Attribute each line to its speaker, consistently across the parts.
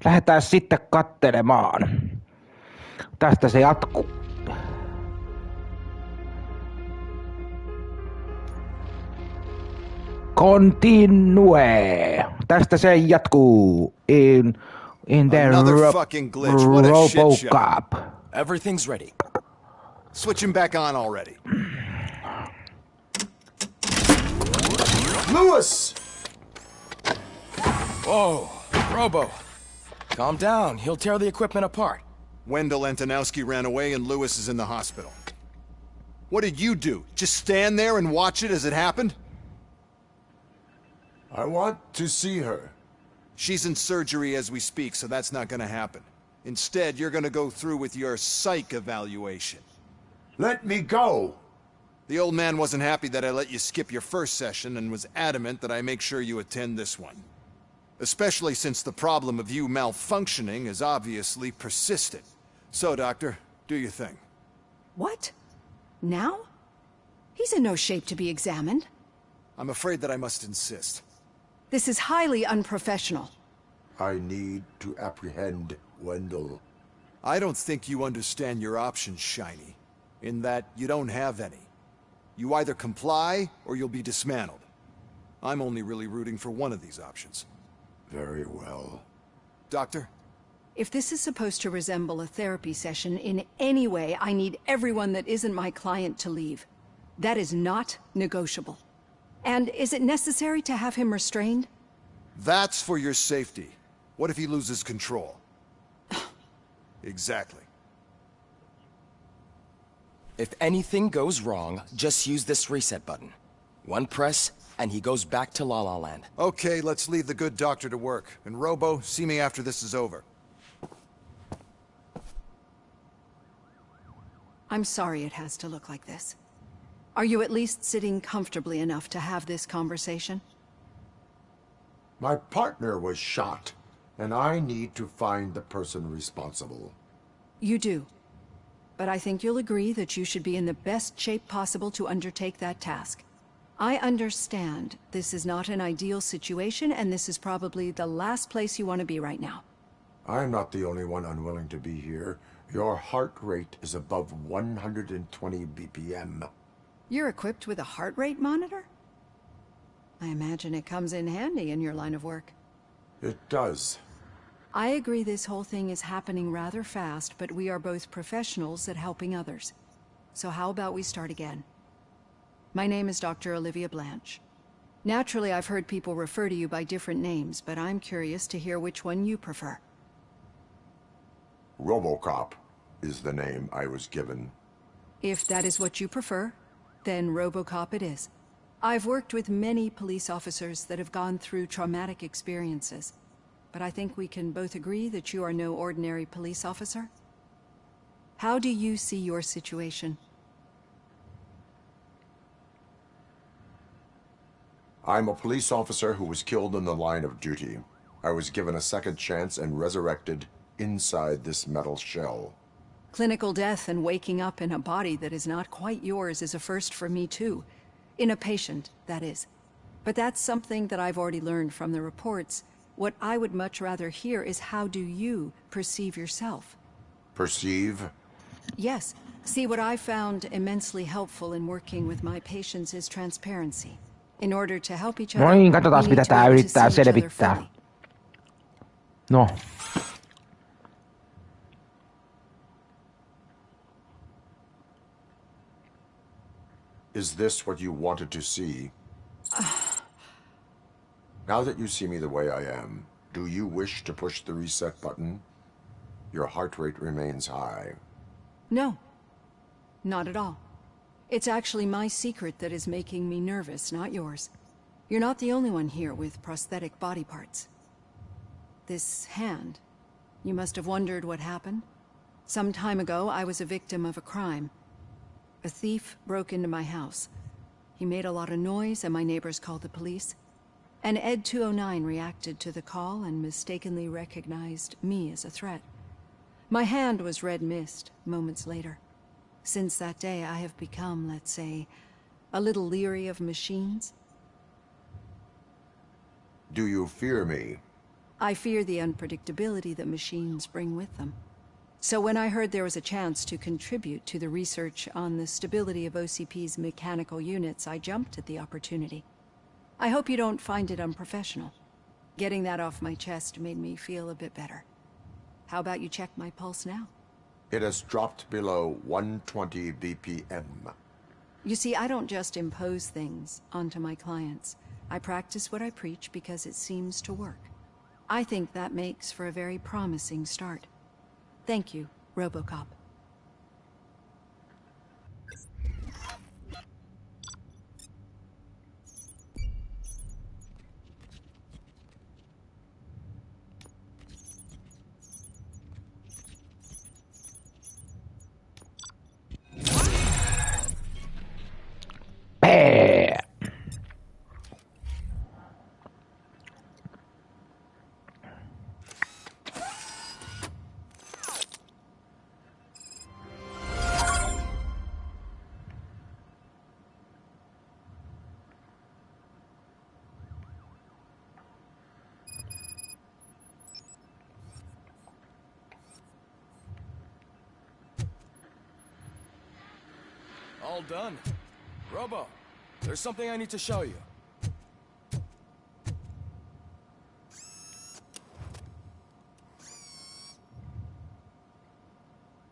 Speaker 1: Lähdetään sitten kattelemaan. Tästä se jatkuu. Continue. Tästä se jatkuu. In the Robocop.
Speaker 2: Everything's ready. Switch him back on already.
Speaker 3: Lewis!
Speaker 2: Whoa, Robo. Calm down. He'll tear the equipment apart.
Speaker 4: Wendell Antonowski ran away and Lewis is in the hospital. What did you do? Just stand there and watch it as it happened?
Speaker 3: I want to see her.
Speaker 4: She's in surgery as we speak, so that's not gonna happen. Instead, you're gonna go through with your psych evaluation.
Speaker 3: Let me go!
Speaker 4: The old man wasn't happy that I let you skip your first session and was adamant that I make sure you attend this one. Especially since the problem of you malfunctioning is obviously persistent. So, Doctor, do your thing.
Speaker 5: What? Now? He's in no shape to be examined.
Speaker 4: I'm afraid that I must insist.
Speaker 5: This is highly unprofessional.
Speaker 3: I need to apprehend Wendell.
Speaker 4: I don't think you understand your options, Shiny. In that you don't have any. You either comply or you'll be dismantled. I'm only really rooting for one of these options.
Speaker 3: Very well.
Speaker 4: Doctor?
Speaker 5: If this is supposed to resemble a therapy session in any way, I need everyone that isn't my client to leave. That is not negotiable. And is it necessary to have him restrained?
Speaker 4: That's for your safety. What if he loses control? Exactly.
Speaker 2: If anything goes wrong, just use this reset button. One press, and he goes back to La La Land.
Speaker 4: Okay, let's leave the good doctor to work. And Robo, see me after this is over.
Speaker 5: I'm sorry it has to look like this. Are you at least sitting comfortably enough to have this conversation?
Speaker 3: My partner was shot, and I need to find the person responsible.
Speaker 5: You do. But I think you'll agree that you should be in the best shape possible to undertake that task. I understand this is not an ideal situation, and this is probably the last place you want to be right now.
Speaker 3: I'm not the only one unwilling to be here. Your heart rate is above 120 BPM.
Speaker 5: You're equipped with a heart rate monitor? I imagine it comes in handy in your line of work.
Speaker 3: It does.
Speaker 5: I agree this whole thing is happening rather fast, but we are both professionals at helping others. So how about we start again? My name is Dr. Olivia Blanche. Naturally, I've heard people refer to you by different names, but I'm curious to hear which one you prefer.
Speaker 3: Robocop is the name I was given.
Speaker 5: If that is what you prefer, then Robocop it is. I've worked with many police officers that have gone through traumatic experiences, but I think we can both agree that you are no ordinary police officer. How do you see your situation?
Speaker 3: I'm a police officer who was killed in the line of duty. I was given a second chance and resurrected inside this metal shell.
Speaker 5: Clinical death and waking up in a body that is not quite yours is a first for me too. In a patient, that is. But that's something that I've already learned from the reports. What I would much rather hear is how do you perceive yourself?
Speaker 3: Perceive?
Speaker 5: Yes. See, what I found immensely helpful in working with my patients is transparency. In order to help each other,
Speaker 1: No niin, katsotaan
Speaker 5: we
Speaker 1: mitä
Speaker 5: need to
Speaker 1: tää
Speaker 5: be able to
Speaker 1: yrittää
Speaker 5: see each other
Speaker 1: selvittää.
Speaker 5: fully.
Speaker 1: No.
Speaker 3: Is this what you wanted to see? Now that you see me the way I am, do you wish to push the reset button? Your heart rate remains high.
Speaker 5: No. Not at all. It's actually my secret that is making me nervous, not yours. You're not the only one here with prosthetic body parts. This hand, you must have wondered what happened. Some time ago, I was a victim of a crime. A thief broke into my house. He made a lot of noise and my neighbors called the police. And Ed 209 reacted to the call and mistakenly recognized me as a threat. My hand was red mist moments later. Since that day, I have become, let's say, a little leery of machines.
Speaker 3: Do you fear me?
Speaker 5: I fear the unpredictability that machines bring with them. So when I heard there was a chance to contribute to the research on the stability of OCP's mechanical units, I jumped at the opportunity. I hope you don't find it unprofessional. Getting that off my chest made me feel a bit better. How about you check my pulse now?
Speaker 3: It has dropped below 120 BPM.
Speaker 5: You see, I don't just impose things onto my clients. I practice what I preach because it seems to work. I think that makes for a very promising start. Thank you, Robocop.
Speaker 1: Pää.
Speaker 2: All done. Robo, there's something I need to show you.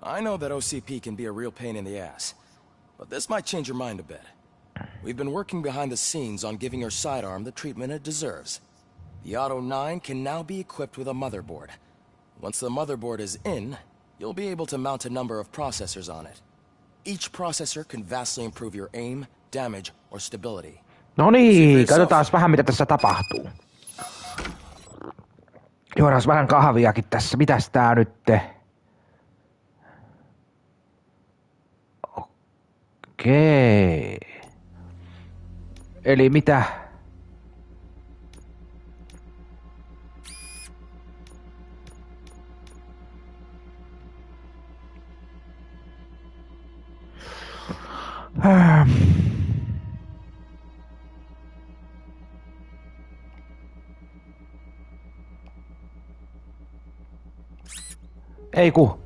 Speaker 2: I know that OCP can be a real pain in the ass, but this might change your mind a bit. We've been working behind the scenes on giving your sidearm the treatment it deserves. The Auto 9 can now be equipped with a motherboard. Once the motherboard is in, you'll be able to mount a number of processors on it. Each processor can vastly improve your aim, damage, or stability.
Speaker 1: No niin, katsotaan vähän mitä tässä tapahtuu. Juodaan vähän kahviakin tässä. Mitäs tää nytte? Okei. Eli mitä? Ei ku.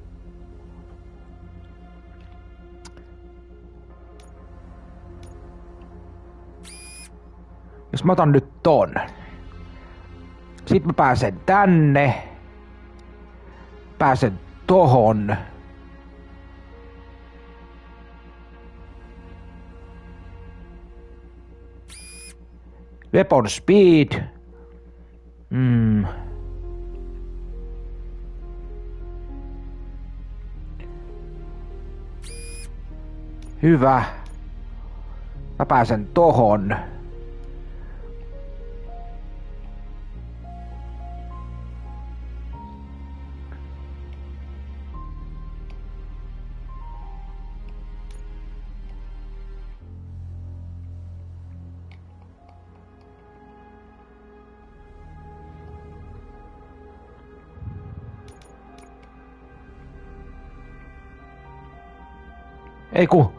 Speaker 1: Jos mä otan nyt ton. Sit mä pääsen tänne. Pääsen tohon. Weapon speed. Hyvä. Mä pääsen tohon. Ei ku.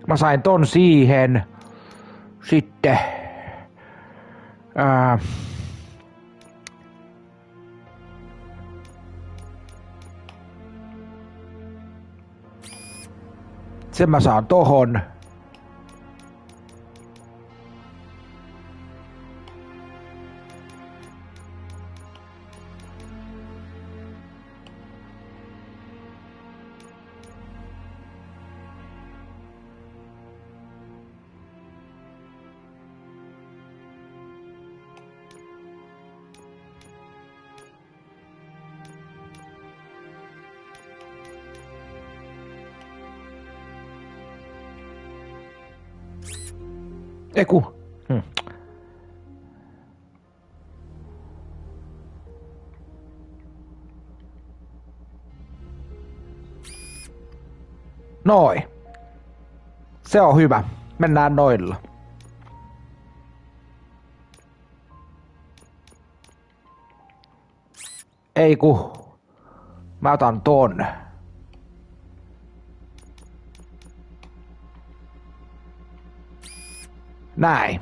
Speaker 1: Mä sain ton siihen. Sitten. Sen mä saan tohon. Eiku. Noi. Se on hyvä. Mennään noilla. Ei ku. Mä otan ton. Näin.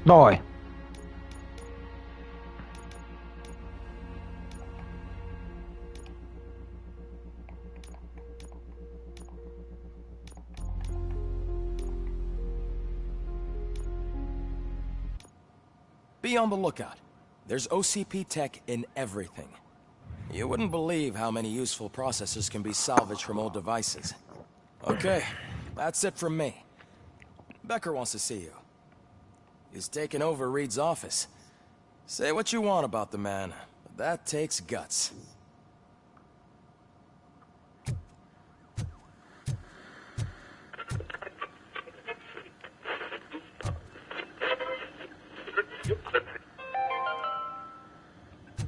Speaker 1: Noi.
Speaker 2: Be on the lookout. There's OCP tech in everything. You wouldn't believe how many useful processors can be salvaged from old devices. Okay, that's it from me. Becker wants to see you. He's taken over Reed's office. Say what you want about the man, but that takes guts.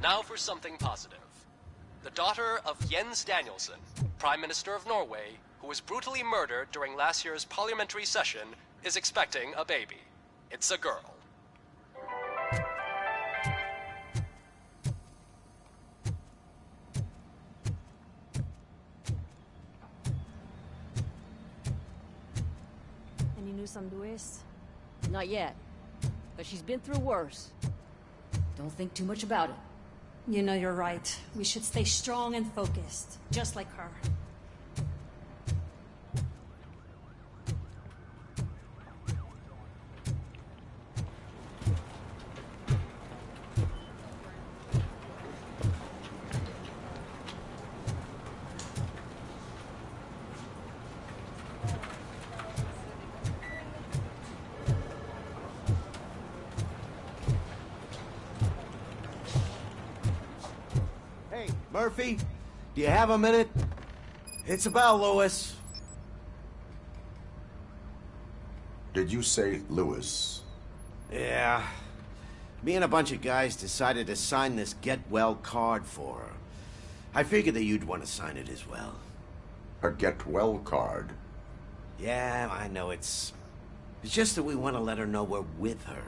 Speaker 6: Now for something positive. The daughter of Jens Danielson, Prime Minister of Norway, who was brutally murdered during last year's parliamentary session, is expecting a baby. It's a girl.
Speaker 7: Any news on Luis? Not yet. But she's been through worse. Don't think too much about it.
Speaker 8: You know you're right. We should stay strong and focused, just like her.
Speaker 9: Murphy, do you have a minute? It's about Lewis.
Speaker 3: Did you say Lewis?
Speaker 9: Yeah. Me and a bunch of guys decided to sign this get well card for her. I figured that you'd want to sign it as well.
Speaker 3: A get well card?
Speaker 9: Yeah, I know it's just that we want to let her know we're with her.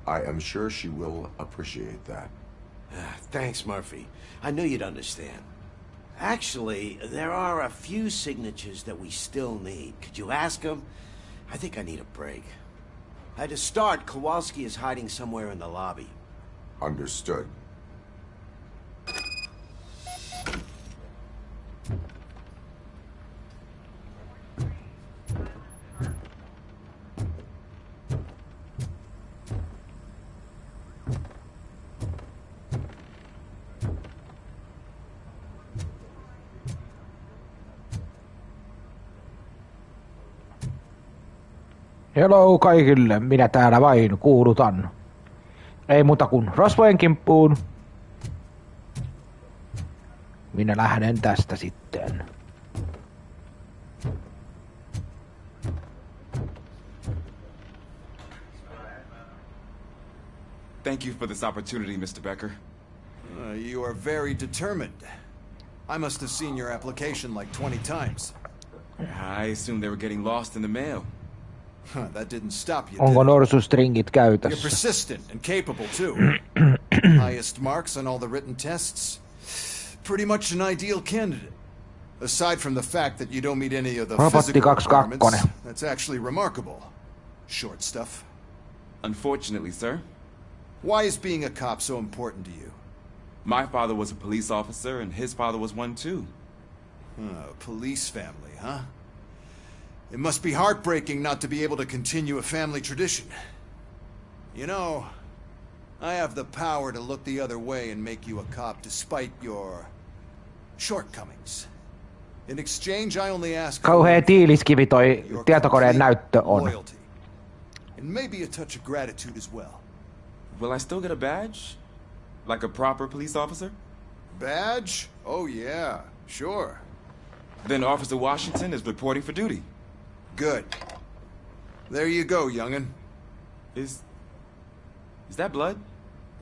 Speaker 3: I am sure she will appreciate that.
Speaker 9: Thanks, Murphy. I knew you'd understand. Actually, there are a few signatures that we still need. Could you ask them? I think I need a break. To start, Kowalski is hiding somewhere in the lobby.
Speaker 3: Understood.
Speaker 1: Hello kaikille, minä täällä vain kuulutan. Ei muuta kuin rosvojen kimppuun. Minä lähden tästä sitten.
Speaker 10: Thank you for this opportunity, Mr. Becker.
Speaker 4: You are very determined. I must have seen your application like 20 times.
Speaker 10: I assumed they were getting lost in the mail.
Speaker 4: That didn't stop you,
Speaker 1: Onko
Speaker 4: did it?
Speaker 1: norsustringit
Speaker 4: You're
Speaker 1: käytössä?
Speaker 4: persistent and capable, too. Highest marks on all the written tests. Pretty much an ideal candidate. Aside from the fact that you don't meet any of the
Speaker 1: Robotti
Speaker 4: physical
Speaker 1: 22.
Speaker 4: requirements, that's actually remarkable. Short stuff.
Speaker 10: Unfortunately, sir,
Speaker 4: Why is being a cop so important to you?
Speaker 10: my father was a police officer and his father was one too.
Speaker 4: Police family, huh? It must be heartbreaking not to be able to continue a family tradition. You know, I have the power to look the other way and make you a cop despite your shortcomings. In exchange, I only ask for
Speaker 1: Kauhea tiiliskivi toi
Speaker 4: your
Speaker 1: tietokoneen
Speaker 4: complete
Speaker 1: näyttö on.
Speaker 4: loyalty. And maybe a touch of gratitude as well.
Speaker 10: Will I still get a badge? Like a proper police officer?
Speaker 4: Badge? Oh yeah, sure.
Speaker 10: Then Officer Washington is reporting for duty.
Speaker 4: Good. There you go, young'un.
Speaker 10: Is that blood?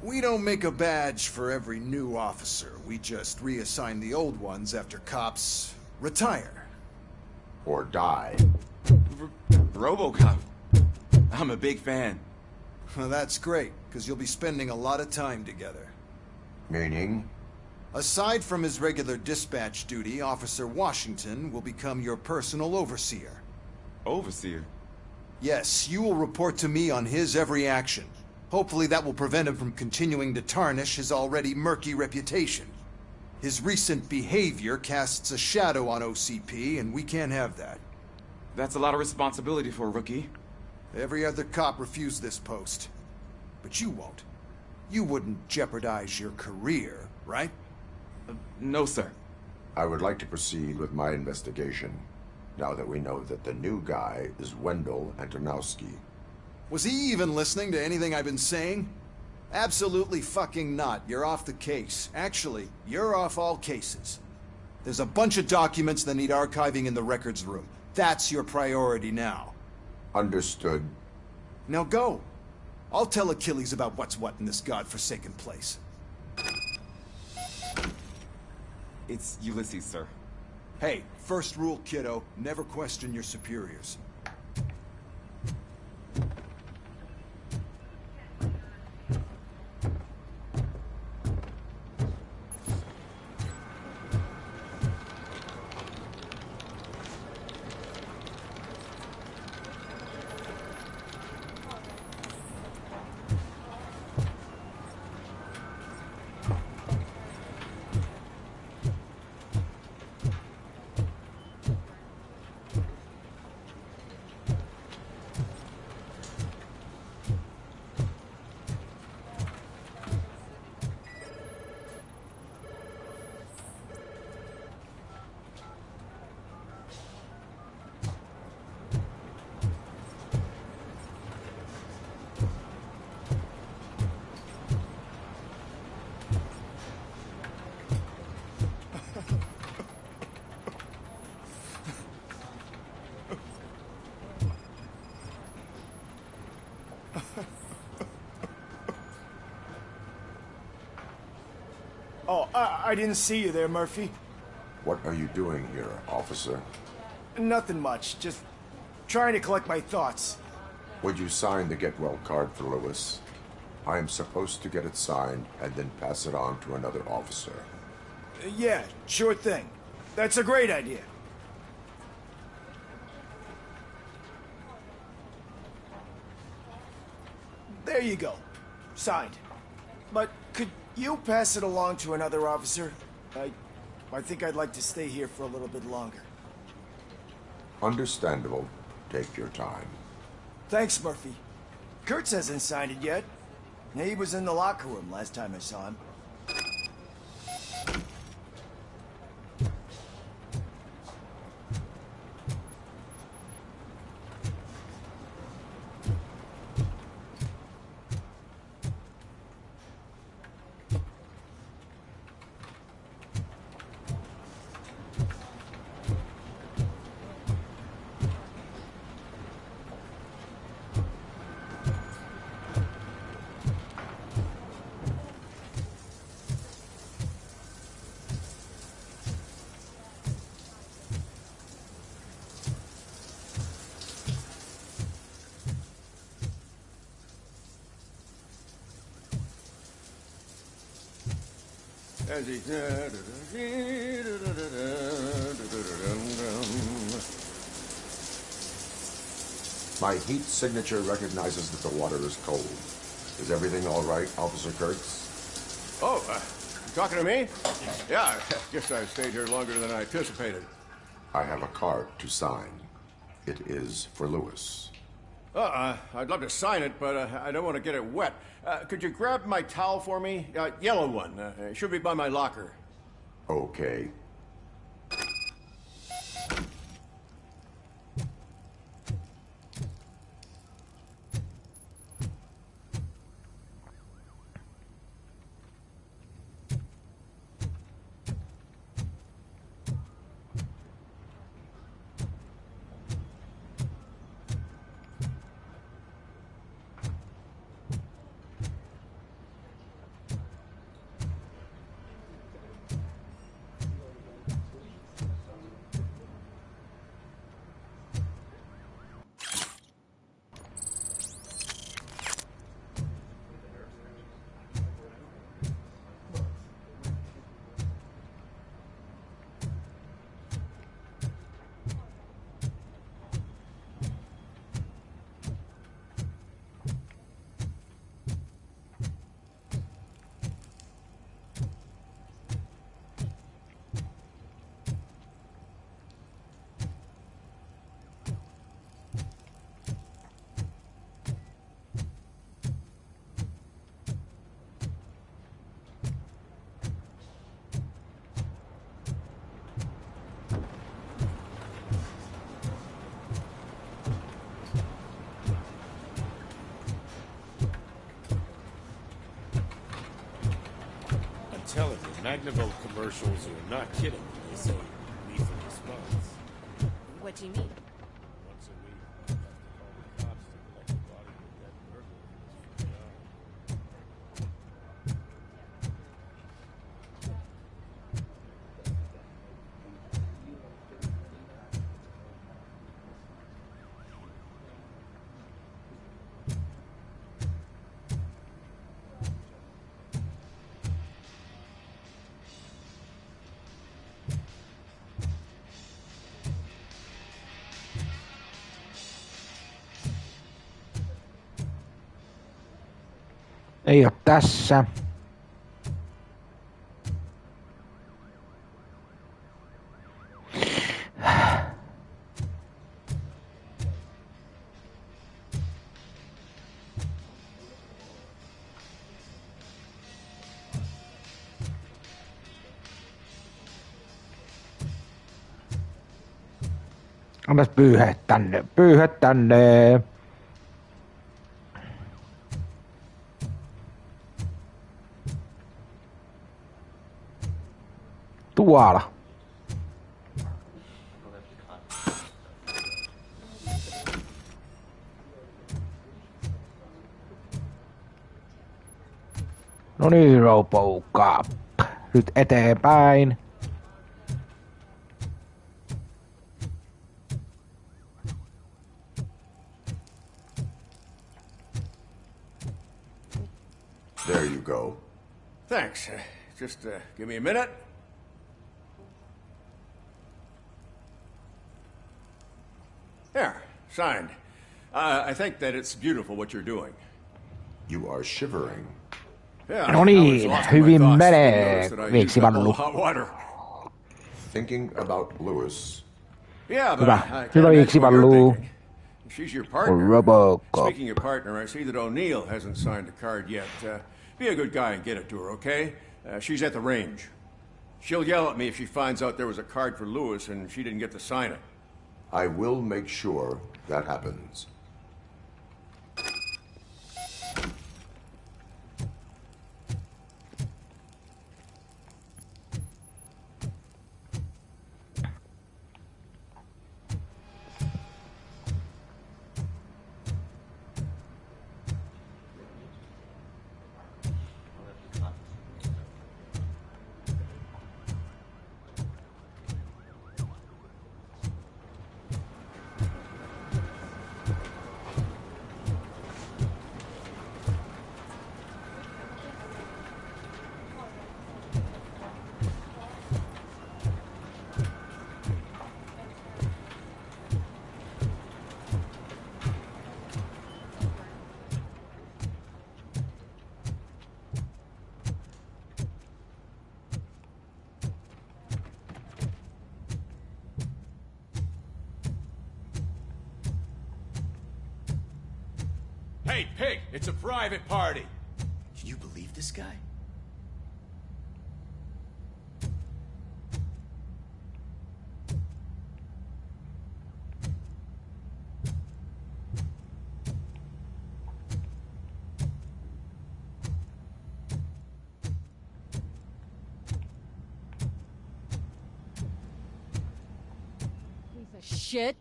Speaker 4: We don't make a badge for every new officer. We just reassign the old ones after cops retire.
Speaker 3: Or die.
Speaker 10: Robocop. I'm a big fan.
Speaker 4: Well, that's great, because you'll be spending a lot of time together.
Speaker 3: Meaning?
Speaker 4: Aside from his regular dispatch duty, Officer Washington will become your personal overseer.
Speaker 10: Overseer?
Speaker 4: Yes, you will report to me on his every action. Hopefully that will prevent him from continuing to tarnish his already murky reputation. His recent behavior casts a shadow on OCP, and we can't have that.
Speaker 10: That's a lot of responsibility for a rookie.
Speaker 4: Every other cop refused this post. But you won't. You wouldn't jeopardize your career, right?
Speaker 10: No, sir.
Speaker 3: I would like to proceed with my investigation, now that we know that the new guy is Wendell Antonowski.
Speaker 4: Was he even listening to anything I've been saying? Absolutely fucking not. You're off the case. Actually, you're off all cases. There's a bunch of documents that need archiving in the records room. That's your priority now.
Speaker 3: Understood.
Speaker 4: Now go. I'll tell Achilles about what's what in this godforsaken place.
Speaker 10: It's Ulysses, sir.
Speaker 4: Hey, first rule, kiddo, never question your superiors.
Speaker 11: Oh, I didn't see you there, Murphy.
Speaker 3: What are you doing here, officer?
Speaker 11: Nothing much, just trying to collect my thoughts.
Speaker 3: Would you sign the get well card for Lewis? I am supposed to get it signed and then pass it on to another officer.
Speaker 11: Yeah, sure thing. That's a great idea. There you go. Signed. But could you pass it along to another officer? I think I'd like to stay here for a little bit longer.
Speaker 3: Understandable. Take your time.
Speaker 11: Thanks, Murphy. Kurtz hasn't signed it yet. He was in the locker room last time I saw him.
Speaker 3: My heat signature recognizes that the water is cold. Is everything all right, Officer Kurtz?
Speaker 12: Oh, you talking to me? Yeah, I guess I stayed here longer than I anticipated.
Speaker 3: I have a card to sign. It is for Lewis.
Speaker 12: I'd love to sign it, but I don't want to get it wet. Could you grab my towel for me? Yellow one. It should be by my locker.
Speaker 3: Okay.
Speaker 13: Telling you, Magnavolt commercials are not kidding when they say lethal response.
Speaker 7: What do you mean?
Speaker 13: Once a week, I have to call the cops to collect the body of that burglar from his front yard.
Speaker 1: Ei oo tässä. Annas pyyhät tänne, pyyhät tänne. Tuolla. No niin, Robocop. Nyt eteenpäin.
Speaker 3: There you go.
Speaker 12: Thanks. Just give me a minute. There, signed. I think that it's beautiful what you're doing.
Speaker 3: You are shivering.
Speaker 12: Yeah,
Speaker 1: No niin, hyvin menee, viiksivallu.
Speaker 3: Thinking about Lewis.
Speaker 12: Yeah, but
Speaker 1: Hyvä,
Speaker 12: I can't
Speaker 1: hyvä
Speaker 12: imagine what
Speaker 1: viiksivallu.
Speaker 12: you're thinking. She's your partner.
Speaker 1: Robocop.
Speaker 12: Speaking of partner, I see that O'Neill hasn't signed a card yet. Be a good guy and get it to her, okay? She's at the range. She'll yell at me if she finds out there was a card for Lewis and she didn't get to sign it.
Speaker 3: I will make sure that happens.
Speaker 12: Hey, it's a private party.
Speaker 11: Can you believe this guy?
Speaker 7: Piece of shit.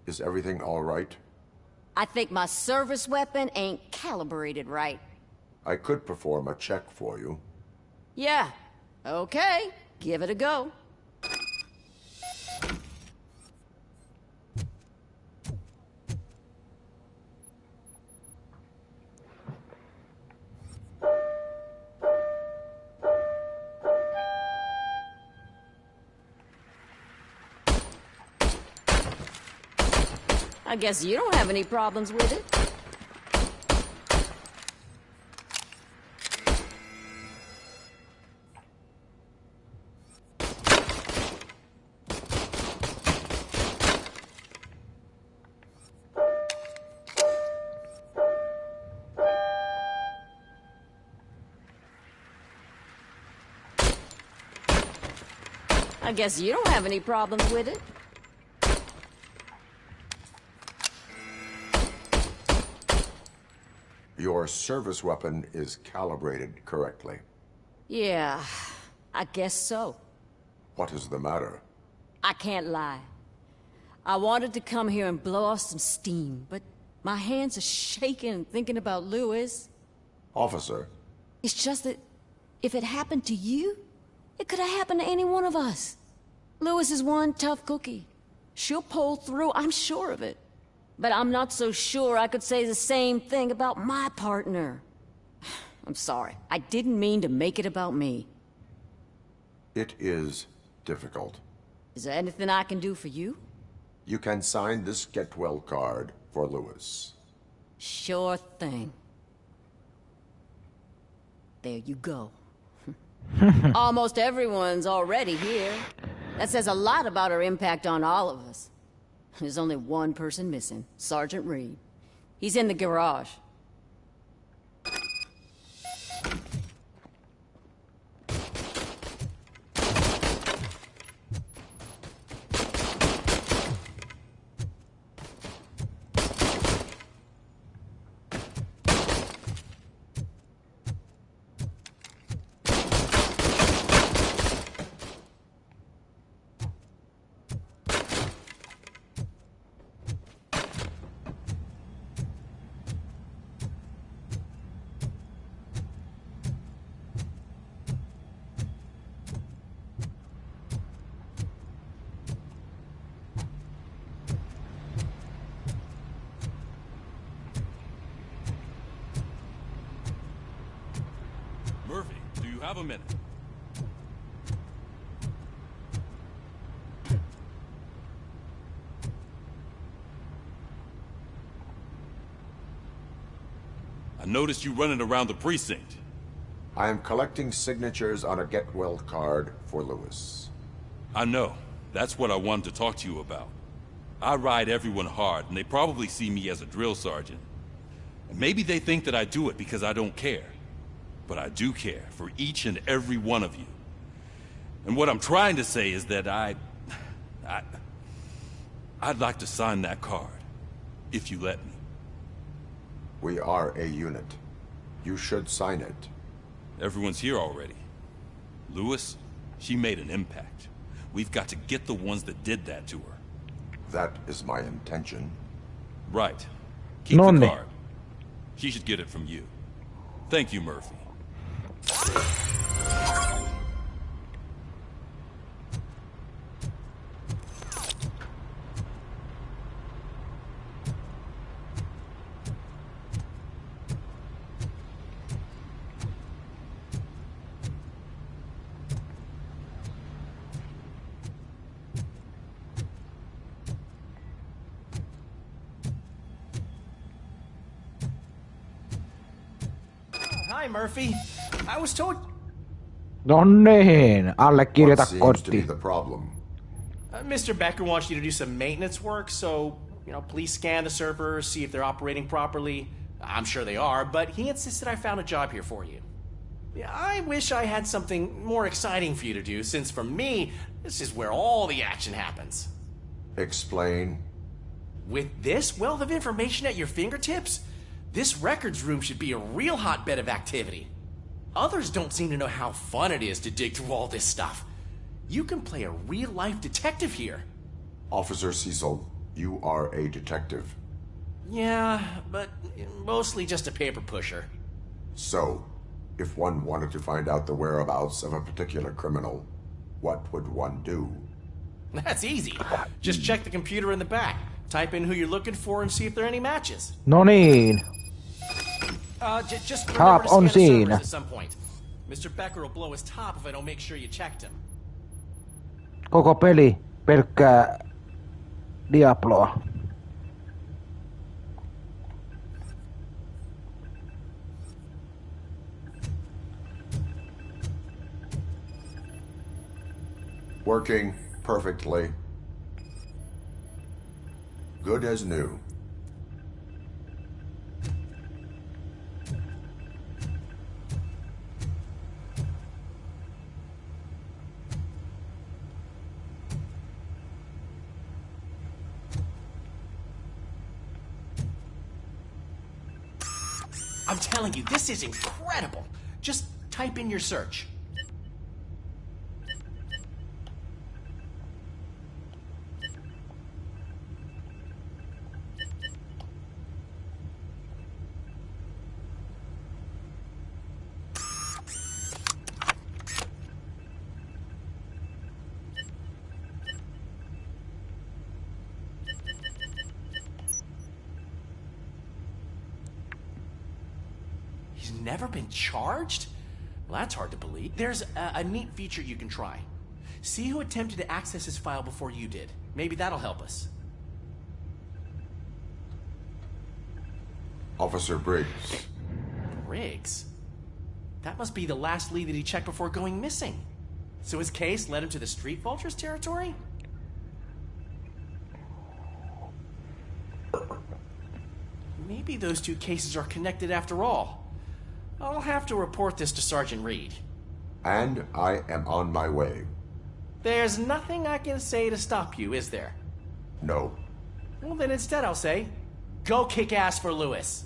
Speaker 3: Is everything all right?
Speaker 7: I think my service weapon ain't calibrated right.
Speaker 3: I could perform a check for you.
Speaker 7: Yeah. Okay. Give it a go. I guess you don't have any problems with it. I guess you don't have any problems with it.
Speaker 3: Your service weapon is calibrated correctly.
Speaker 7: Yeah, I guess so.
Speaker 3: What is the matter?
Speaker 7: I can't lie. I wanted to come here and blow off some steam, but my hands are shaking thinking about Lewis.
Speaker 3: Officer.
Speaker 7: It's just that if it happened to you, it could have happened to any one of us. Lewis is one tough cookie. She'll pull through, I'm sure of it. But I'm not so sure I could say the same thing about my partner. I'm sorry. I didn't mean to make it about me.
Speaker 3: It is difficult.
Speaker 7: Is there anything I can do for you?
Speaker 3: You can sign this get well card for Lewis.
Speaker 7: Sure thing. There you go. Almost everyone's already here. That says a lot about her impact on all of us. There's only one person missing, Sergeant Reed. He's in the garage.
Speaker 13: Murphy, do you have a minute? I noticed you running around the precinct.
Speaker 3: I am collecting signatures on a get well card for Lewis.
Speaker 13: I know. That's what I wanted to talk to you about. I ride everyone hard, and they probably see me as a drill sergeant. And maybe they think that I do it because I don't care. But I do care for each and every one of you. And what I'm trying to say is that I'd like to sign that card, if you let me.
Speaker 3: We are a unit. You should sign it.
Speaker 13: Everyone's here already. Lewis, she made an impact. We've got to get the ones that did that to her.
Speaker 3: That is my intention.
Speaker 13: Right. Keep the card. She should get it from you. Thank you, Murphy.
Speaker 11: Hi, Murphy. I was told...
Speaker 1: No niin, allekirjoita
Speaker 3: What seems to be
Speaker 1: kotiin.
Speaker 3: the problem?
Speaker 14: Mr. Becker wants you to do some maintenance work, so, please scan the servers, see if they're operating properly. I'm sure they are, but he insisted I found a job here for you. I wish I had something more exciting for you to do, since for me, this is where all the action happens.
Speaker 3: Explain.
Speaker 14: With this wealth of information at your fingertips, this records room should be a real hotbed of activity. Others don't seem to know how fun it is to dig through all this stuff. You can play a real-life detective here.
Speaker 3: Officer Cecil, you are a detective.
Speaker 14: Yeah, but mostly just a paper pusher.
Speaker 3: So, if one wanted to find out the whereabouts of a particular criminal, what would one do?
Speaker 14: That's easy. Just check the computer in the back. Type in who you're looking for and see if there are any matches.
Speaker 1: No niin.
Speaker 14: Just remember to scan
Speaker 1: on
Speaker 14: the servers
Speaker 1: siinä.
Speaker 14: at some point. Mr. Becker will blow his top if I don't make sure you checked him.
Speaker 1: Koko peli pelkkää Diabloa.
Speaker 3: Working perfectly. Good as new.
Speaker 14: I'm telling you, this is incredible. Just type in your search. He's never been charged? Well, that's hard to believe. There's a neat feature you can try. See who attempted to access his file before you did. Maybe that'll help us.
Speaker 3: Officer Briggs.
Speaker 14: Briggs? That must be the last lead that he checked before going missing. So his case led him to the Street Vultures territory? Maybe those two cases are connected after all. I'll have to report this to Sergeant Reed.
Speaker 3: And I am on my way.
Speaker 14: There's nothing I can say to stop you, is there?
Speaker 3: No.
Speaker 14: Well, then instead I'll say, go kick ass for Lewis.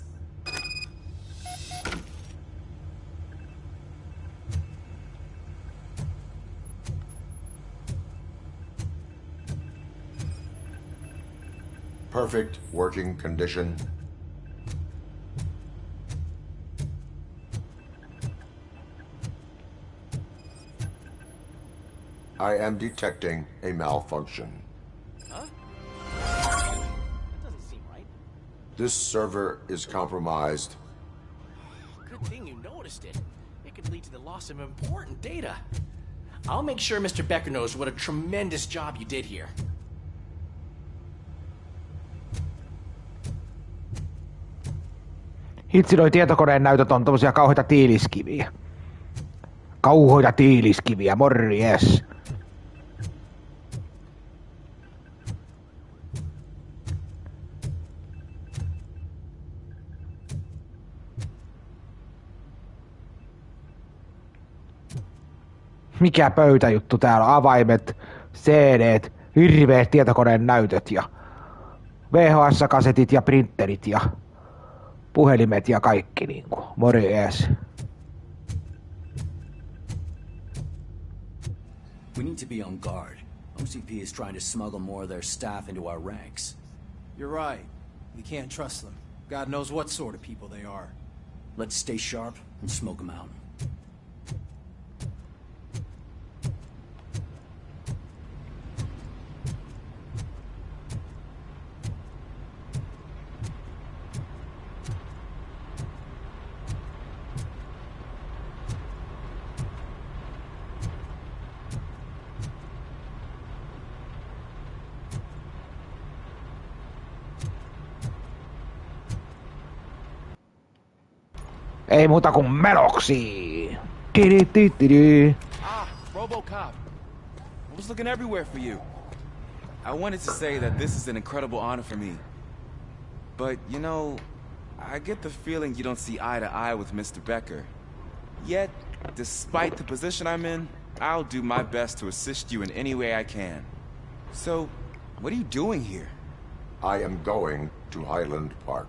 Speaker 3: Perfect working condition. I am detecting a malfunction.
Speaker 14: Huh? That doesn't seem right.
Speaker 3: This server is compromised.
Speaker 14: Good thing you noticed it. It could lead to the loss of important data. I'll make sure Mr. Becker knows what a tremendous job you did here.
Speaker 1: Hitsi, noi tietokoneen näytöt on tommosia kauheita tiiliskiviä. Kauheita tiiliskiviä, morjes. Mikä pöytäjuttu täällä on? Avaimet, CDt, hirveet tietokoneen näytöt ja VHS-kasetit ja printerit ja puhelimet ja kaikki niinku. Morjes.
Speaker 15: We need to be on guard. OCP is trying to smuggle more of their staff into our ranks.
Speaker 16: You're right. We can't trust them. God knows what sort of people they are.
Speaker 15: Let's stay sharp and smoke them out.
Speaker 1: Ei muuta kuin menoksi.
Speaker 10: Robocop. I was looking everywhere for you. I wanted to say that this is an incredible honor for me. But, you know, I get the feeling you don't see eye to eye with Mr. Becker. Yet, despite the position I'm in, I'll do my best to assist you in any way I can. So, what are you doing here?
Speaker 3: I am going to Highland Park.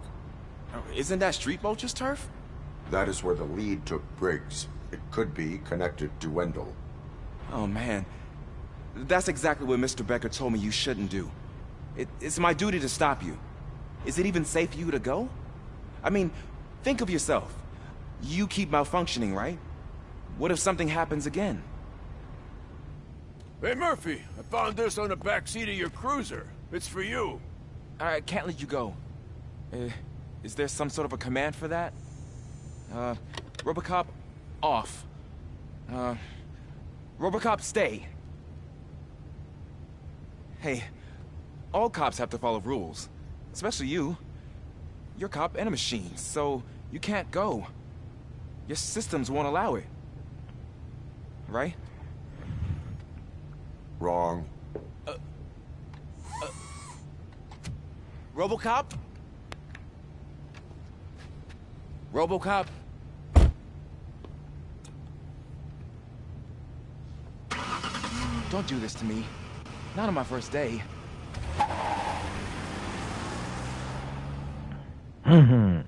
Speaker 10: Oh, isn't that Street Vulture's turf?
Speaker 3: That is where the lead took Briggs. It could be connected to Wendell.
Speaker 10: Oh, man. That's exactly what Mr. Becker told me you shouldn't do. It's my duty to stop you. Is it even safe for you to go? I mean, think of yourself. You keep malfunctioning, right? What if something happens again?
Speaker 12: Hey, Murphy, I found this on the backseat of your cruiser. It's for you.
Speaker 10: I can't let you go. Is there some sort of a command for that? Robocop, off. Robocop, stay. Hey, all cops have to follow rules. Especially you. You're a cop and a machine, so you can't go. Your systems won't allow it. Right?
Speaker 3: Wrong.
Speaker 10: Robocop? Robocop? Don't do this to me. Not on my first day.
Speaker 1: No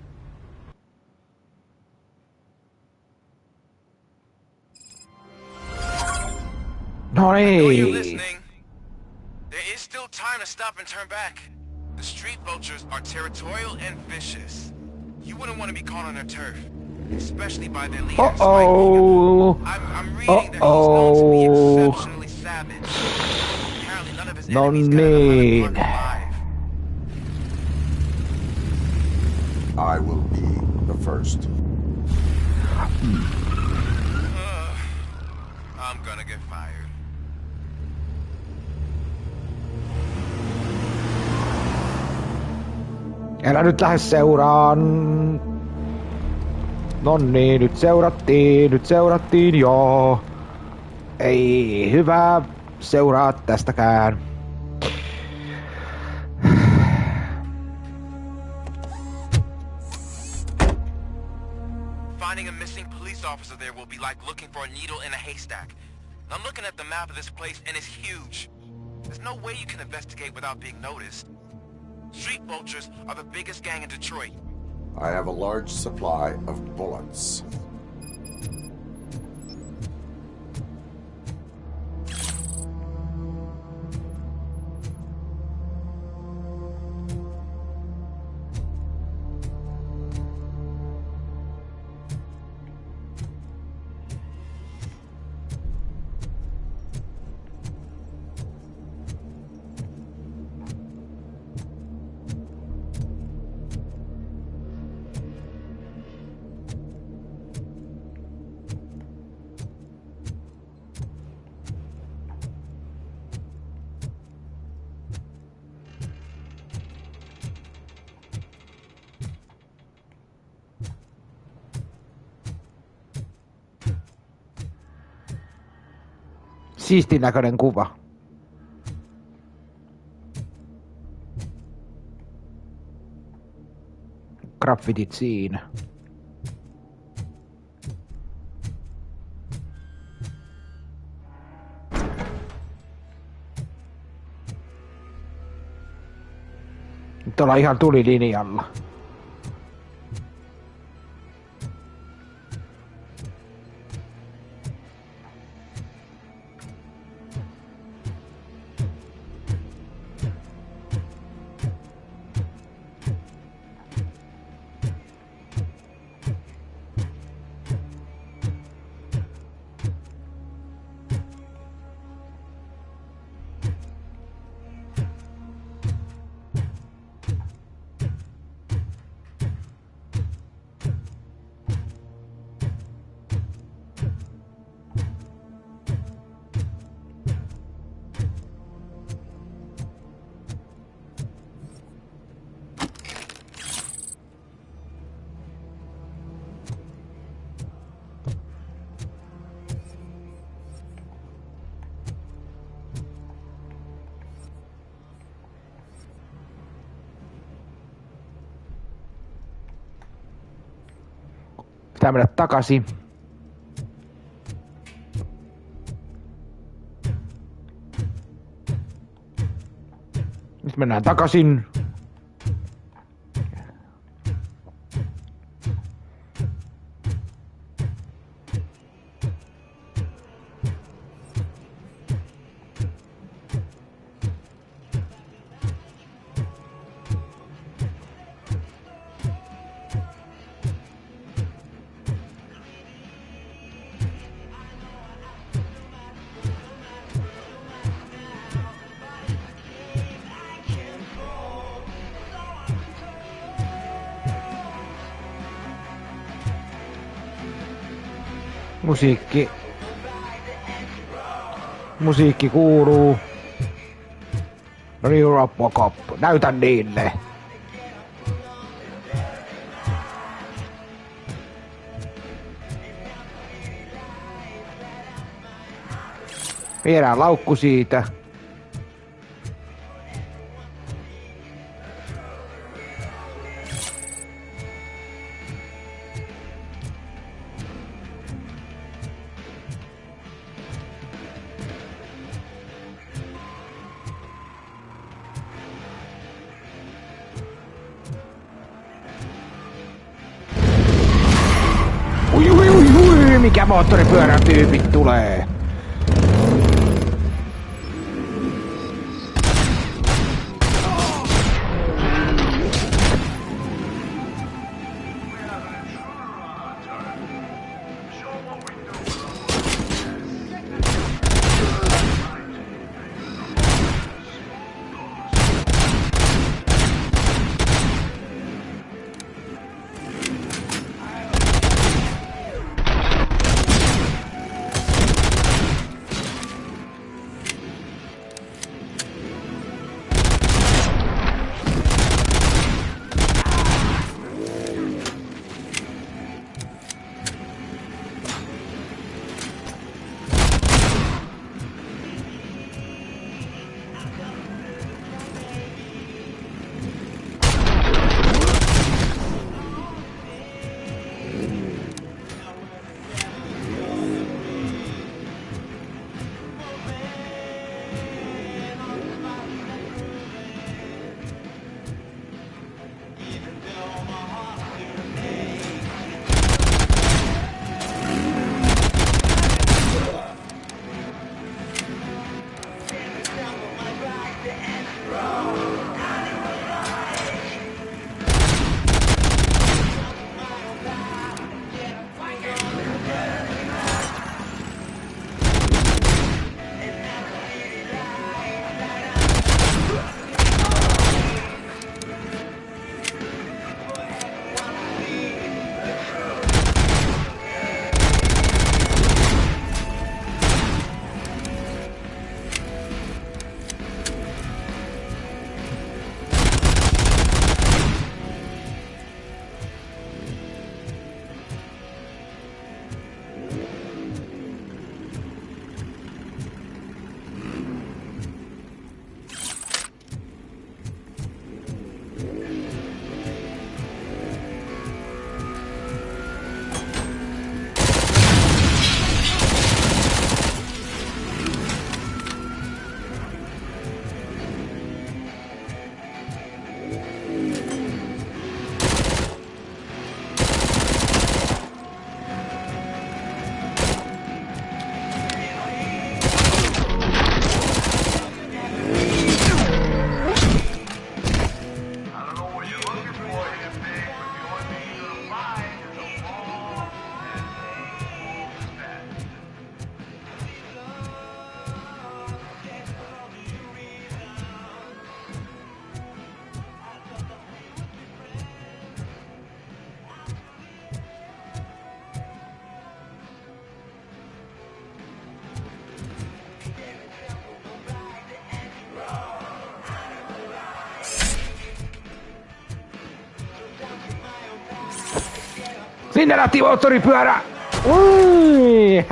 Speaker 17: You're
Speaker 1: niin.
Speaker 17: listening. There is still time to stop and turn back. The street vultures are territorial and vicious. You wouldn't want to be caught on their turf, especially by their leaders.
Speaker 1: Uh-oh.
Speaker 17: I'm reading that he's known to be exceptionally savage. Apparently none of his
Speaker 1: No
Speaker 17: enemies got out of
Speaker 1: niin.
Speaker 17: Highland Park alive.
Speaker 3: I will be the first.
Speaker 17: I'm gonna get fired.
Speaker 1: Älä nyt lähde seuraan. Noniin, nyt seurattiin joo. Ei hyvä seuraa tästäkään.
Speaker 17: Finding a missing police officer there will be like looking for a needle in a haystack. I'm looking at the map of this place and it's huge. There's no way you can investigate without being noticed. Street vultures are the biggest gang in Detroit.
Speaker 3: I have a large supply of bullets.
Speaker 1: Siistin näköinen kuva. Graffitit siinä. Nyt ollaan ihan tulilinjalla. Pitää mennä takaisin. Nyt mennään takaisin. Musiikki kuuluu. Robocop. Näytä niille. Viedään laukku siitä. Mikä moottoripyörän tyypit tulee? Sinne lähti moottoripyörä! Ui,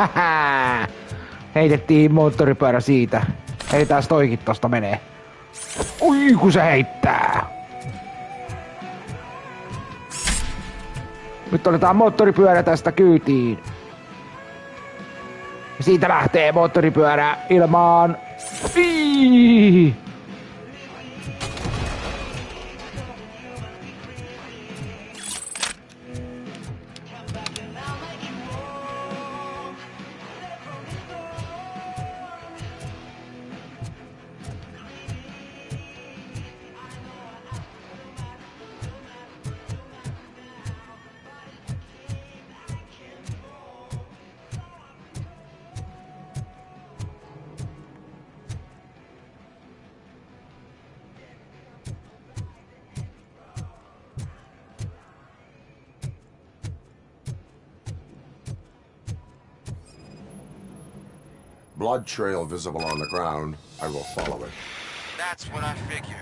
Speaker 1: heitettiin moottoripyörä siitä. Heitäs toikin tosta menee. Ui, kun se heittää! Nyt otetaan moottoripyörä tästä kyytiin. Siitä lähtee moottoripyörä ilmaan. Iii!
Speaker 3: Blood trail visible on the ground. I will follow it.
Speaker 17: That's what I figured.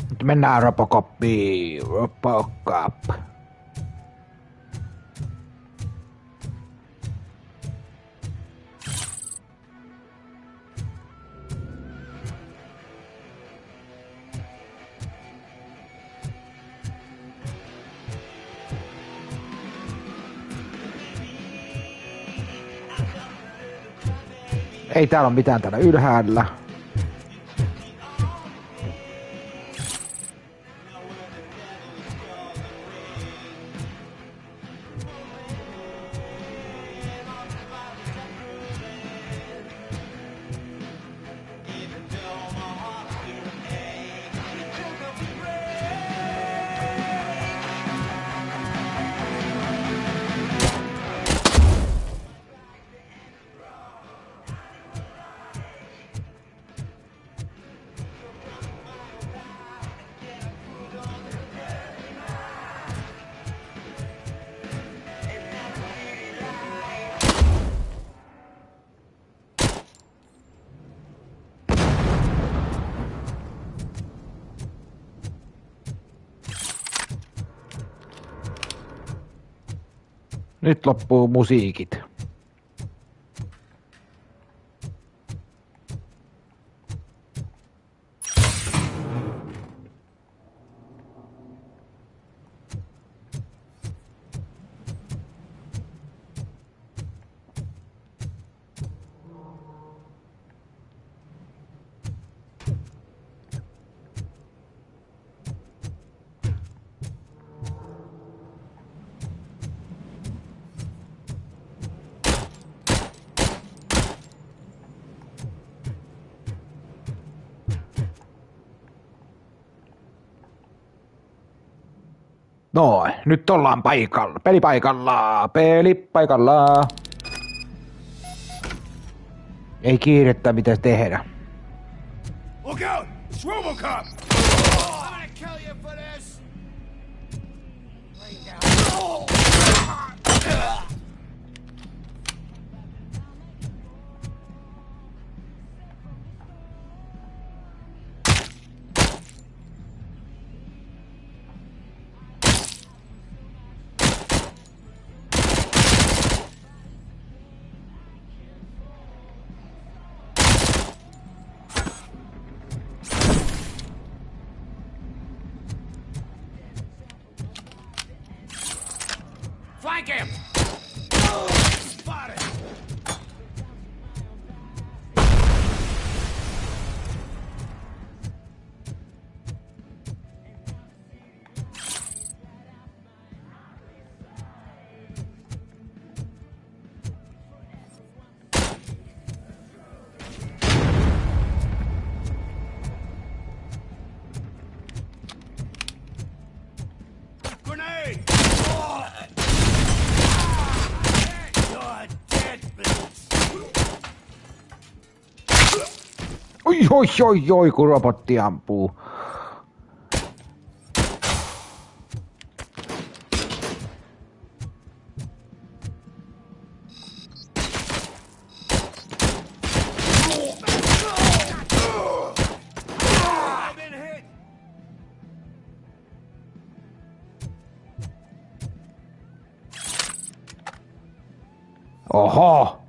Speaker 1: Nyt mennään Robocopiin. Robocop. Ei täällä ole mitään täällä ylhäällä. Nyt loppuu musiikit. Noin, nyt ollaan paikalla. Pelipaikalla. Ei kiirettä mitä tehdä.
Speaker 11: Look out! It's Robocop! I'm gonna kill you for this! Lay down.
Speaker 1: Oi, kun robotti ampuu. Oho!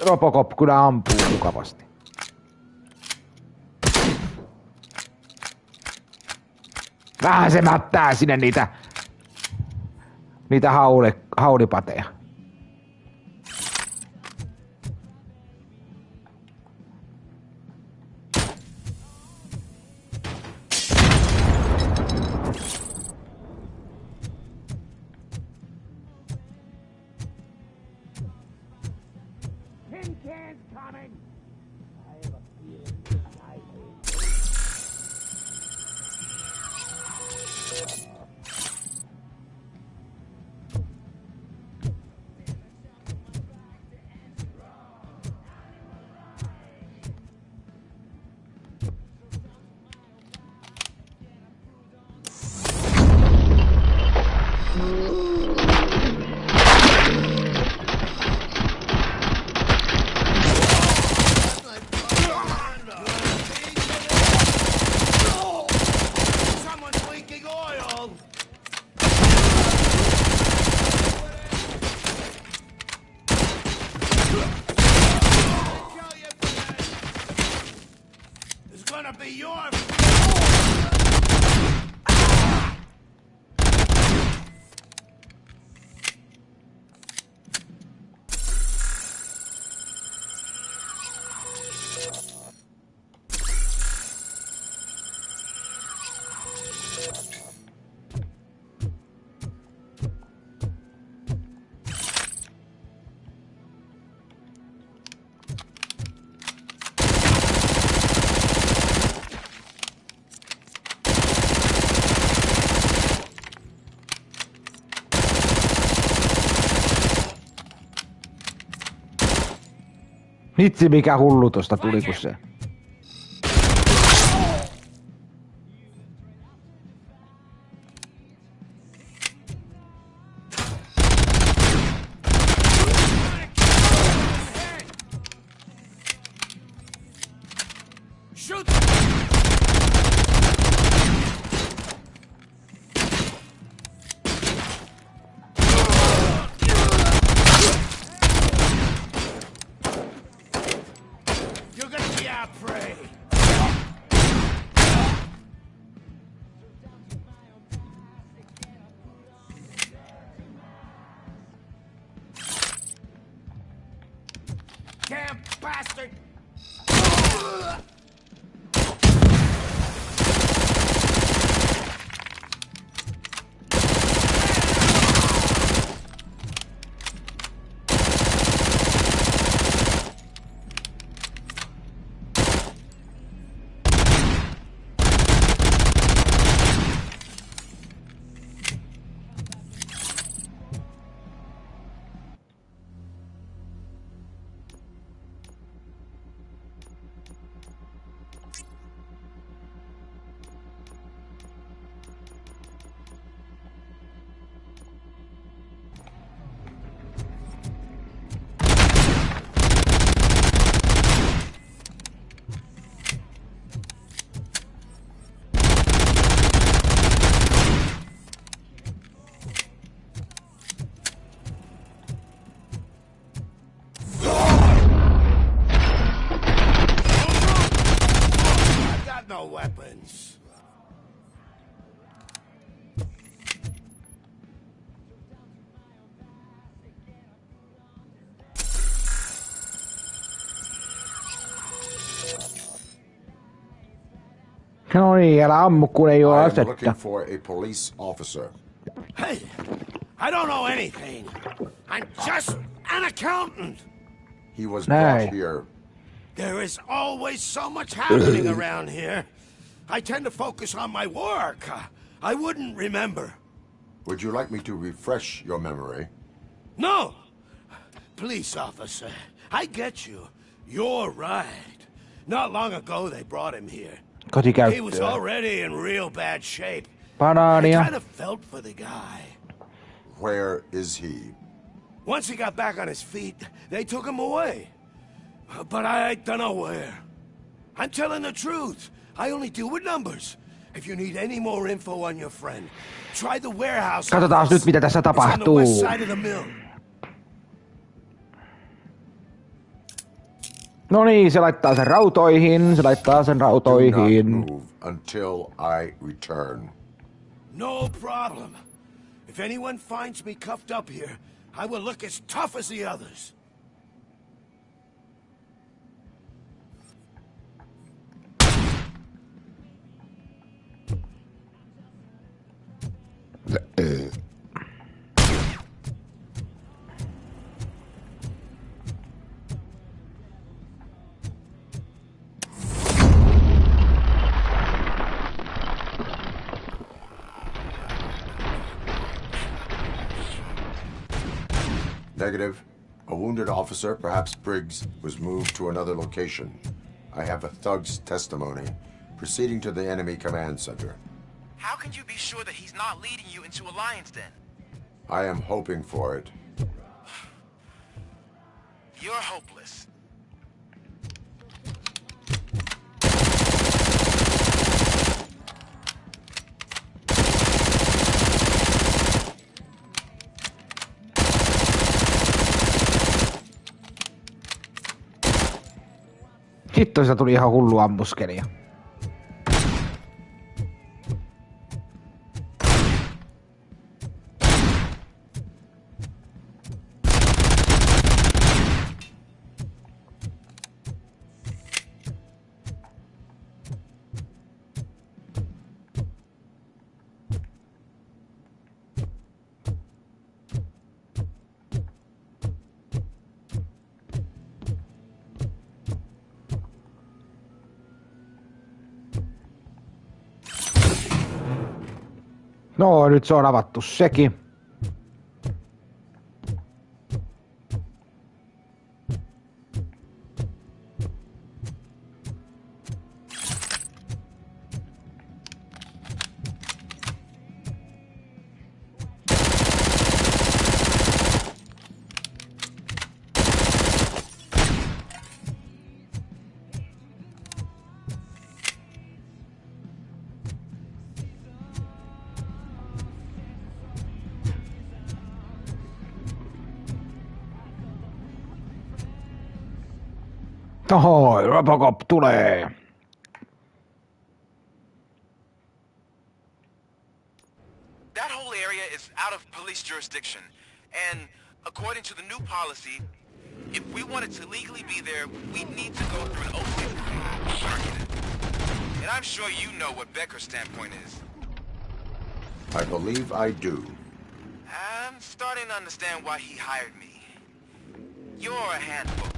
Speaker 1: Robocop kyllä ampuu mukavasti. Vähän se mättää sinne niitä haulipateja. Vitsi mikä hullu tosta tuli kun se. No niin, älä ammu, kun ei oo
Speaker 3: I am
Speaker 1: asetta.
Speaker 3: looking for a police officer.
Speaker 9: Hey, I don't know anything. I'm just an accountant.
Speaker 3: He was brought here.
Speaker 9: There is always so much happening around here. I tend to focus on my work. I wouldn't remember.
Speaker 3: Would you like me to refresh your memory?
Speaker 9: No! Police officer, I get you. You're right. Not long ago they brought him here. He was already in real bad shape.
Speaker 1: Banaania.
Speaker 9: I kind of felt for the guy.
Speaker 3: Where is he?
Speaker 9: Once he got back on his feet, they took him away. But I don't know where. I'm telling the truth. I only deal with numbers. If you need any more info on your friend, try the warehouse.
Speaker 1: Katsotaan nyt mitä tässä tapahtuu.
Speaker 9: It's on the west side of the mill.
Speaker 1: No niin, se laittaa sen rautoihin,
Speaker 3: Do not move until I return.
Speaker 9: No problem. If anyone finds me cuffed up here, I will look as tough as the others.
Speaker 3: Negative. A wounded officer, perhaps Briggs, was moved to another location. I have a thug's testimony, proceeding to the enemy command center.
Speaker 17: How can you be sure that he's not leading you into a lion's den?
Speaker 3: I am hoping for it.
Speaker 17: You're hopeless.
Speaker 1: Hitto, sitä tuli ihan hullu ammuskelia. No, nyt se on avattu sekin. Ohoi, Robocop tulee.
Speaker 17: That whole area is out of police jurisdiction, and according to the new policy, if we wanted to legally be there, we'd need to go through an OC. And I'm sure you know what Becker's standpoint is.
Speaker 3: I believe I do.
Speaker 17: I'm starting to understand why he hired me. You're a handful.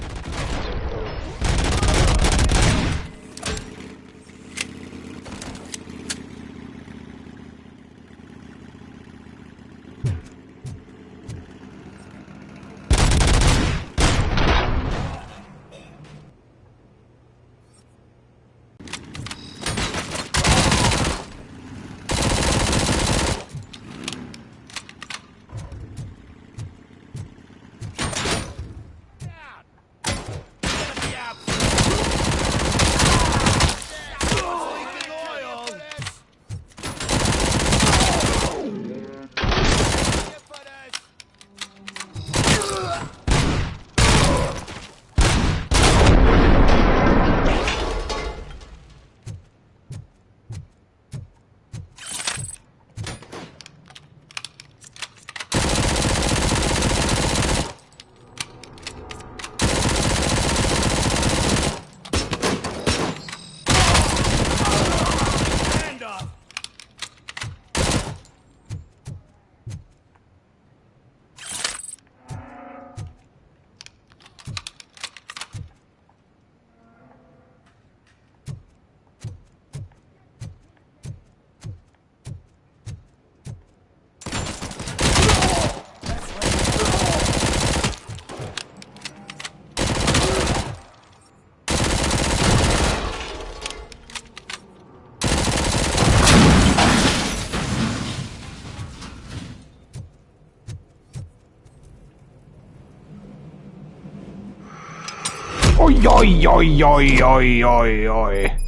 Speaker 1: oi, oi, oi, oi, oi, oi.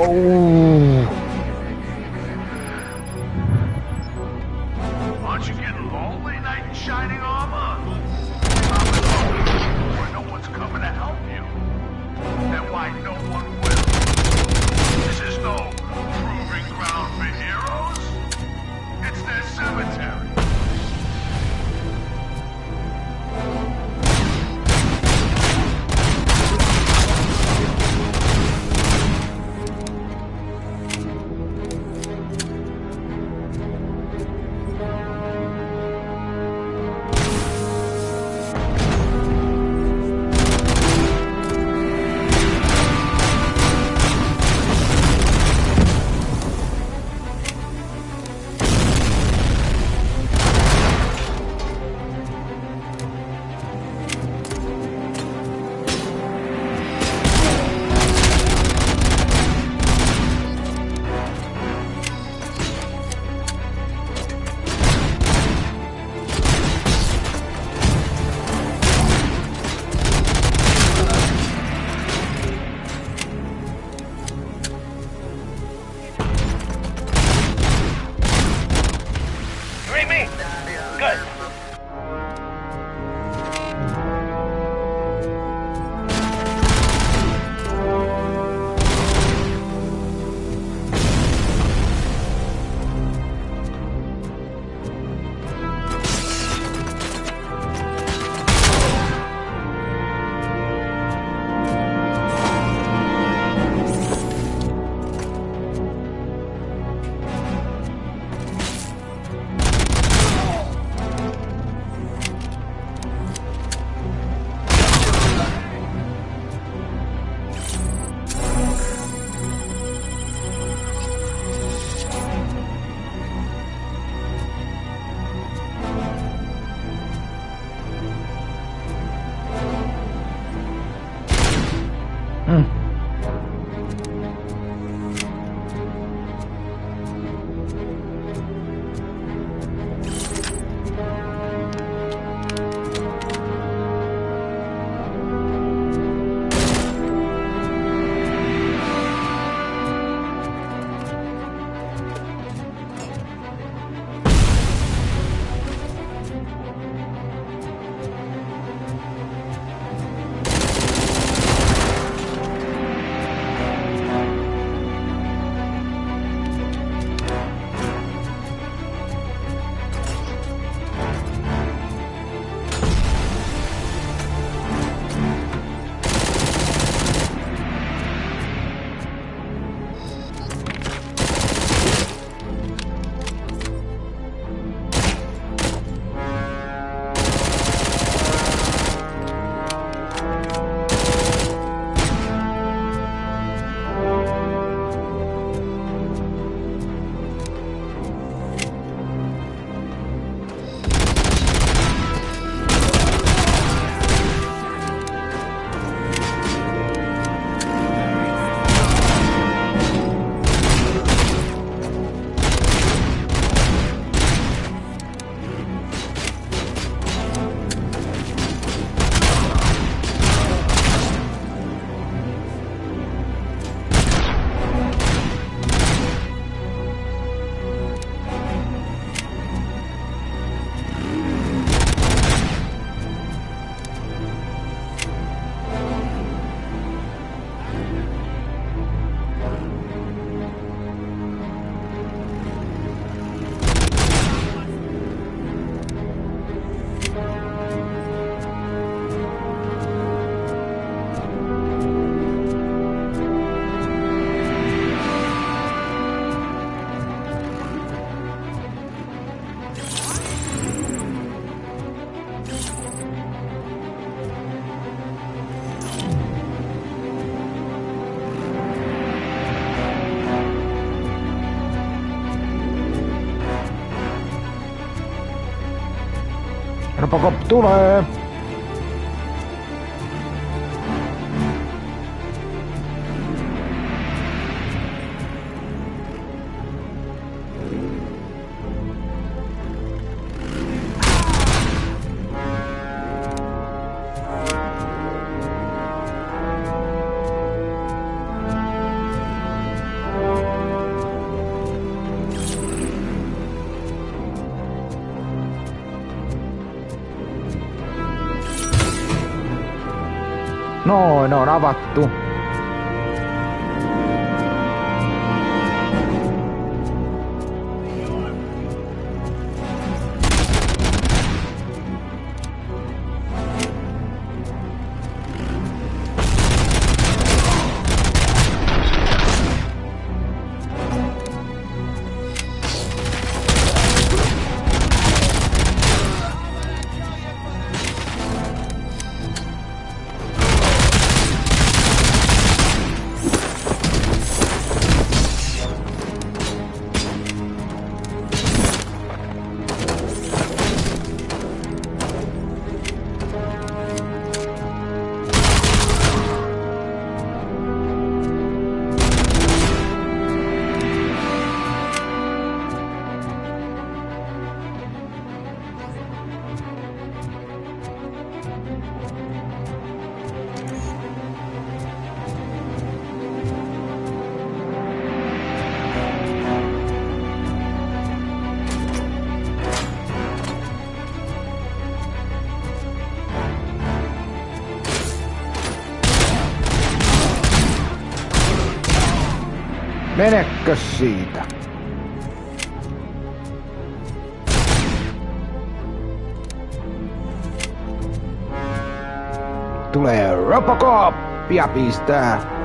Speaker 1: Oh.
Speaker 18: Aren't you getting lonely, knight in shining armor? Where no one's coming to help you. And why no one will. This is no proving ground for heroes. It's their cemetery.
Speaker 1: Robocop tulee! Noin, on avattu. Menekö siitä? Tulee Robocop ja pistää.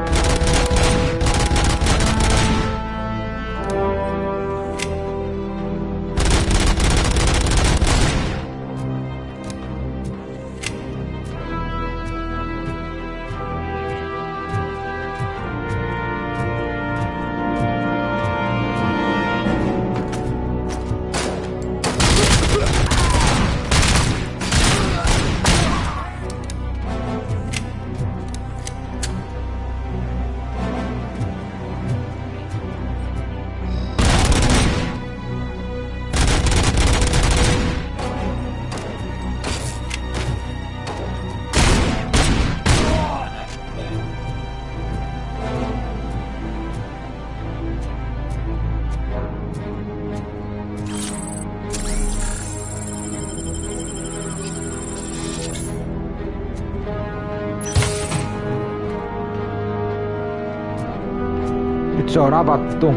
Speaker 1: Nyt se on avattu.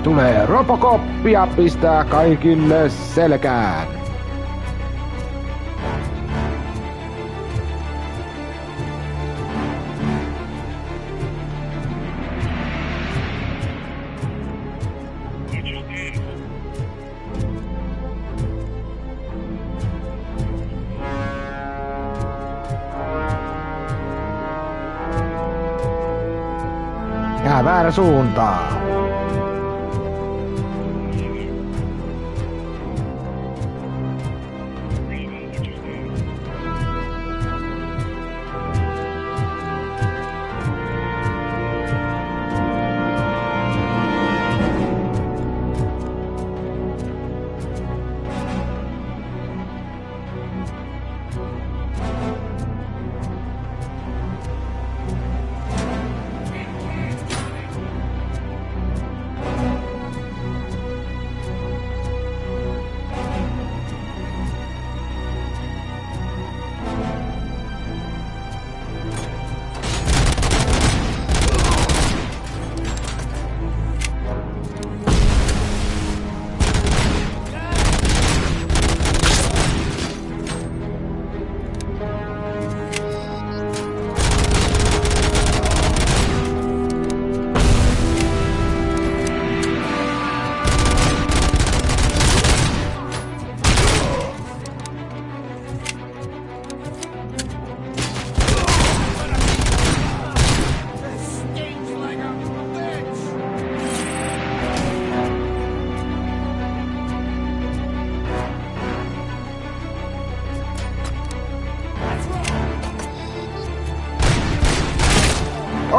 Speaker 1: Tulee Robocop ja pistää kaikille selkään. Ja väärä suuntaan.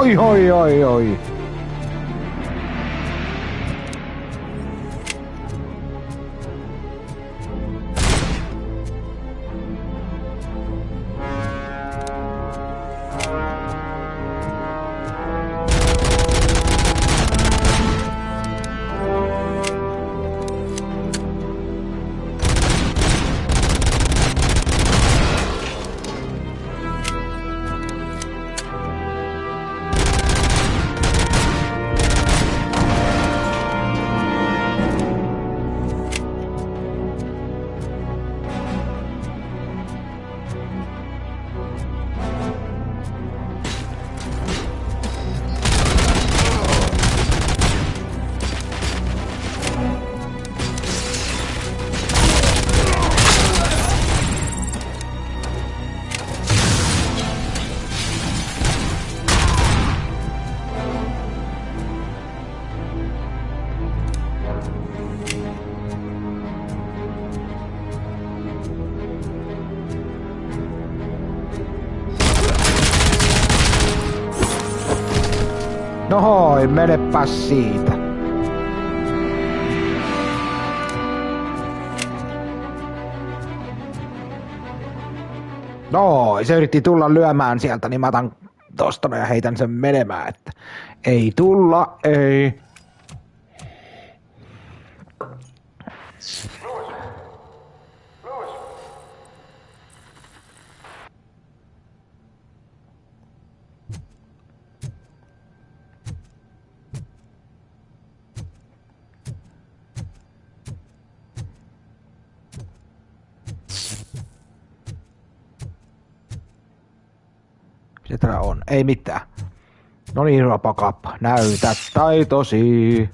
Speaker 1: Oi, oi, oi, oi. Nohoi, menepäs siitä. No, se yritti tulla lyömään sieltä, niin mä otan tosta ja heitän sen menemään, että ei tulla, ei. Se täällä on, ei mitään. No niin, Robocop, näytä taitosi.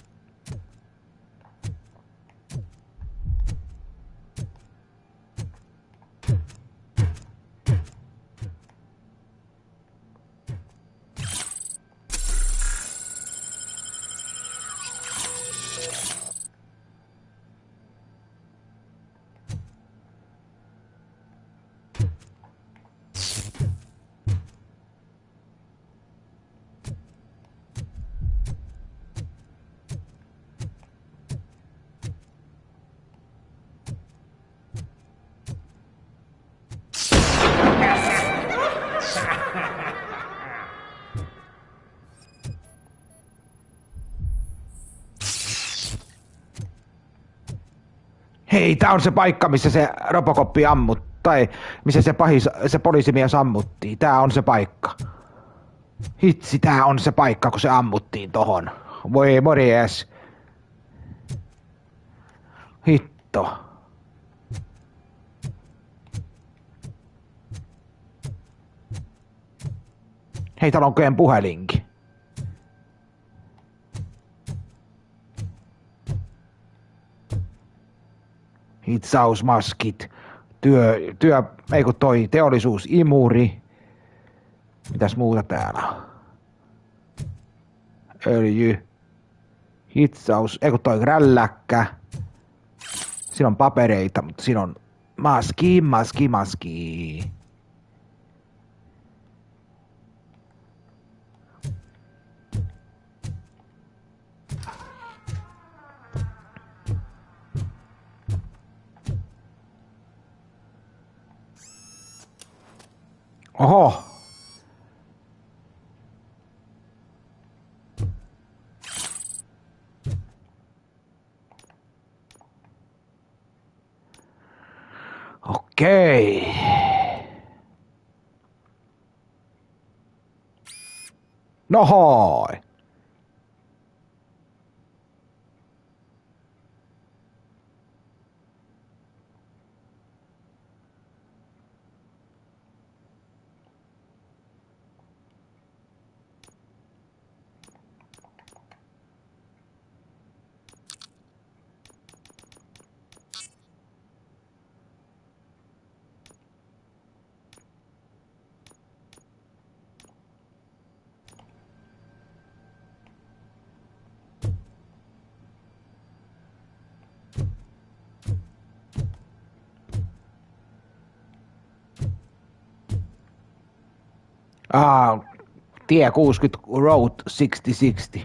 Speaker 1: Hei, tää on se paikka, missä se Robocoppi ammut, tai missä se poliisimies ammuttiin. Tää on se paikka. Hitsi, tää on se paikka, kun se ammuttiin tohon. Voi morjes. Hitto. Hei, täällä on kehen puhelinkin. Hitsausmaskit, ei kun toi teollisuusimuri. Mitäs muuta täällä on? Öljy. Hitsaus, ei kun toi grälläkkä. Siinä on papereita, mutta siinä on maski. Oho. Okei. Nohoi. Tie 60, Road 6060.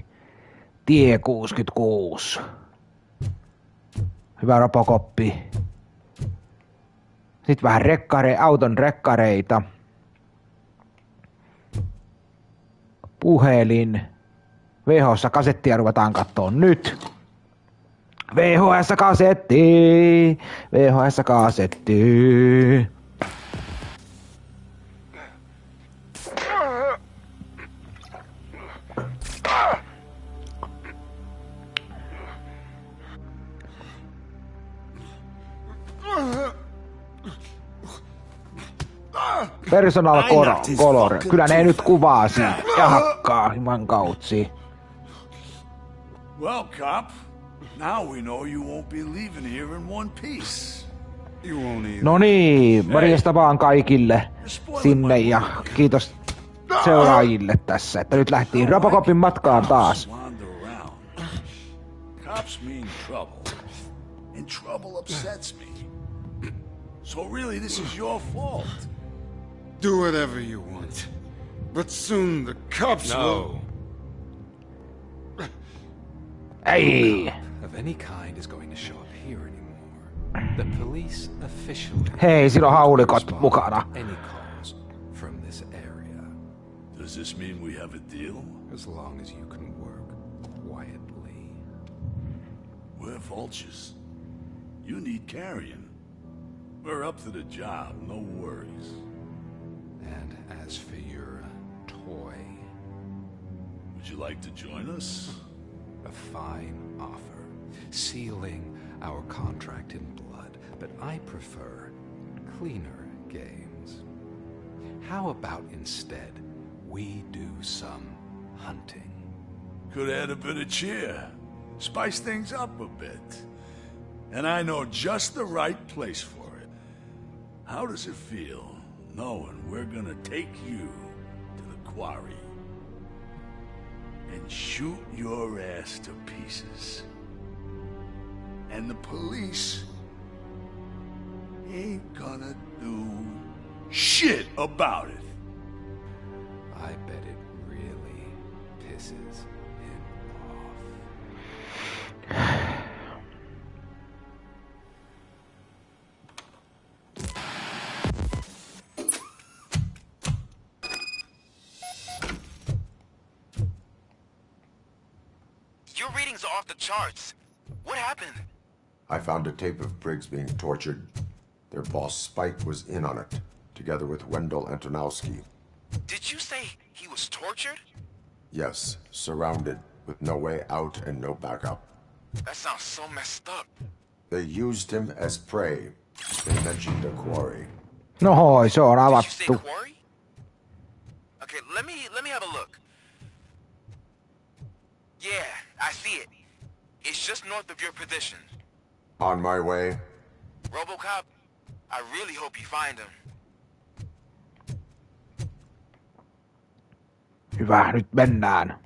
Speaker 1: Tie 66. Hyvä Robocoppi. Sitten vähän auton rekkareita. Puhelin. VHS-kasettia ruvetaan kattoon nyt. VHS-kasetti. VHS-kasetti. Personal color. Kyllä ne nyt kuvaa siitä ja hakkaa himan kautsi.
Speaker 18: Well, cop, now we know you won't be leaving here in one piece. You won't either.
Speaker 1: No niin, morjesta vaan kaikille sinne ja kiitos seuraajille tässä, että nyt lähtiin Robocopin matkaan taas.
Speaker 18: Cops mean trouble, and trouble upsets me. So really, this is your fault.
Speaker 19: Do whatever you want, but soon the cops will...
Speaker 1: Hey!
Speaker 20: Of any kind is going to show up here anymore. The police officially...
Speaker 1: Hei, siinä on haulikot mukana.
Speaker 20: Any calls from this area.
Speaker 18: Does this mean we have a deal?
Speaker 20: As long as you can work quietly.
Speaker 18: We're vultures. You need carrying. We're up to the job, no worries.
Speaker 20: And as for your toy...
Speaker 18: Would you like to join us?
Speaker 20: A fine offer, sealing our contract in blood, but I prefer cleaner games. How about instead we do some hunting?
Speaker 18: Could add a bit of cheer, spice things up a bit. And I know just the right place for it. How does it feel knowing we're gonna take you to the quarry and shoot your ass to pieces? And the police ain't gonna do shit about it.
Speaker 20: I bet it really pisses him off.
Speaker 17: Your readings are off the charts. What happened?
Speaker 3: I found a tape of Briggs being tortured. Their boss Spike was in on it, together with Wendell Antonowski.
Speaker 17: Did you say he was tortured?
Speaker 3: Yes, surrounded, with no way out and no backup.
Speaker 17: That sounds so messed up.
Speaker 3: They used him as prey. They mentioned a quarry.
Speaker 1: No, se on
Speaker 17: Did you say
Speaker 1: avattu.
Speaker 17: quarry? Okay, let me have a look. Yeah, I see it. It's just north of your position.
Speaker 3: On my way.
Speaker 17: Robocop, I really hope you find him.
Speaker 1: Hyvä, nyt mennään.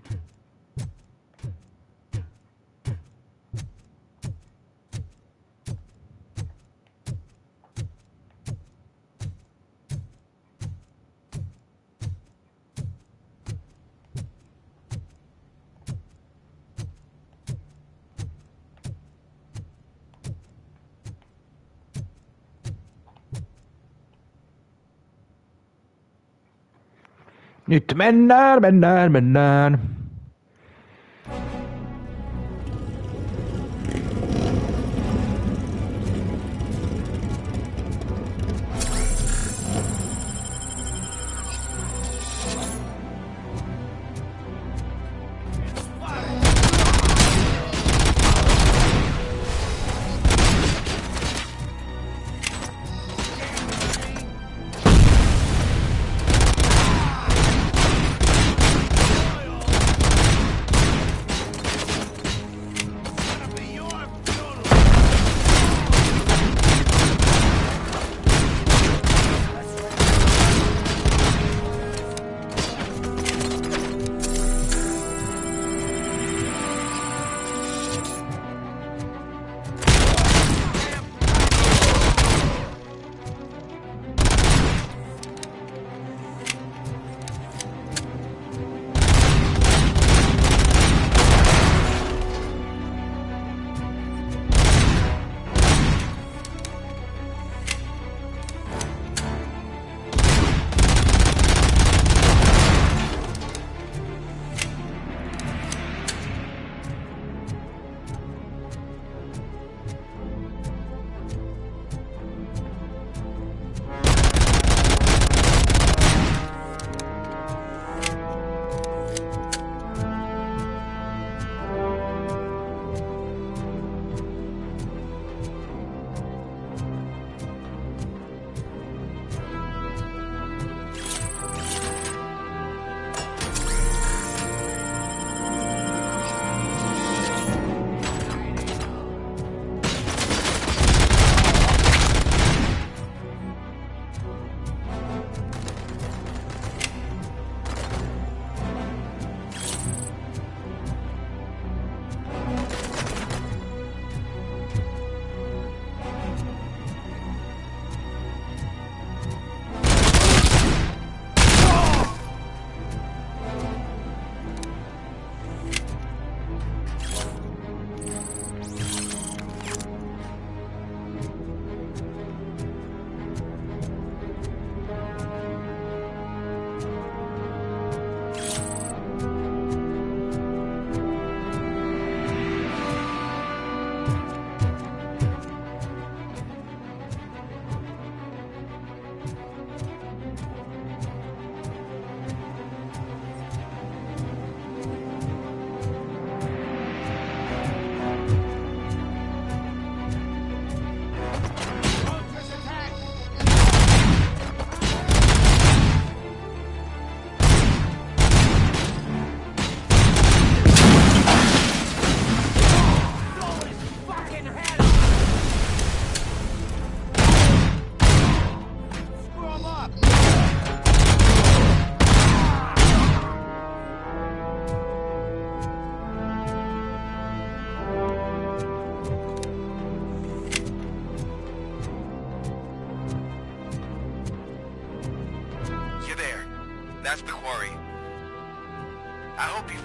Speaker 1: Nyt mennään.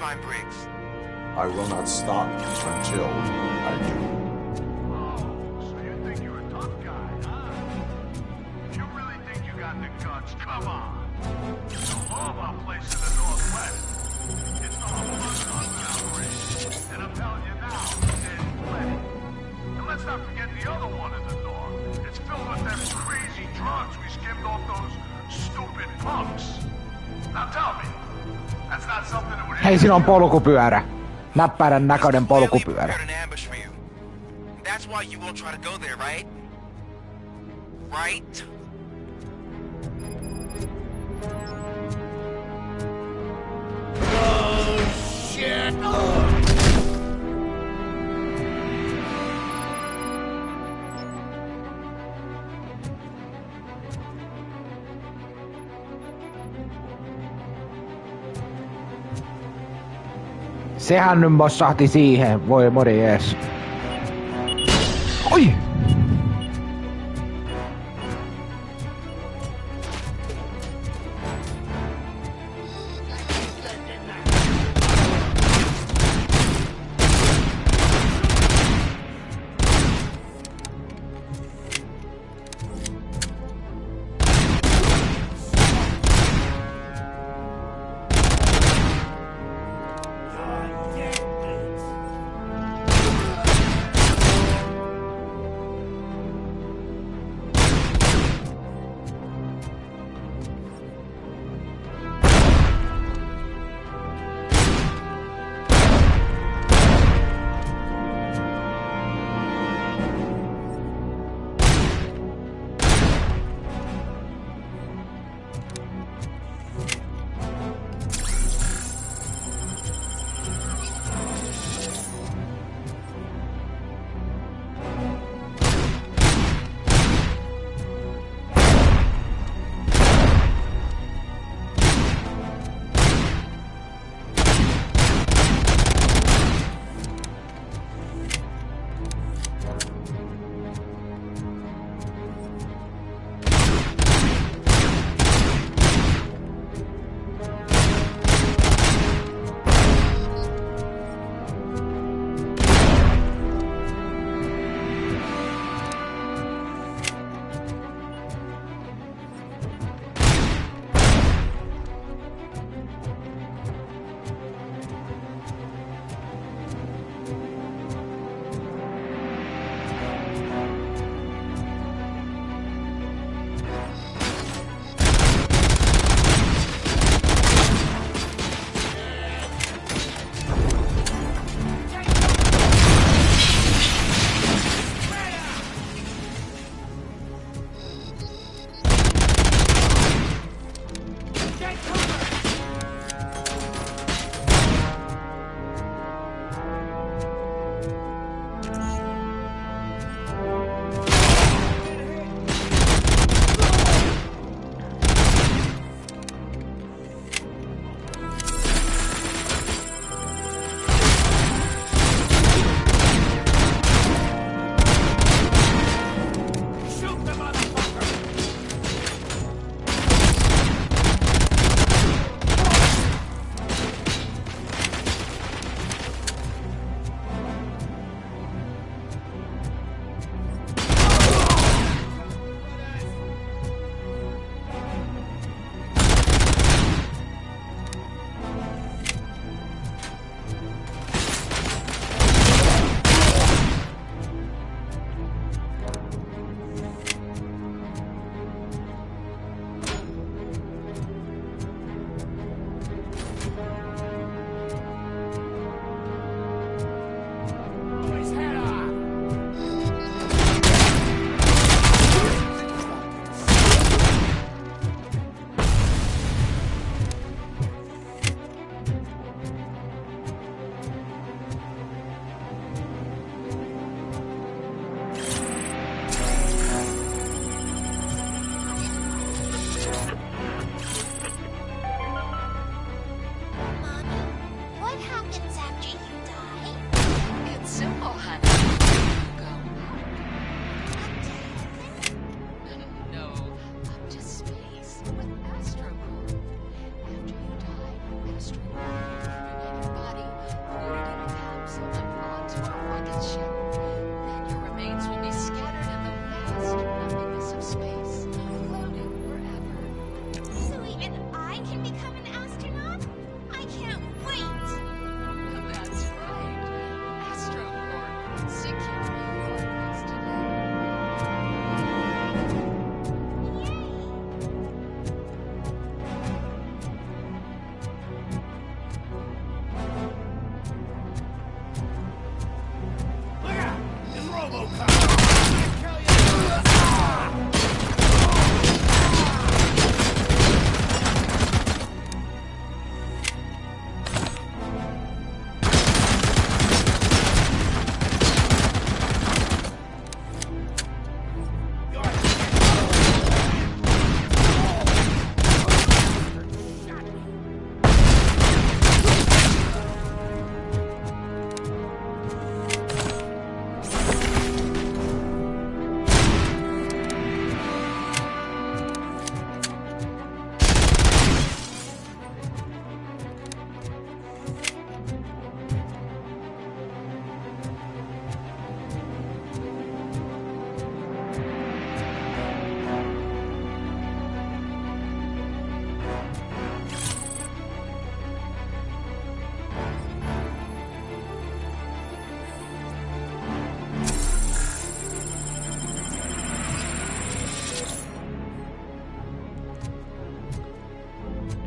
Speaker 17: find Briggs.
Speaker 3: I will not stop until I do.
Speaker 18: So you think you're a tough guy, huh? You really think you got the guts? Come on. Of all our place in the Northwest, it's the Humboldt Gunman operation. And I'm telling you now, there's plenty. And let's not forget the other one in the North. It's filled with them crazy drugs we skimmed off those stupid punks. Now tell me, that's not something that would...
Speaker 1: Hei, siinä on polkupyörä. Näppärän näköinen polkupyörä.
Speaker 17: That's why you won't try to go there, right? Right?
Speaker 9: Oh, shit!
Speaker 1: Sehän nyt mossahti siihen. Voi morjes. Oi!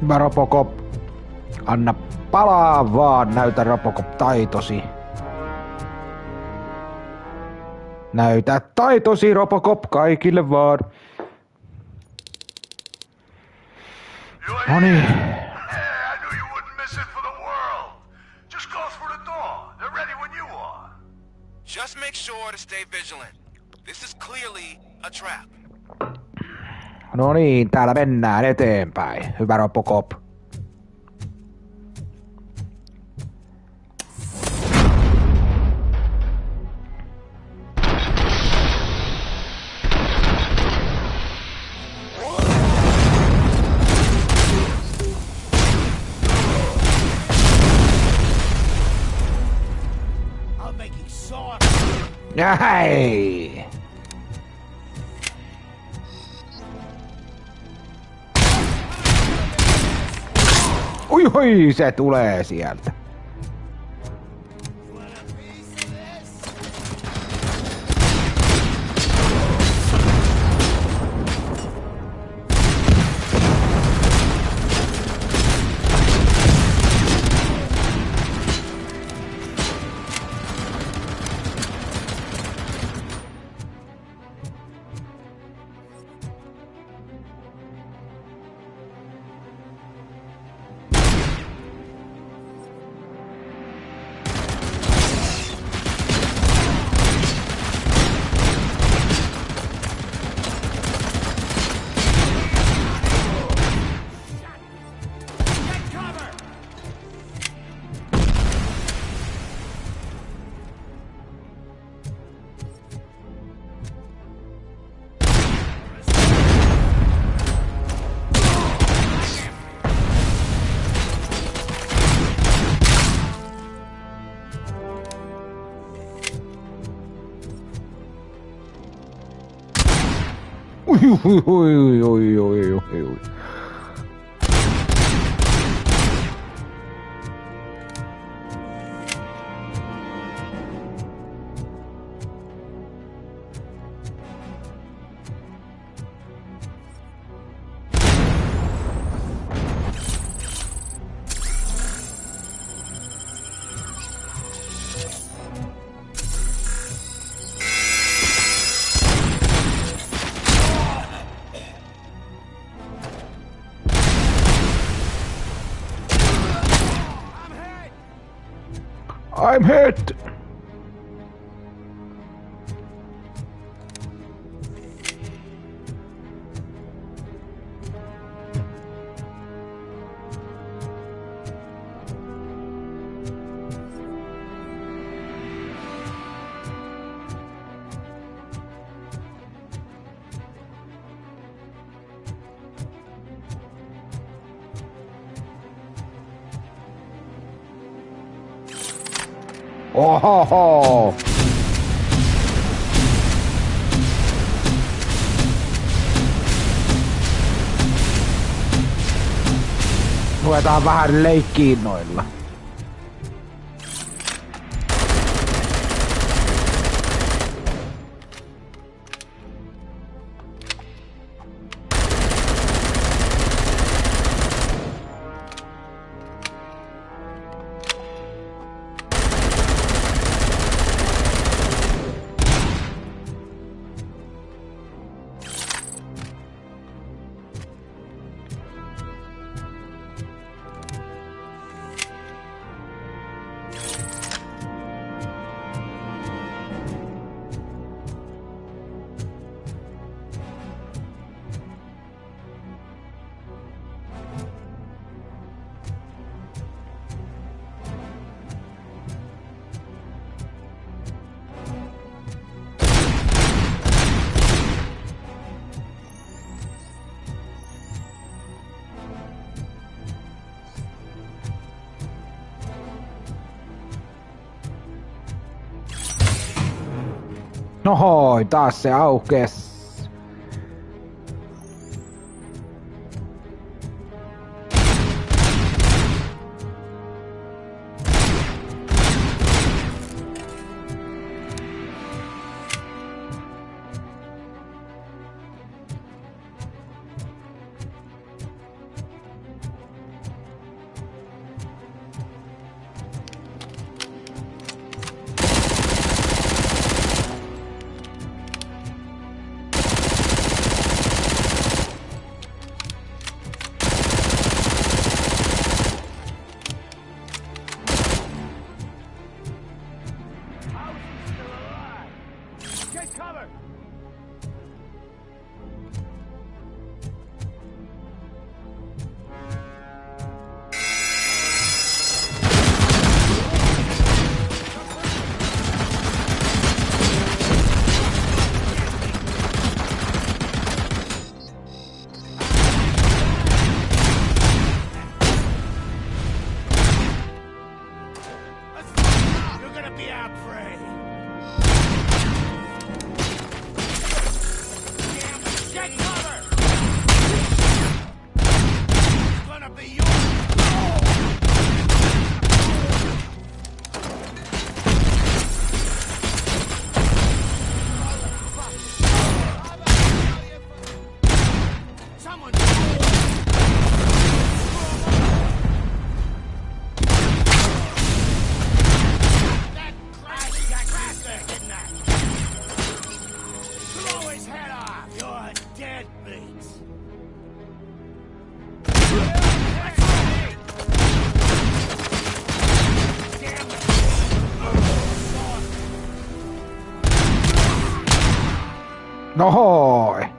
Speaker 1: Hyvä Robocop. Anna palaa vaan, näytä Robocop taitosi. Näytä taitosi Robocop kaikille vaan. Noniin.
Speaker 17: Just make sure to stay vigilant. This is clearly a trap.
Speaker 1: No niin, täällä mennään eteenpäin. Hyvä Robocop. Hei! Ui, se tulee sieltä. Ui. I'm hit! Ohoho! Ruvetaan vähän leikkiin noilla. Nohoi, taas se aukes. Nohoi!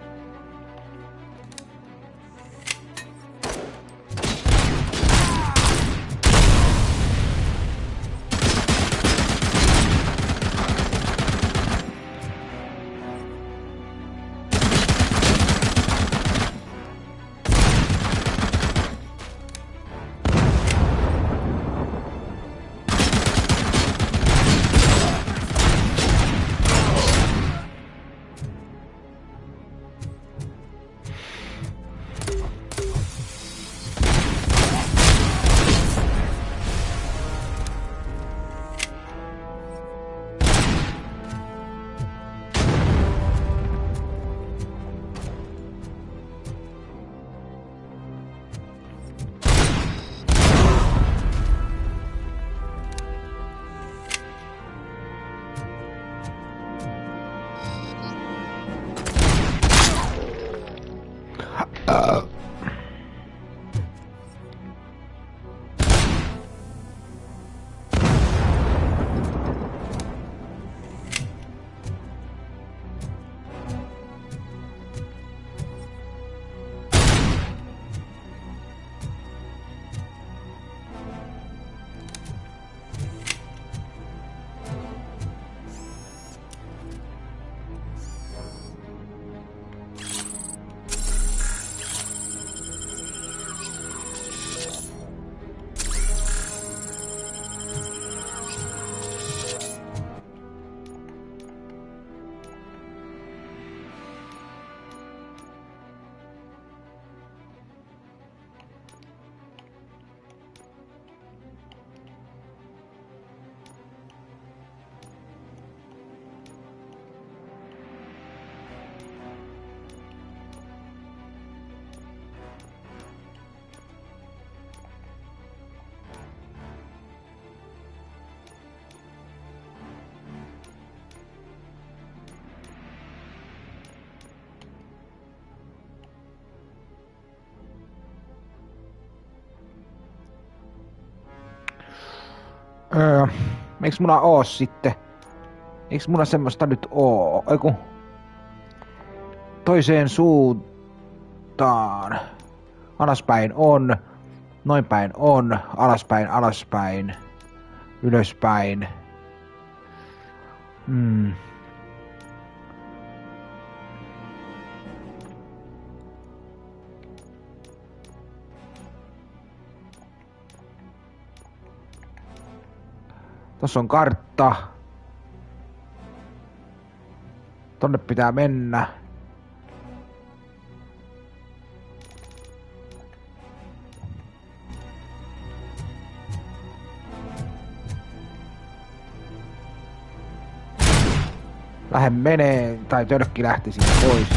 Speaker 1: Eiks mulla oo sitten? Eiks mulla semmoista nyt oo? Eiku... Toiseen suuntaan. Alaspäin on. Noin päin on. Alaspäin, alaspäin. Ylöspäin. Tossa on kartta. Tonne pitää mennä. Lähde menee, tai törkki lähti siitä pois.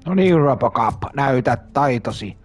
Speaker 1: No niin, Robocop, näytä taitosi.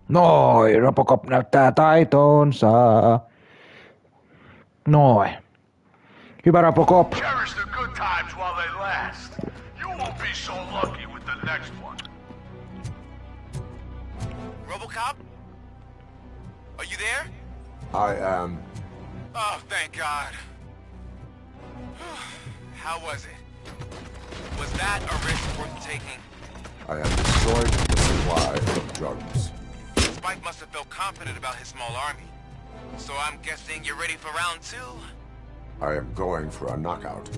Speaker 1: Noin, Robocop näyttää taitonsa. Noin. Hyvä Robocop.
Speaker 18: Cherish the good times while they last. You won't be so lucky with the next one.
Speaker 17: Robocop? Are you there?
Speaker 3: I am.
Speaker 17: Oh, thank God. How was it? Was that a risk worth taking?
Speaker 3: I have destroyed the supply of drugs.
Speaker 17: Spike must have felt confident about his small army. So I'm guessing you're ready for round 2?
Speaker 3: I am going for a knockout.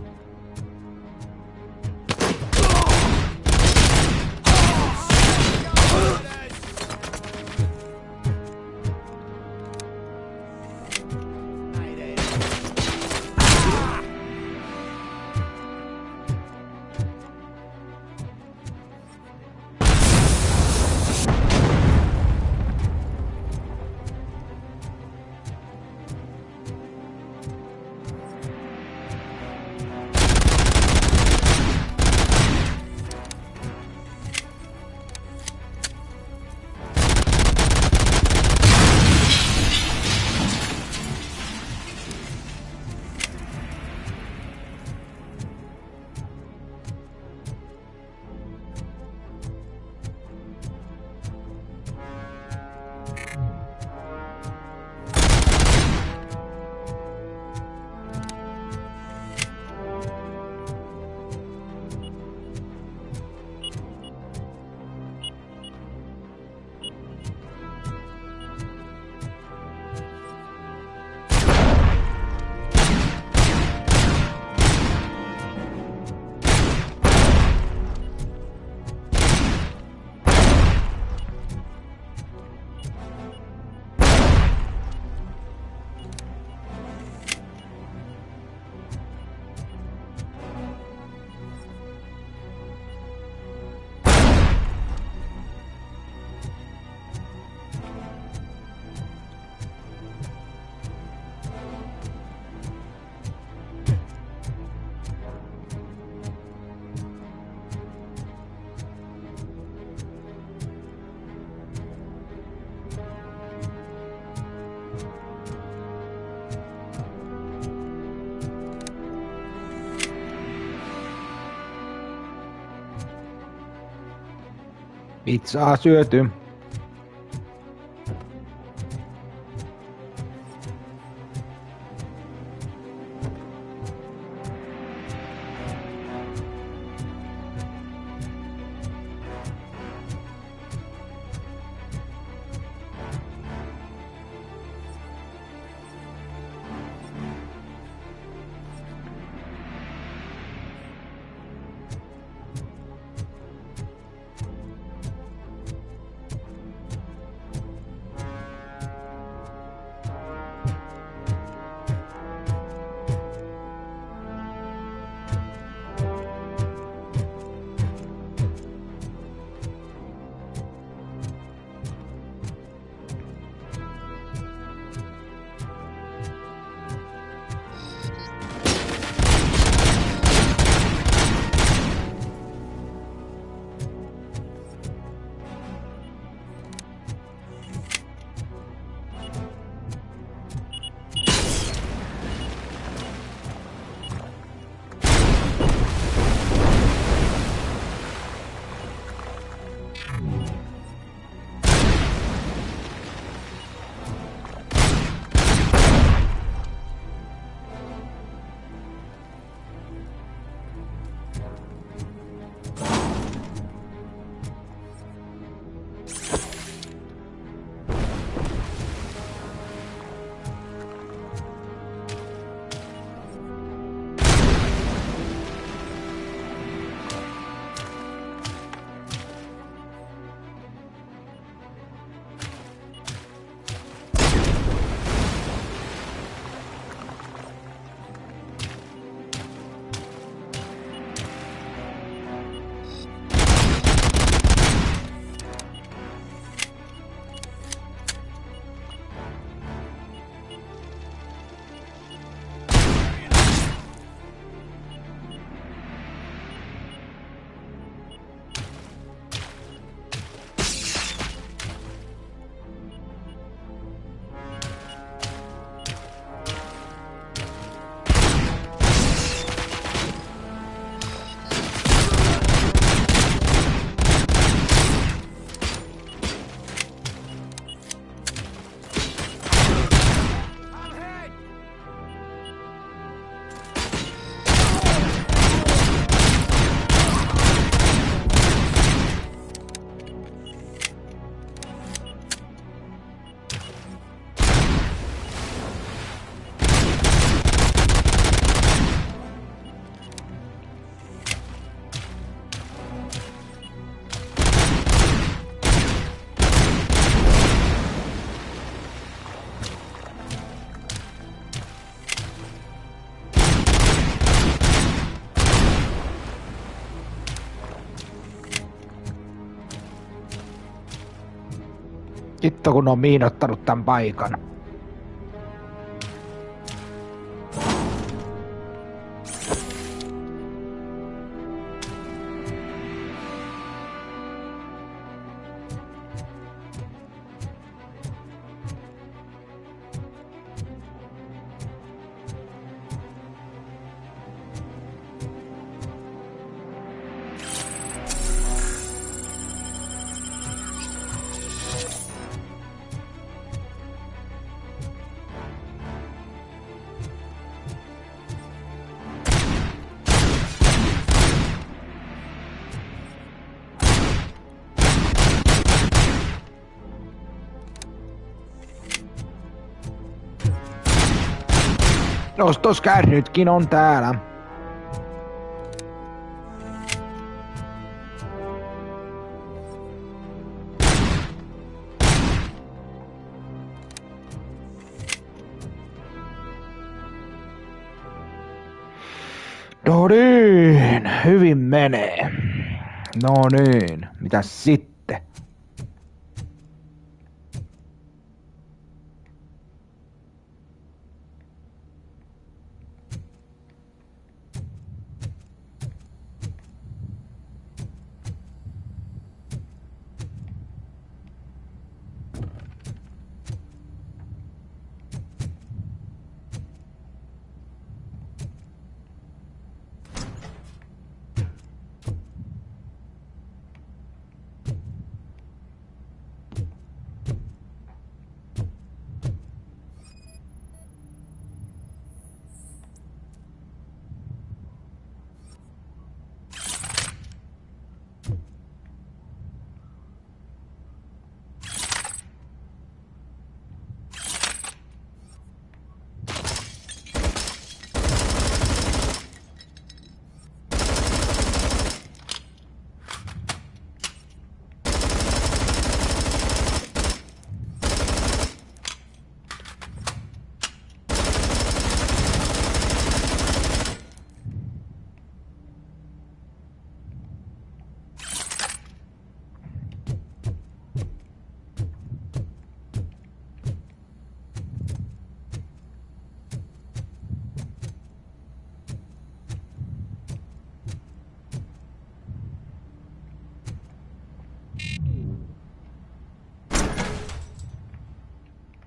Speaker 1: Pizzaa syöty. Hitto kun on miinottanut tän paikan. Tos kärrytkin on täällä. No niin, hyvin menee. No niin, mitäs sitten?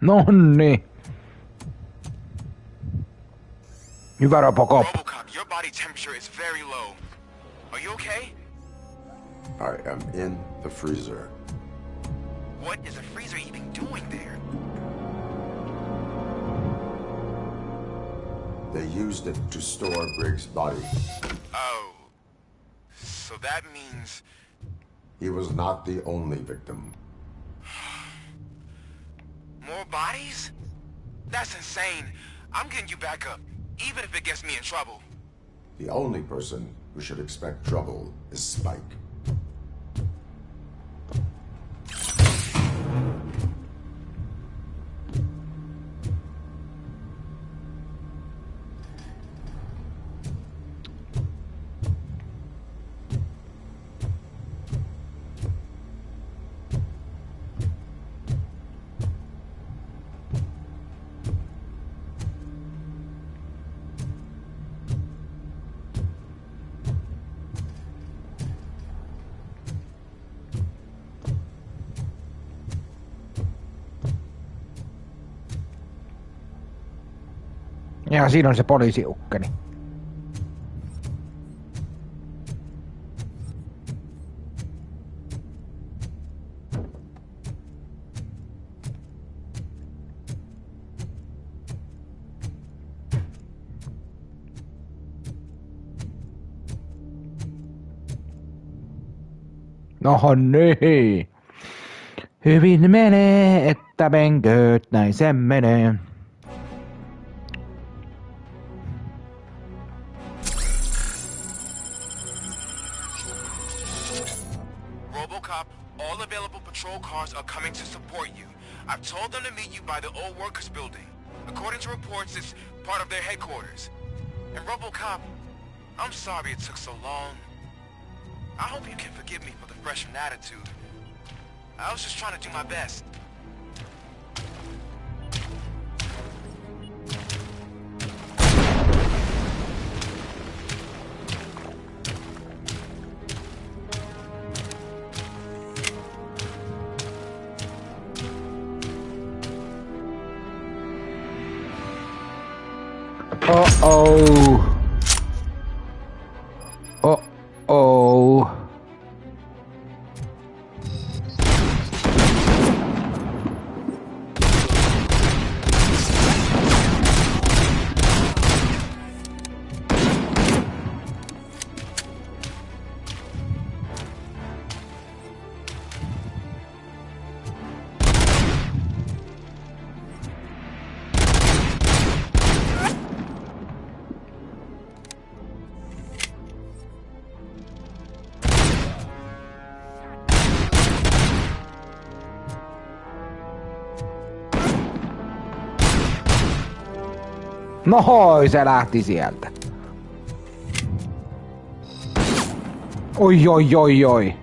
Speaker 1: Nonni. Hyvä Robocop.
Speaker 17: Robocop, your body temperature is very low. Are you okay?
Speaker 3: I am in the freezer.
Speaker 17: What is the freezer even doing there?
Speaker 3: They used it to store Briggs' body.
Speaker 17: Oh. So that means...
Speaker 3: He was not the only victim.
Speaker 17: More bodies? That's insane. I'm getting you back up, even if it gets me in trouble.
Speaker 3: The only person who should expect trouble is Spike.
Speaker 1: Ja siinä on se poliisiukkeni. No niin. Hyvin menee, että menkööt, näin sen menee.
Speaker 17: Robocop, all available patrol cars are coming to support you. I've told them to meet you by the old workers building. According to reports, it's part of their headquarters. And Robocop, I'm sorry it took so long. I hope you can forgive me for the freshman attitude. I was just trying to do my best.
Speaker 1: Oh. Oh. Oh. Nohoi, se lähti sieltä. Oi, oi, oi, oi.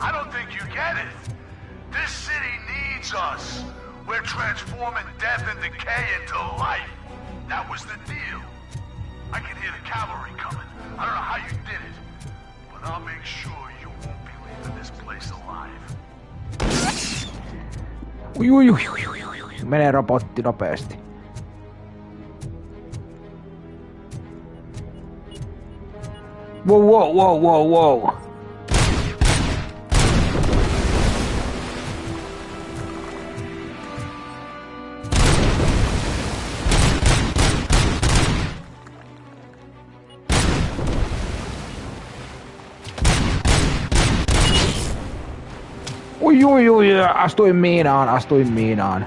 Speaker 18: I don't think you get it. This city needs us. We're transforming death and decay into life. That was the deal. I can hear the cavalry coming. I don't know how you did it, but I'll make sure you won't be leaving this place alive.
Speaker 1: Ui, ui, ui, ui, ui, ui. Menee robotti nopeasti. Wow, wow, wow, wow, wow. Ui, ui, ui, astuin miinaan, astuin miinaan.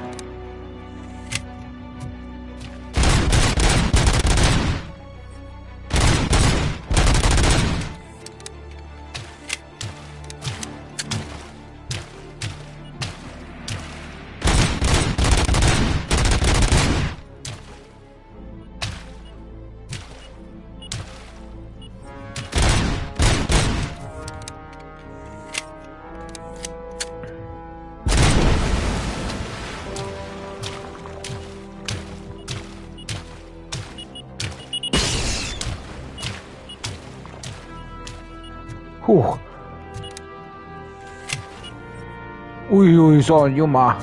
Speaker 1: Huh. Ui, ui, se on juma.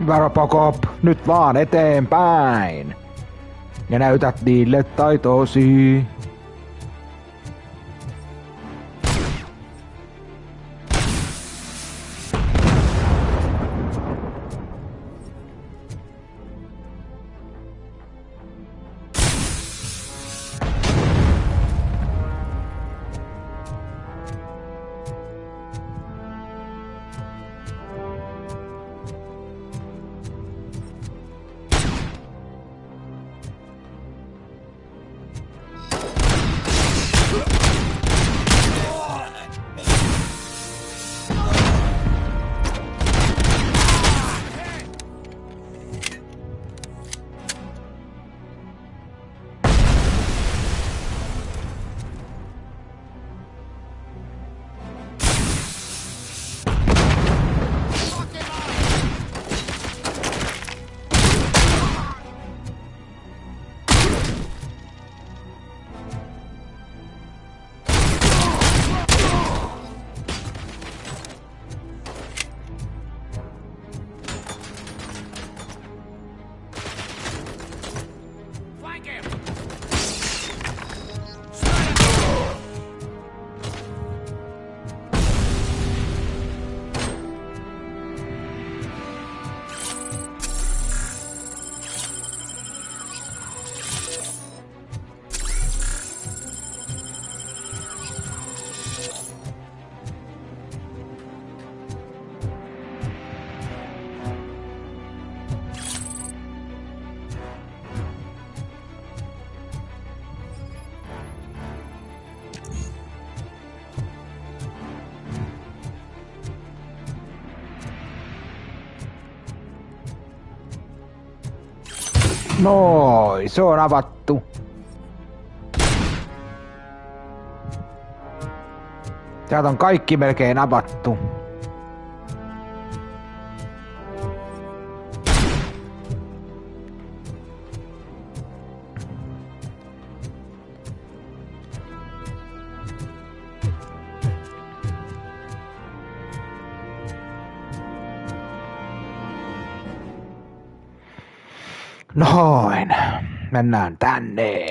Speaker 1: Hyvä Robocop, nyt vaan eteenpäin. Ja näytät niille taitosi. Noi, se on avattu. Täältä on kaikki melkein avattu. Noin. Mennään tänne.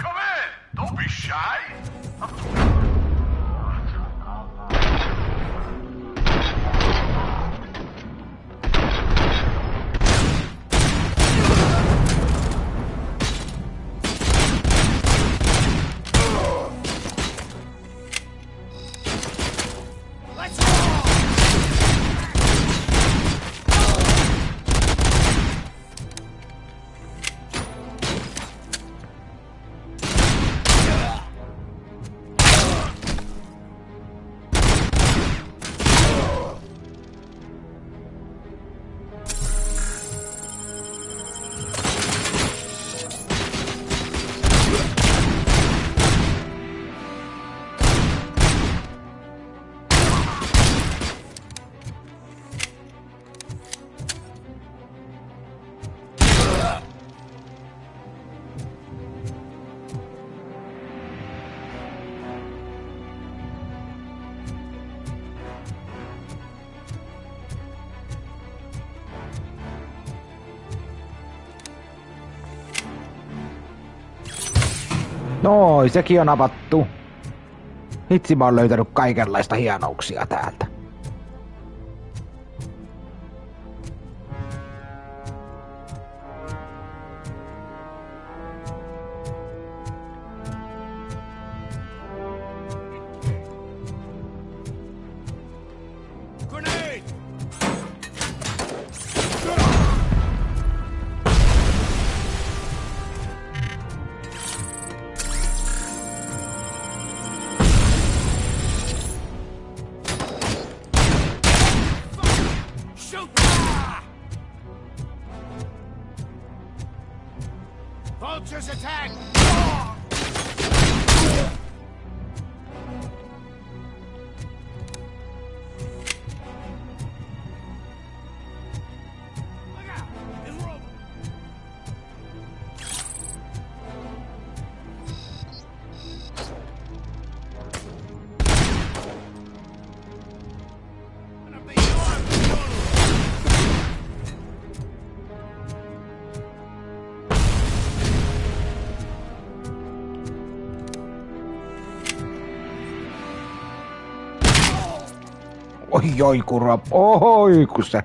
Speaker 18: Come in! Don't be shy!
Speaker 1: Noi, sekin on avattu. Hitsi, mä oon löytänyt kaikenlaista hienouksia täältä.
Speaker 18: Vultures attack!
Speaker 1: Oi, kurva. Oi, kun se...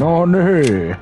Speaker 1: No niin.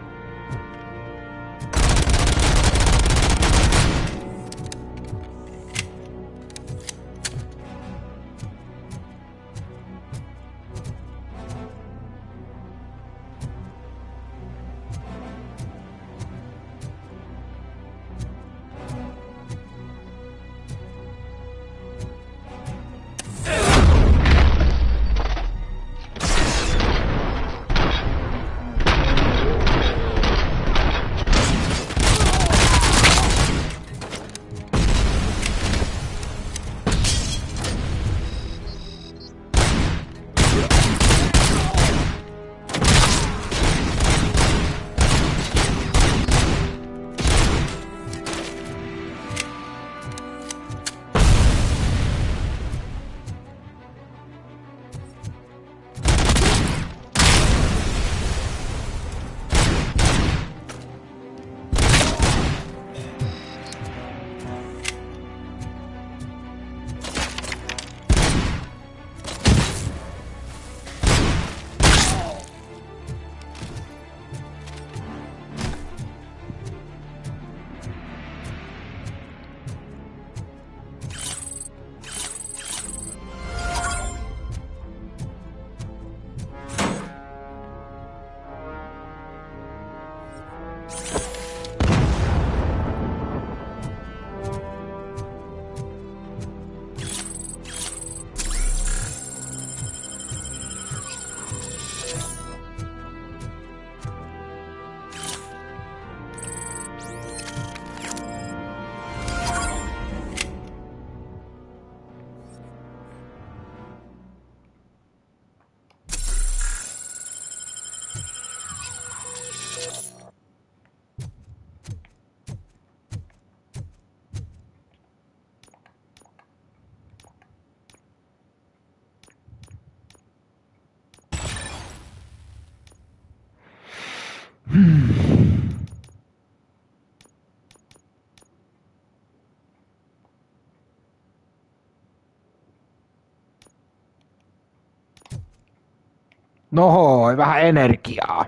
Speaker 1: Nohoi, vähän energiaa.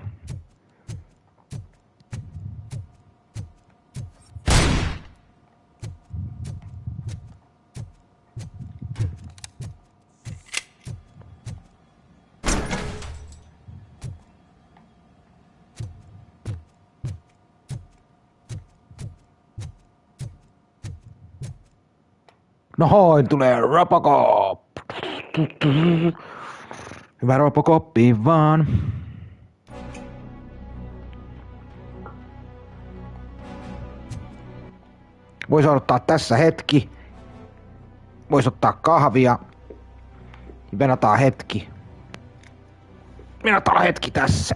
Speaker 1: Noin tulee Robocop. Hyvä Robocoppi vaan. Voisi odottaa tässä hetki. Voisi ottaa kahvia. Venataan hetki. Venataan hetki tässä.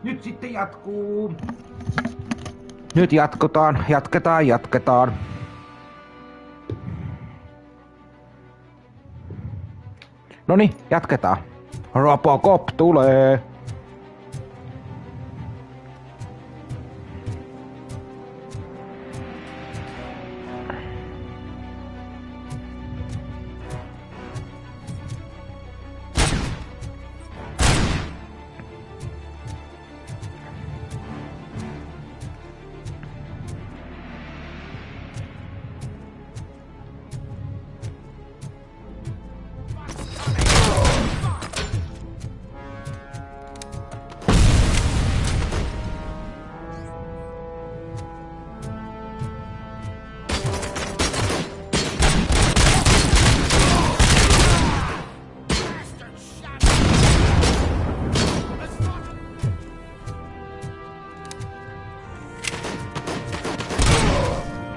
Speaker 1: Nyt sitten jatkuu. Nyt jatketaan. Noniin, jatketaan. Robocop tulee.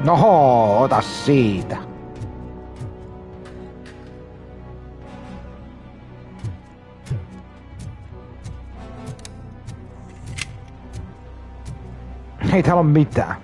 Speaker 1: Noho, ota siitä. Ei täällä oo mitään.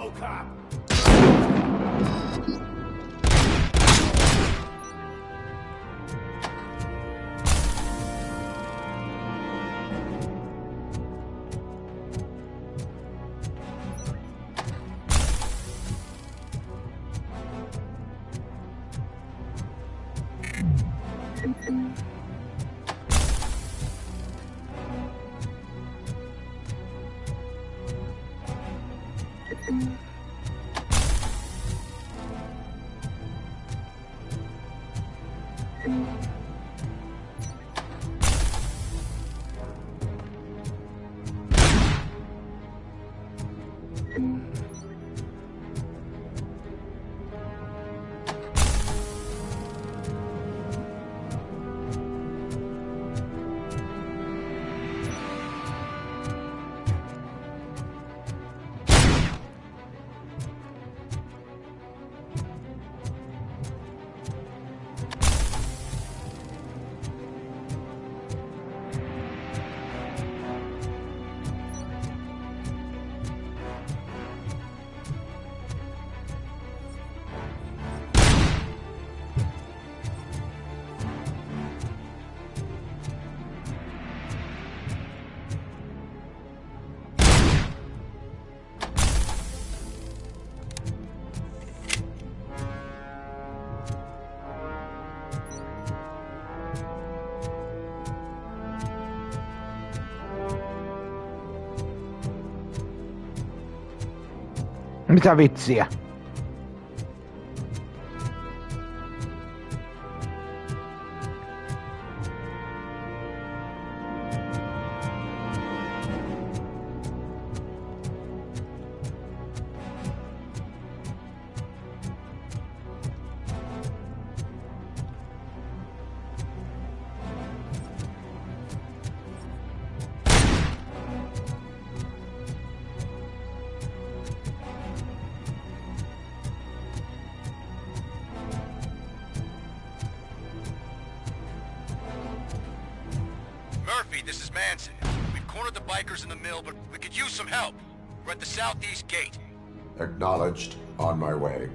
Speaker 9: Look out! It's Robocop!
Speaker 1: Mitä vitsiä?
Speaker 17: this is Manson. We've cornered the bikers in the mill, but we could use some help. We're at the southeast gate.
Speaker 3: Acknowledged. On my way.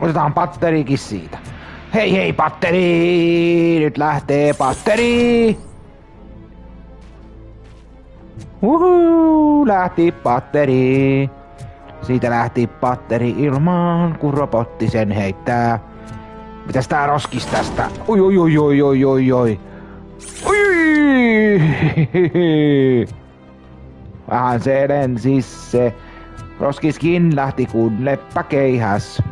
Speaker 1: Otetaan patteriikin siitä. Hei hei patteri! Nyt lähtee patteri! Lähti patteri. Siitä lähti patteri ilmaan, kun robotti sen heittää. Mitäs tää roskis tästä? Oi oi oi oi oi oi oi. Oi! Vähän se lensis se. Roskiskin lähti kun leppäkeihäs.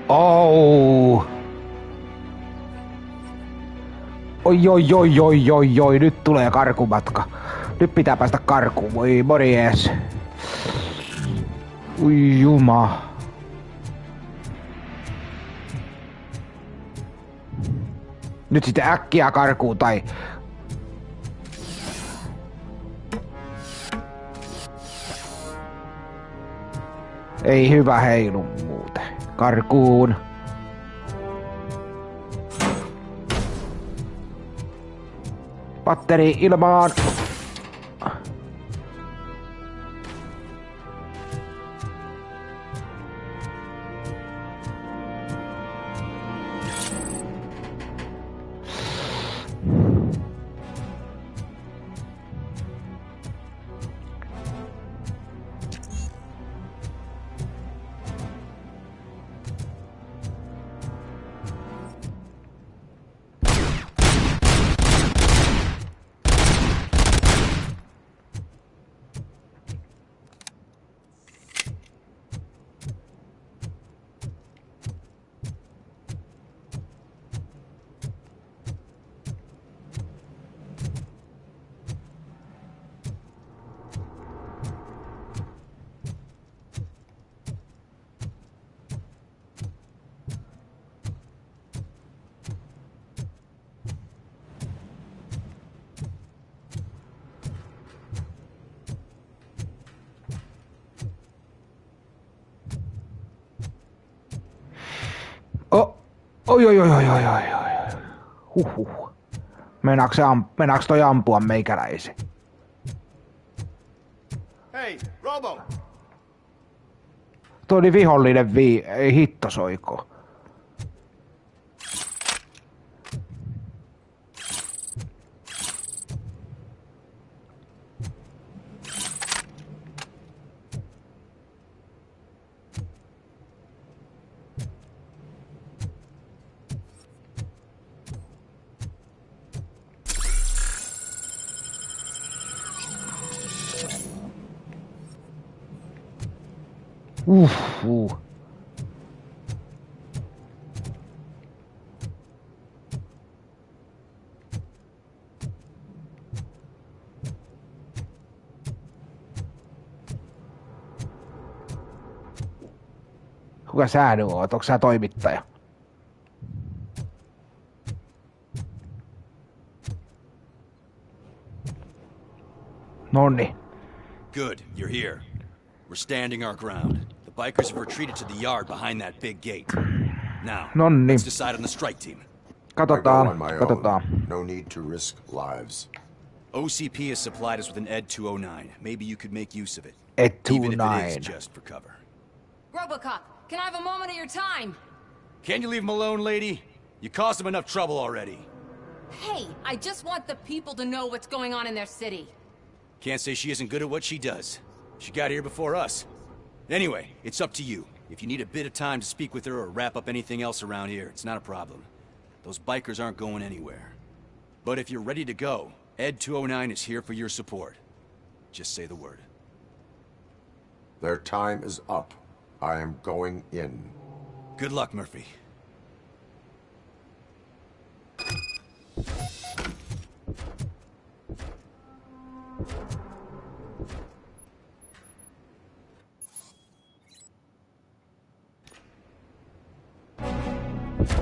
Speaker 1: Oh. Oi oi oi oi oi oi, nyt tulee karkumatka. Nyt pitää päästä karkuun, voi morjes. Ui juma. Nyt sitten äkkiä karkuun tai... Ei hyvä heilu muuten. Karkuun. Patteri ilmaan. Oi oi oi oi oi oi oi. Huhhuh. Meinaaks toi ampua meikäläisen?
Speaker 11: Hei, Robo!
Speaker 1: Toi oli vihollinen ei hitto soiko. Kuka sä nyt oot? Onko sä toimittaja? Nonni.
Speaker 21: Good, you're here. We're standing our ground. The bikers have retreated to the yard behind that big gate. Now, let's decide on the strike team.
Speaker 1: Katsotaan.
Speaker 3: No need to risk lives.
Speaker 21: OCP has supplied us with an Ed 209. Maybe you could make use of it.
Speaker 1: Ed
Speaker 21: 209. Even if it is just for cover.
Speaker 22: Robocop, can I have a moment of your time?
Speaker 21: Can you leave him alone, lady? You caused him enough trouble already.
Speaker 22: Hey, I just want the people to know what's going on in their city.
Speaker 21: Can't say she isn't good at what she does. She got here before us. Anyway, it's up to you. If you need a bit of time to speak with her or wrap up anything else around here, it's not a problem. Those bikers aren't going anywhere. But if you're ready to go, Ed 209 is here for your support. Just say the word.
Speaker 3: Their time is up. I am going in.
Speaker 21: Good luck, Murphy.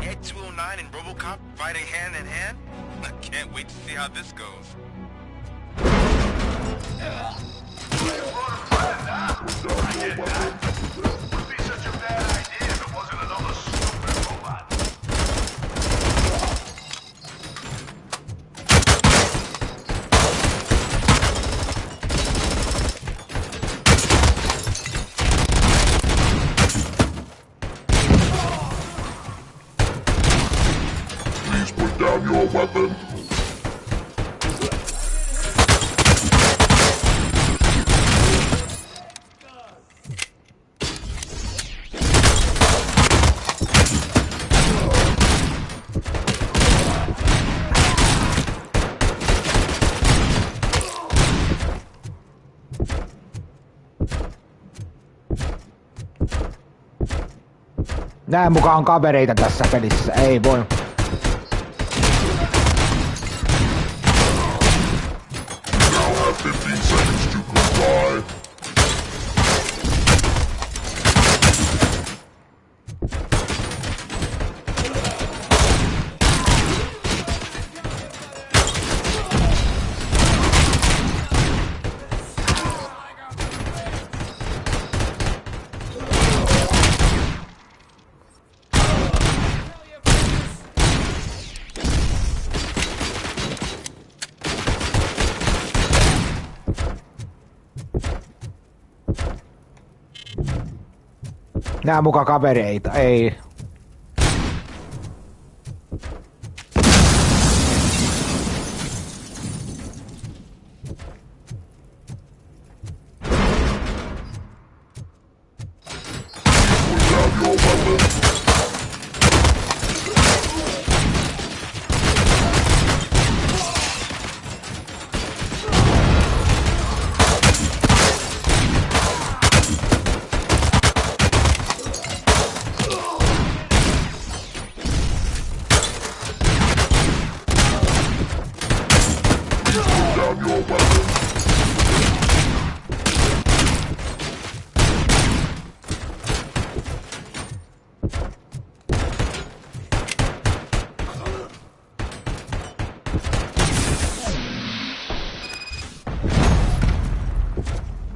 Speaker 17: Ed 209 and Robocop fighting hand in hand? I can't wait to see how this goes.
Speaker 18: I get that. Would be such a bad idea if it wasn't another stupid robot. Please put down your weapon.
Speaker 1: Nää mukaan on kavereita tässä pelissä, ei voi. Nää muka kavereita, ei.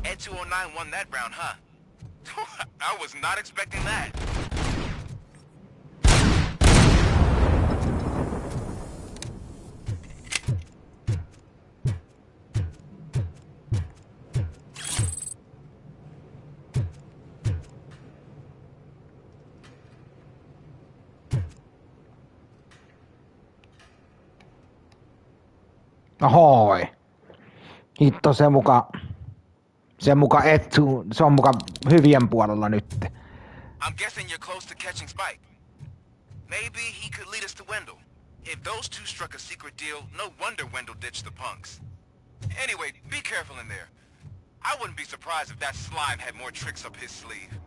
Speaker 17: Ed 209 won that round, huh? I was not expecting that.
Speaker 1: Ahoi. Hitto se muka etsu, se on muka hyvien puolella nyt.
Speaker 17: I'm guessing you're close to catching Spike. Maybe he could lead us to Wendell. If those two struck a secret deal, no wonder Wendell ditched the punks. Anyway, be careful in there. I wouldn't be surprised if that slime had more tricks up his sleeve.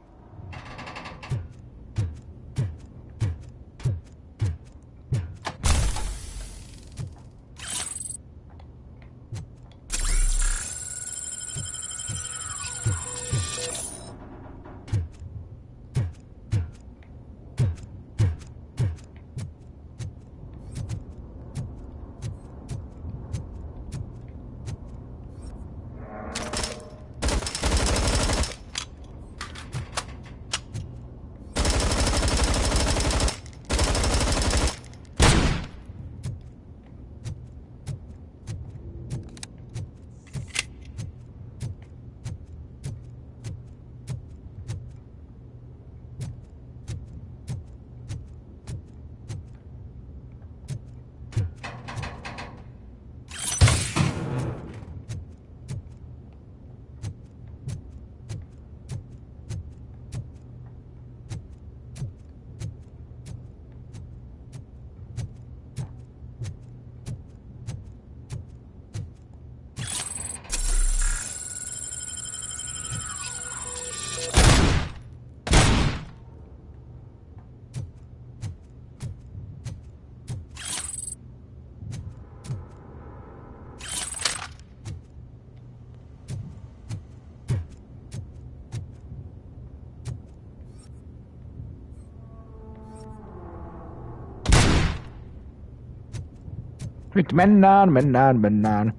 Speaker 1: Nyt mennään.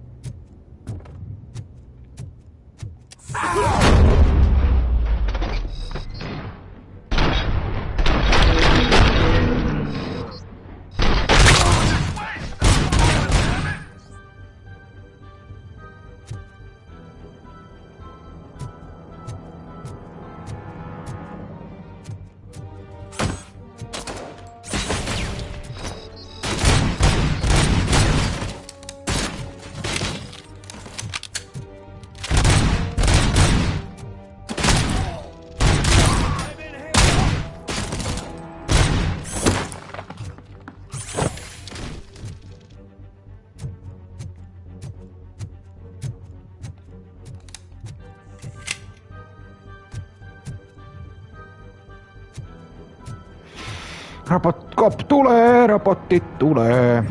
Speaker 1: Robocop tulee, robotit tulee.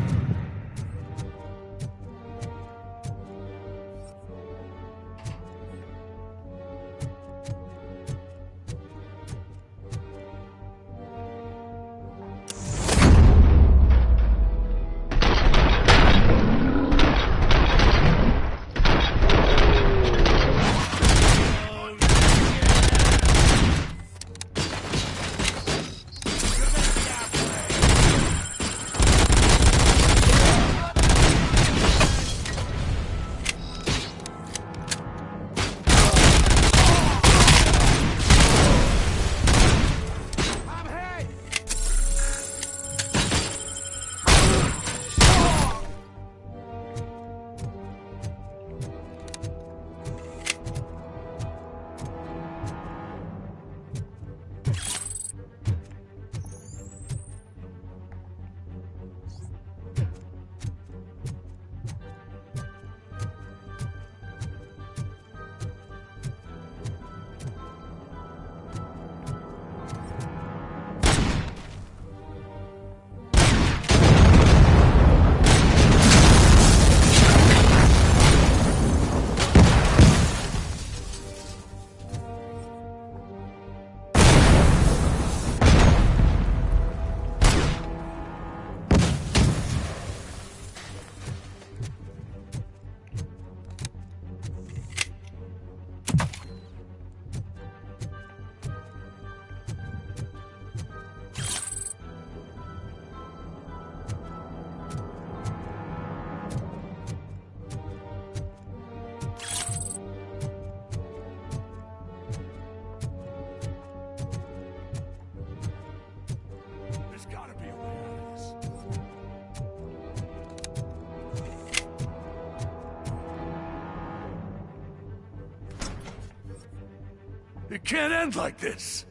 Speaker 18: It can't end like this.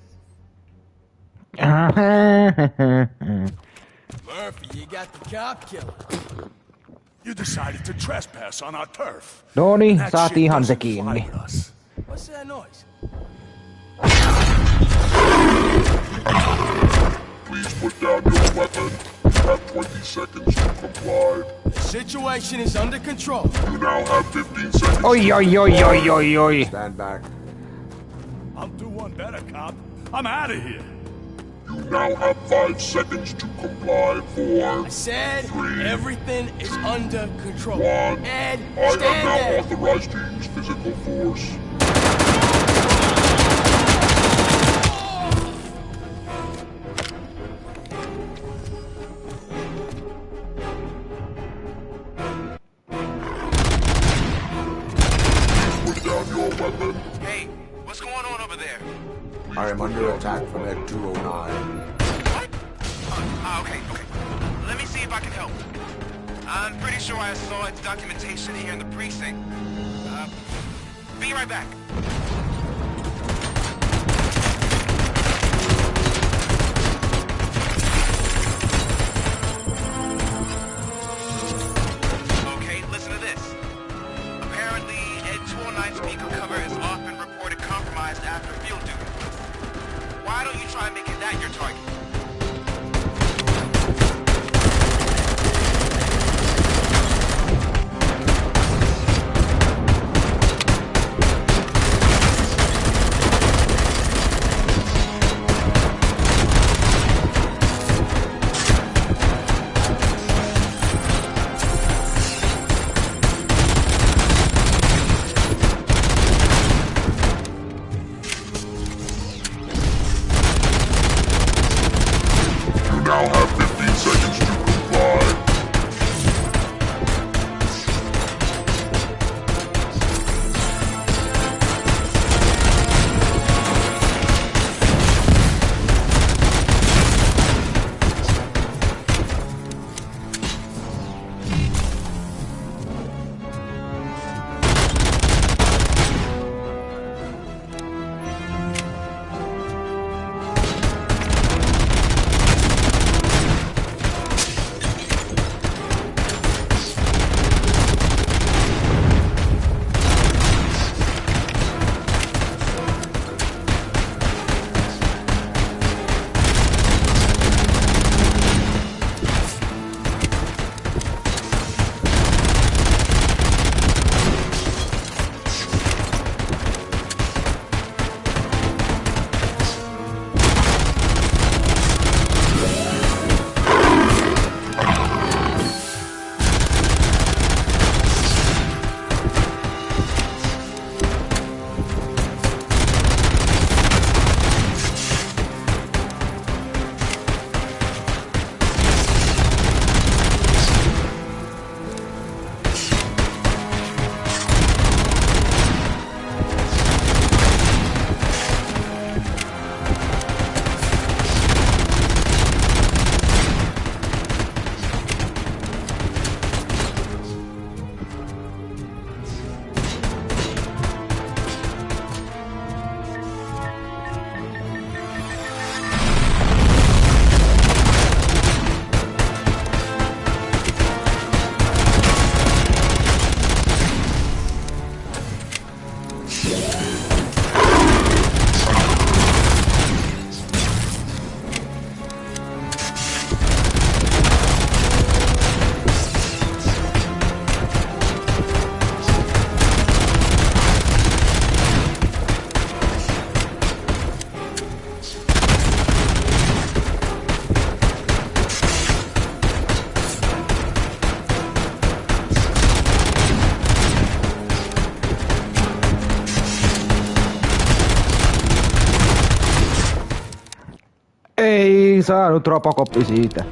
Speaker 2: Murphy, you got the cop killer.
Speaker 18: You decided to trespass on our turf.
Speaker 1: Noni,
Speaker 18: That
Speaker 1: saatiinhan
Speaker 18: shit
Speaker 1: se
Speaker 18: doesn't
Speaker 1: kiinni.
Speaker 18: fly with us.
Speaker 2: What's that noise?
Speaker 5: Please put down your weapon. You have 20 seconds to comply.
Speaker 2: The situation is under control.
Speaker 5: You now have 15 seconds.
Speaker 1: Oi.
Speaker 3: Stand back.
Speaker 18: I'll do one better, cop. I'm out of here.
Speaker 5: You now have 5 seconds to comply. 4.
Speaker 2: I said
Speaker 5: 3,
Speaker 2: everything is under control.
Speaker 5: 1.
Speaker 2: Ed,
Speaker 5: I am
Speaker 2: stand
Speaker 5: now
Speaker 2: there.
Speaker 5: authorized to use physical force. Put down your weapon.
Speaker 17: Hey, what's going on over there?
Speaker 3: I am under attack from Ed 209.
Speaker 17: What? Okay. Let me see if I can help. I'm pretty sure I saw its documentation here in the precinct. Be right back. Okay, listen to this. Apparently, Ed 209's speaker cover has often reported compromised after field duty. Why don't you try making that your target?
Speaker 1: Ei saanut Robocoppi siitä.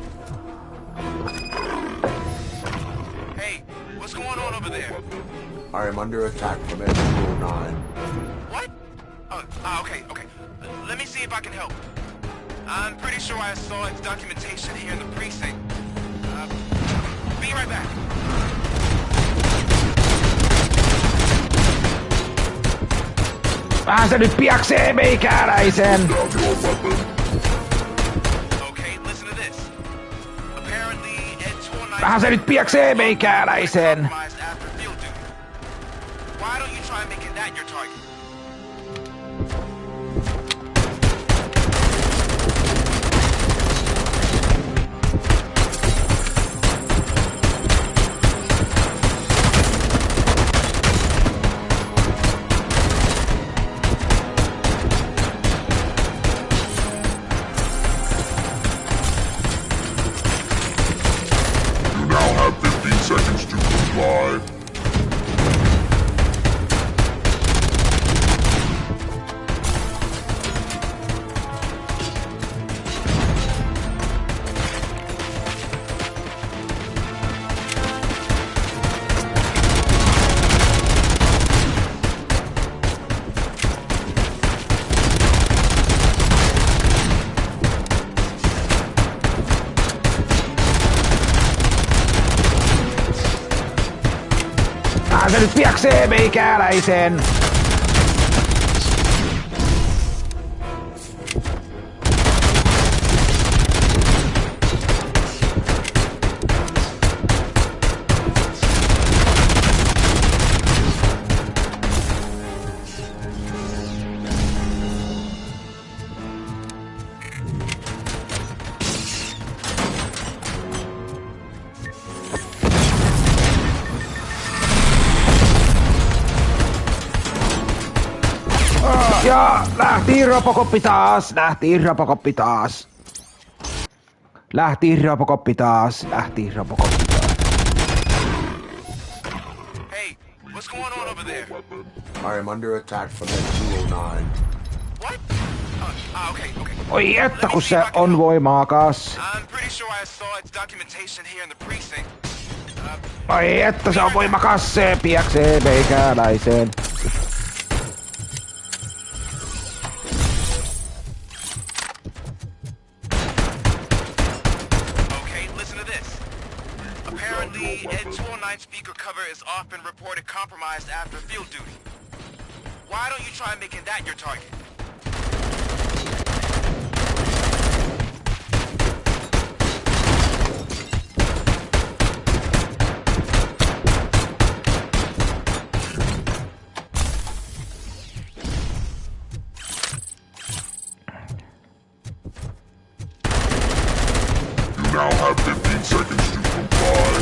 Speaker 17: Hey, what's going on over there?
Speaker 3: I am under attack from N209.
Speaker 17: What? Okay. Let me see if I can help. I'm pretty sure I saw its documentation here in the precinct. Be right back.
Speaker 1: Vähän se nyt piaksee meikäläisen! Vähän se nyt piaksee meikäläisen!
Speaker 17: Why don't you try making that your target?
Speaker 5: You now have 15 seconds to comply.
Speaker 1: Vähän se nyt piaksee meikäläisen! Ja lähti Robocoppi taas!
Speaker 17: Hey, what's going on over there?
Speaker 3: I am under attack from N209.
Speaker 17: What? Okay.
Speaker 1: Oi että kun se on voimakas!
Speaker 17: I'm pretty sure I saw its documentation here in the precinct.
Speaker 1: Oi että se on voimakas, se piaksee meikäläisen!
Speaker 17: Apparently, N209 speaker cover is often reported compromised after field duty. Why don't you try making that your target?
Speaker 5: You now have 15 seconds to comply.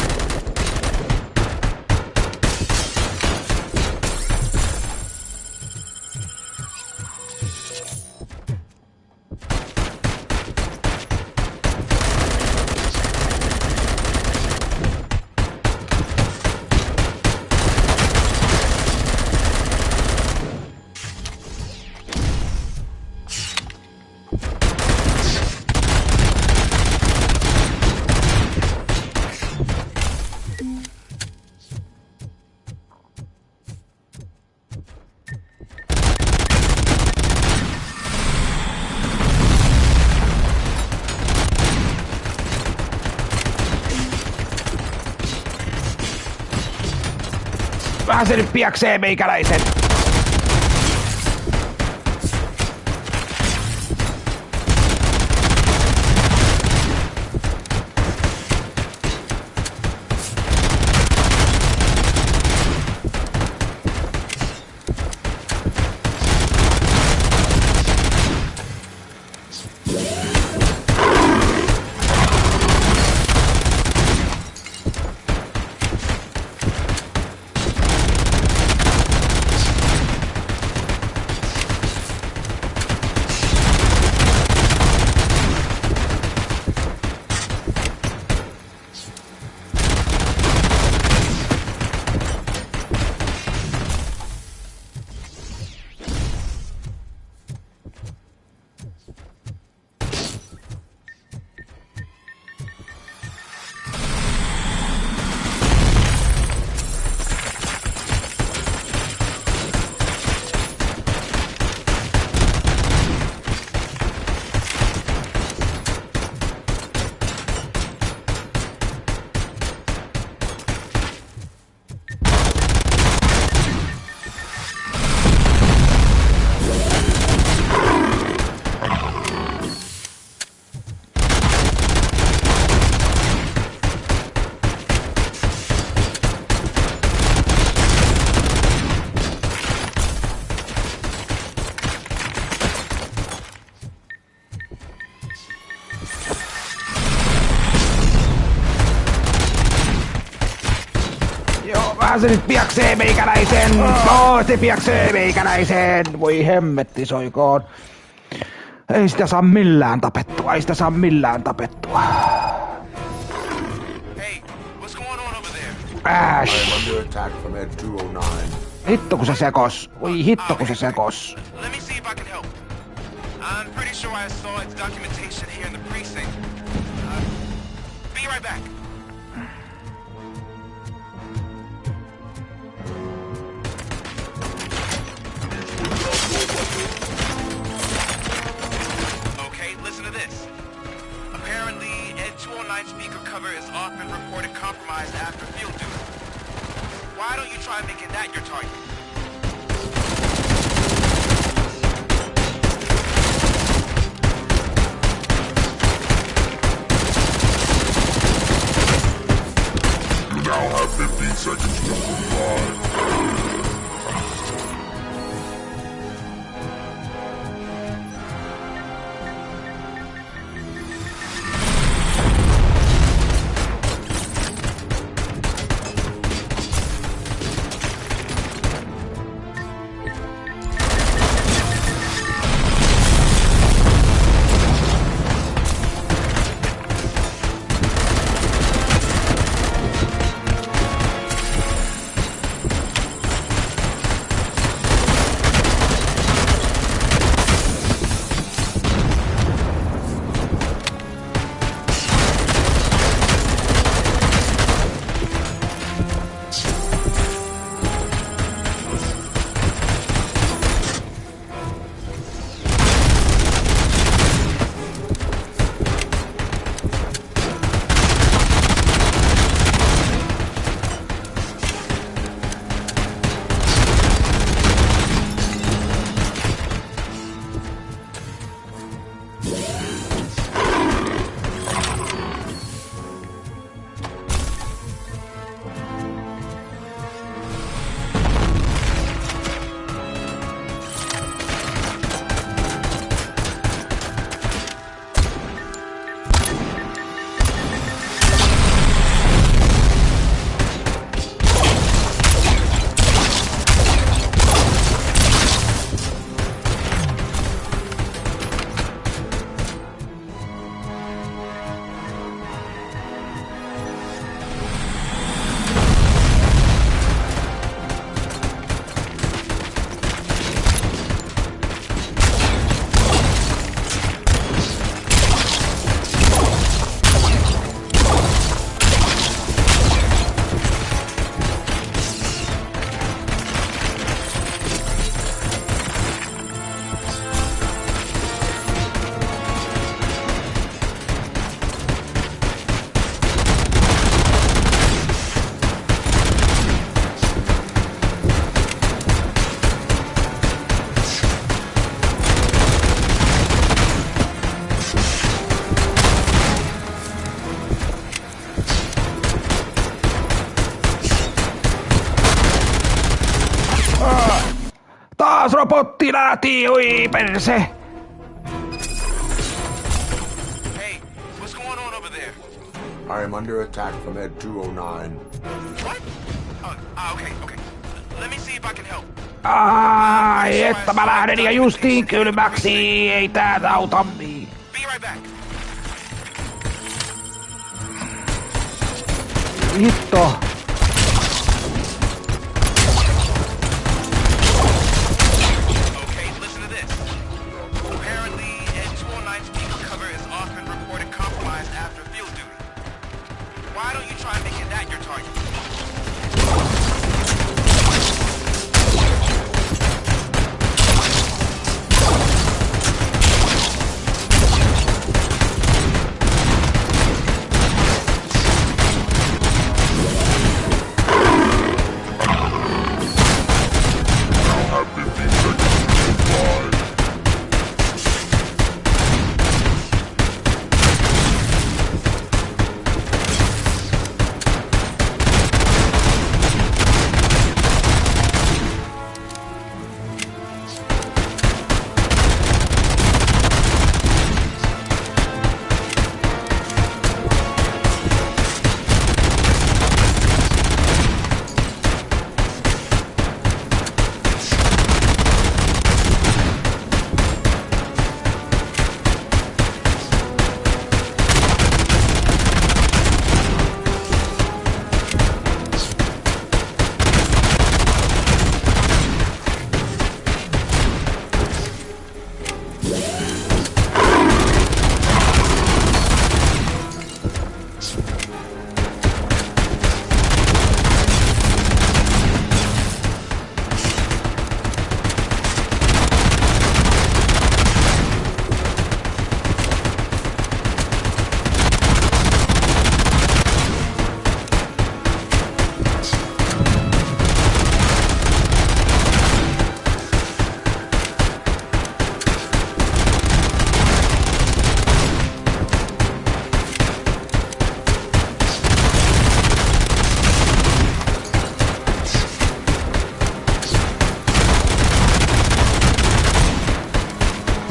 Speaker 1: Vähän se nyt piaksee meikäläisen! Vähän se nyt piaksee meikäläisen! Se piaksee meikäläisen! Voi hemmetti soikoon. Ei sitä saa millään tapettua, ei sitä saa millään tapettua.
Speaker 17: Hey, what's going on over there?
Speaker 1: Ash!
Speaker 3: I am under attack from Ed 209.
Speaker 1: Hitto kun se sekos. Voi hitto kun se sekos.
Speaker 17: Let me see if I can help. I'm pretty sure I saw its documentation here in the precinct. Be right back. Okay, listen to this. Apparently, Ed 209 speaker cover is often reported compromised after field duty. Why don't you try making that your target?
Speaker 5: You now have 15 seconds to comply.
Speaker 1: Taas robotti lähti, oi perse!
Speaker 17: Hey, what's going on over there?
Speaker 3: I am under attack from Ed 209.
Speaker 17: What? Okay. Let me see if I can help.
Speaker 1: Ai, että mä lähden ja justiin kylmäksi, ei tää auta miin.
Speaker 17: Be right back.
Speaker 1: Hitto.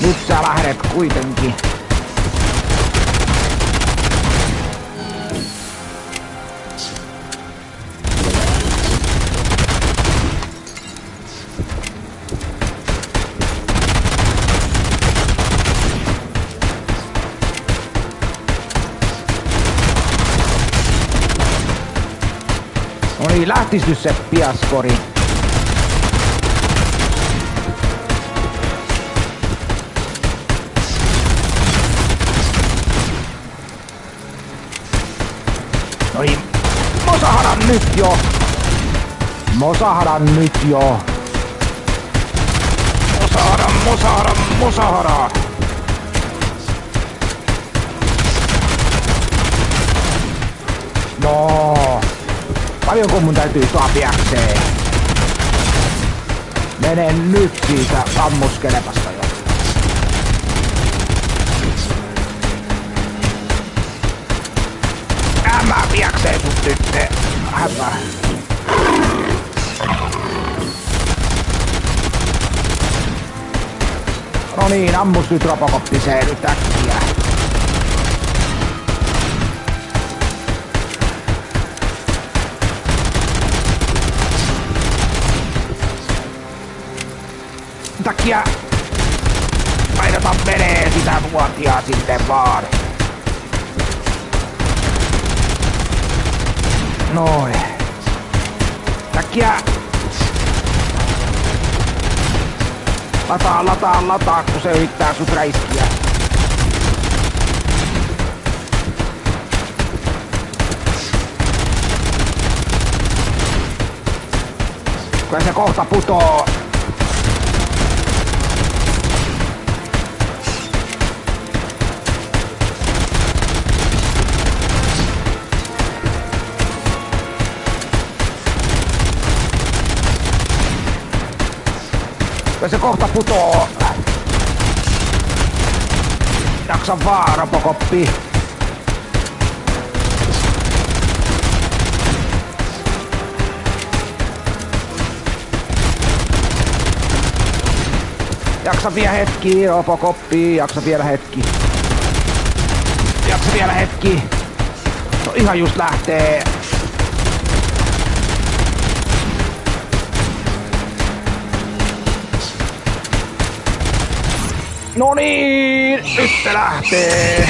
Speaker 1: Nyt sä lähdet kuitenkin. No niin, lähtis nyt se piaskori. No niin, mosahadan nyt jo! Mosahadan nyt jo! Mosahadan! No, paljonko mun täytyy sapiakseen? Mene nyt siitä ammuskelepasta jo. Mä piakseen sut nyt. Häpä. No niin, ammus nyt Robocoppiseen nyt äkkiä. Takia painota menee sitä vuotia sitten vaan. Noin. Takia. Lataa, kun se yrittää sut räiskiä. Kyllä se kohta putoo. Kyllä se kohta putoo. Jaksa vaan, Robocoppi. Jaksa vielä hetki, Robocoppi. Jaksa vielä hetki. No ihan just lähtee. No niin, nyt se lähtee.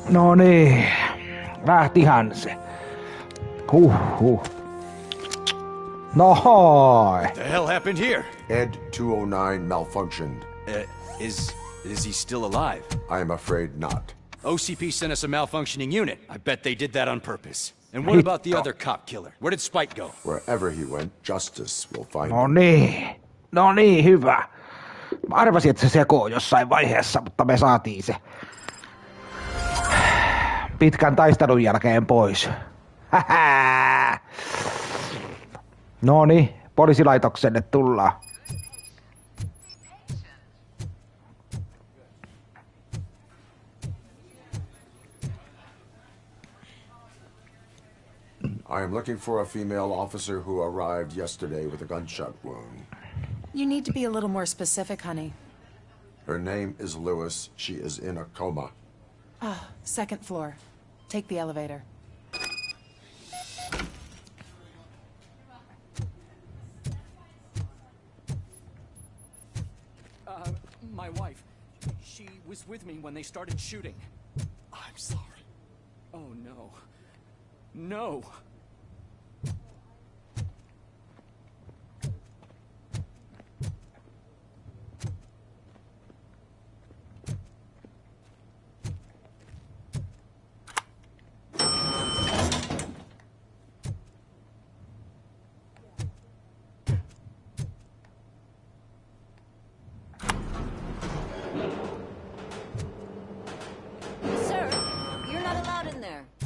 Speaker 1: No niin, lähtihän se. Huh. Nohoi.
Speaker 21: What the hell happened here?
Speaker 3: Ed 209 malfunctioned.
Speaker 21: Is he still alive?
Speaker 3: I am afraid not.
Speaker 21: OCP sent us a malfunctioning unit. I bet they did that on purpose. And what about the other cop killer? Where did Spike go?
Speaker 3: Wherever he went, justice will find
Speaker 1: him. No niin, hyvä. Mä arvasin, että se sekoo jossain vaiheessa, mutta me saatiin se pitkän taistelun jälkeen pois. No niin, poliisilaitokselle tullaan.
Speaker 3: I am looking for a female officer who arrived yesterday with a gunshot wound.
Speaker 6: You need to be a little more specific, honey.
Speaker 3: Her name is Lewis. She is in a coma.
Speaker 6: Ah, second floor. Take the elevator.
Speaker 15: My wife. She was with me when they started shooting. I'm sorry. Oh, no. No!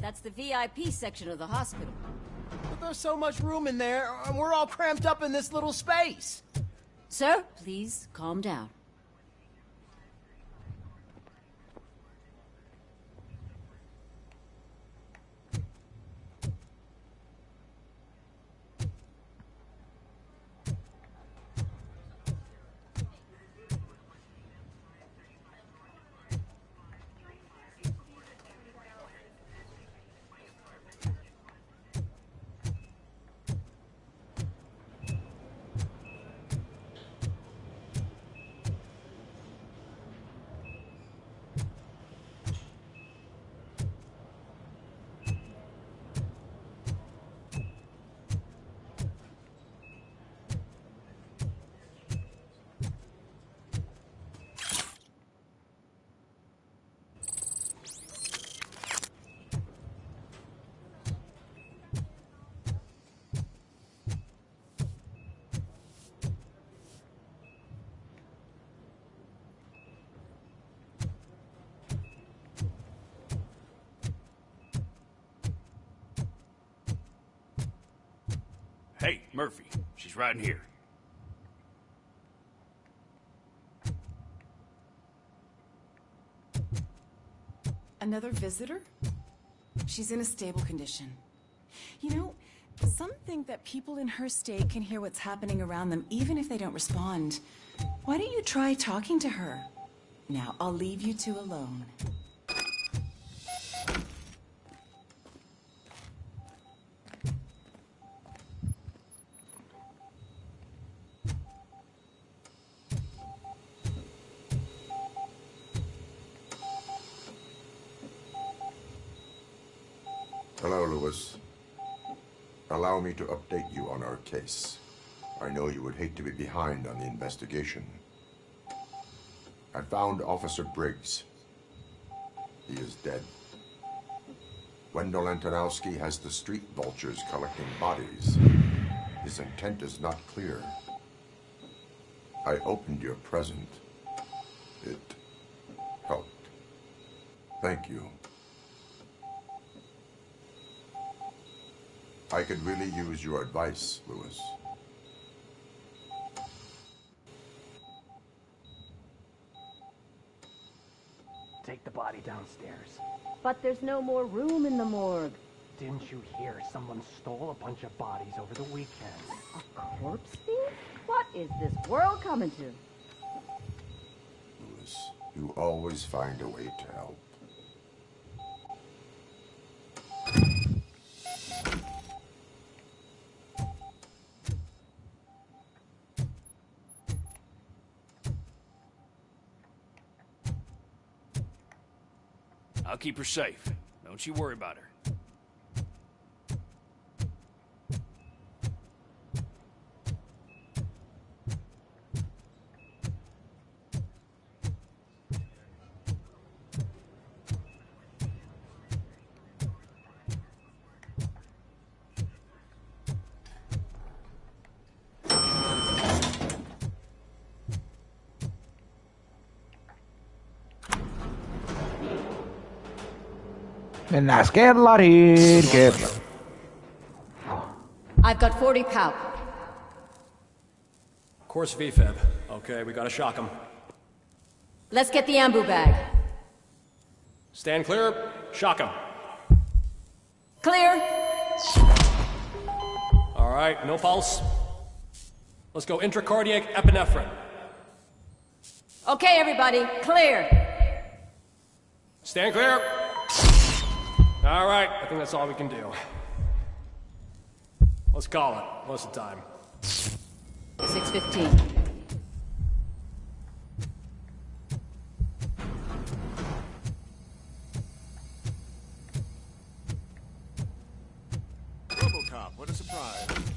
Speaker 7: That's the VIP section of the hospital.
Speaker 11: But there's so much room in there, and we're all cramped up in this little space.
Speaker 7: Sir, please calm down.
Speaker 12: Hey, Murphy. She's right in here.
Speaker 6: Another visitor? She's in a stable condition. You know, some think that people in her state can hear what's happening around them even if they don't respond. Why don't you try talking to her? Now, I'll leave you two alone.
Speaker 3: Hello, Lewis. Allow me to update you on our case. I know you would hate to be behind on the investigation. I found Officer Briggs. He is dead. Wendell Antonowski has the street vultures collecting bodies. His intent is not clear. I opened your present. It helped. Thank you. I could really use your advice, Lewis.
Speaker 4: Take the body downstairs.
Speaker 8: But there's no more room in the morgue.
Speaker 4: Didn't you hear someone stole a bunch of bodies over the weekend?
Speaker 8: A corpse thief? What is this world coming to?
Speaker 3: Lewis, you always find a way to help.
Speaker 12: I'll keep her safe. Don't you worry about her.
Speaker 1: Mennään kellariin.
Speaker 7: I've got 40 pow.
Speaker 16: Course VFib. Okay, we gotta shock him.
Speaker 7: Let's get the ambu bag.
Speaker 16: Stand clear. Shock him.
Speaker 7: Clear.
Speaker 16: All right, no pulse. Let's go intracardiac epinephrine.
Speaker 7: Okay, everybody, clear.
Speaker 16: Stand clear. All right, I think that's all we can do. Let's call it. What's the time?
Speaker 7: 6:15.
Speaker 12: Robocop, what a surprise.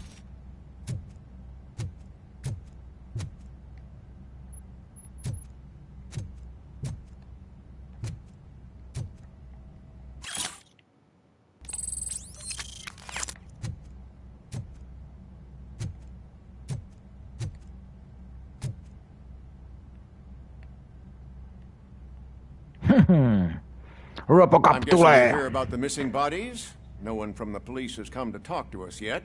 Speaker 1: Robocop
Speaker 12: I'm guessing
Speaker 1: tulee.
Speaker 12: you hear about the missing bodies? No one from the police has come to talk to us yet.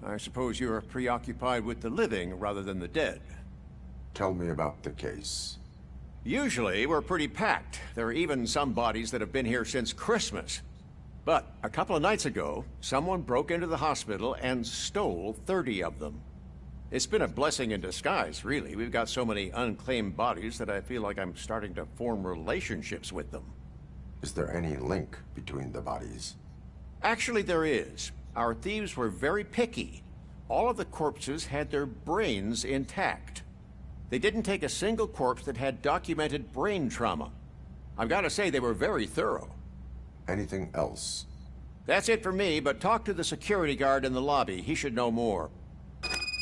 Speaker 12: I suppose you're preoccupied with the living rather than the dead.
Speaker 3: Tell me about the case.
Speaker 12: Usually, we're pretty packed. There are even some bodies that have been here since Christmas. But a couple of nights ago, someone broke into the hospital and stole 30 of them. It's been a blessing in disguise, really. We've got so many unclaimed bodies that I feel like I'm starting to form relationships with them.
Speaker 3: Is there any link between the bodies?
Speaker 12: Actually, there is. Our thieves were very picky. All of the corpses had their brains intact. They didn't take a single corpse that had documented brain trauma. I've got to say, they were very thorough.
Speaker 3: Anything else?
Speaker 12: That's it for me, but talk to the security guard in the lobby. He should know more.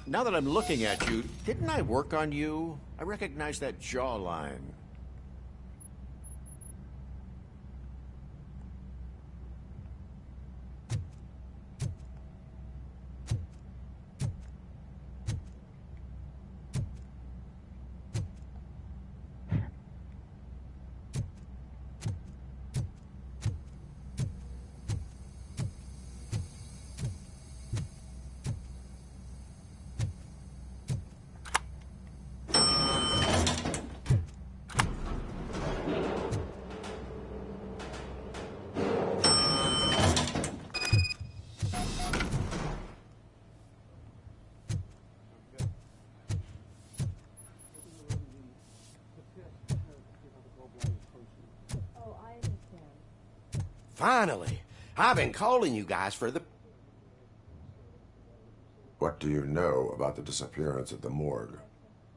Speaker 12: Now that I'm looking at you, didn't I work on you? I recognize that jawline. Finally. I've been calling you guys for the...
Speaker 3: What do you know about the disappearance at the morgue?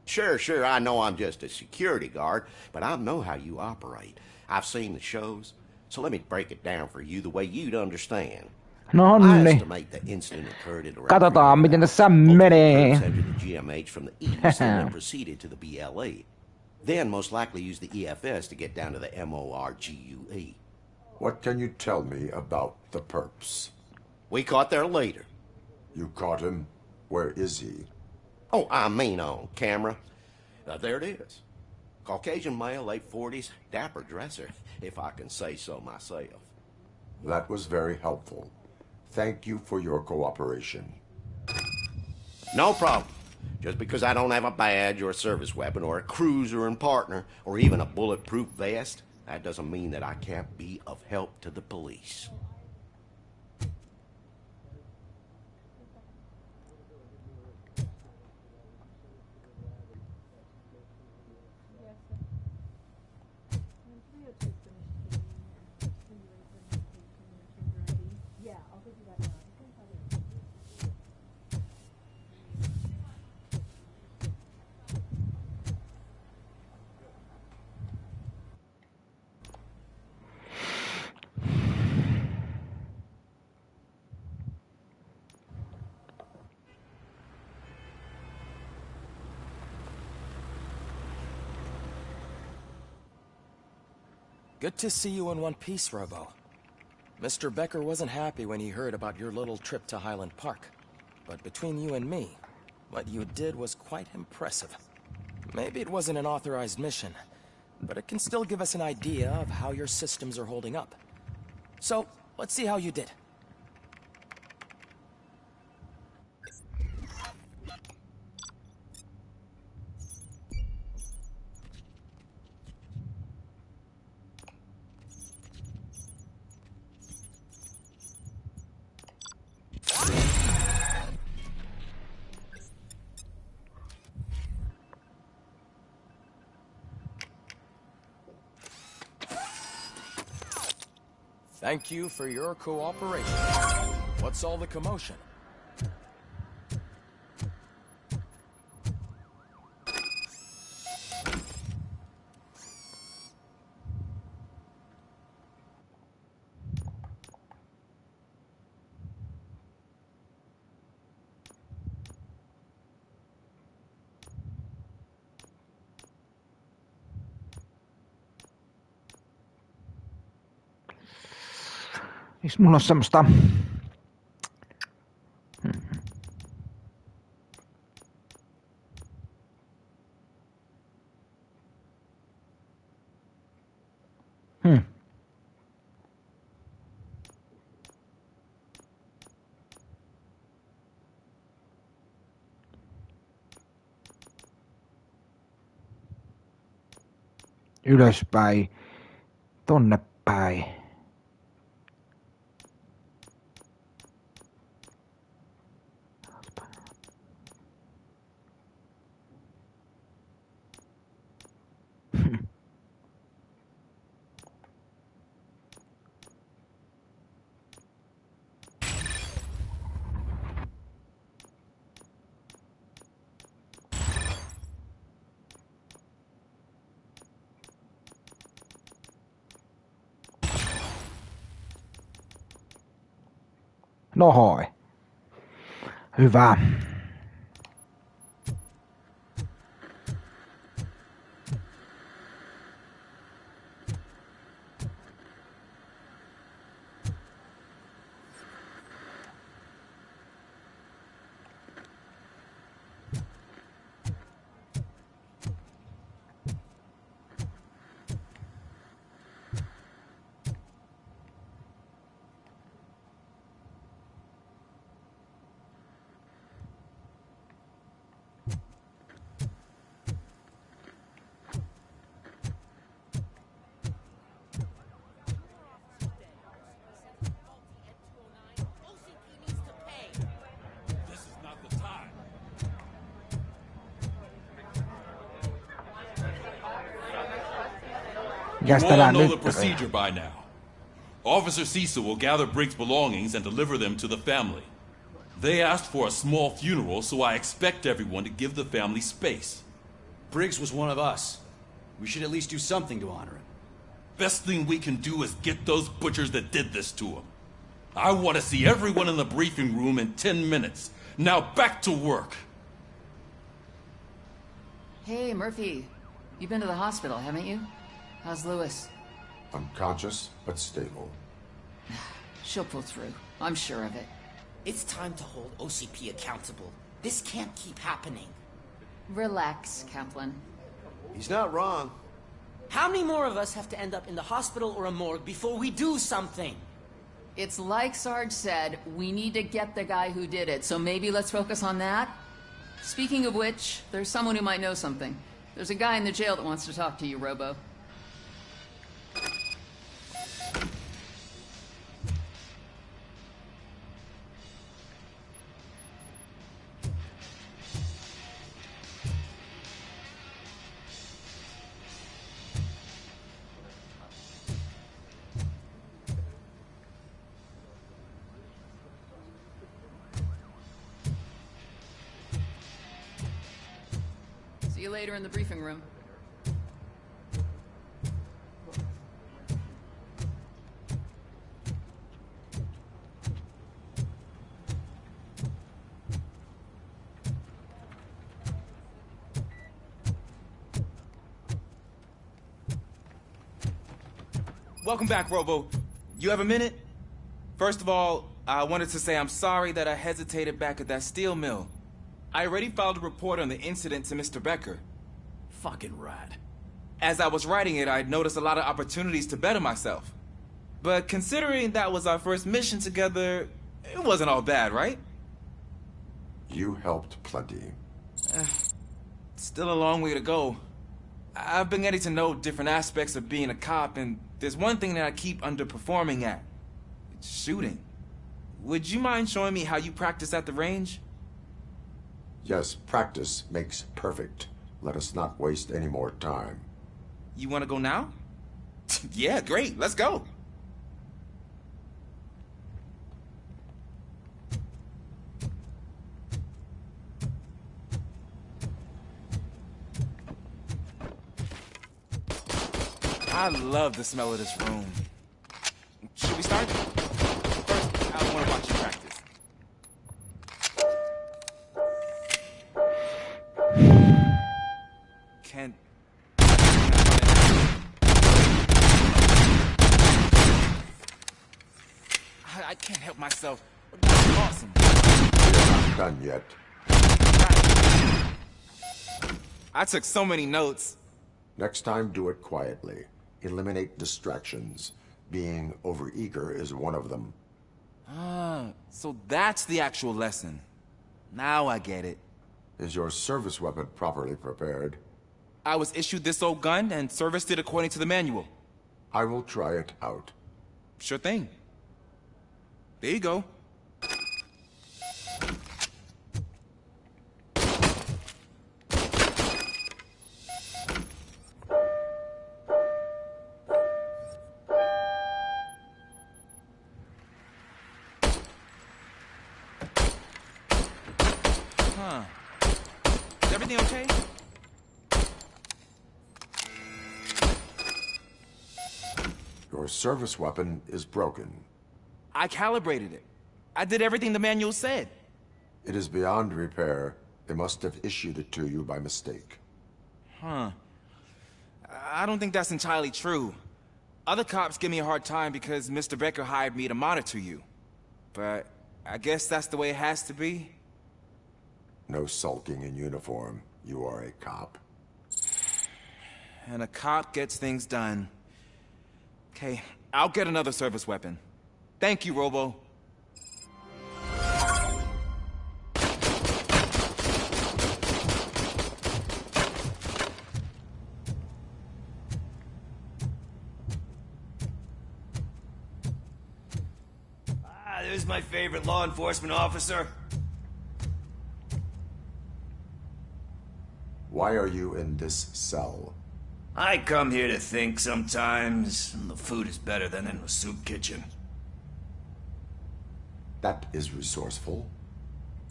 Speaker 12: Sure, I know I'm just a security guard, but I know how you operate. I've seen the shows, so let me break it down for you the way you'd understand.
Speaker 1: No
Speaker 12: I
Speaker 1: niin.
Speaker 12: estimate the incident occurred at around...
Speaker 1: Katsotaan miten tässä menee.
Speaker 12: entered the GMH from the east and then proceeded to the BLE. Then most likely used the EFS to get down to the MORGUE.
Speaker 3: What can you tell me about the perps?
Speaker 12: We caught their leader.
Speaker 3: You caught him? Where is he?
Speaker 12: Oh, I mean on camera. There it is. Caucasian male, late 40s, dapper dresser, if I can say so myself.
Speaker 3: That was very helpful. Thank you for your cooperation.
Speaker 12: No problem. Just because I don't have a badge or a service weapon or a cruiser and partner or even a bulletproof vest, that doesn't mean that I can't be of help to the police.
Speaker 13: Good to see you in one piece, Robo. Mr. Becker wasn't happy when he heard about your little trip to Highland Park. But between you and me, what you did was quite impressive. Maybe it wasn't an authorized mission, but it can still give us an idea of how your systems are holding up. So, let's see how you did. Thank you for your cooperation. What's all the commotion?
Speaker 1: Miks mulla on semmoista... Ylöspäin. Tonne päin. Nohoi. Hyvä.
Speaker 5: You all know the procedure by now.
Speaker 10: Officer Cecil will gather Briggs' belongings and deliver them to the family. They asked for a small funeral, so I expect everyone to give the family space.
Speaker 21: Briggs was one of us. We should at least do something to honor him.
Speaker 10: Best thing we can do is get those butchers that did this to him. I want to see everyone in the briefing room in 10 minutes. Now back to work.
Speaker 14: Hey, Murphy. You've been to the hospital, haven't you? How's Lewis?
Speaker 3: Unconscious, but stable.
Speaker 14: She'll pull through. I'm sure of it.
Speaker 23: It's time to hold OCP accountable. This can't keep happening.
Speaker 14: Relax, Kaplan.
Speaker 9: He's not wrong.
Speaker 23: How many more of us have to end up in the hospital or a morgue before we do something?
Speaker 14: It's like Sarge said, we need to get the guy who did it, so maybe let's focus on that? Speaking of which, there's someone who might know something. There's a guy in the jail that wants to talk to you, Robo. See you later in the briefing room.
Speaker 24: Welcome back, Robo. You have a minute? First of all, I wanted to say I'm sorry that I hesitated back at that steel mill. I already filed a report on the incident to Mr. Becker.
Speaker 21: Fucking rad.
Speaker 24: As I was writing it, I'd noticed a lot of opportunities to better myself. But considering that was our first mission together, it wasn't all bad, right?
Speaker 3: You helped plenty.
Speaker 24: Still a long way to go. I've been getting to know different aspects of being a cop, and there's one thing that I keep underperforming at. It's shooting. Would you mind showing me how you practice at the range?
Speaker 3: Yes, practice makes perfect. Let us not waste any more time.
Speaker 24: You want to go now? Yeah, great. Let's go. I love the smell of this room. Should we start? First, I want to watch you practice. Can... I can't help myself. Awesome.
Speaker 3: We're not done yet.
Speaker 24: I took so many notes.
Speaker 3: Next time, do it quietly. Eliminate distractions. Being overeager is one of them.
Speaker 24: Ah, so that's the actual lesson. Now I get it.
Speaker 3: Is your service weapon properly prepared?
Speaker 24: I was issued this old gun and serviced it according to the manual.
Speaker 3: I will try it out.
Speaker 24: Sure thing. There you go. Huh. Is everything okay?
Speaker 3: Your service weapon is broken.
Speaker 24: I calibrated it. I did everything the manual said.
Speaker 3: It is beyond repair. They must have issued it to you by mistake.
Speaker 24: Huh. I don't think that's entirely true. Other cops give me a hard time because Mr. Becker hired me to monitor you. But I guess that's the way it has to be.
Speaker 3: No sulking in uniform. You are a cop.
Speaker 24: And a cop gets things done. Okay, I'll get another service weapon. Thank you, Robo.
Speaker 9: There's my favorite law enforcement officer.
Speaker 3: Why are you in this cell?
Speaker 18: I come here to think sometimes, and the food is better than in the soup kitchen.
Speaker 3: That is resourceful.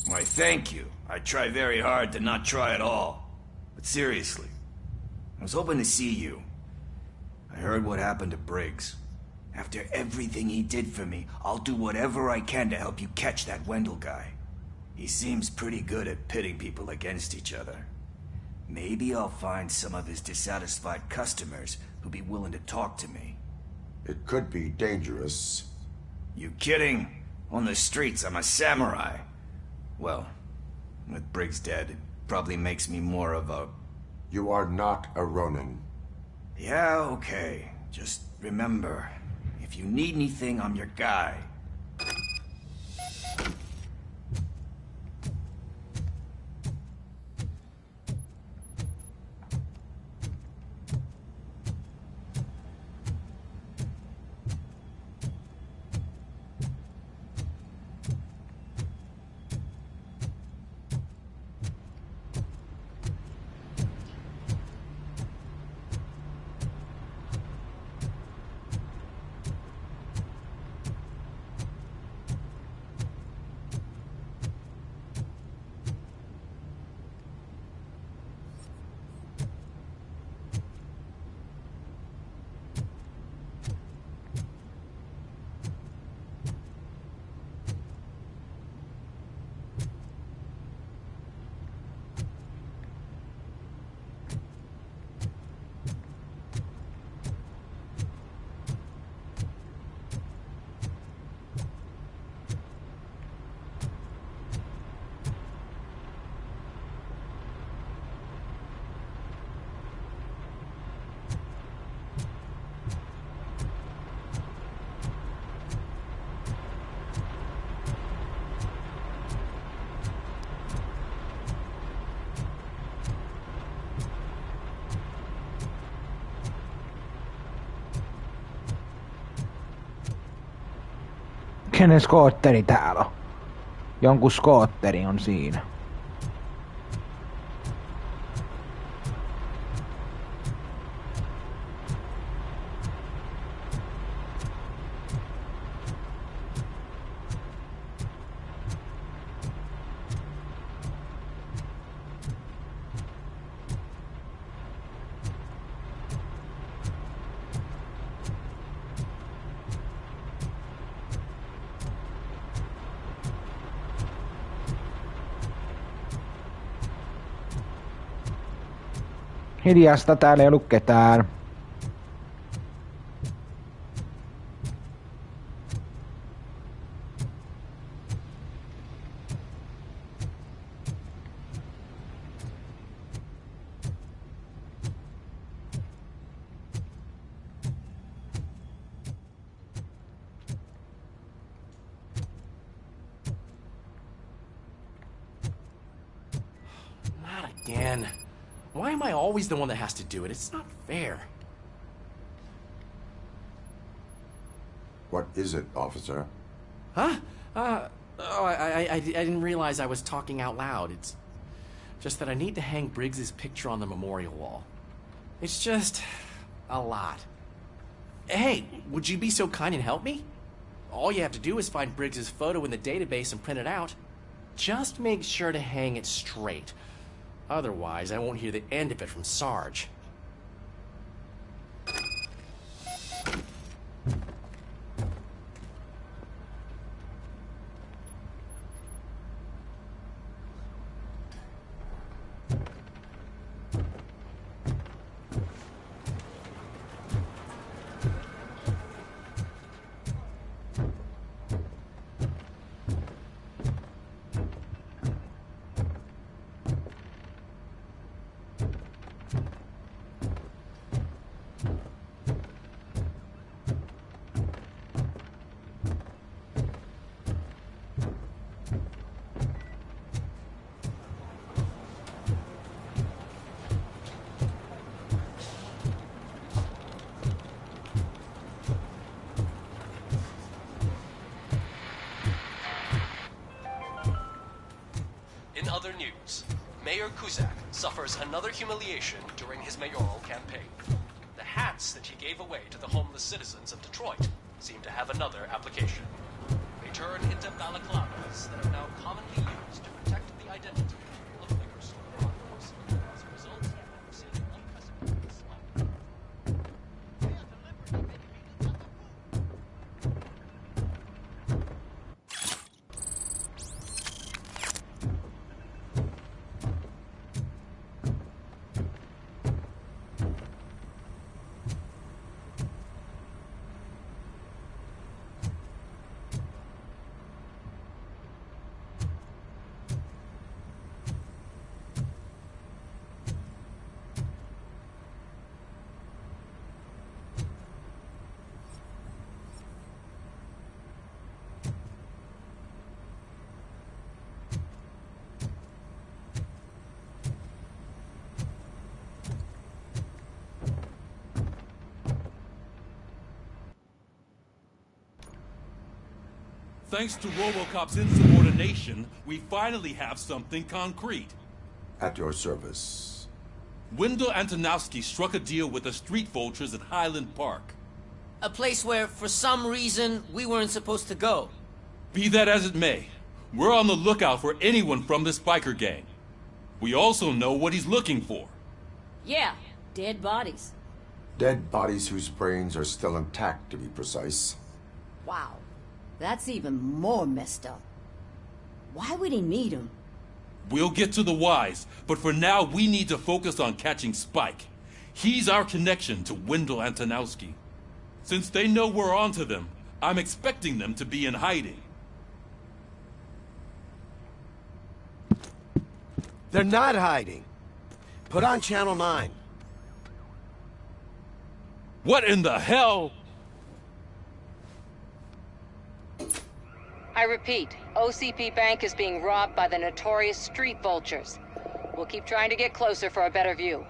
Speaker 18: Why, thank you. I try very hard to not try at all. But seriously, I was hoping to see you. I heard what happened to Briggs. After everything he did for me, I'll do whatever I can to help you catch that Wendell guy. He seems pretty good at pitting people against each other. Maybe I'll find some of his dissatisfied customers who'll be willing to talk to me.
Speaker 3: It could be dangerous.
Speaker 18: You kidding? On the streets, I'm a samurai. Well, with Briggs dead, it probably makes me more of a...
Speaker 3: You are not a Ronin.
Speaker 18: Yeah, okay. Just remember, if you need anything, I'm your guy.
Speaker 1: Kenen skootteri täällä on? Jonkun skootteri on siinä. Hiljasta, täällä ei ollut ketään.
Speaker 19: Not again. Why am I always the one that has to do it? It's not fair.
Speaker 3: What is it, officer?
Speaker 19: Huh? I didn't realize I was talking out loud. It's just that I need to hang Briggs's picture on the memorial wall. It's just a lot. Hey, would you be so kind and help me? All you have to do is find Briggs's photo in the database and print it out. Just make sure to hang it straight. Otherwise, I won't hear the end of it from Sarge.
Speaker 16: suffers another humiliation during his mayoral campaign. The hats that he gave away to the homeless citizens of Detroit seem to have another application. They turn into balaclavas that are now commonly used to protect the identity of liquor store owners. As a result, we're seeing an unprecedented spike. Thanks to Robocop's insubordination, we finally have something concrete.
Speaker 3: At your service.
Speaker 16: Wendell Antonowski struck a deal with the street vultures at Highland Park.
Speaker 23: A place where, for some reason, we weren't supposed to go.
Speaker 16: Be that as it may, we're on the lookout for anyone from this biker gang. We also know what he's looking for.
Speaker 7: Yeah, dead bodies.
Speaker 3: Dead bodies whose brains are still intact, to be precise.
Speaker 7: Wow, that's even more messed up. Why would he need him?
Speaker 16: We'll get to the whys, but for now we need to focus on catching Spike. He's our connection to Wendell Antonowski. Since they know we're onto them, I'm expecting them to be in hiding.
Speaker 9: They're not hiding. Put on Channel 9.
Speaker 16: What in the hell?
Speaker 8: I repeat, OCP Bank is being robbed by the notorious street vultures. We'll keep trying to get closer for a better view.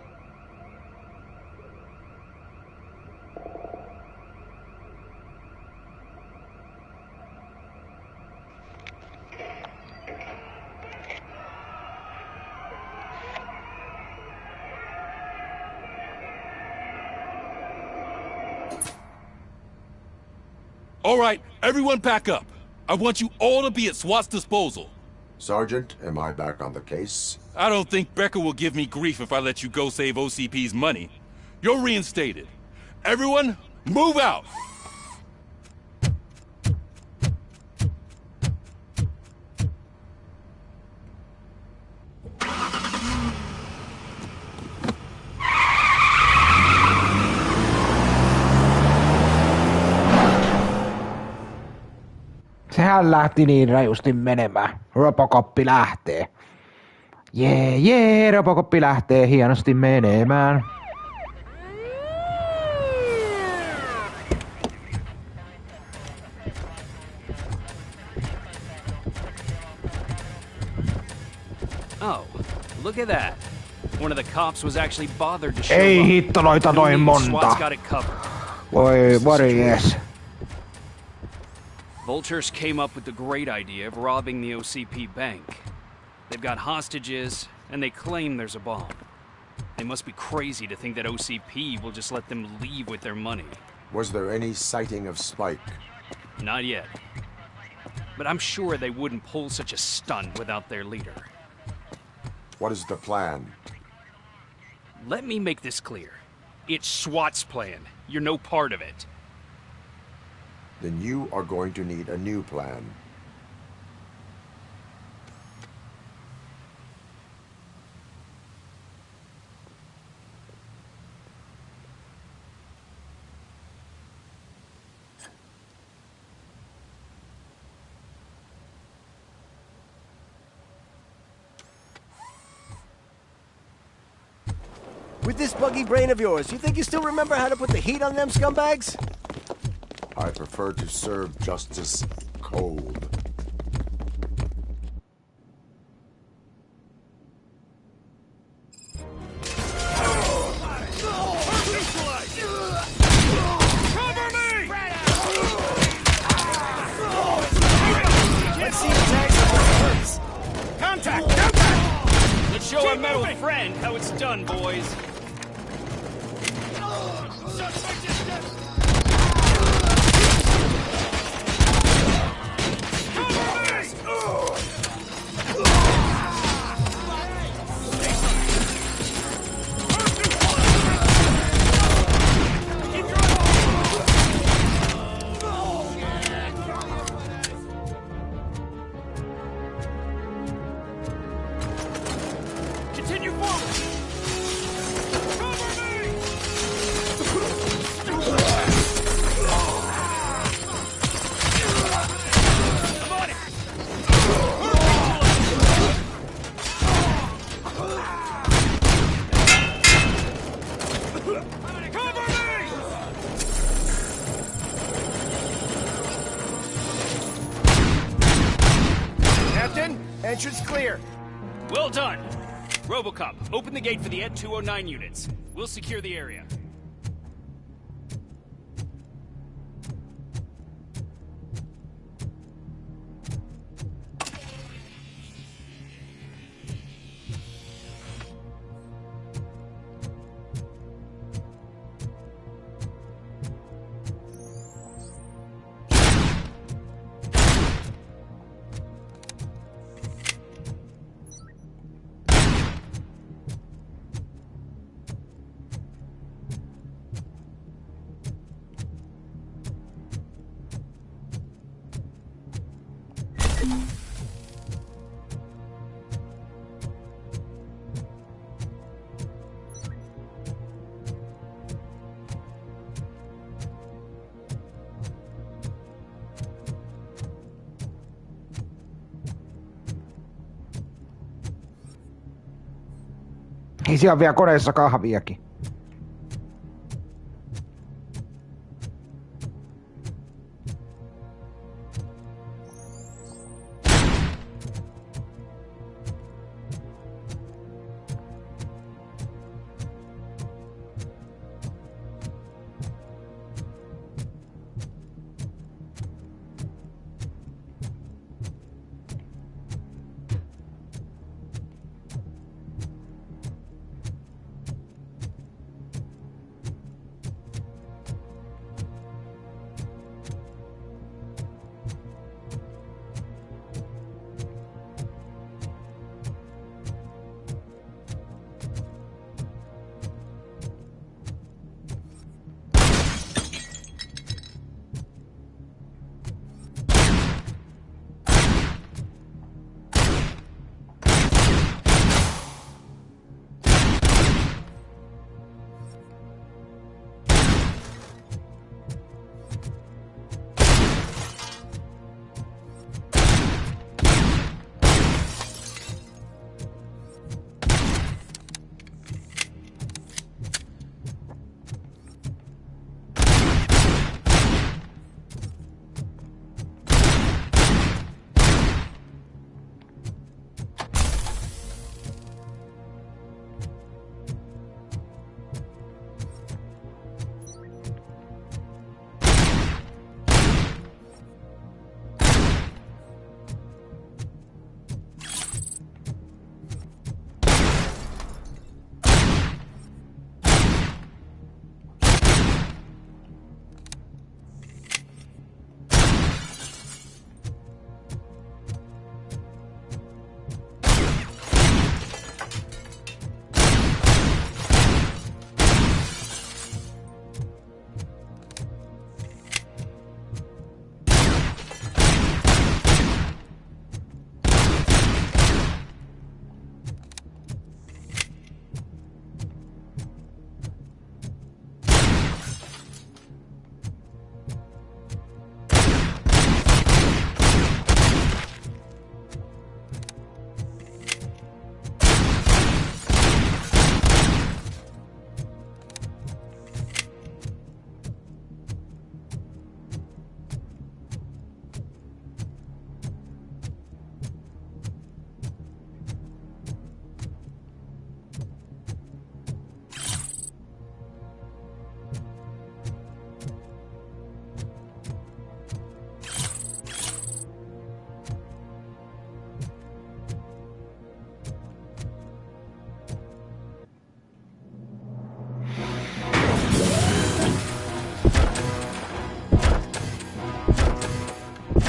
Speaker 16: All right, everyone pack up. I want you all to be at SWAT's disposal.
Speaker 3: Sergeant, am I back on the case?
Speaker 16: I don't think Becker will give me grief if I let you go save OCP's money. You're reinstated. Everyone, move out!
Speaker 1: Sehän lähti niin rajusti menemään. Robocop lähtee. Jee, Robocop lähtee hienosti menemään.
Speaker 2: Oh, look at that. One of the cops was actually bothered to show
Speaker 1: Ei
Speaker 2: up.
Speaker 1: hitto noita noin monta.
Speaker 2: SWAT's got it covered.
Speaker 1: Voi morjes.
Speaker 2: Vultures came up with the great idea of robbing the OCP bank. They've got hostages, and they claim there's a bomb. They must be crazy to think that OCP will just let them leave with their money.
Speaker 3: Was there any sighting of Spike?
Speaker 2: Not yet. But I'm sure they wouldn't pull such a stunt without their leader.
Speaker 3: What is the plan?
Speaker 2: Let me make this clear. It's SWAT's plan. You're no part of it.
Speaker 3: Then you are going to need a new plan.
Speaker 9: With this buggy brain of yours, you think you still remember how to put the heat on them scumbags?
Speaker 3: I prefer to serve justice cold.
Speaker 23: Let's see the tags of the hurts. Contact! Contact!
Speaker 16: Let's show
Speaker 2: my metal friend how it's done, boys. Continue forward!
Speaker 11: Captain, entrance clear.
Speaker 2: Well done! Robocop, open the gate for the Ed 209 units. We'll secure the area.
Speaker 1: Ei siellä on vielä koneessa kahviakin.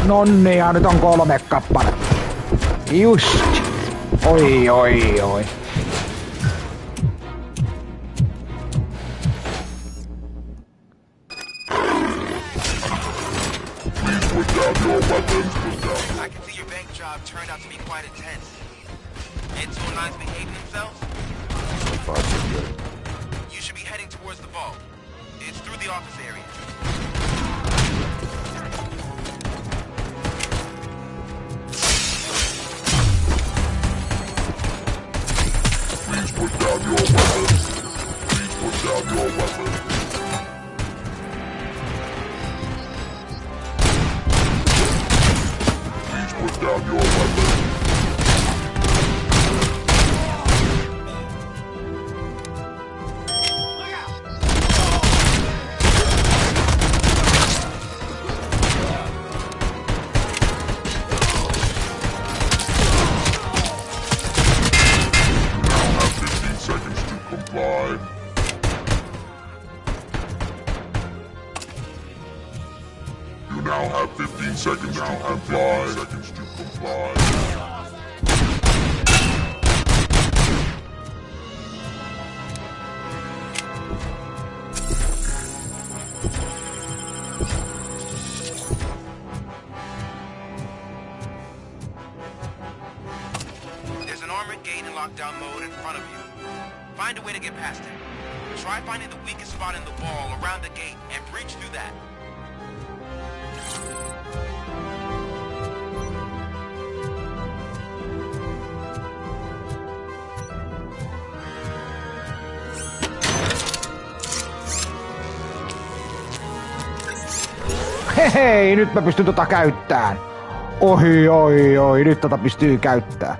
Speaker 1: Nonni, ja nyt on 3 kappaletta. Just. Oi, oi, oi.
Speaker 15: I can see your bank job turned out to be quite intense. Intel lines behave themselves?
Speaker 3: So far, so good.
Speaker 15: You should be heading towards the vault. It's through the office area.
Speaker 5: Please put down your weapon. Please put down your weapon. Please put down your weapon. You now have 15 seconds to comply.
Speaker 15: There's an armored gate in lockdown mode in front of you. Find a way to get past it. Try finding the weakest spot in the wall around the gate and breach through that.
Speaker 1: Hei, nyt mä pystyn tota käyttämään. Ohi, oi, oi, nyt tota pystyy käyttämään.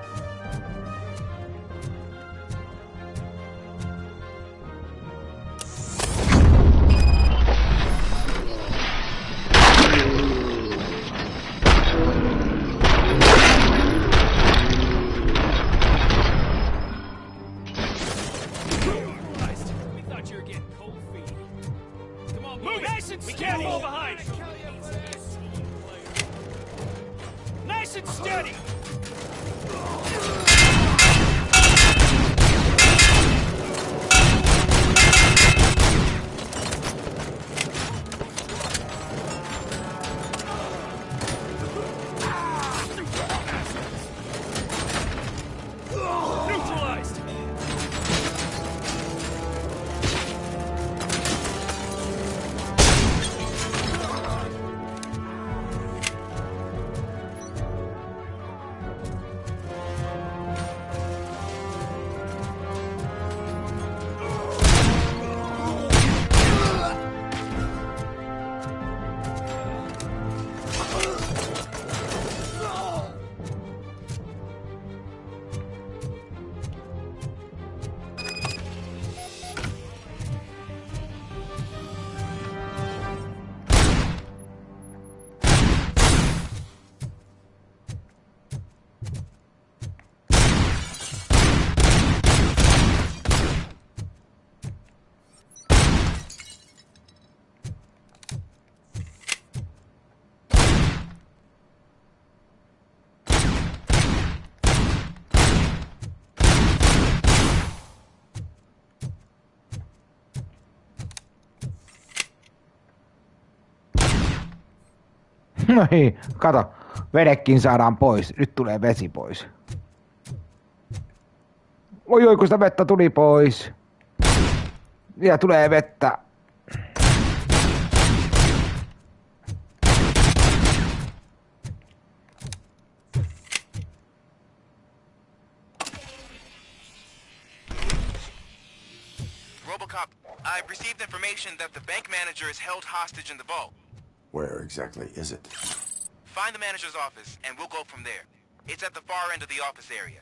Speaker 1: No niin, kato. Vedekin saadaan pois. Nyt tulee vesi pois. Oi, kun sitä vettä tuli pois. Ja tulee vettä.
Speaker 15: Robocop, I've received information that the bank manager is held hostage in the vault.
Speaker 3: Where exactly is it?
Speaker 15: Find the manager's office, and we'll go from there. It's at the far end of the office area.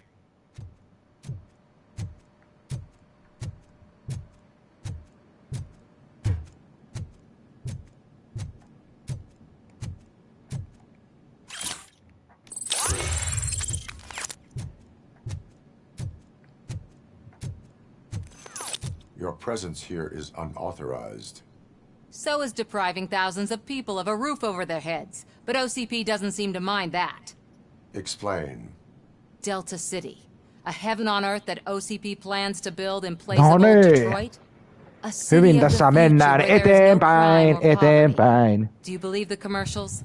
Speaker 3: Your presence here is unauthorized.
Speaker 6: So is depriving thousands of people of a roof over their heads. But OCP doesn't seem to mind that.
Speaker 3: Explain.
Speaker 6: Delta City. A heaven on earth that OCP plans to build in place of old Detroit. A city
Speaker 1: Hyvin
Speaker 6: of the
Speaker 1: tässä
Speaker 6: future
Speaker 1: mennään
Speaker 6: where there is no crime
Speaker 1: eteenpäin,
Speaker 6: or poverty.
Speaker 1: eteenpäin.
Speaker 6: Do you believe the commercials?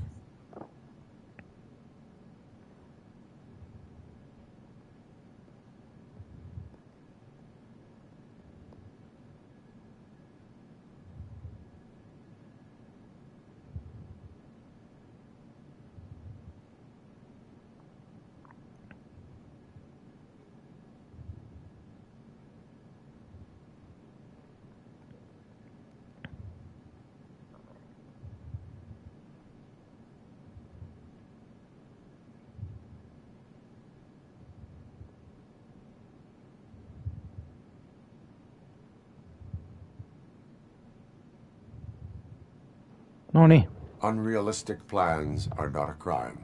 Speaker 1: Noniin.
Speaker 3: Unrealistic plans are not a crime.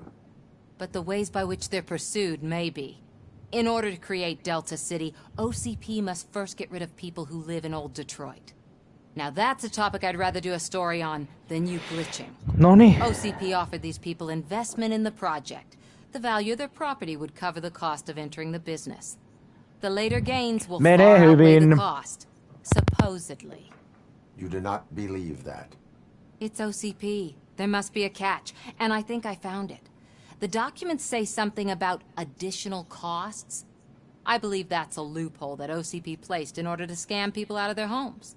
Speaker 6: But the ways by which they're pursued may be. In order to create Delta City, OCP must first get rid of people who live in old Detroit. Now that's a topic I'd rather do a story on than you glitching.
Speaker 1: Noniin.
Speaker 6: OCP offered these people investment in the project. The value of their property would cover the cost of entering the business. The later gains will
Speaker 1: Menee
Speaker 6: far outweigh
Speaker 1: hyvin.
Speaker 6: the cost. Supposedly.
Speaker 3: You do not believe that.
Speaker 6: It's OCP. There must be a catch, and I think I found it. The documents say something about additional costs. I believe that's a loophole that OCP placed in order to scam people out of their homes.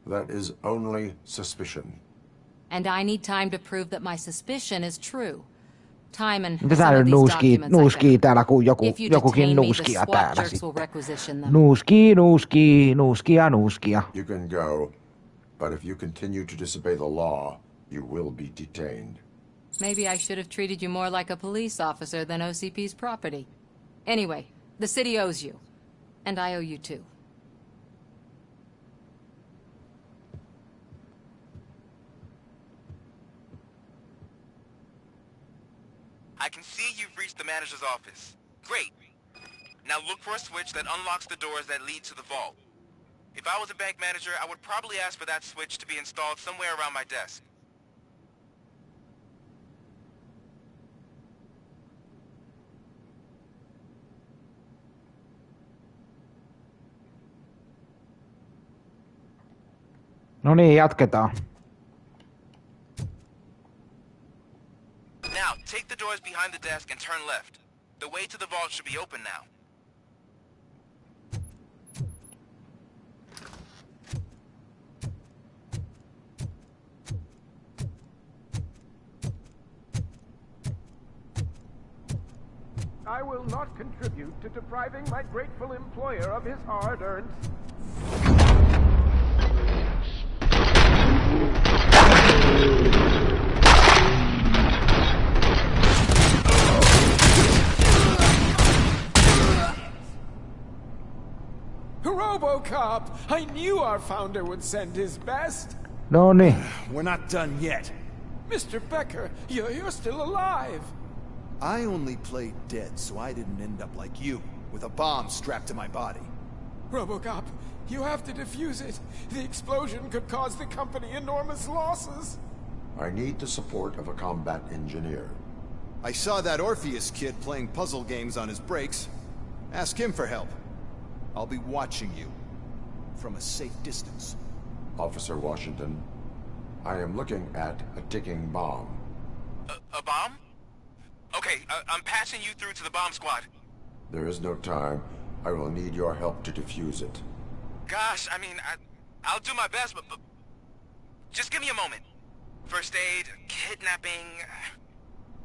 Speaker 3: That is only suspicion.
Speaker 6: And I need time to prove that my suspicion is true. Time and
Speaker 1: Mitä
Speaker 6: some
Speaker 1: tää
Speaker 6: of
Speaker 1: nyt
Speaker 6: these documents I
Speaker 1: nuuskii
Speaker 6: found.
Speaker 1: täällä, kun
Speaker 6: If you
Speaker 1: jokukin
Speaker 6: detain me, the
Speaker 1: nuuskia
Speaker 6: SWAT
Speaker 1: täällä
Speaker 6: jerks will
Speaker 1: sitten.
Speaker 6: requisition them.
Speaker 1: Nuuskia.
Speaker 3: You can go, but if you continue to disobey the law, you will be detained.
Speaker 6: Maybe I should have treated you more like a police officer than OCP's property. Anyway, the city owes you. And I owe you too.
Speaker 15: I can see you've reached the manager's office. Great. Now look for a switch that unlocks the doors that lead to the vault. If I was a bank manager, I would probably ask for that switch to be installed somewhere around my desk.
Speaker 1: No niin, jatketaan.
Speaker 15: Now, take the doors behind the desk and turn left. The way to the vault should be open now.
Speaker 17: I will not contribute to depriving my grateful employer of his hard-earned... Robocop! I knew our founder would send his best!
Speaker 1: No niin.
Speaker 18: We're not done yet.
Speaker 17: Mr. Becker, you're still alive!
Speaker 18: I only played dead so I didn't end up like you, with a bomb strapped to my body.
Speaker 17: Robocop, you have to defuse it. The explosion could cause the company enormous losses.
Speaker 3: I need the support of a combat engineer.
Speaker 18: I saw that Orpheus kid playing puzzle games on his breaks. Ask him for help. I'll be watching you. From a safe distance.
Speaker 3: Officer Washington, I am looking at a ticking bomb.
Speaker 15: A bomb? Okay, I'm passing you through to the bomb squad.
Speaker 3: There is no time. I will need your help to defuse it.
Speaker 15: Gosh, I mean, I'll do my best, but just give me a moment. First aid, kidnapping...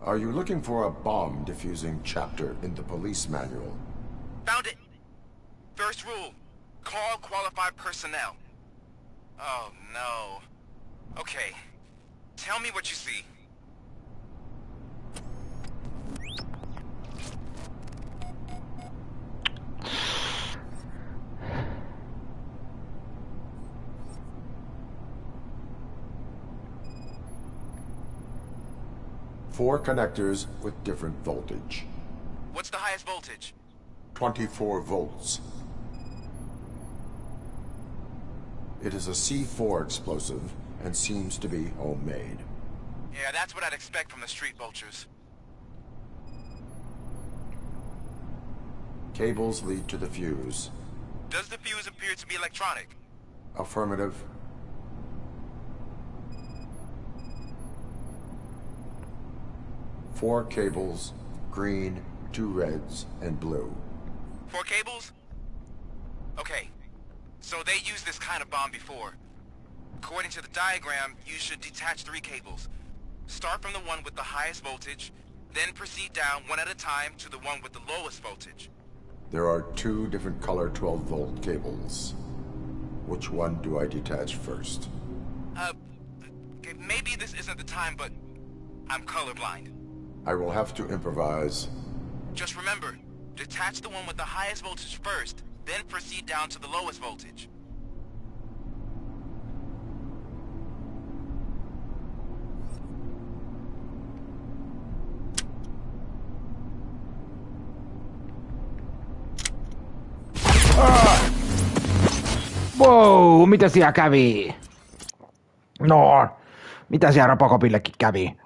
Speaker 3: Are you looking for a bomb defusing chapter in the police manual?
Speaker 15: Found it! First rule, call qualified personnel. Oh, no. Okay, tell me what you see.
Speaker 3: Four connectors with different voltage.
Speaker 15: What's the highest voltage?
Speaker 3: 24 volts. It is a C4 explosive and seems to be homemade.
Speaker 15: Yeah, that's what I'd expect from the street vultures.
Speaker 3: Cables lead to the fuse.
Speaker 15: Does the fuse appear to be electronic?
Speaker 3: Affirmative. Four cables, green, 2 reds, and blue.
Speaker 15: 4 cables? Okay, so they used this kind of bomb before. According to the diagram, you should detach 3 cables. Start from the one with the highest voltage, then proceed down one at a time to the one with the lowest voltage.
Speaker 3: There are 2 different color 12-volt cables. Which one do I detach first?
Speaker 15: Okay, maybe this isn't the time, but I'm colorblind.
Speaker 3: I will have to improvise.
Speaker 15: Just remember, detach the one with the highest voltage first, then proceed down to the lowest voltage.
Speaker 1: Wow, mitä siellä kävi? No, mitä siellä Robocopillekin kävi?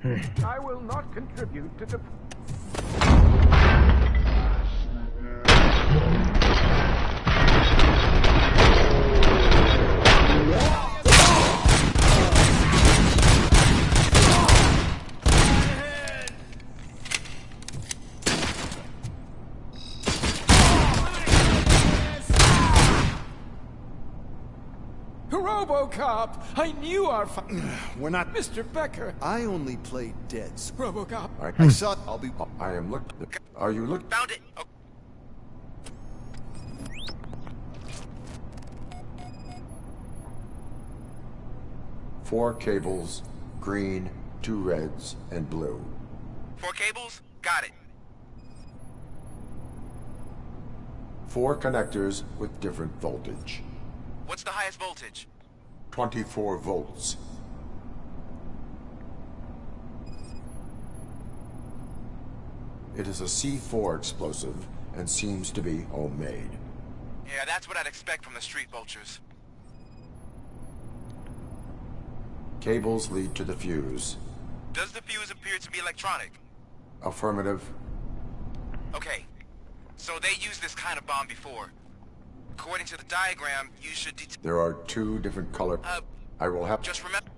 Speaker 4: I will not contribute to the... Robocop! I knew our
Speaker 12: We're not...
Speaker 4: Mr. Becker!
Speaker 12: I only played dead.
Speaker 4: Robocop!
Speaker 12: I saw... I'll be...
Speaker 3: I am looked... Are you looked...
Speaker 15: Found it! Oh.
Speaker 3: Four cables, green, 2 reds, and blue.
Speaker 15: 4 cables? Got it.
Speaker 3: 4 connectors with different voltage.
Speaker 15: What's the highest voltage?
Speaker 3: 24 volts. It is a C4 explosive and seems to be homemade.
Speaker 15: Yeah, that's what I'd expect from the street vultures.
Speaker 3: Cables lead to the fuse.
Speaker 15: Does the fuse appear to be electronic?
Speaker 3: Affirmative.
Speaker 15: Okay, so they used this kind of bomb before. According to the diagram, you should
Speaker 3: There are 2 different color... I will have...
Speaker 15: Just remember...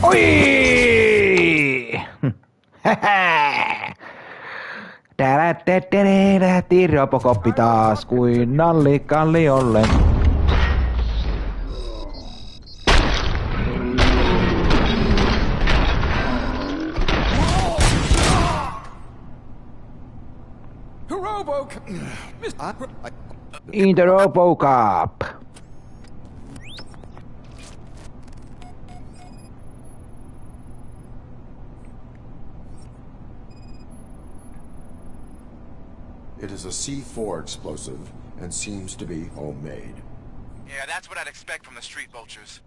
Speaker 1: Oi! Lähti Robocoppi taas kuin nallikalliolle.
Speaker 4: Robocop!
Speaker 1: In the Robocop.
Speaker 3: It is a C4 explosive and seems to be homemade.
Speaker 15: Yeah, that's what I'd expect from the street vultures.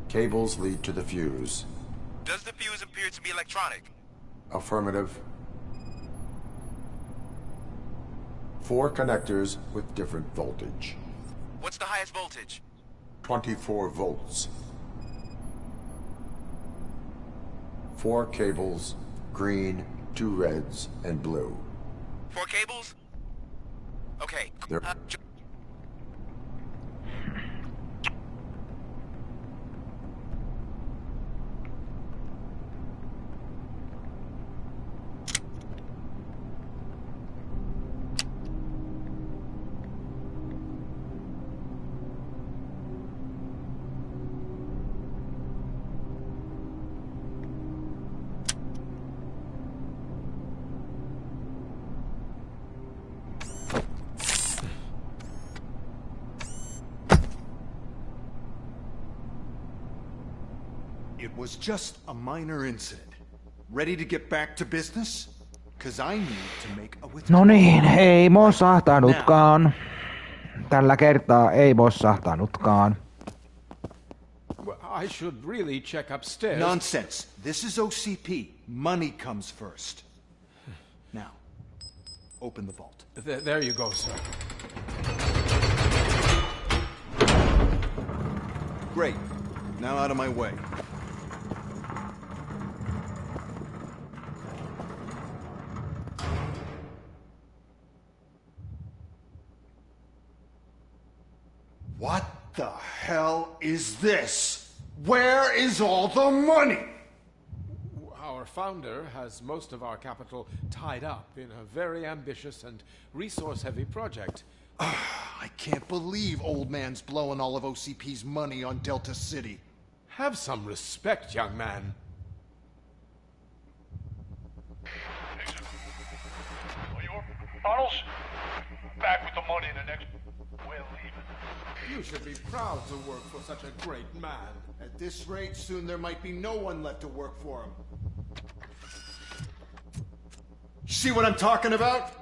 Speaker 3: Cables lead to the fuse.
Speaker 15: Does the fuse appear to be electronic?
Speaker 3: Affirmative. 4 connectors with different voltage.
Speaker 15: What's the highest voltage?
Speaker 3: 24 volts. 4 cables, green, 2 reds, and blue.
Speaker 15: 4 cables? Okay.
Speaker 3: There.
Speaker 12: It was just a minor incident. Ready to get back to business? Cause I need to make a
Speaker 1: No
Speaker 12: withdrawal.
Speaker 1: niin, ei mossahtanutkaan. Tällä kertaa ei mossahtanutkaan.
Speaker 17: I should really check upstairs.
Speaker 12: Nonsense. This is OCP. Money comes first. Now, open the vault.
Speaker 17: There you go, sir.
Speaker 12: Great. Now out of my way. What the hell is this? Where is all the money?
Speaker 17: Our founder has most of our capital tied up in a very ambitious and resource-heavy project.
Speaker 12: I can't believe old man's blowing all of OCP's money on Delta City.
Speaker 17: Have some respect, young man.
Speaker 5: Tunnels? Back with the money in the next... We're leaving.
Speaker 17: You should be proud to work for such a great man.
Speaker 12: At this rate, soon there might be no one left to work for him. See what I'm talking about?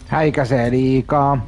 Speaker 1: Häikäisee liikaa.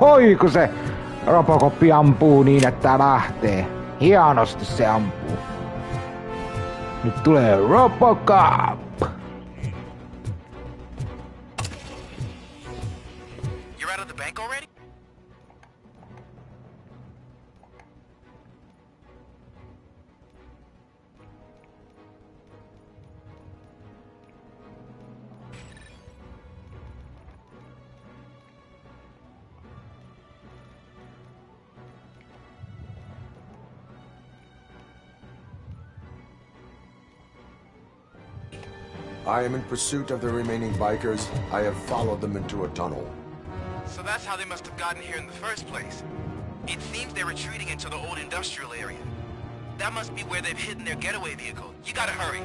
Speaker 1: Oi, kun se Robocop ampuu niin, että lähtee. Hienosti se ampuu. Nyt tulee Robocop!
Speaker 15: You're out of the bank already?
Speaker 3: I am in pursuit of the remaining bikers. I have followed them into a tunnel.
Speaker 15: So that's how they must have gotten here in the first place. It seems they're retreating into the old industrial area. That must be where they've hidden their getaway vehicle. You gotta hurry.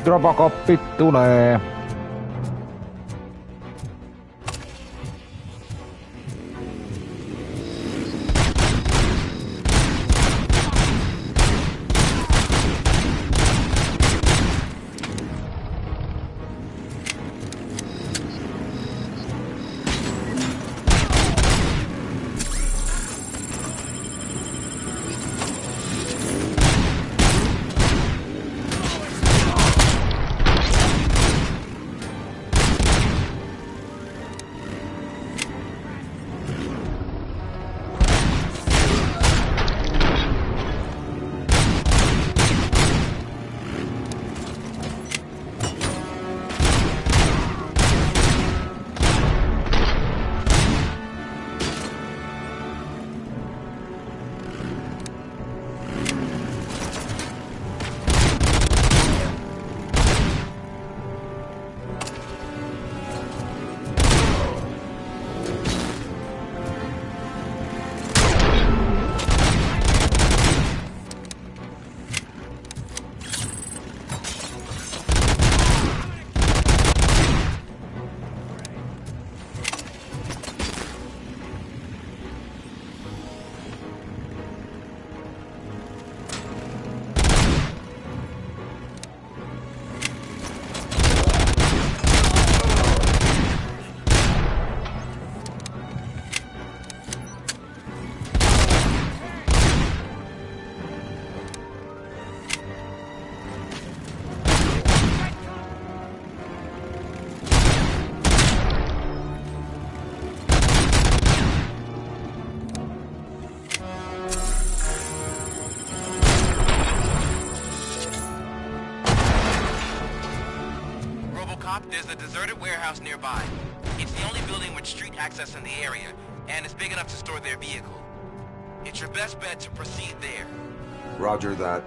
Speaker 1: Nyt Robocop tulee.
Speaker 15: There's a deserted warehouse nearby. It's the only building with street access in the area, and it's big enough to store their vehicle. It's your best bet to proceed there.
Speaker 3: Roger that.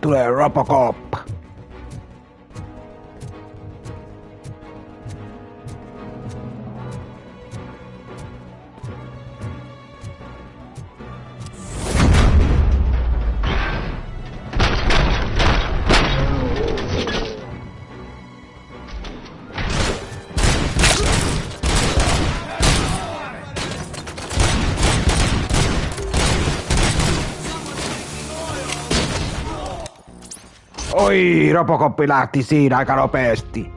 Speaker 1: Tulee Robocop. Oi, Robocop lähti siinä aika nopeasti.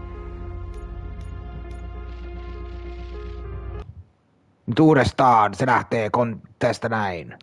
Speaker 1: Nyt uudestaan se lähtee tästä näin.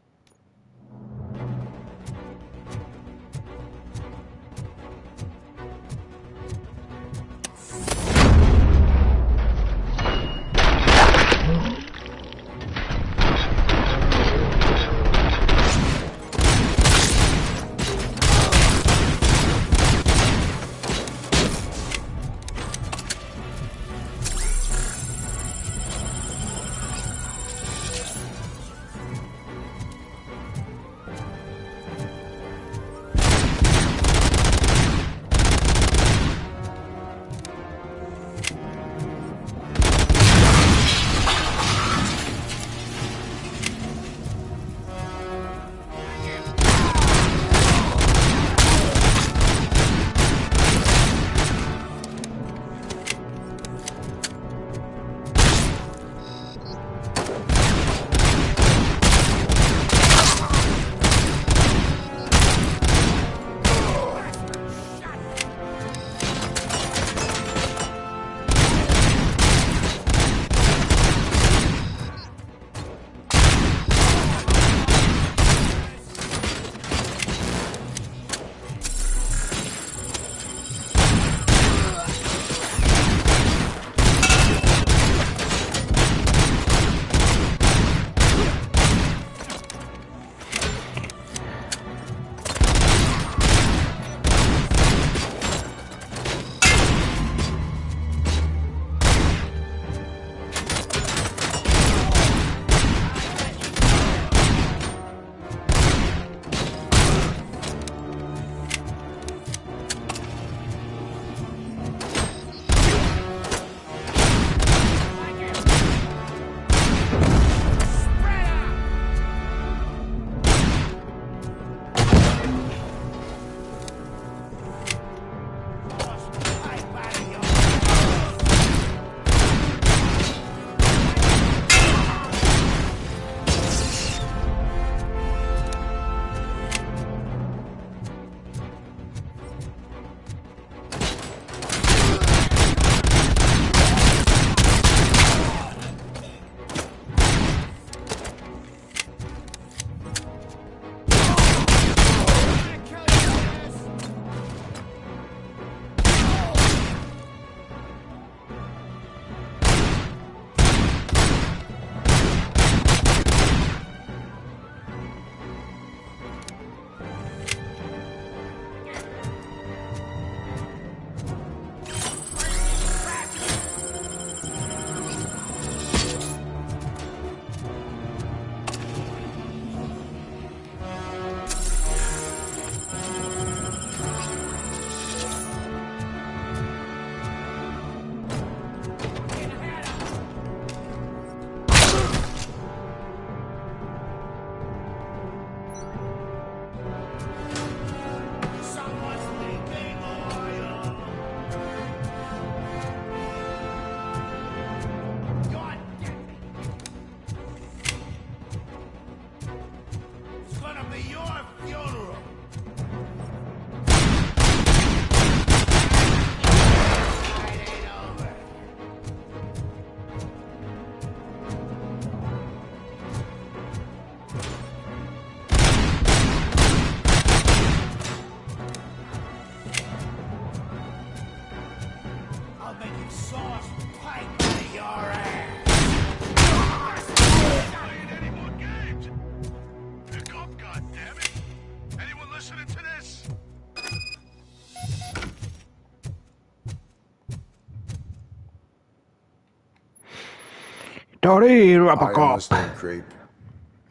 Speaker 1: No niin,
Speaker 3: I
Speaker 1: Robocop.
Speaker 3: understand, Creep.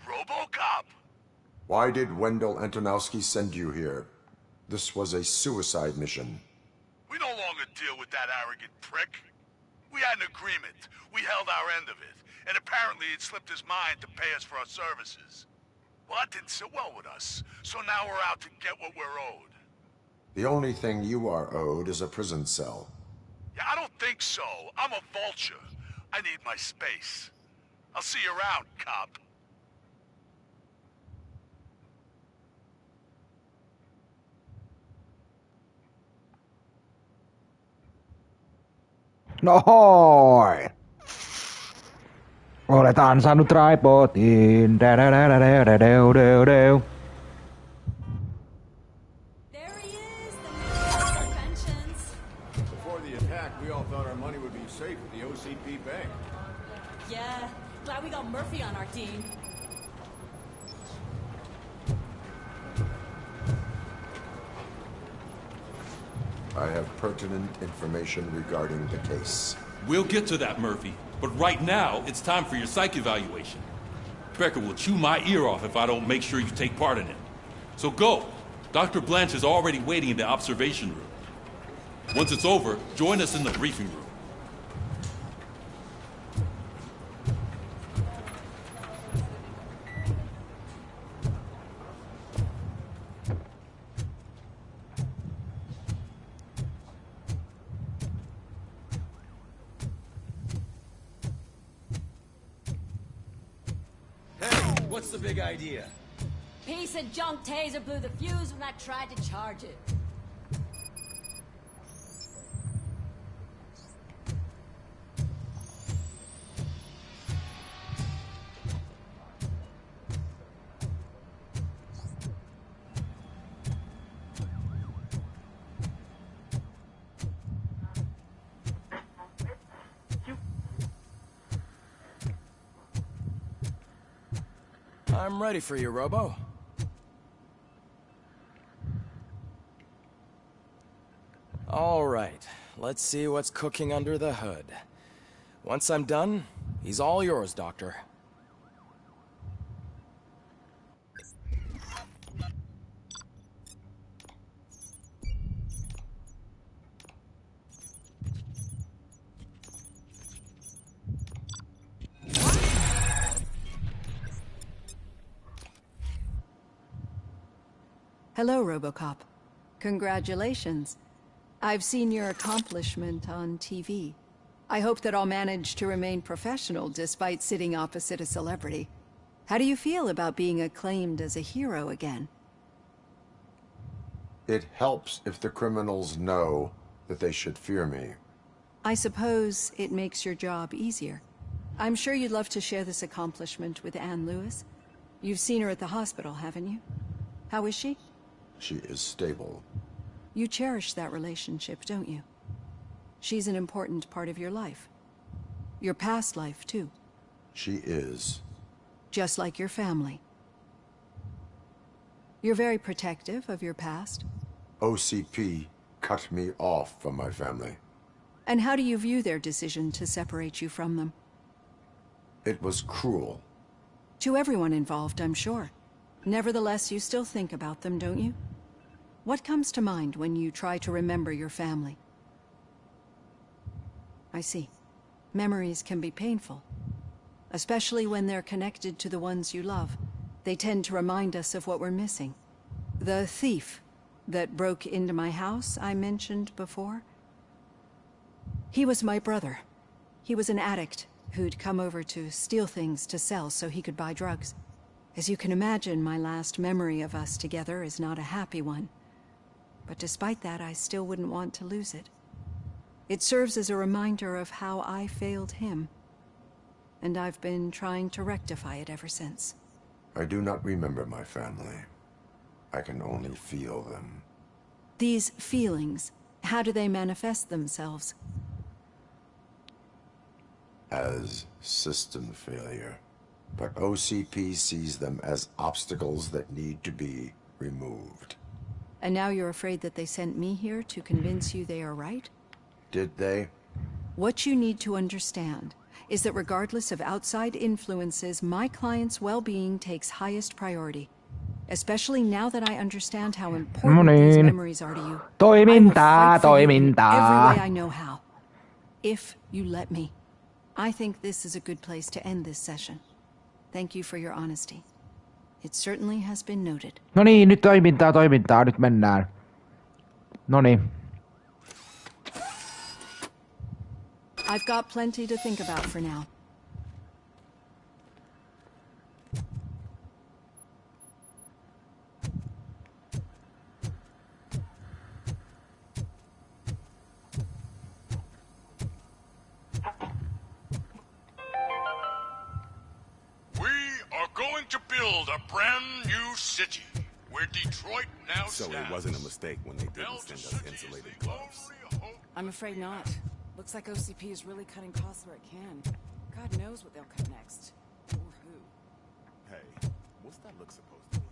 Speaker 3: Robocop! Why did Wendell Antonowski send you here? This was a suicide mission.
Speaker 5: We no longer deal with that arrogant prick. We had an agreement. We held our end of it. And apparently it slipped his mind to pay us for our services. Well, that didn't sit well with us. So now we're out to get what we're owed.
Speaker 3: The only thing you are owed is a prison cell.
Speaker 5: Yeah, I don't think so. I'm a vulture. I need my space. I'll see you around, cop.
Speaker 1: Nohoi! Olet ansainnut tripodin.
Speaker 10: Before the attack, we all thought our money would be safe at the OCP bank.
Speaker 23: Yeah, glad we got Murphy on our team.
Speaker 3: I have pertinent information regarding the case.
Speaker 13: We'll get to that, Murphy. But right now, it's time for your psych evaluation. Becker will chew my ear off if I don't make sure you take part in it. So go. Dr. Blanche is already waiting in the observation room. Once it's over, join us in the briefing room.
Speaker 21: What's the big idea?
Speaker 7: Piece of junk taser blew the fuse when I tried to charge it.
Speaker 11: I'm ready for you, Robo. All right, let's see what's cooking under the hood. Once I'm done, he's all yours, Doctor.
Speaker 20: Hello, Robocop. Congratulations. I've seen your accomplishment on TV. I hope that I'll manage to remain professional despite sitting opposite a celebrity. How do you feel about being acclaimed as a hero again?
Speaker 3: It helps if the criminals know that they should fear me.
Speaker 20: I suppose it makes your job easier. I'm sure you'd love to share this accomplishment with Anne Lewis. You've seen her at the hospital, haven't you? How is she?
Speaker 3: She is stable.
Speaker 20: You cherish that relationship, don't you? She's an important part of your life. Your past life, too.
Speaker 3: She is.
Speaker 20: Just like your family. You're very protective of your past.
Speaker 3: OCP cut me off from my family.
Speaker 20: And how do you view their decision to separate you from them?
Speaker 3: It was cruel.
Speaker 20: To everyone involved, I'm sure. Nevertheless, you still think about them, don't you? What comes to mind when you try to remember your family? I see. Memories can be painful. Especially when they're connected to the ones you love. They tend to remind us of what we're missing. The thief that broke into my house I mentioned before? He was my brother. He was an addict who'd come over to steal things to sell so he could buy drugs. As you can imagine, my last memory of us together is not a happy one. But despite that, I still wouldn't want to lose it. It serves as a reminder of how I failed him. And I've been trying to rectify it ever since.
Speaker 3: I do not remember my family. I can only feel them.
Speaker 20: These feelings, how do they manifest themselves?
Speaker 3: As system failure. But OCP sees them as obstacles that need to be removed.
Speaker 20: And now you're afraid that they sent me here to convince you they are right?
Speaker 3: Did they?
Speaker 20: What you need to understand is that regardless of outside influences, my client's well-being takes highest priority. Especially now that I understand how important these memories are to you.
Speaker 1: Toimintaa, toimintaa.
Speaker 20: Every way I know how. If you let me. I think this is a good place to end this session. Thank you for your honesty. It certainly has been noted.
Speaker 1: No niin, nyt toimintaa, nyt mennään. No niin.
Speaker 20: I've got plenty to think about for now.
Speaker 5: build a brand new city where Detroit now
Speaker 14: So
Speaker 5: stands.
Speaker 14: it wasn't a mistake when they didn't send us insulated gloves.
Speaker 19: I'm afraid not. Looks like OCP is really cutting costs where it can. God knows what they'll cut next. Or who.
Speaker 14: Hey, what's that look supposed to be?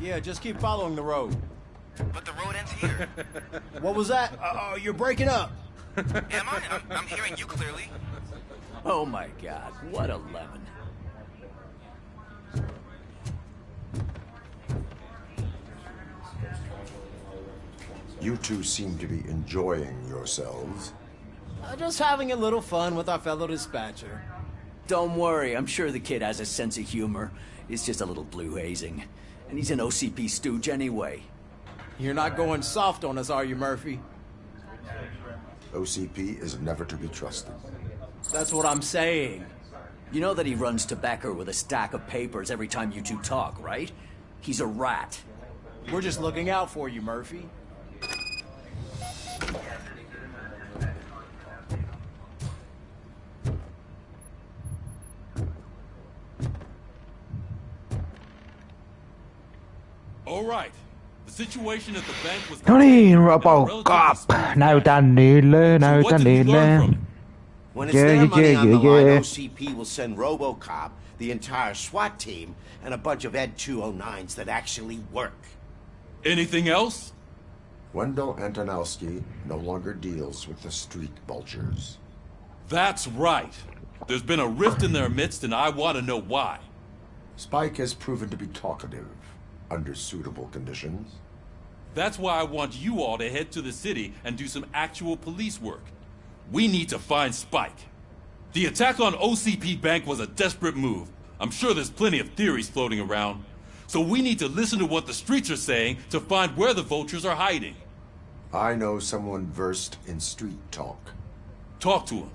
Speaker 22: Yeah, just keep following the road.
Speaker 15: But the road ends here.
Speaker 22: What was that? You're breaking up.
Speaker 15: Am I? I'm hearing you clearly.
Speaker 22: Oh my god, what a lemon.
Speaker 3: You two seem to be enjoying yourselves.
Speaker 22: Just having a little fun with our fellow dispatcher.
Speaker 24: Don't worry, I'm sure the kid has a sense of humor. It's just a little blue hazing. And he's an OCP stooge anyway.
Speaker 22: You're not going soft on us, are you, Murphy?
Speaker 3: OCP is never to be trusted.
Speaker 22: That's what I'm saying.
Speaker 24: You know that he runs to Becker with a stack of papers every time you two talk, right? He's a rat.
Speaker 22: We're just looking out for you, Murphy.
Speaker 13: All right. The situation at the bank was...
Speaker 1: No niin, Robocop. Näytän niille, näytän niille.
Speaker 9: When it's their money on the line, OCP will send Robocop, the entire SWAT team, and a bunch of Ed 209s that actually work.
Speaker 13: Anything else?
Speaker 3: Wendell Antonowski no longer deals with the street vultures.
Speaker 13: That's right. There's been a rift in their midst, and I want to know why.
Speaker 3: Spike has proven to be talkative under suitable conditions.
Speaker 13: That's why I want you all to head to the city and do some actual police work. We need to find Spike. The attack on OCP Bank was a desperate move. I'm sure there's plenty of theories floating around. So we need to listen to what the streets are saying to find where the vultures are hiding.
Speaker 3: I know someone versed in street talk.
Speaker 13: Talk to him.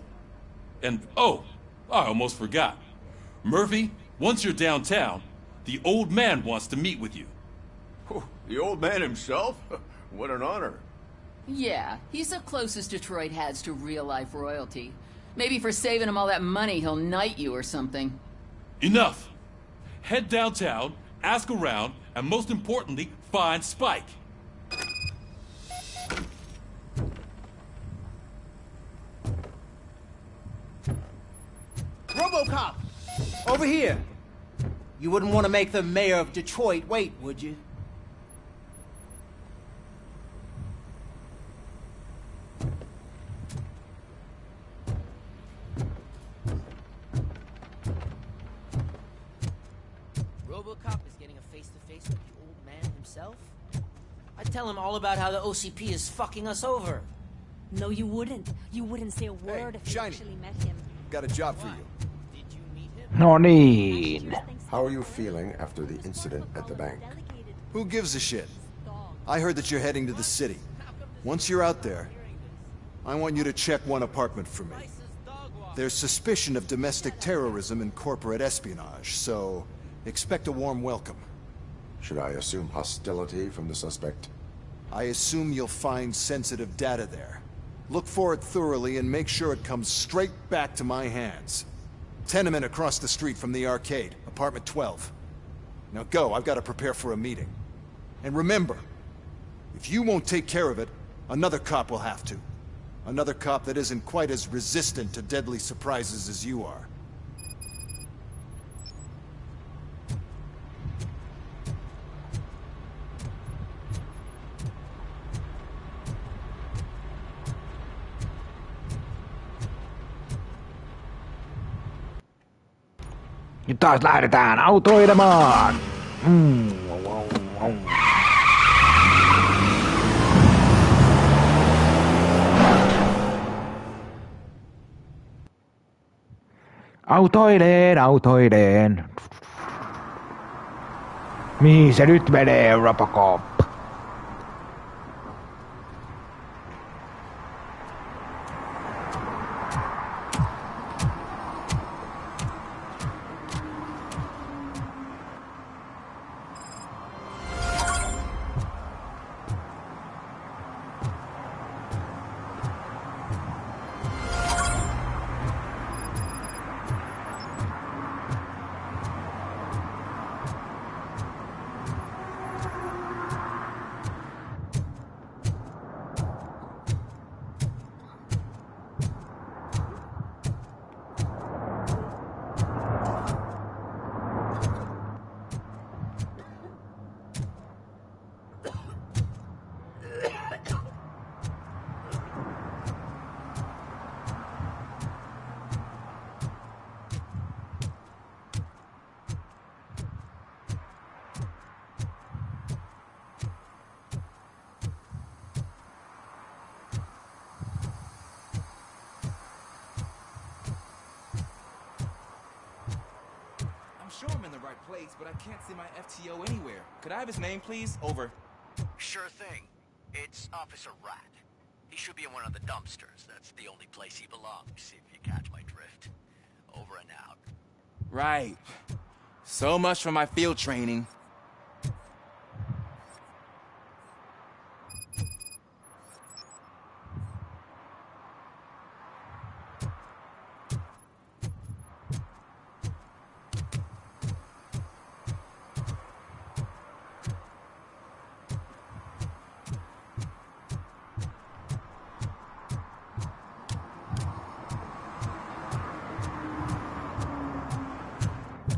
Speaker 13: And, oh, I almost forgot. Murphy, once you're downtown, the old man wants to meet with you.
Speaker 10: The old man himself? What an honor.
Speaker 25: Yeah, he's the closest Detroit has to real-life royalty. Maybe for saving him all that money, he'll knight you or something.
Speaker 13: Enough! Head downtown, ask around, and most importantly, find Spike.
Speaker 22: Robocop! Over here! You wouldn't want to make the mayor of Detroit wait, would you?
Speaker 23: Robocop is getting a face-to-face with the old man himself? I'd tell him all about how the OCP is fucking us over.
Speaker 26: No, you wouldn't. You wouldn't say a word if you actually met him.
Speaker 14: Got a job for you.
Speaker 1: No niin.
Speaker 3: How are you feeling after the incident at the bank?
Speaker 12: Who gives a shit? I heard that you're heading to the city. Once you're out there, I want you to check one apartment for me. There's suspicion of domestic terrorism and corporate espionage, so expect a warm welcome.
Speaker 3: Should I assume hostility from the suspect?
Speaker 12: I assume you'll find sensitive data there. Look for it thoroughly and make sure it comes straight back to my hands. Tenement across the street from the arcade, apartment 12. Now go, I've got to prepare for a meeting. And remember, if you won't take care of it, another cop will have to. Another cop that isn't quite as resistant to deadly surprises as you are.
Speaker 1: Nyt taas lähdetään autoilemaan. Autoileen. Mihin se nyt menee, Robocop?
Speaker 2: Sure I'm in the right place, but I can't see my FTO anywhere. Could I have his name, please? Over.
Speaker 4: Sure thing. It's Officer Rat. He should be in one of the dumpsters. That's the only place he belongs, if you catch my drift. Over and out.
Speaker 2: Right. So much for my field training.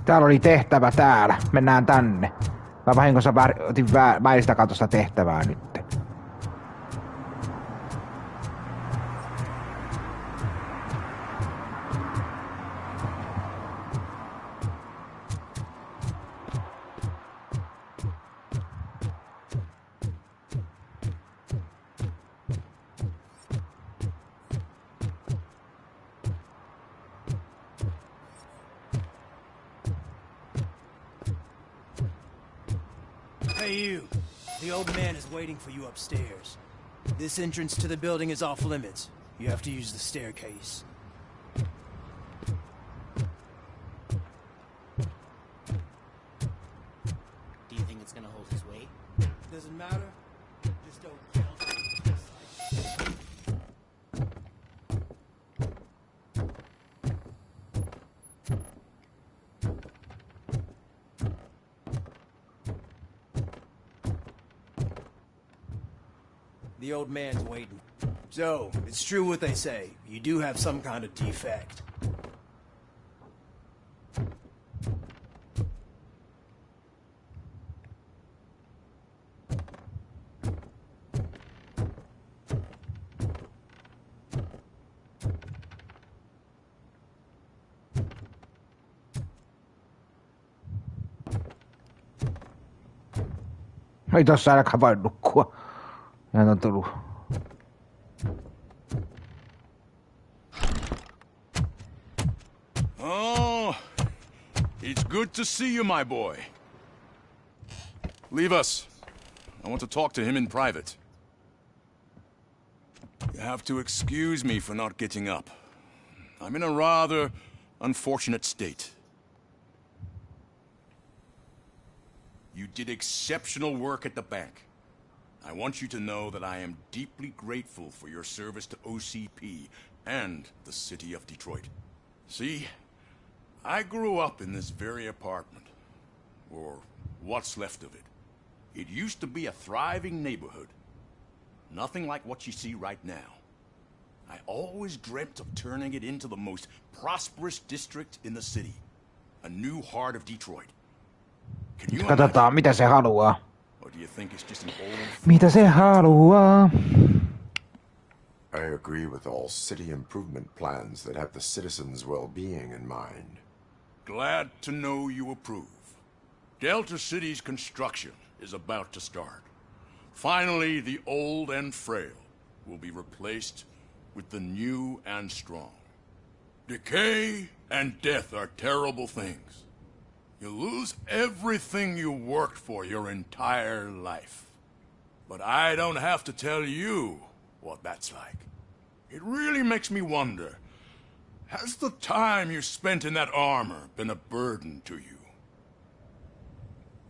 Speaker 1: Täällä oli tehtävä täällä. Mennään tänne. Mä vahingossa otin väistä katosta tehtävää nyt.
Speaker 22: Hey you, the old man is waiting for you upstairs. This entrance to the building is off limits. You have to use the staircase.
Speaker 23: Do you think it's gonna hold his weight?
Speaker 22: Doesn't matter. Just don't yell. The old man's waiting. So, it's true what they say. You do have some kind of defect.
Speaker 1: Ei tossa ainakaan voi nukkua. Näin on tullut.
Speaker 5: Oh, it's good to see you, my boy. Leave us. I want to talk to him in private. You have to excuse me for not getting up. I'm in a rather unfortunate state. You did exceptional work at the bank. I want you to know that I am deeply grateful for your service to OCP and the city of Detroit. See, I grew up in this very apartment, or what's left of it. It used to be a thriving neighborhood. Nothing like what you see right now. I always dreamt of turning it into the most prosperous district in the city. A new heart of Detroit. Can you
Speaker 1: Katsotaan, mitä se haluaa.
Speaker 5: Or do you think it's just an old...
Speaker 1: Mitä se haluaa?
Speaker 3: I agree with all city improvement plans that have the citizens' well-being in mind.
Speaker 5: Glad to know you approve. Delta City's construction is about to start. Finally, the old and frail will be replaced with the new and strong. Decay and death are terrible things. You lose everything you worked for your entire life. But I don't have to tell you what that's like. It really makes me wonder, has the time you spent in that armor been a burden to you?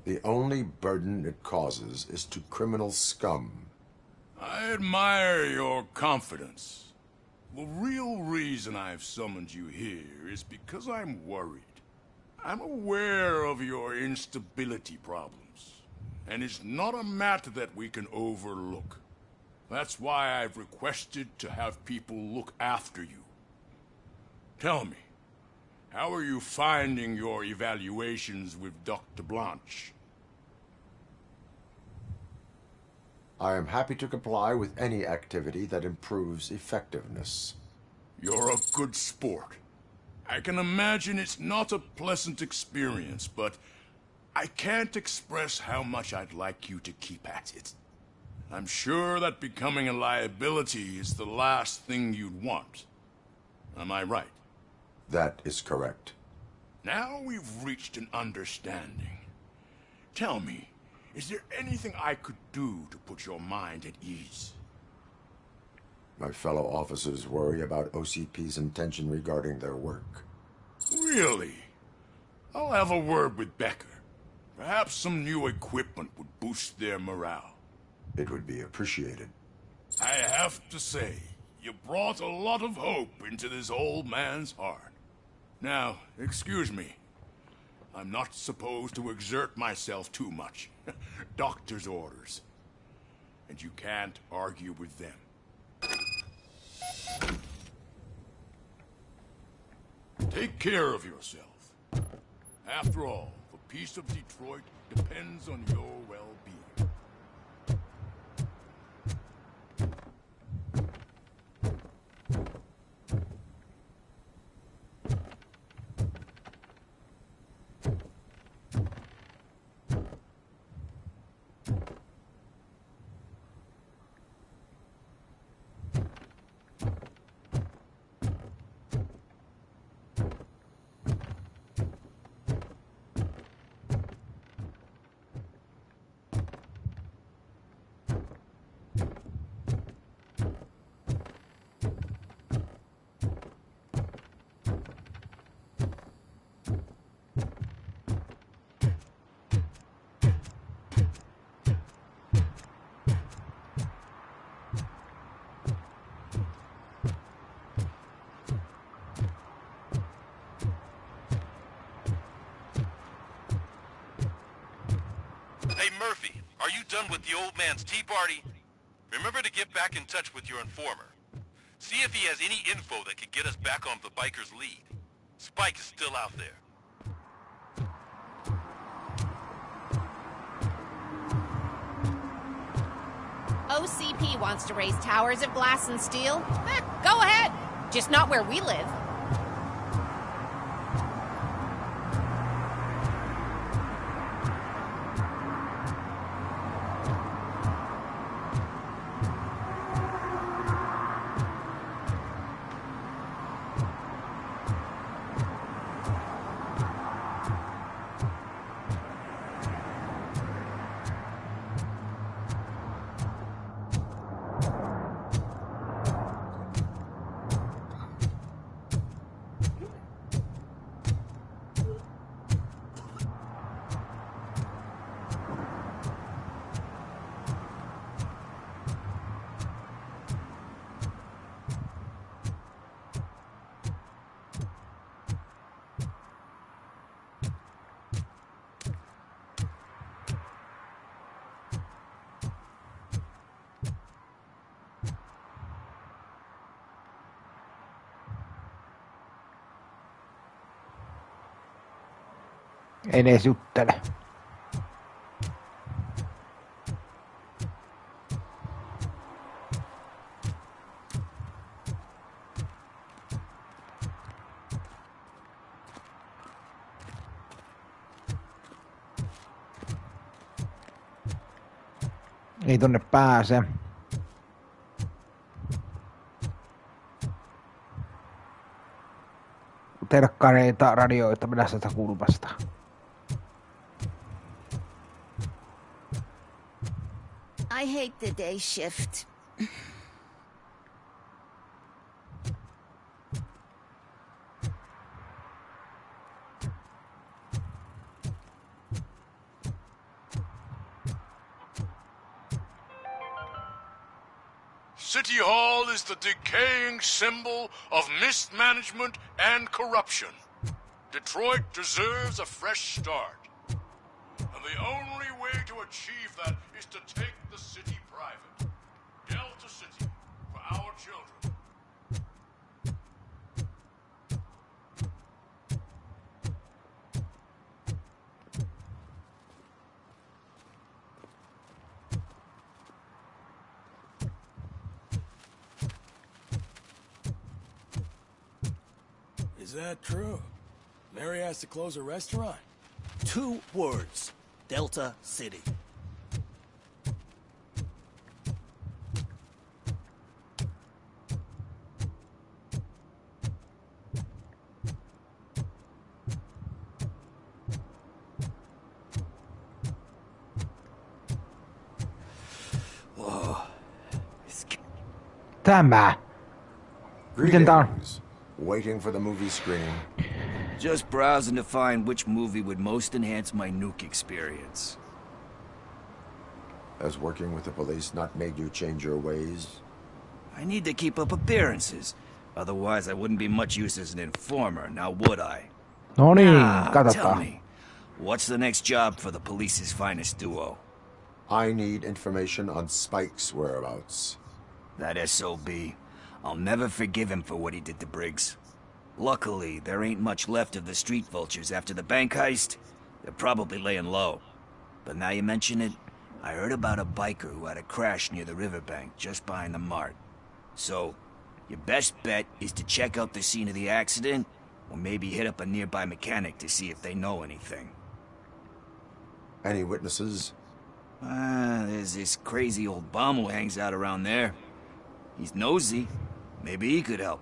Speaker 3: The only burden it causes is to criminal scum.
Speaker 5: I admire your confidence. The real reason I've summoned you here is because I'm worried. I'm aware of your instability problems, and it's not a matter that we can overlook. That's why I've requested to have people look after you. Tell me, how are you finding your evaluations with Dr. Blanche?
Speaker 3: I am happy to comply with any activity that improves effectiveness.
Speaker 5: You're a good sport. I can imagine it's not a pleasant experience, but I can't express how much I'd like you to keep at it. I'm sure that becoming a liability is the last thing you'd want. Am I right?
Speaker 3: That is correct.
Speaker 5: Now we've reached an understanding. Tell me, is there anything I could do to put your mind at ease?
Speaker 3: My fellow officers worry about OCP's intention regarding their work.
Speaker 5: Really? I'll have a word with Becker. Perhaps some new equipment would boost their morale.
Speaker 3: It would be appreciated.
Speaker 5: I have to say, you brought a lot of hope into this old man's heart. Now, excuse me. I'm not supposed to exert myself too much. Doctor's orders. And you can't argue with them. Take care of yourself. After all, the peace of Detroit depends on your well-being. Hey, Murphy, are you done with the old man's tea party? Remember to get back in touch with your informer. See if he has any info that could get us back on the biker's lead. Spike is still out there.
Speaker 6: OCP wants to raise towers of glass and steel? Go ahead. Just not where we live.
Speaker 1: En edes juttele. Ei tonne pääse. Terkkareita, radioita, minä sitä kulmasta.
Speaker 7: I hate the day shift.
Speaker 5: City Hall is the decaying symbol of mismanagement and corruption. Detroit deserves a fresh start. And the only way to achieve that is to take the city private. Delta City, for our children.
Speaker 11: Is that true? Mary has to close a restaurant?
Speaker 22: 2 words. Delta City.
Speaker 1: Tämä. Miten tää on?
Speaker 3: Waiting for the movie screening.
Speaker 24: Just browsing to find which movie would most enhance my nuke experience.
Speaker 3: Has working with the police not made you change your ways?
Speaker 24: I need to keep up appearances. Otherwise, I wouldn't be much use as an informer, now would I?
Speaker 1: No niin,
Speaker 24: Tell
Speaker 1: katsotaan.
Speaker 24: me, what's the next job for the police's finest duo?
Speaker 3: I need information on Spike's whereabouts.
Speaker 24: That SOB. I'll never forgive him for what he did to Briggs. Luckily, there ain't much left of the street vultures after the bank heist. They're probably laying low. But now you mention it, I heard about a biker who had a crash near the riverbank just behind the mart. So, your best bet is to check out the scene of the accident, or maybe hit up a nearby mechanic to see if they know anything.
Speaker 3: Any witnesses?
Speaker 24: There's this crazy old bum who hangs out around there. He's nosy. Maybe he could help.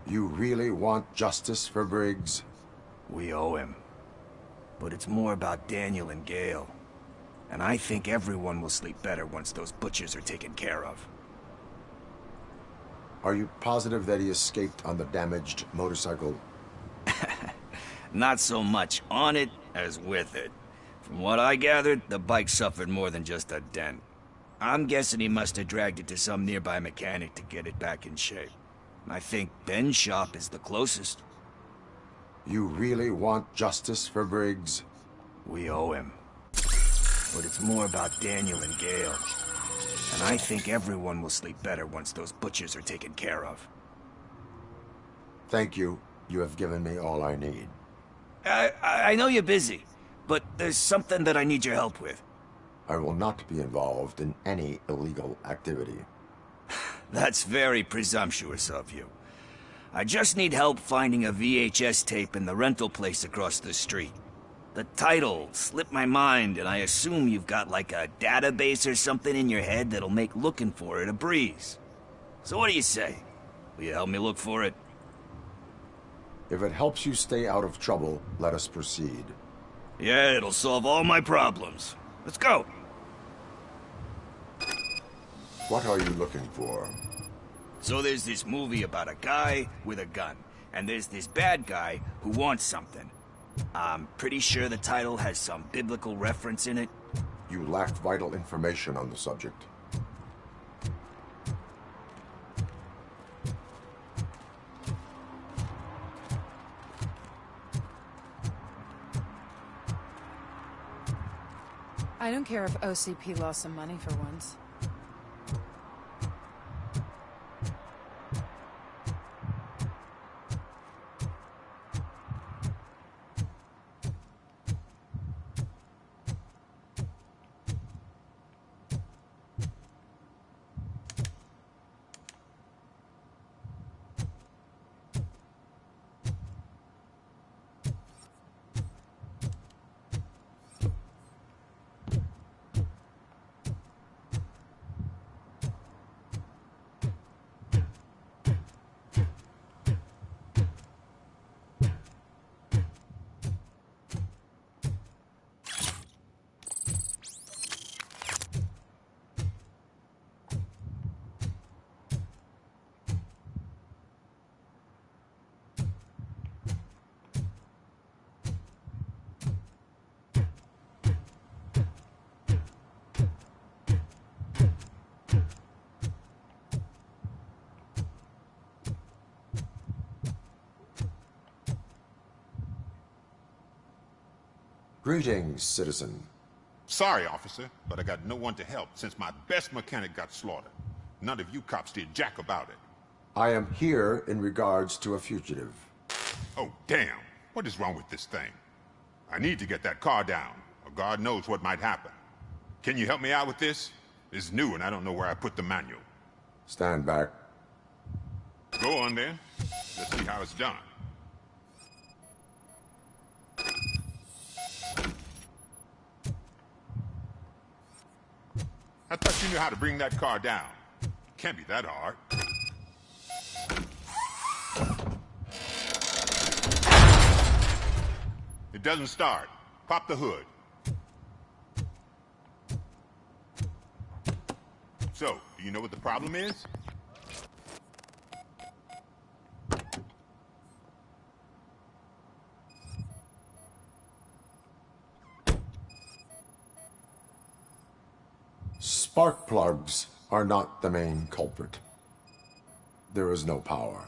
Speaker 3: You really want justice for Briggs?
Speaker 24: We owe him. But it's more about Daniel and Gale. And I think everyone will sleep better once those butchers are taken care of.
Speaker 3: Are you positive that he escaped on the damaged motorcycle?
Speaker 24: Not so much on it as with it. From what I gathered, the bike suffered more than just a dent. I'm guessing he must have dragged it to some nearby mechanic to get it back in shape. I think Ben's shop is the closest.
Speaker 3: You really want justice for Briggs?
Speaker 24: We owe him. But it's more about Daniel and Gale. And I think everyone will sleep better once those butchers are taken care of.
Speaker 3: Thank you. You have given me all I need.
Speaker 24: I know you're busy, but there's something that I need your help with.
Speaker 3: I will not be involved in any illegal activity.
Speaker 24: That's very presumptuous of you. I just need help finding a VHS tape in the rental place across the street. The title slipped my mind, and I assume you've got like a database or something in your head that'll make looking for it a breeze. So what do you say? Will you help me look for it?
Speaker 3: If it helps you stay out of trouble, let us proceed.
Speaker 24: Yeah, it'll solve all my problems. Let's go.
Speaker 3: What are you looking for?
Speaker 24: So there's this movie about a guy with a gun, and there's this bad guy who wants something. I'm pretty sure the title has some biblical reference in it.
Speaker 3: You lacked vital information on the subject.
Speaker 19: I don't care if OCP lost some money for once.
Speaker 3: Greetings, citizen.
Speaker 8: Sorry, officer, but I got no one to help since my best mechanic got slaughtered. None of you cops did jack about it.
Speaker 3: I am here in regards to a fugitive.
Speaker 8: Oh, damn. What is wrong with this thing? I need to get that car down, or God knows what might happen. Can you help me out with this? It's new and I don't know where I put the manual.
Speaker 3: Stand back.
Speaker 8: Go on then. Let's see how it's done. I thought you knew how to bring that car down. Can't be that hard. It doesn't start. Pop the hood. So, do you know what the problem is?
Speaker 3: Spark plugs are not the main culprit. There is no power.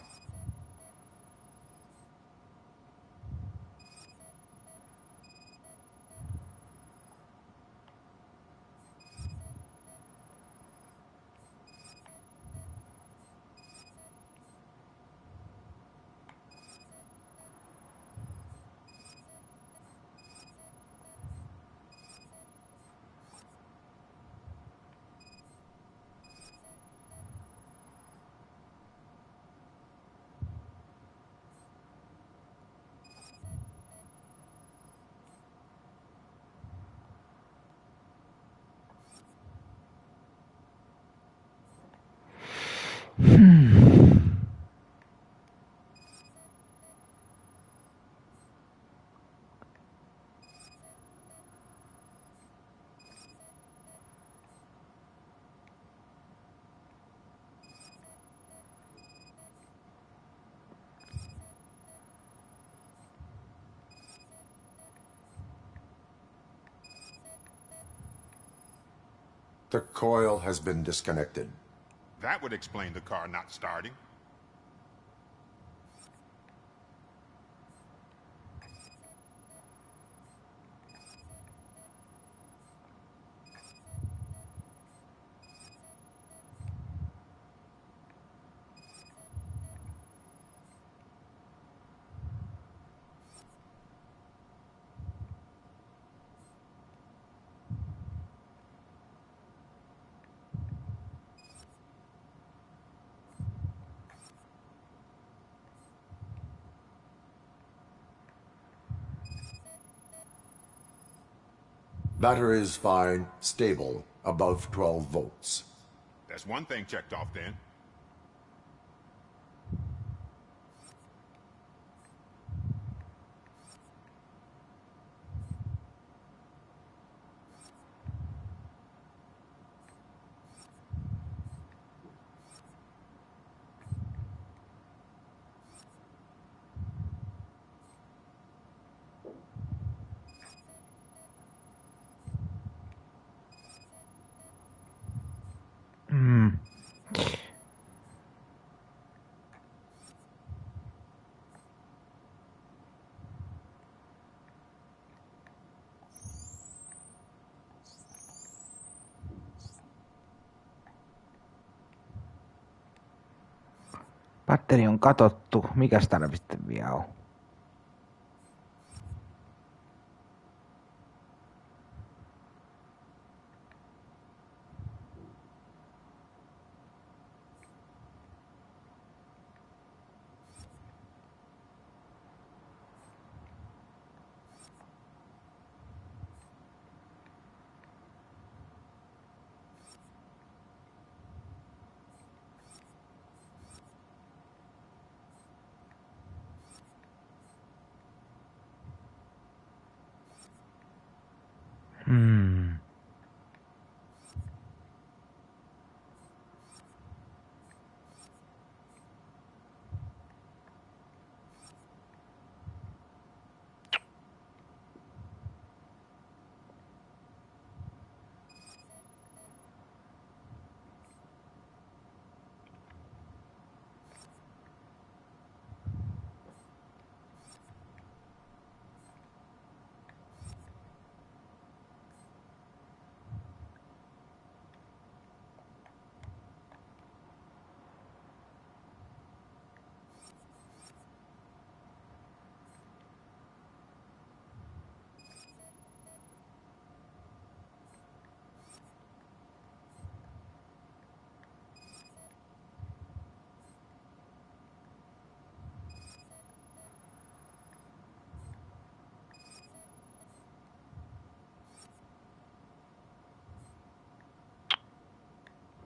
Speaker 3: The coil has been disconnected.
Speaker 8: That would explain the car not starting.
Speaker 3: Battery is fine, stable, above 12 volts.
Speaker 8: That's one thing checked off then.
Speaker 1: Batteri on katottu. Mikäs täällä sitten vielä on?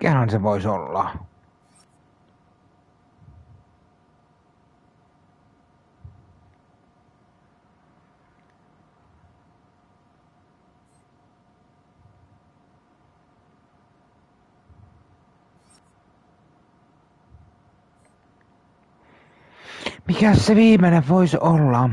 Speaker 1: Mikähän se voisi olla? Mikä se viimeinen voisi olla?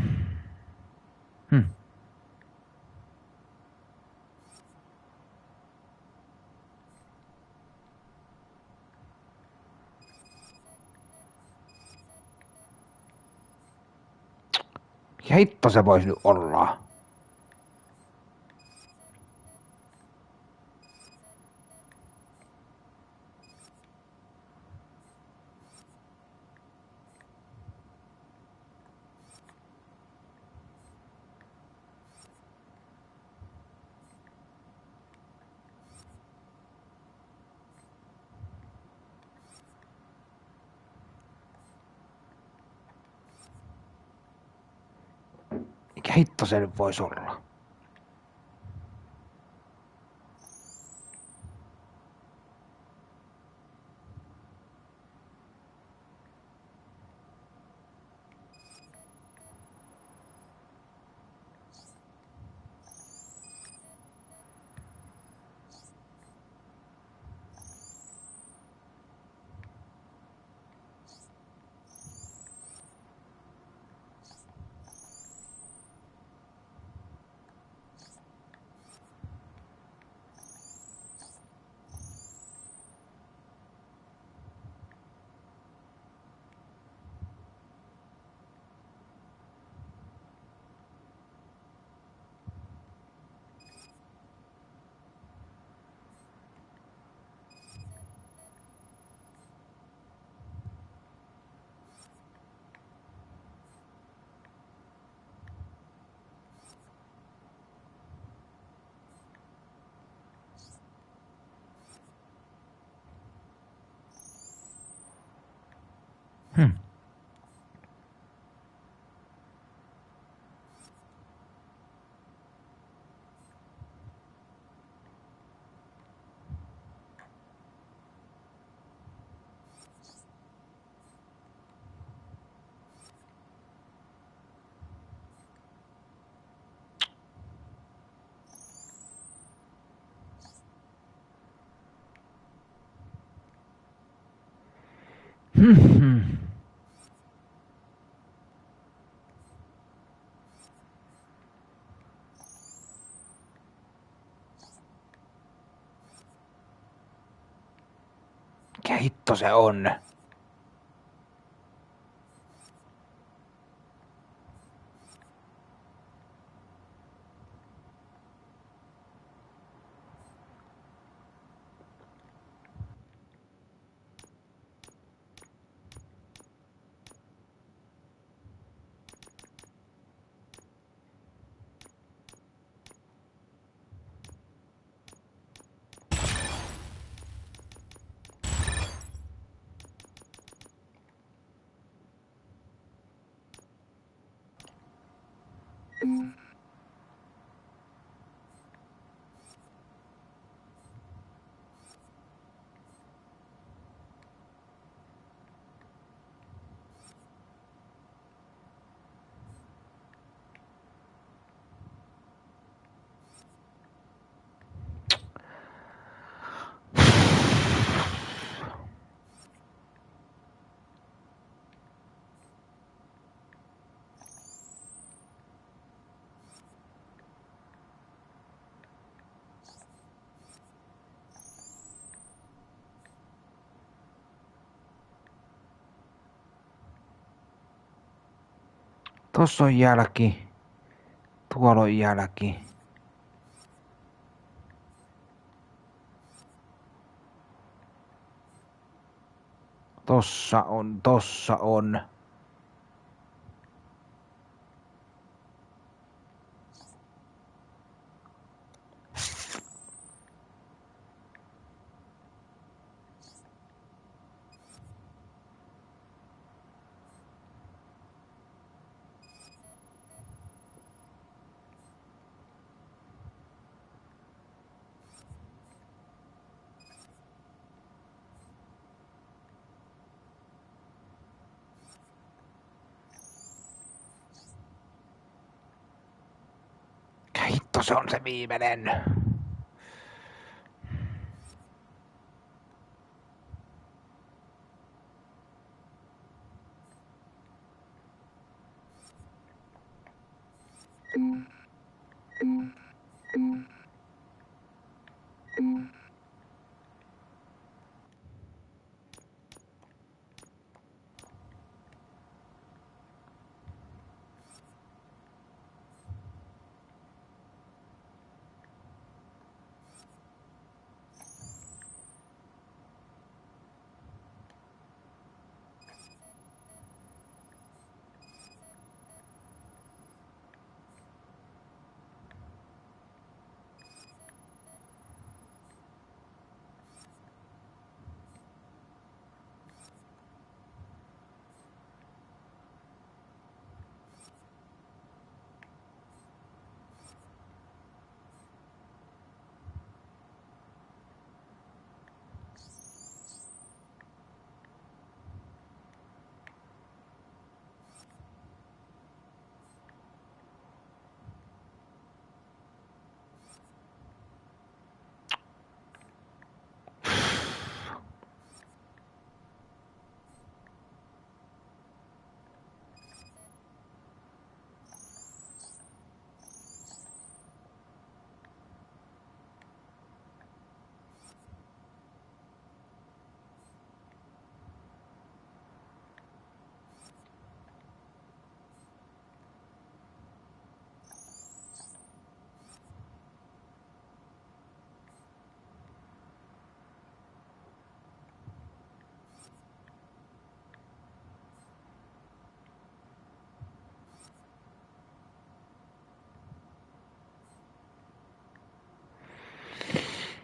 Speaker 1: Mikä hitto se voisi nyt olla? Mikä hitto se nyt voisi olla? Mikä hitto se on? Tossa on jälki. Tuolla on jälki. Tossa on. se on se viimeinen.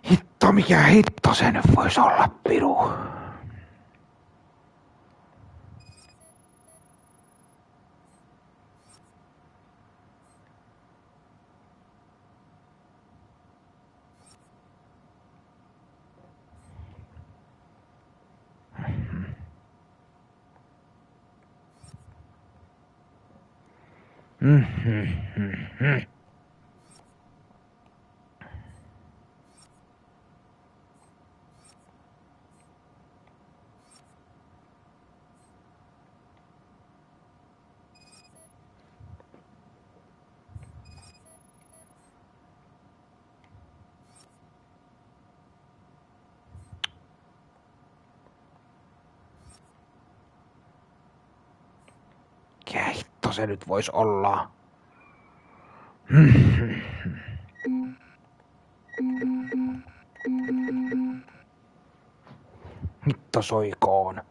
Speaker 1: Hitto, mikä hitto se nyt vois olla, piru? Mikä hitto se nyt vois olla? Hitto soikoon.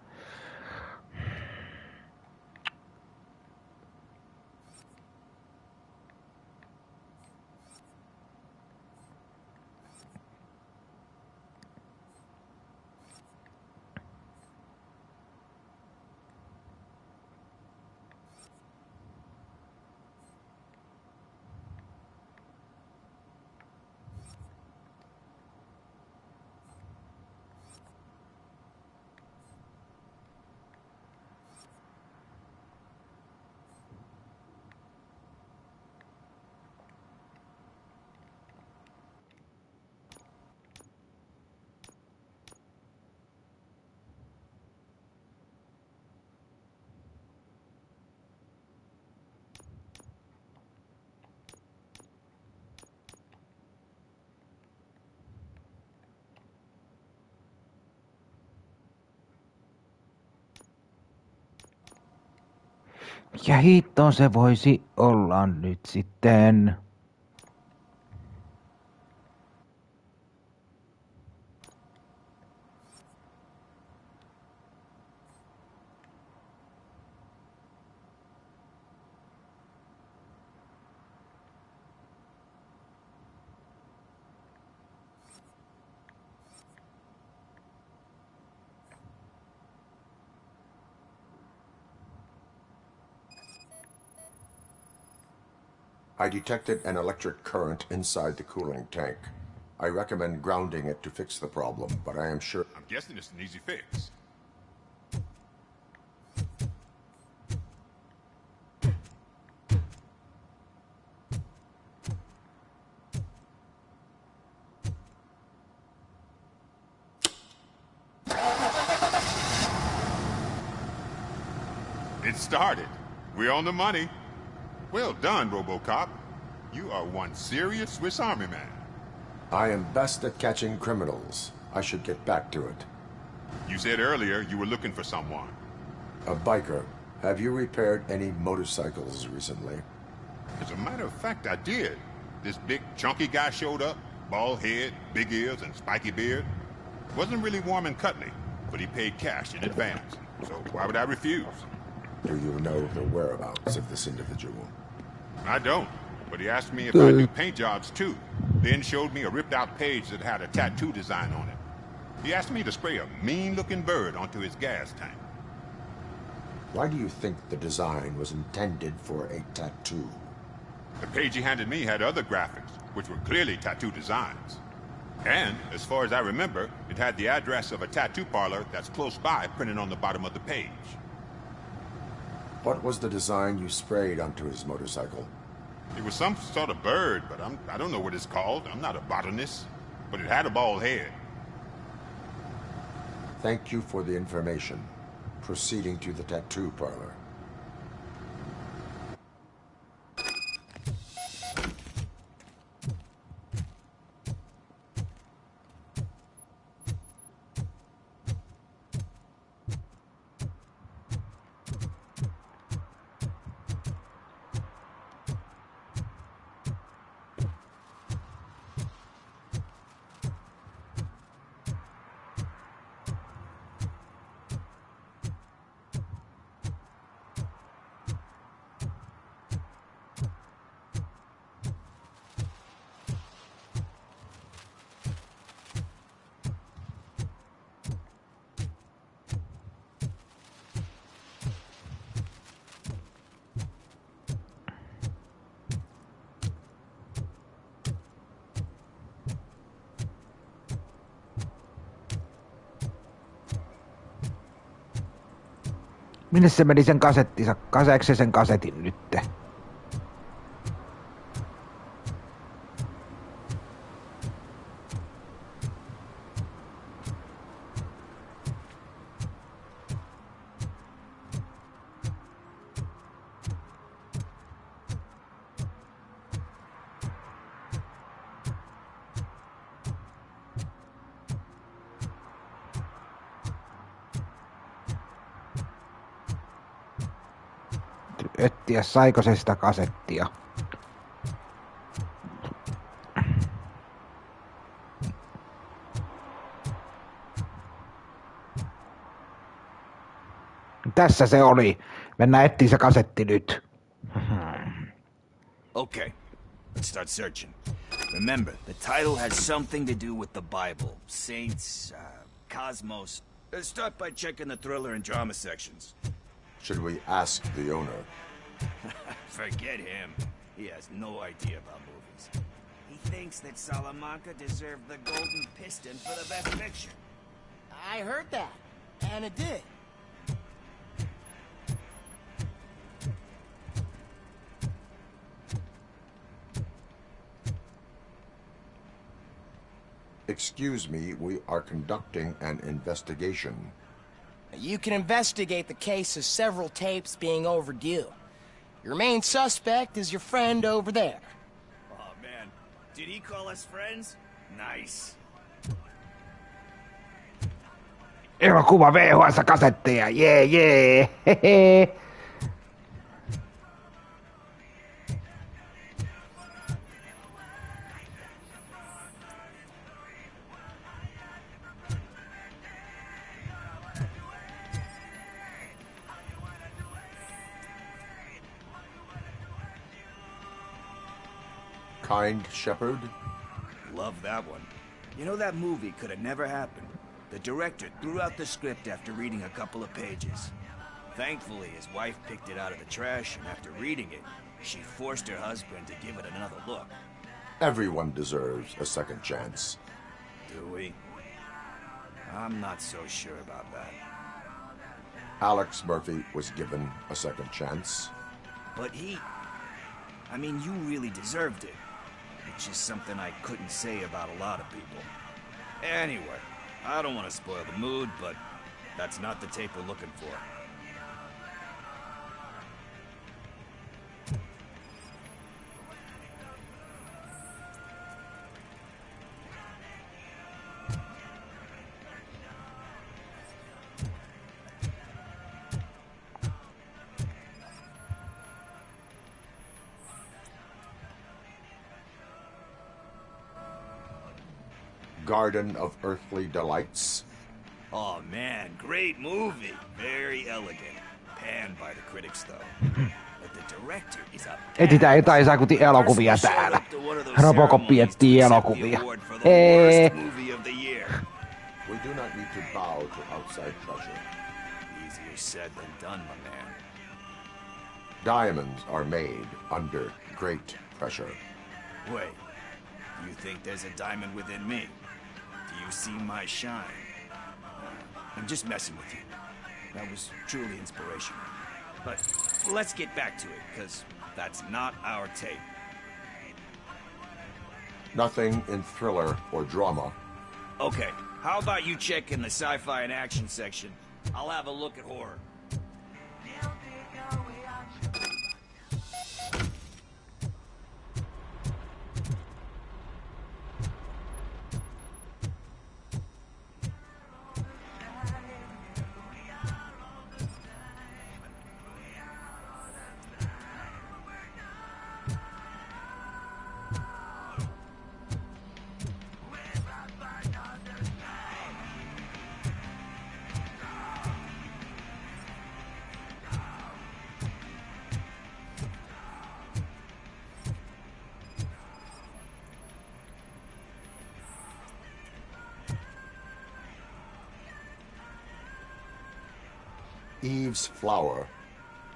Speaker 1: Mikä hitto se voisi olla nyt sitten?
Speaker 3: I detected an electric current inside the cooling tank. I recommend grounding it to fix the problem, but I am sure...
Speaker 8: I'm guessing it's an easy fix. started. We're on the money. Well done, Robocop. You are one serious Swiss Army man.
Speaker 3: I am best at catching criminals. I should get back to it.
Speaker 8: You said earlier you were looking for someone.
Speaker 3: A biker. Have you repaired any motorcycles recently?
Speaker 8: As a matter of fact, I did. This big, chunky guy showed up. Bald head, big ears, and spiky beard. Wasn't really warm and cuddly, but he paid cash in advance. So why would I refuse?
Speaker 3: Do you know the whereabouts of this individual?
Speaker 8: I don't, but he asked me if I do paint jobs too. Then showed me a ripped-out page that had a tattoo design on it. He asked me to spray a mean-looking bird onto his gas tank.
Speaker 3: Why do you think the design was intended for a tattoo?
Speaker 8: The page he handed me had other graphics, which were clearly tattoo designs. And, as far as I remember, it had the address of a tattoo parlor that's close by printed on the bottom of the page.
Speaker 3: What was the design you sprayed onto his motorcycle?
Speaker 8: It was some sort of bird, but I don't know what it's called. I'm not a botanist. But it had a bald head.
Speaker 3: Thank you for the information. Proceeding to the tattoo parlor.
Speaker 1: Minne se meni sen kasettinsa? Kaseeksi se sen kasetin nytte? Etsiä, saiko se sitä kasettia? Tässä se oli. Mennään etsiä se kasetti nyt.
Speaker 24: Okay, let's start searching. Remember, the title has something to do with the Bible, saints, cosmos. Let's start by checking the thriller and drama sections.
Speaker 3: Should we ask the owner?
Speaker 24: Forget him. He has no idea about movies. He thinks that Salamanca deserved the Golden Piston for the Best Picture.
Speaker 23: I heard that, and it did.
Speaker 3: Excuse me, we are conducting an investigation.
Speaker 23: You can investigate the case of several tapes being overdue. Your main suspect is your friend over there.
Speaker 24: Oh, man. Did he call us friends? Nice.
Speaker 1: Elokuva VHS-kasetteja, jee. Hehe.
Speaker 3: Kind Shepherd?
Speaker 24: Love that one. You know, that movie could have never happened. The director threw out the script after reading a couple of pages. Thankfully, his wife picked it out of the trash, and after reading it, she forced her husband to give it another look.
Speaker 3: Everyone deserves a second chance.
Speaker 24: Do we? I'm not so sure about that.
Speaker 3: Alex Murphy was given a second chance.
Speaker 24: But I mean, you really deserved it. Which is something I couldn't say about a lot of people. Anyway, I don't want to spoil the mood, but that's not the tape we're looking for.
Speaker 3: Garden of Earthly Delights?
Speaker 24: Oh man, great movie. Very elegant. Panned by the critics though. But the director is a
Speaker 1: Etsitään jotain saakutin elokuvia täällä. Robocop etsii elokuvia. Hee.
Speaker 3: We do not need to bow to outside pressure.
Speaker 24: Easier said than done, my man.
Speaker 3: Diamonds are made under great pressure.
Speaker 24: Wait, you think there's a diamond within me? Do you see my shine? I'm just messing with you. That was truly inspirational. But let's get back to it, because that's not our tape.
Speaker 3: Nothing in thriller or drama.
Speaker 24: Okay, how about you check in the sci-fi and action section? I'll have a look at horror.
Speaker 3: Eve's Flower.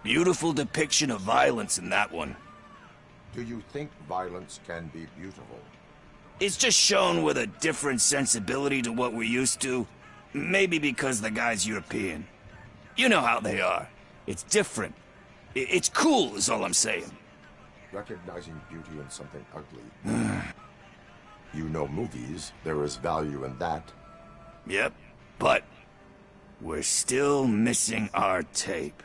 Speaker 24: Beautiful depiction of violence in that one.
Speaker 3: Do you think violence can be beautiful?
Speaker 24: It's just shown with a different sensibility to what we're used to. Maybe because the guy's European. You know how they are. It's different. It's cool is all I'm saying.
Speaker 3: Recognizing beauty in something ugly. You know movies. There is value in that.
Speaker 24: Yep, but we're still missing our tape.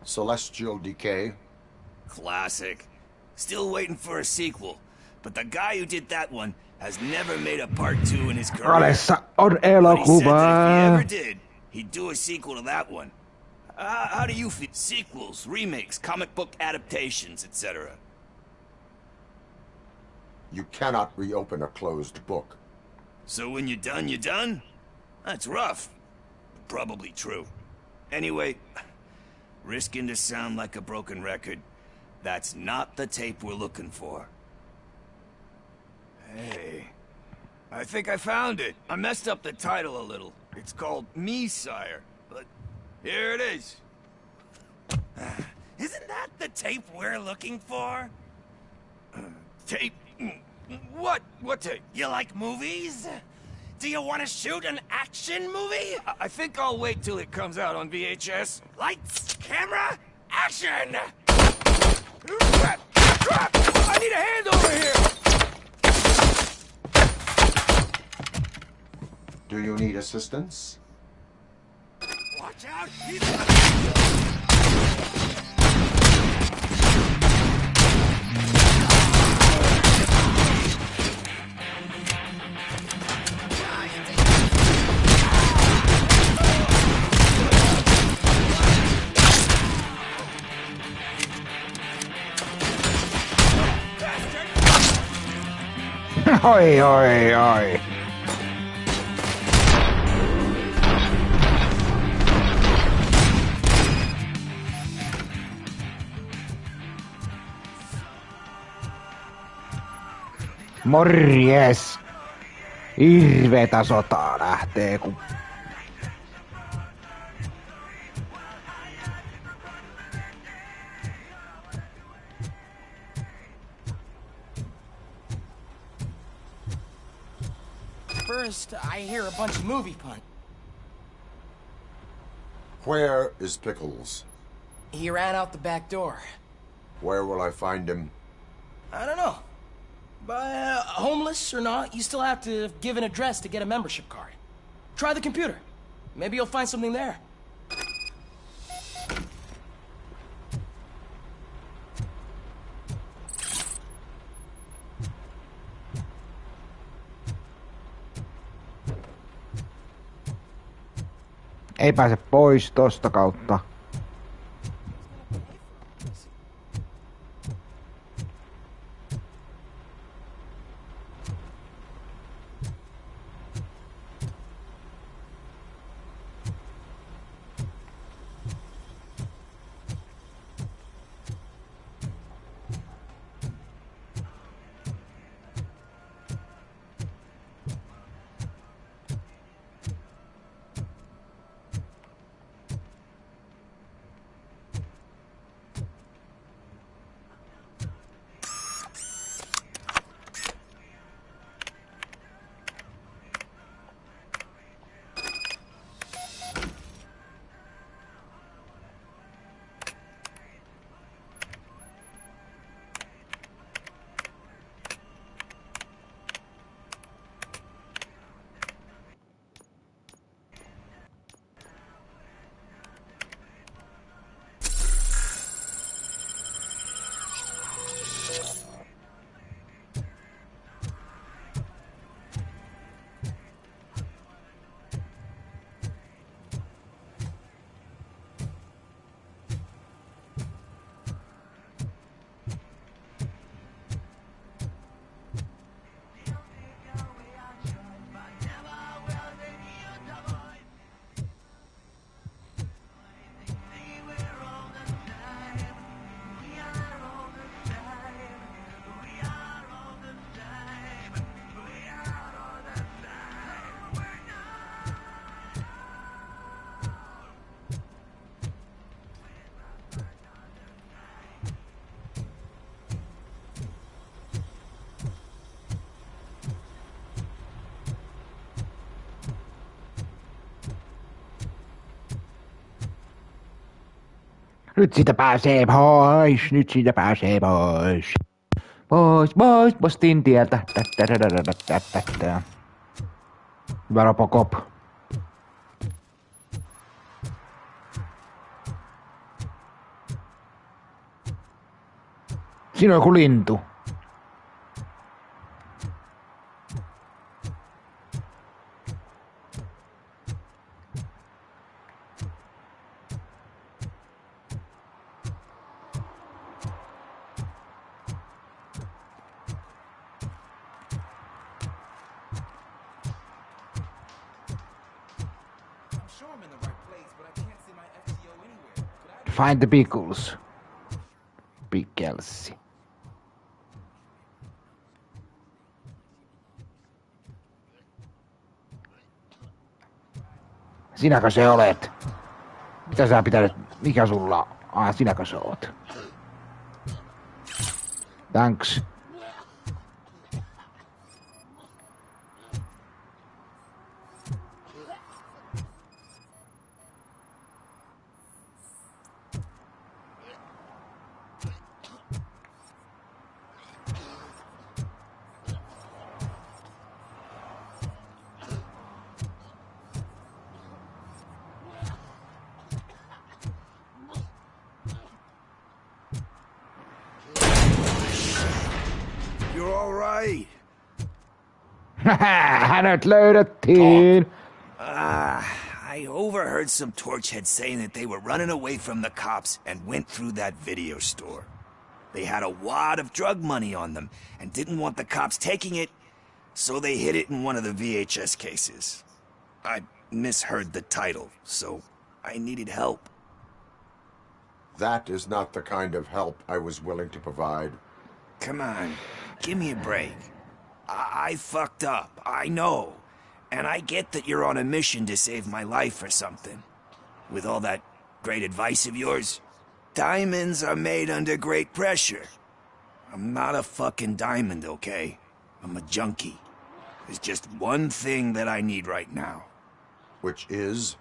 Speaker 3: Celestial Decay.
Speaker 24: Classic. Still waiting for a sequel. But the guy who did that one has never made a part 2 in his career.
Speaker 1: Alessa on
Speaker 24: But he said that if he
Speaker 1: elokuva.
Speaker 24: ever did, he'd do a sequel to that one. How do you feel? Sequels, remakes, comic book adaptations, etc.
Speaker 3: You cannot reopen a closed book.
Speaker 24: So when you're done, you're done? That's rough. Probably true. Anyway, risking to sound like a broken record, that's not the tape we're looking for. Hey, I think I found it. I messed up the title a little. It's called Me, Sire, but here it is.
Speaker 15: Isn't that the tape we're looking for?
Speaker 24: Tape? What? What tape?
Speaker 15: You like movies? Do you want to shoot an action movie?
Speaker 24: I think I'll wait till it comes out on VHS.
Speaker 15: Lights, camera, action!
Speaker 24: Crap! Crap! I need a hand over here!
Speaker 3: Do you need assistance?
Speaker 15: Watch out!
Speaker 1: Oi, oi, oi. Morjes. Hirveetä sotaa lähtee, kun...
Speaker 23: First, I hear a bunch of movie puns.
Speaker 3: Where is Pickles?
Speaker 15: He ran out the back door.
Speaker 3: Where will I find him?
Speaker 15: I don't know. But homeless or not, you still have to give an address to get a membership card. Try the computer. Maybe you'll find something there.
Speaker 1: Ei pääse pois tosta kautta. Nyt siitä pääsee pois, nyt siitä pääsee pois. Pois postin tieltä. Hyvä Robocop. Siinä on joku lintu. Find the pickles. Pickles. Sinäkö se olet? Mitä sä pitänyt? Mikä sulla? Sinäkö se oot? Thanks.
Speaker 24: You're all right.
Speaker 1: Hänet löydettiin.
Speaker 24: I overheard some torchheads saying that they were running away from the cops and went through that video store. They had a wad of drug money on them and didn't want the cops taking it, so they hid it in one of the VHS cases. I misheard the title, so I needed help.
Speaker 3: That is not the kind of help I was willing to provide.
Speaker 24: Come on, give me a break. I fucked up, I know. And I get that you're on a mission to save my life or something. With all that great advice of yours, diamonds are made under great pressure. I'm not a fucking diamond, okay? I'm a junkie. There's just one thing that I need right now.
Speaker 3: Which is?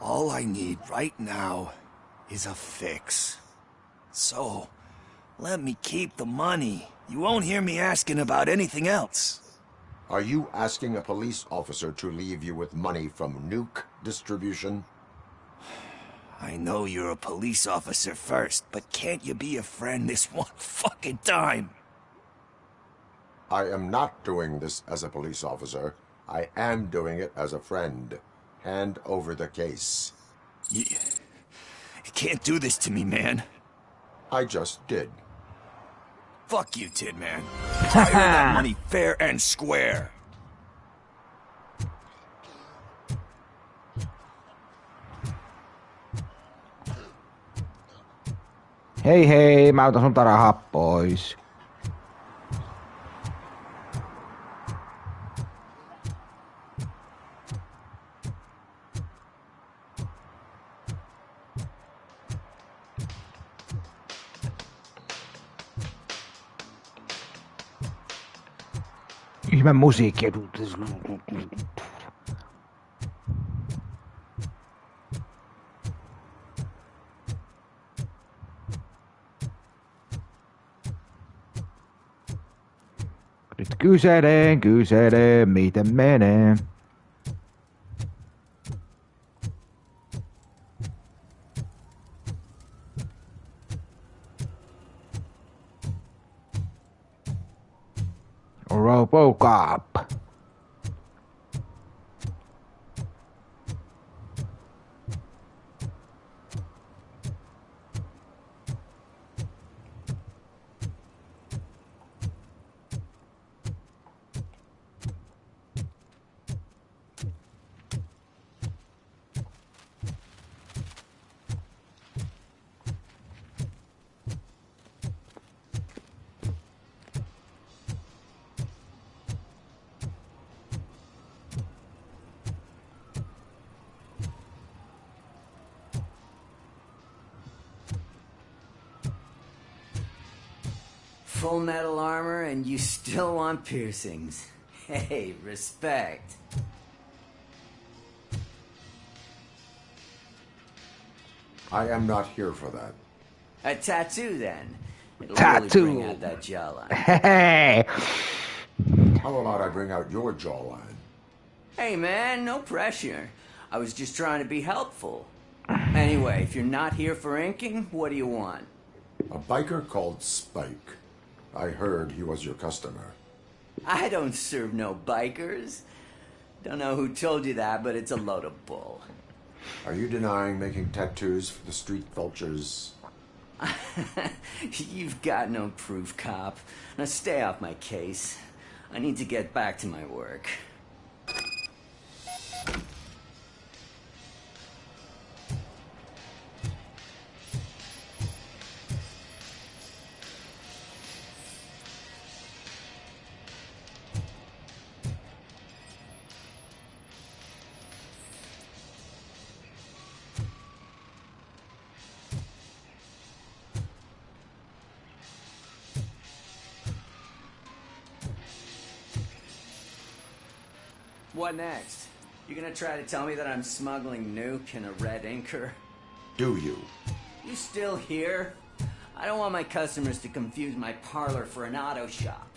Speaker 24: All I need right now is a fix. So, let me keep the money. You won't hear me asking about anything else.
Speaker 3: Are you asking a police officer to leave you with money from nuke distribution?
Speaker 24: I know you're a police officer first, but can't you be a friend this one fucking time?
Speaker 3: I am not doing this as a police officer. I am doing it as a friend. Hand over the case.
Speaker 24: You can't do this to me, man.
Speaker 3: I just did.
Speaker 24: Fuck you, Tin Man. I earned that money fair and square.
Speaker 1: Hei hei, mä otan sun rahat pois. Ihme musiikki. Nyt kyselen, miten menee. Robocop.
Speaker 9: Full metal armor and you still want piercings. Hey, respect.
Speaker 3: I am not here for that.
Speaker 9: A tattoo, then. It'll
Speaker 1: Tattoo.
Speaker 9: really bring out that jawline.
Speaker 1: Hey.
Speaker 3: How about I bring out your jawline?
Speaker 9: Hey, man, no pressure. I was just trying to be helpful. Anyway, if you're not here for inking, what do you want?
Speaker 3: A biker called Spike. I heard he was your customer.
Speaker 9: I don't serve no bikers. Don't know who told you that, but it's a load of bull.
Speaker 3: Are you denying making tattoos for the street vultures?
Speaker 9: You've got no proof, cop. Now stay off my case. I need to get back to my work. What next? You gonna try to tell me that I'm smuggling nuke in a red inker?
Speaker 3: Do you?
Speaker 9: You still here? I don't want my customers to confuse my parlor for an auto shop.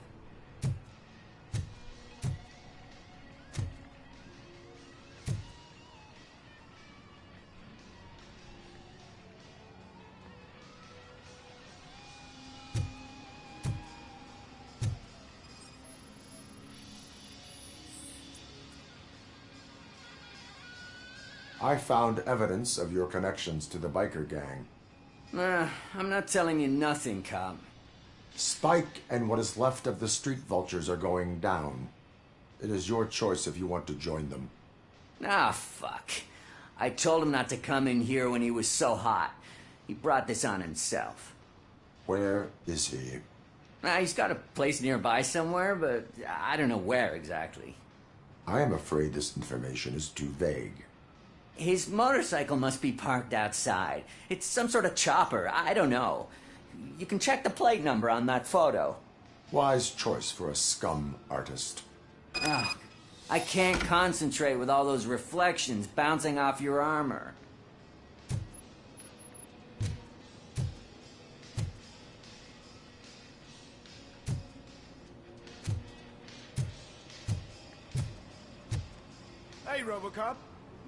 Speaker 3: I found evidence of your connections to the biker gang.
Speaker 9: I'm not telling you nothing, cop.
Speaker 3: Spike and what is left of the street vultures are going down. It is your choice if you want to join them.
Speaker 9: Ah, fuck. I told him not to come in here when he was so hot. He brought this on himself.
Speaker 3: Where is he?
Speaker 9: He's got a place nearby somewhere, but I don't know where exactly.
Speaker 3: I am afraid this information is too vague.
Speaker 9: His motorcycle must be parked outside. It's some sort of chopper. I don't know. You can check the plate number on that photo.
Speaker 3: Wise choice for a scum artist.
Speaker 9: Oh, I can't concentrate with all those reflections bouncing off your armor.
Speaker 11: Hey, Robocop.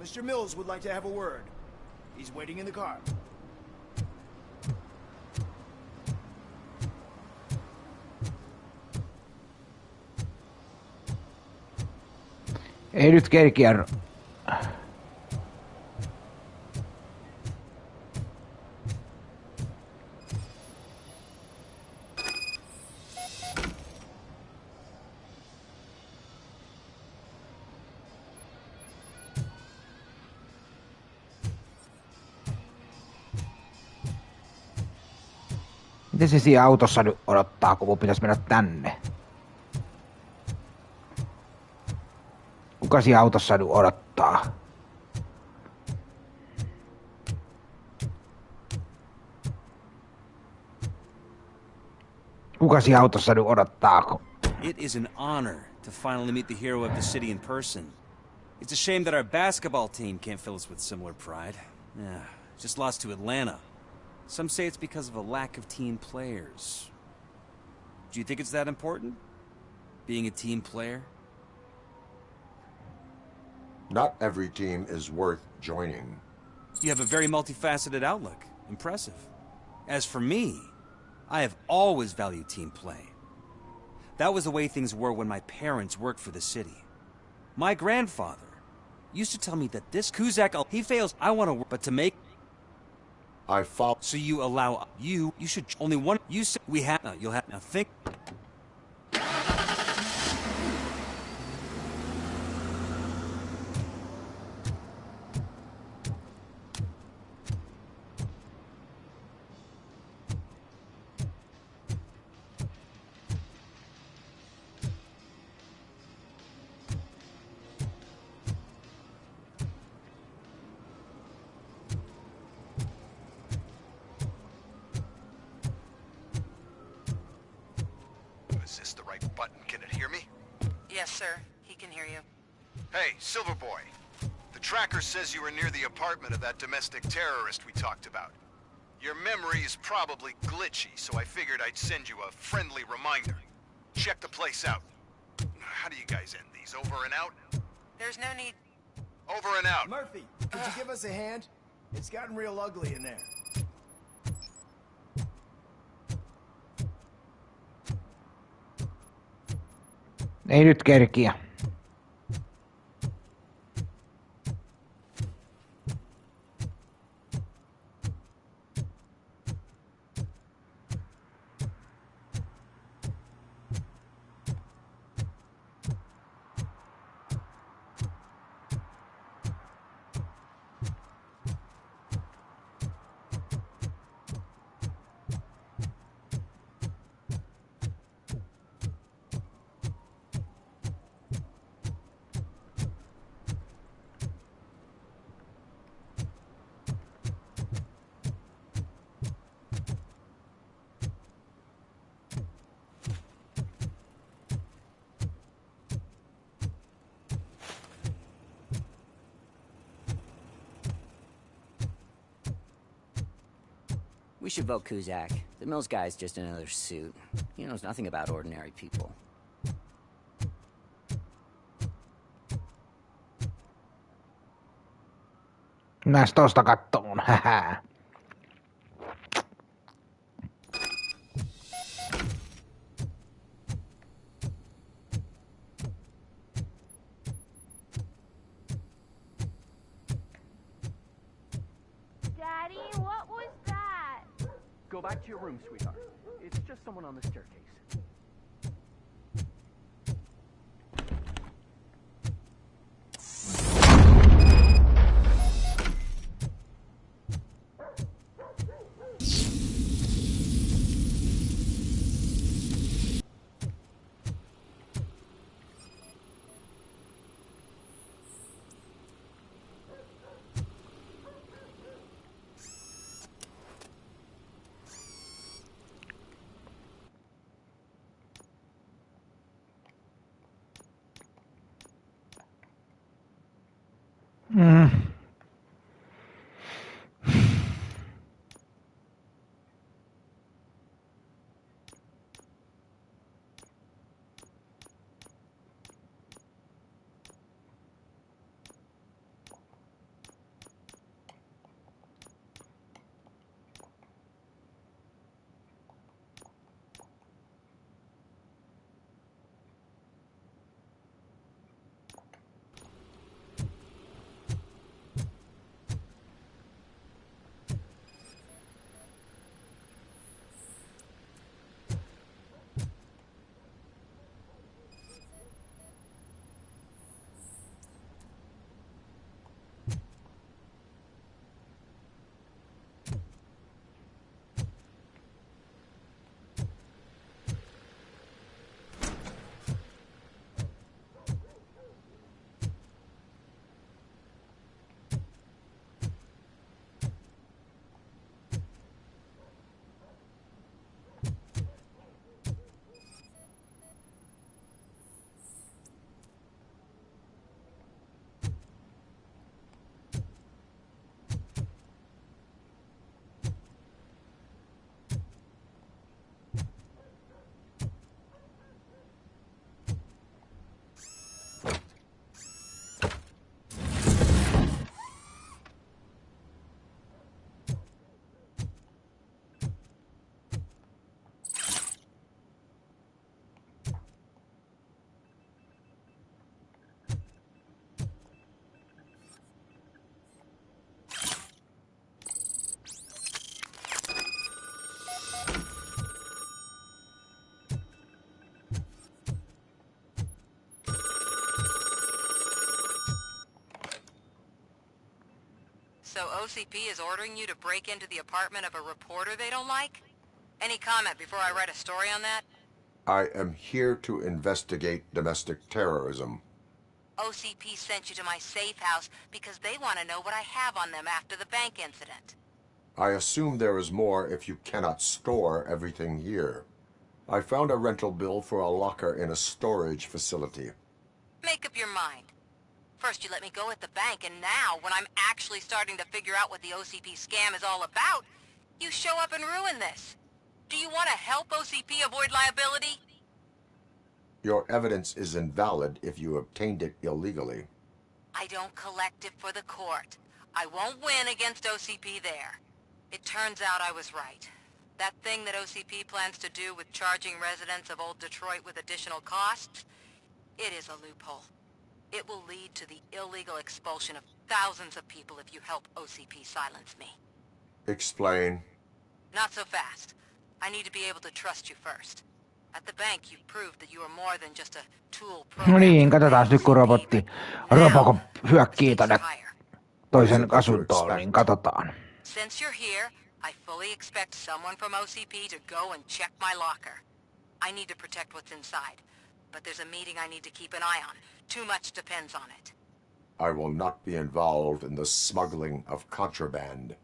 Speaker 11: Mr. Mills would like to have a word. He's waiting in the car.
Speaker 1: Ei nyt kerkiä. Miten se siinä autossa nyt odottaa, kun mun pitäisi mennä tänne? Kuka siinä autossa nyt odottaa? Kuka siinä autossa nyt odottaa?
Speaker 10: It is an honor to finally meet the hero of the city in person. It's a shame that our basketball team can't fill us with similar pride. Yeah, just lost to Atlanta. Some say it's because of a lack of team players. Do you think it's that important? Being a team player?
Speaker 3: Not every team is worth joining.
Speaker 10: You have a very multifaceted outlook. Impressive. As for me, I have always valued team play. That was the way things were when my parents worked for the city. My grandfather used to tell me that this Kuzak, he fails, I want to work, but to make...
Speaker 3: I follow.
Speaker 10: So you allow you should only one. You say we have. You'll have now think.
Speaker 16: Is this the right button? Can it hear me?
Speaker 17: Yes, sir. He can hear you.
Speaker 16: Hey, Silverboy. The tracker says you were near the apartment of that domestic terrorist we talked about. Your memory is probably glitchy, so I figured I'd send you a friendly reminder. Check the place out. How do you guys end these? Over and out?
Speaker 17: There's no need.
Speaker 16: Over and out.
Speaker 11: Murphy, could you give us a hand? It's gotten real ugly in there.
Speaker 1: Ei nyt kerkiä.
Speaker 18: We should vote Kuzak. The Mills guy's just another suit. He knows nothing about ordinary people.
Speaker 1: Näis tosta kattoon, hähä.
Speaker 20: Daddy, what was that?
Speaker 21: Go back to your room, sweetheart. It's just someone on the staircase.
Speaker 1: Mm.
Speaker 17: So OCP is ordering you to break into the apartment of a reporter they don't like? Any comment before I write a story on that?
Speaker 3: I am here to investigate domestic terrorism.
Speaker 17: OCP sent you to my safe house because they want to know what I have on them after the bank incident.
Speaker 3: I assume there is more if you cannot store everything here. I found a rental bill for a locker in a storage facility.
Speaker 17: Make up your mind. First you let me go at the bank, and now, when I'm actually starting to figure out what the OCP scam is all about, you show up and ruin this. Do you want to help OCP avoid liability?
Speaker 3: Your evidence is invalid if you obtained it illegally.
Speaker 17: I don't collect it for the court. I won't win against OCP there. It turns out I was right. That thing that OCP plans to do with charging residents of Old Detroit with additional costs, it is a loophole. It will lead to the illegal expulsion of thousands of people if you help OCP silence me.
Speaker 3: Explain.
Speaker 17: Not so fast. I need to be able to trust you first. At the bank, you proved that you are more than just a tool
Speaker 1: No
Speaker 17: program.
Speaker 1: niin, katsotaan nyt kun Robocop hyökkii tonne toisen asuntoon, niin katsotaan.
Speaker 17: Since you're here, I fully expect someone from OCP to go and check my locker. I need to protect what's inside, but there's a meeting I need to keep an eye on. Too much depends on it.
Speaker 3: I will not be involved in the smuggling of contraband.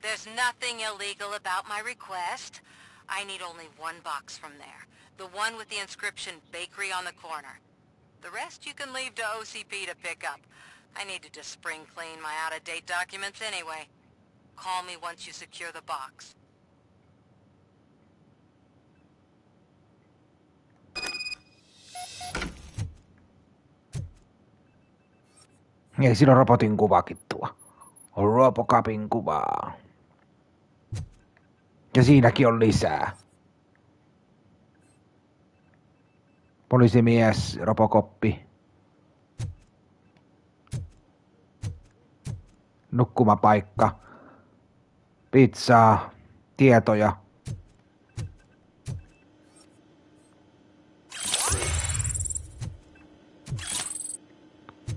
Speaker 17: There's nothing illegal about my request. I need only one box from there. The one with the inscription Bakery on the corner. The rest you can leave to OCP to pick up. I needed to spring clean my out-of-date documents anyway. Call me once you secure the box.
Speaker 1: Ei, siinä on robotin kuvakin tuo. On Robocopin kuvaa. Ja siinäkin on lisää. Poliisimies, Robocoppi. Nukkumapaikka. Pizzaa. Tietoja.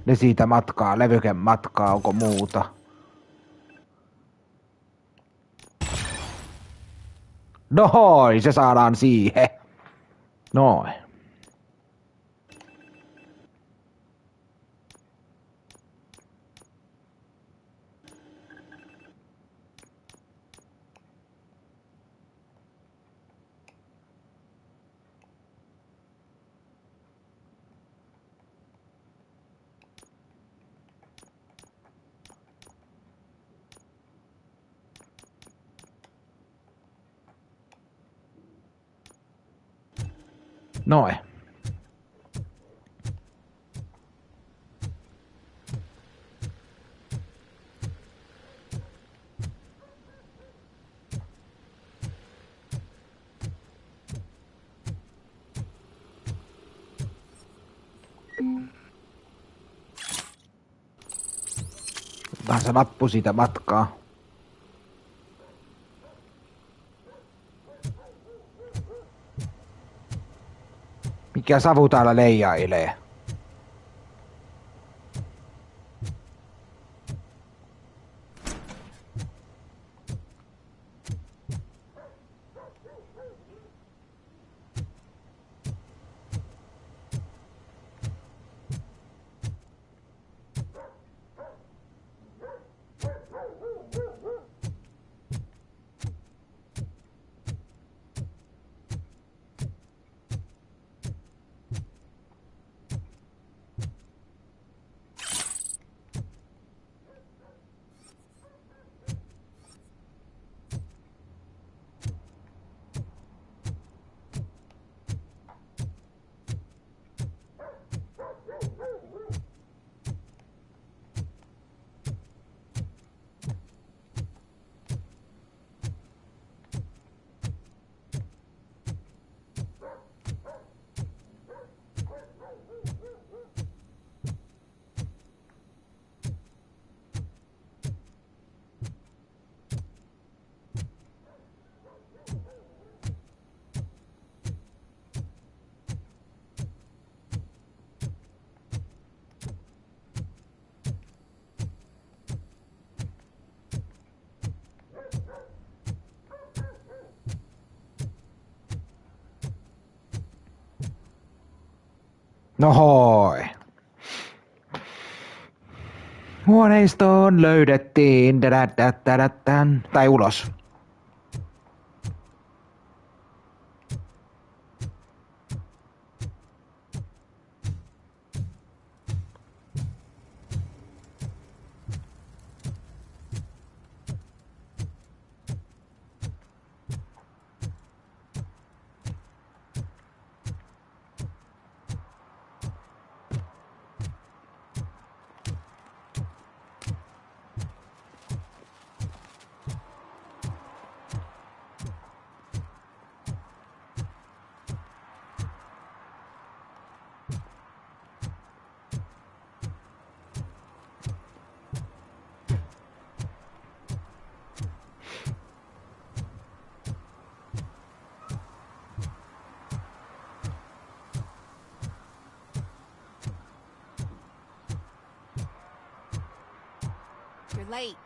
Speaker 1: Ne siitä matkaa, levykematkaa, onko muuta? Noin, se saadaan siihen. Noin. Noin. Vähän se lappu siitä matkaa. Mikä savu täällä leijailee? Nohoi. Huoneistoon löydettiin. Tai ulos.
Speaker 6: You're late.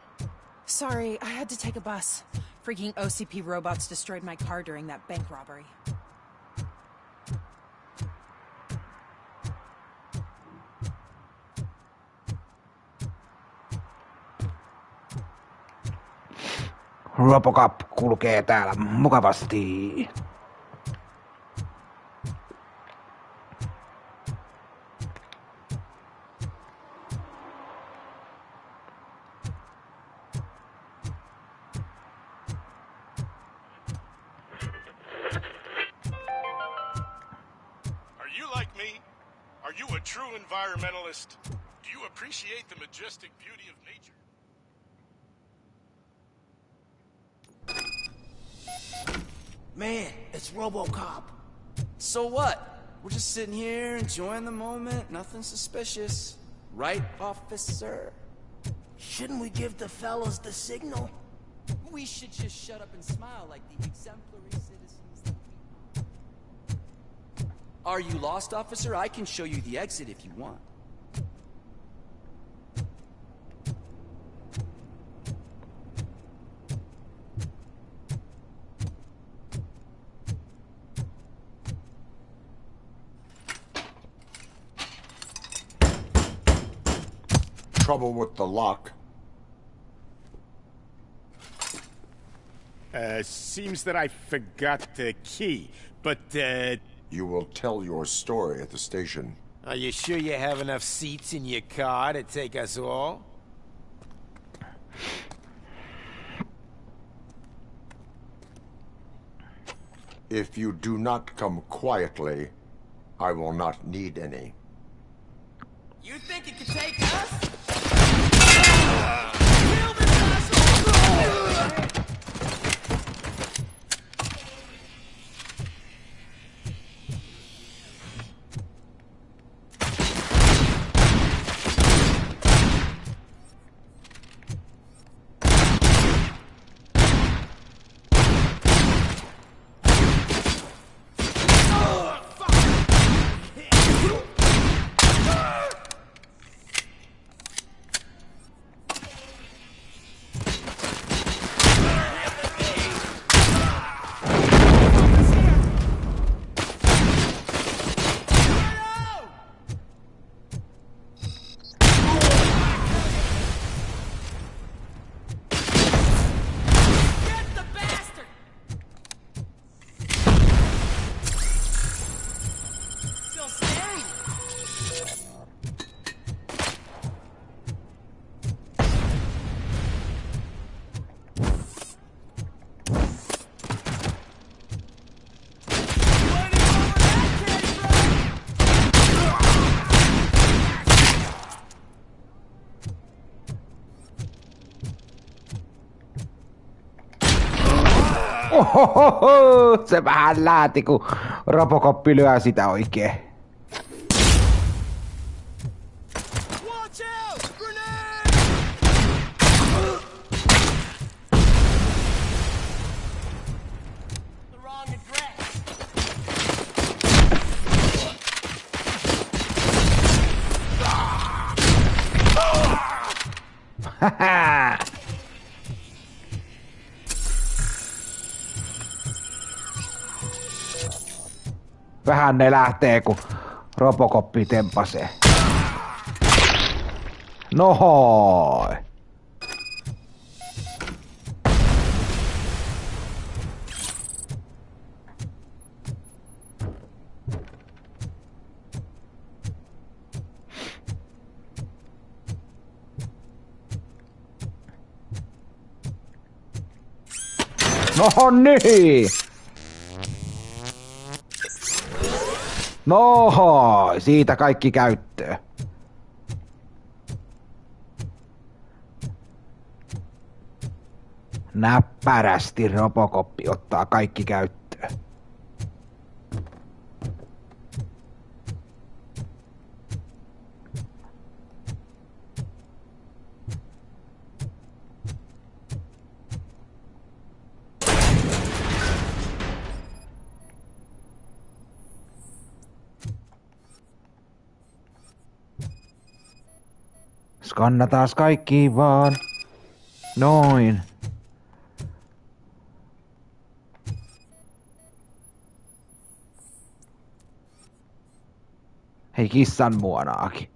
Speaker 19: Sorry, I had to take a bus. Freaking OCP robots destroyed my car during that bank robbery.
Speaker 1: Robocop kulkee täällä mukavasti.
Speaker 4: Are you like me? Are you a true environmentalist? Do you appreciate the majestic beauty of nature?
Speaker 11: Man, it's Robocop.
Speaker 9: So what? We're just sitting here enjoying the moment. Nothing suspicious. Right, officer?
Speaker 11: Shouldn't we give the fellas the signal?
Speaker 9: We should just shut up and smile like the exemplary citizens that we are. Are you lost, officer? I can show you the exit if you want.
Speaker 3: Trouble with the lock.
Speaker 12: Seems that I forgot the key, but,
Speaker 3: You will tell your story at the station.
Speaker 21: Are you sure you have enough seats in your car to take us all?
Speaker 3: If you do not come quietly, I will not need any.
Speaker 15: You think it could take us? Kill this asshole!
Speaker 1: Ohohoho, se vähän lähti, kun Robocop lyö sitä oikein. Vähän ne lähtee, kun Robocoppi tempasee. Nohoi! No niin! Nohoi! Siitä kaikki käyttöön. Näppärästi Robocoppi ottaa kaikki käyttöön. Skannataan kaikki vaan. Noin. Hei, kissan muonaakin.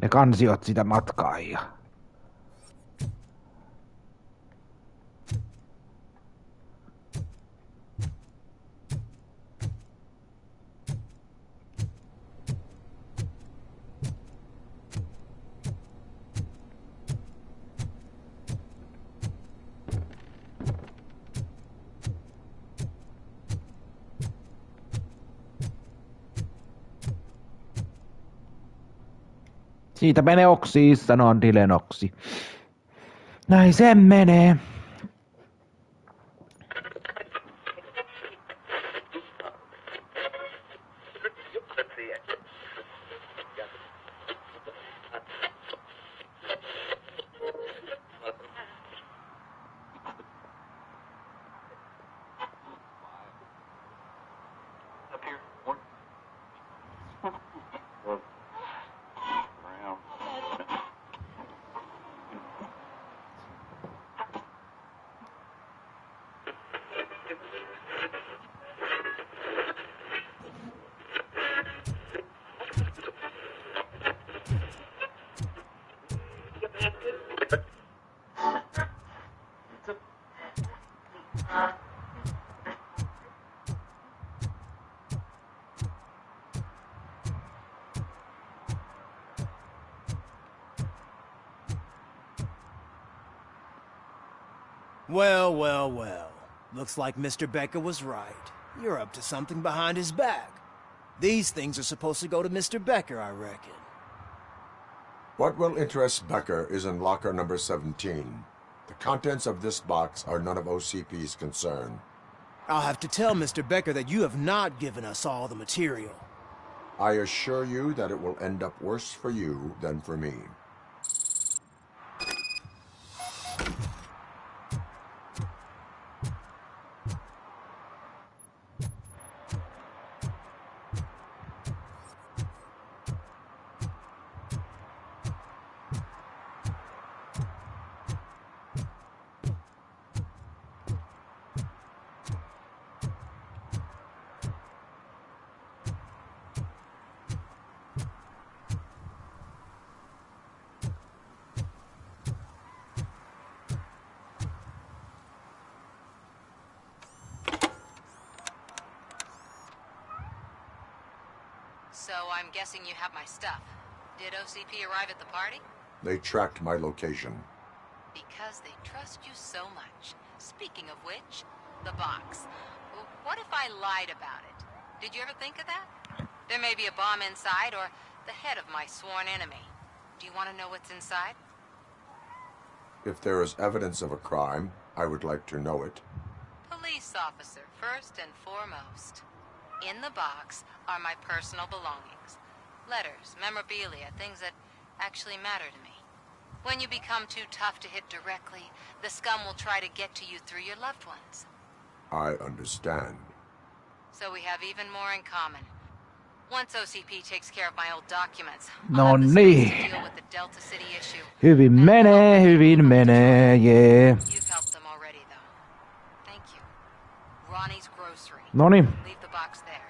Speaker 1: Ne kansiot sitä matkaajia. Siitä menee oksiin, sanoo Dilenoksi. Näin sen menee.
Speaker 22: Well, well, well. Looks like Mr. Becker was right. You're up to something behind his back. These things are supposed to go to Mr. Becker, I reckon.
Speaker 3: What will interest Becker is in locker number 17. The contents of this box are none of OCP's concern.
Speaker 22: I'll have to tell Mr. Becker that you have not given us all the material.
Speaker 3: I assure you that it will end up worse for you than for me.
Speaker 17: So I'm guessing you have my stuff. Did OCP arrive at the party?
Speaker 3: They tracked my location.
Speaker 17: Because they trust you so much. Speaking of which, the box. What if I lied about it? Did you ever think of that? There may be a bomb inside, or the head of my sworn enemy. Do you want to know what's inside?
Speaker 3: If there is evidence of a crime, I would like to know it.
Speaker 17: Police officer, first and foremost. In the box are my personal belongings. Letters, memorabilia, things that actually matter to me. When you become too tough to hit directly, the scum will try to get to you through your loved ones.
Speaker 3: I understand.
Speaker 17: So we have even more in common. Once OCP takes care of my old documents,
Speaker 1: No niin.
Speaker 17: deal with the Delta City issue.
Speaker 1: Hyvin menee, yeah.
Speaker 17: You've helped them already, though. Thank you. Ronnie's grocery.
Speaker 1: Noniin.
Speaker 17: Leave the box there.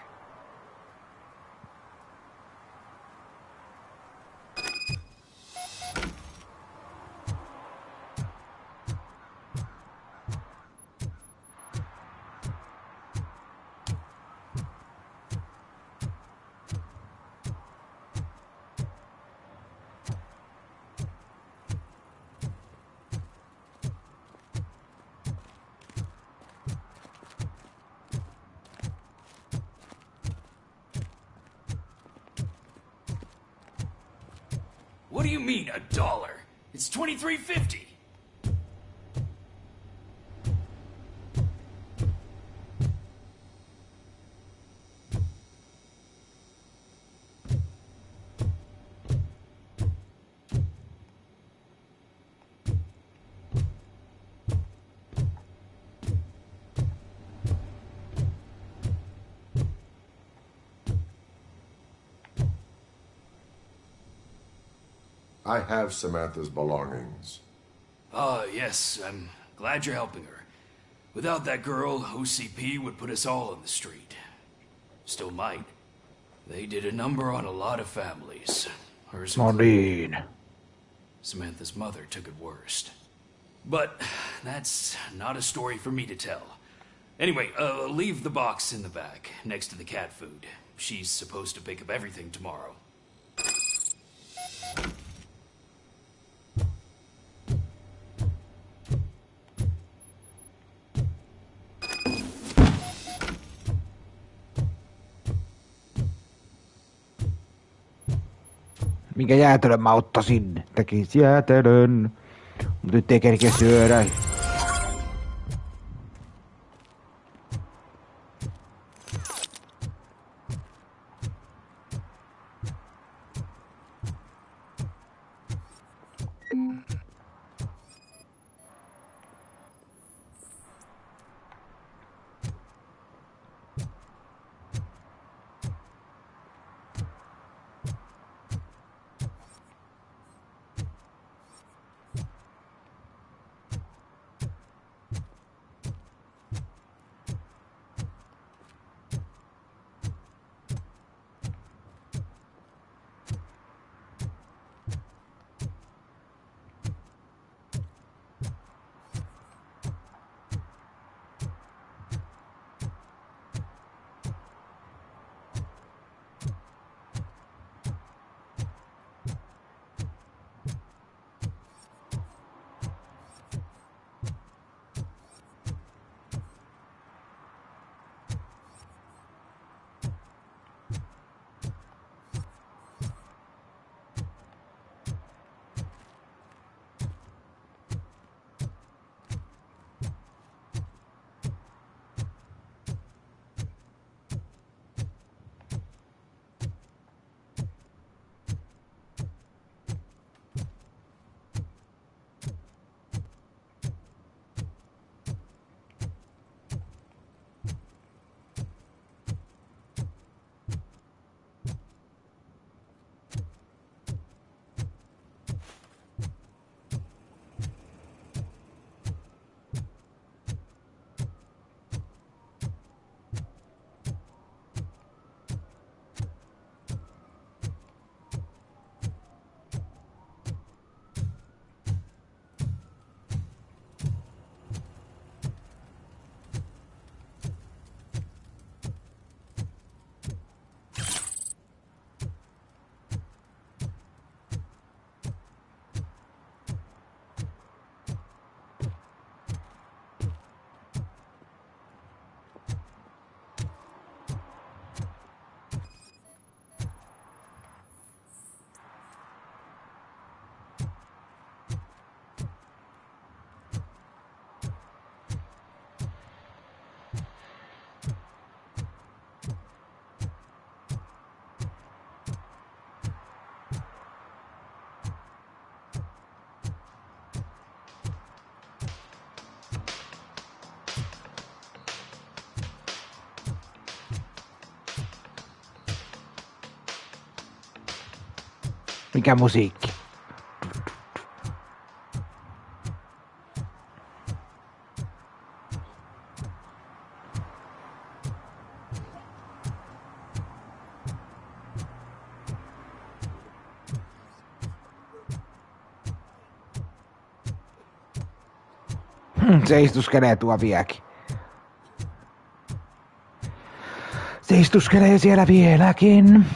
Speaker 2: What do you mean, $1? It's $23.50.
Speaker 3: I have Samantha's belongings.
Speaker 2: Ah, yes, I'm glad you're helping her. Without that girl, OCP would put us all on the street. Still might. They did a number on a lot of families. Hers
Speaker 1: No
Speaker 2: included.
Speaker 1: niin.
Speaker 2: Samantha's mother took it worst. But that's not a story for me to tell. Anyway, leave the box in the back, next to the cat food. She's supposed to pick up everything tomorrow.
Speaker 1: Minkä jäätelön mä ottaisin? Tekis jäätelön. Mut nyt ei kerkeä syödä. Mikä musiikki? Se istuskelee tuo vieläkin. Se istuskelee siellä vieläkin.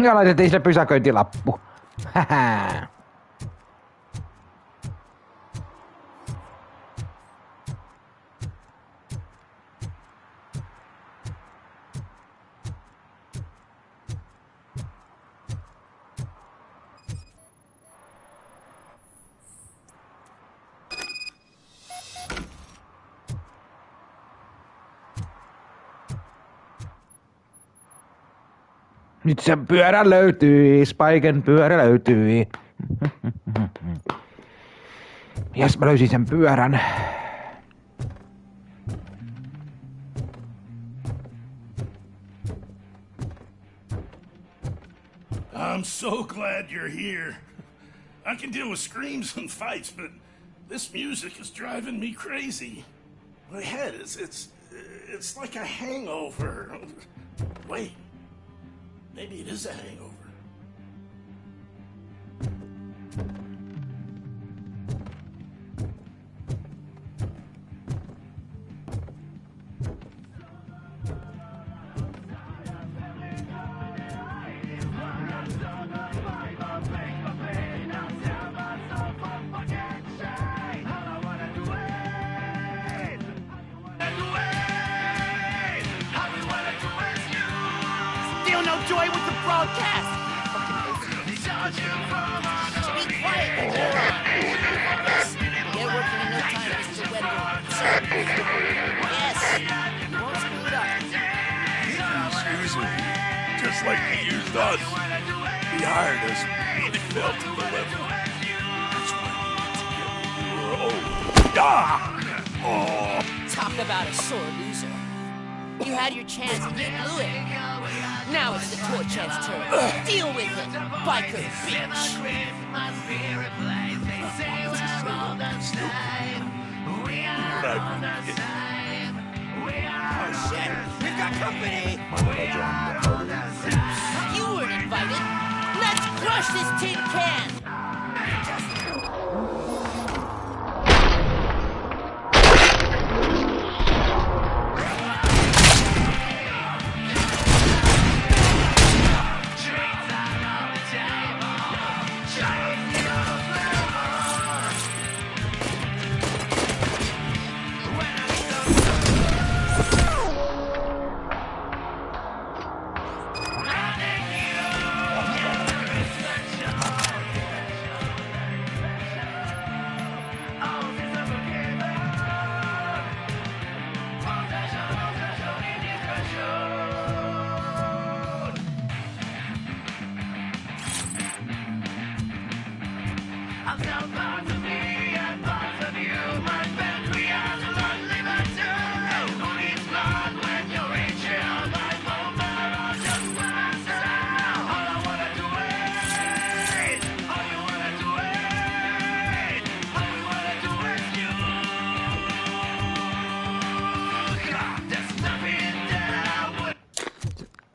Speaker 1: Ja laitettiin sille pysäköintilappu. Hähä. Nyt sen pyörä löytyi, Spiken pyörä löytyi. Jes, mä löysin sen pyörän.
Speaker 4: I'm so glad you're here. I can deal with screams and fights, but this music is driving me crazy. My head it's like a hangover. Wait, maybe it is a hangover.
Speaker 23: Still no joy with the broadcast! Be quiet, you moron! Get working in no time, Mr. Wendell. Yes, you won't screw it up.
Speaker 4: Excuse me. Just like he used us. He hired us. He failed to deliver. That's why we were old. Ah! Oh!
Speaker 23: Talk about a sore loser. You had your chance and you blew it. Now it's the toy chance turn. Deal with it, biker bitch. Oh shit, we've got company. You weren't invited. Let's crush this tin can.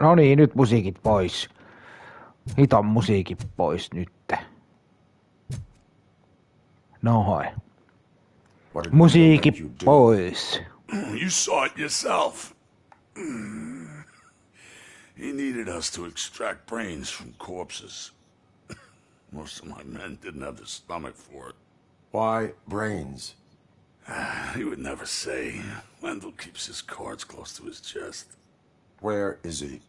Speaker 1: No niin, nyt musiikit pois. Hiton musiikit pois nyt. Nohoi. Musiikit pois.
Speaker 4: You saw it yourself. He needed us to extract brains from corpses. Most of my men didn't have the stomach for it.
Speaker 3: Why brains?
Speaker 4: He would never say. Wendell keeps his cards close to his chest.
Speaker 3: Where is he?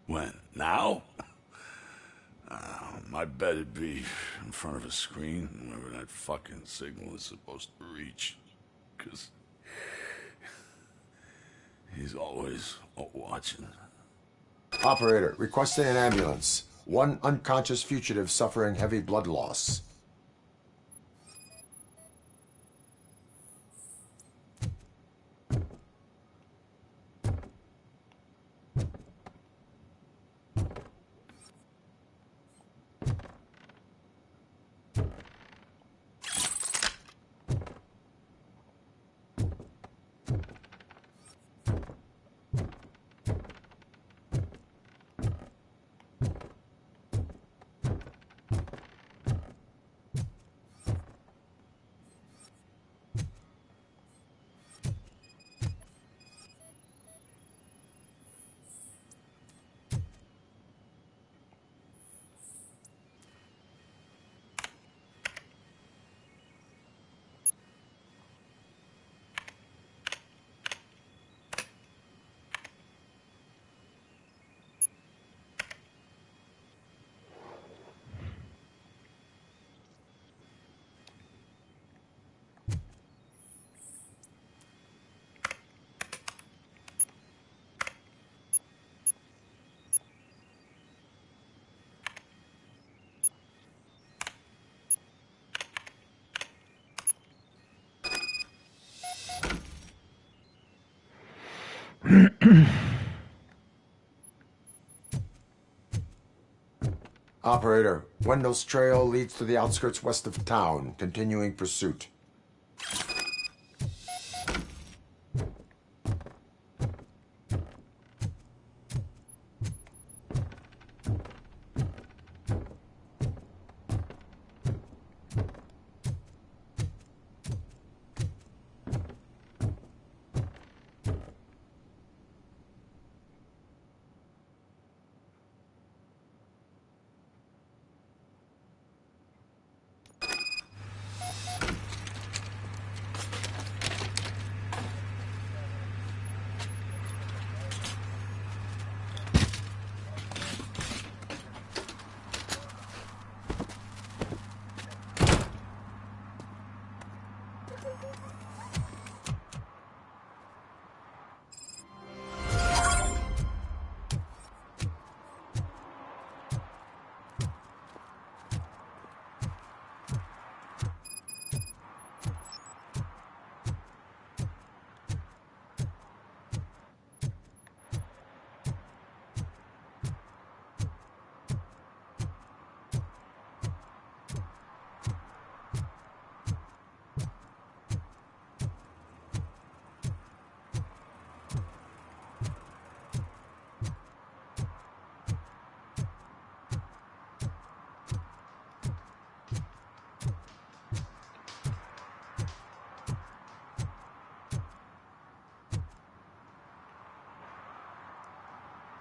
Speaker 4: When? Now? My bet it'd be in front of a screen, wherever that fucking signal is supposed to reach. 'Cause he's always watching.
Speaker 3: Operator, requesting an ambulance. One unconscious fugitive suffering heavy blood loss. Operator, Wendell's trail leads to the outskirts west of town, continuing pursuit.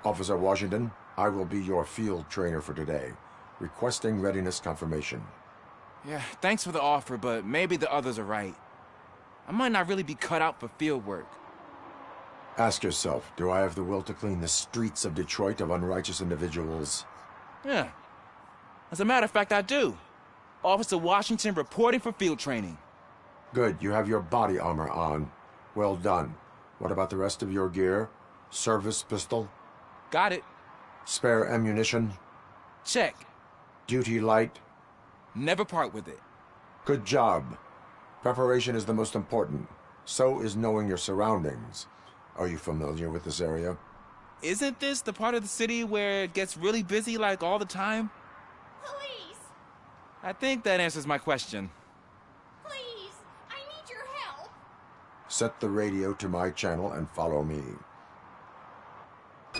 Speaker 3: Officer Washington, I will be your field trainer for today. Requesting readiness confirmation.
Speaker 5: Yeah, thanks for the offer, but maybe the others are right. I might not really be cut out for field work.
Speaker 3: Ask yourself, do I have the will to clean the streets of Detroit of unrighteous individuals?
Speaker 5: Yeah. As a matter of fact, I do. Officer Washington reporting for field training.
Speaker 3: Good, you have your body armor on. Well done. What about the rest of your gear? Service pistol?
Speaker 5: Got it.
Speaker 3: Spare ammunition?
Speaker 5: Check.
Speaker 3: Duty light?
Speaker 5: Never part with it.
Speaker 3: Good job. Preparation is the most important. So is knowing your surroundings. Are you familiar with this area?
Speaker 5: Isn't this the part of the city where it gets really busy like all the time?
Speaker 6: Police!
Speaker 5: I think that answers my question.
Speaker 6: Please! I need your help!
Speaker 3: Set the radio to my channel and follow me.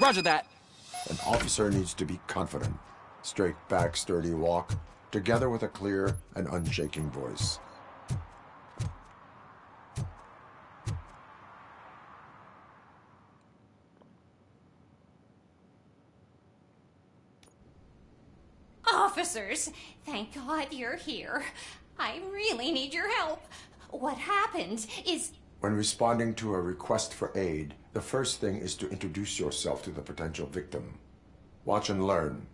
Speaker 5: Roger that.
Speaker 3: An officer needs to be confident. Straight back, sturdy walk, together with a clear and unshaking voice.
Speaker 6: Officers, thank God you're here. I really need your help. What happened is...
Speaker 3: When responding to a request for aid, the first thing is to introduce yourself to the potential victim. Watch and learn.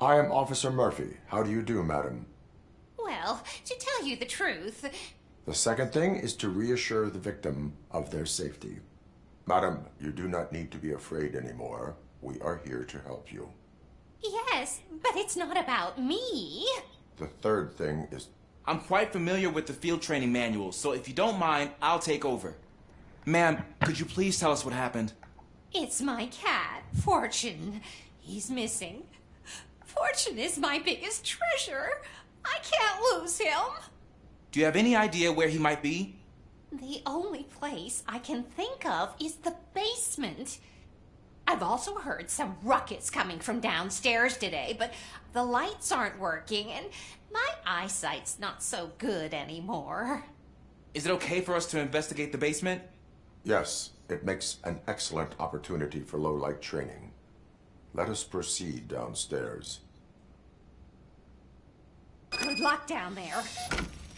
Speaker 3: I am Officer Murphy. How do you do, madam?
Speaker 6: Well, to tell you the truth...
Speaker 3: The second thing is to reassure the victim of their safety. Madam, you do not need to be afraid anymore. We are here to help you.
Speaker 6: Yes, but it's not about me.
Speaker 3: The third thing is...
Speaker 5: I'm quite familiar with the field training manual, so if you don't mind, I'll take over. Ma'am, could you please tell us what happened?
Speaker 6: It's my cat, Fortune. He's missing. Fortune is my biggest treasure. I can't lose him.
Speaker 5: Do you have any idea where he might be?
Speaker 6: The only place I can think of is the basement. I've also heard some ruckus coming from downstairs today, but the lights aren't working and my eyesight's not so good anymore.
Speaker 5: Is it okay for us to investigate the basement?
Speaker 3: Yes, it makes an excellent opportunity for low-light training. Let us proceed downstairs.
Speaker 6: Good luck down there.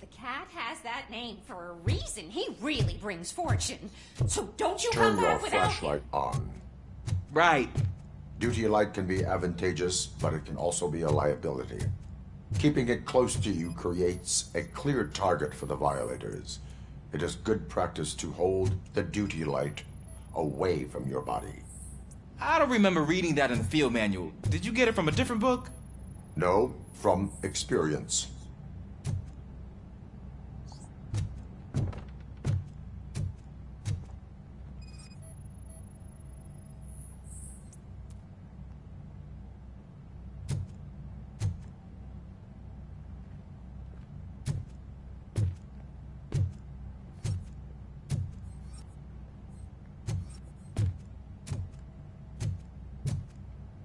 Speaker 6: The cat has that name for a reason. He really brings fortune. So don't you
Speaker 3: Turn
Speaker 6: come
Speaker 3: your
Speaker 6: back without...
Speaker 3: flashlight on.
Speaker 5: Right.
Speaker 3: Duty light can be advantageous, but it can also be a liability. Keeping it close to you creates a clear target for the violators. It is good practice to hold the duty light away from your body.
Speaker 5: I don't remember reading that in the field manual. Did you get it from a different book?
Speaker 3: No, from experience.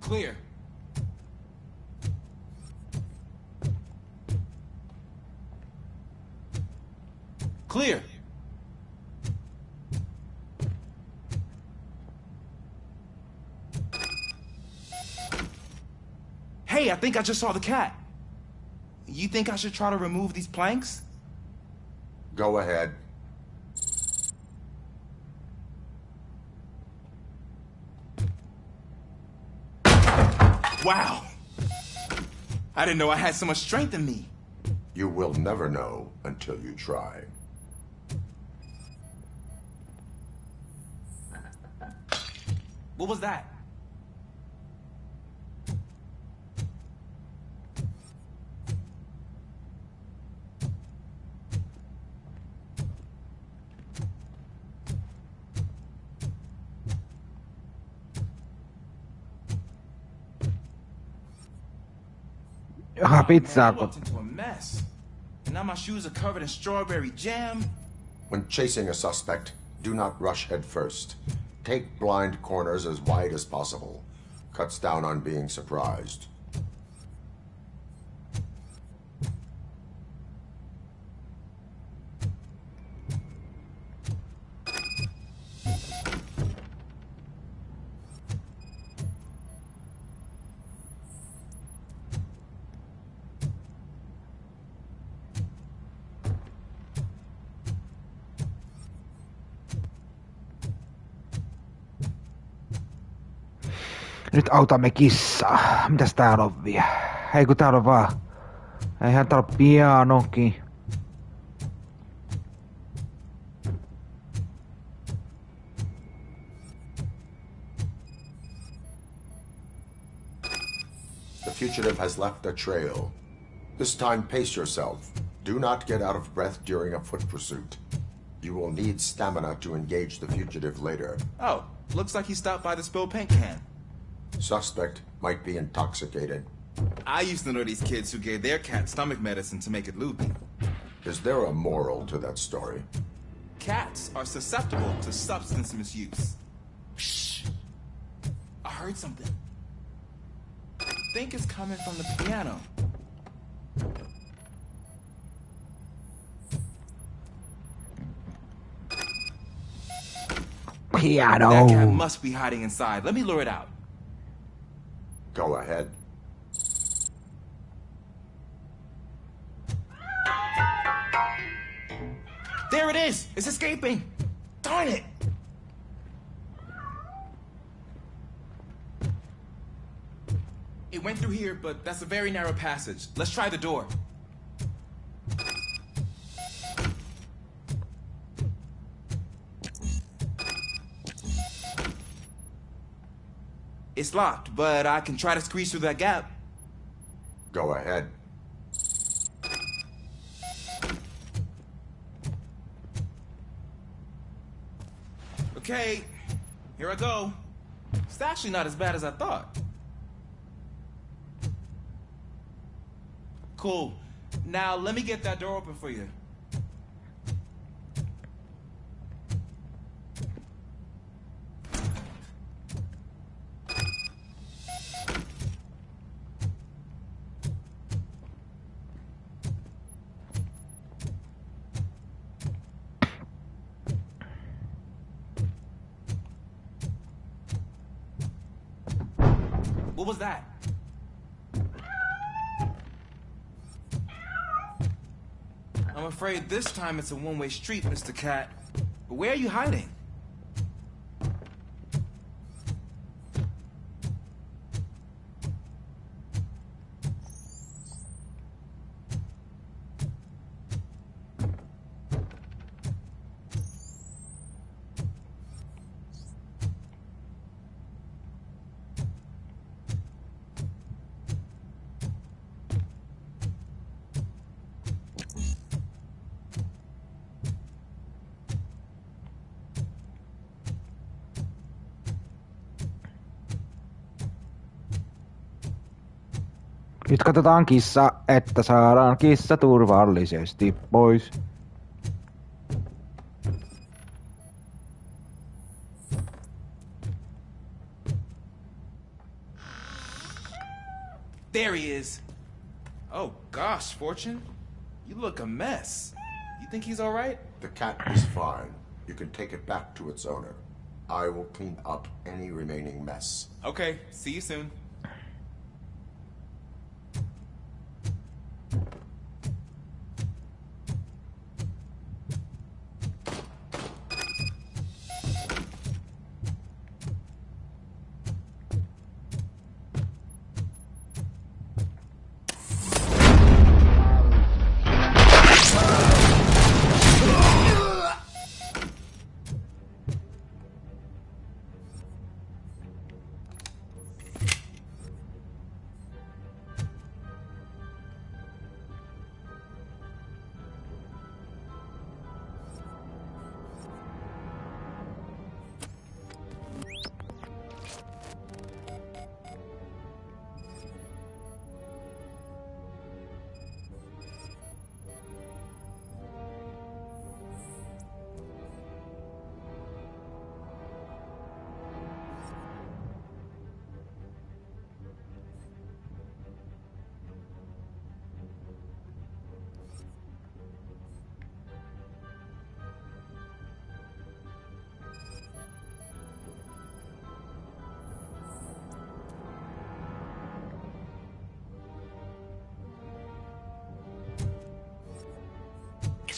Speaker 5: Clear. Clear. Hey, I think I just saw the cat. You think I should try to remove these planks?
Speaker 3: Go ahead.
Speaker 5: Wow. I didn't know I had so much strength in me.
Speaker 3: You will never know until you try.
Speaker 5: What was that?
Speaker 1: Pizzaa.
Speaker 5: I walked into a mess. And now my shoes are covered in strawberry jam.
Speaker 3: When chasing a suspect, do not rush head first. Take blind corners as wide as possible. Cuts down on being surprised.
Speaker 1: Nyt autamme kissaa. Mitäs täällä on vielä? Ei kun täällä on vaan... Eihän täällä ole pianokin.
Speaker 3: The fugitive has left a trail. This time pace yourself. Do not get out of breath during a foot pursuit. You will need stamina to engage the fugitive later.
Speaker 5: Oh, looks like he stopped by the spilled paint can.
Speaker 3: Suspect might be intoxicated.
Speaker 5: I used to know these kids who gave their cat stomach medicine to make it loopy.
Speaker 3: Is there a moral to that story?
Speaker 5: Cats are susceptible to substance misuse. Shh. I heard something. I think it's coming from the piano.
Speaker 1: Piano.
Speaker 5: That cat must be hiding inside. Let me lure it out.
Speaker 3: Go ahead.
Speaker 5: There it is! It's escaping! Darn it! It went through here, but that's a very narrow passage. Let's try the door. It's locked, but I can try to squeeze through that gap.
Speaker 3: Go ahead.
Speaker 5: Okay, here I go. It's actually not as bad as I thought. Cool. Now let me get that door open for you. What was that? I'm afraid this time it's a one-way street, Mr. Cat. But where are you hiding?
Speaker 1: Nyt katsotaan kissa, että saadaan kissa turvallisesti pois.
Speaker 5: There he is. Oh gosh, Fortune. You look a mess. You think he's alright?
Speaker 3: The cat is fine. You can take it back to its owner. I will clean up any remaining mess.
Speaker 5: Okay, see you soon.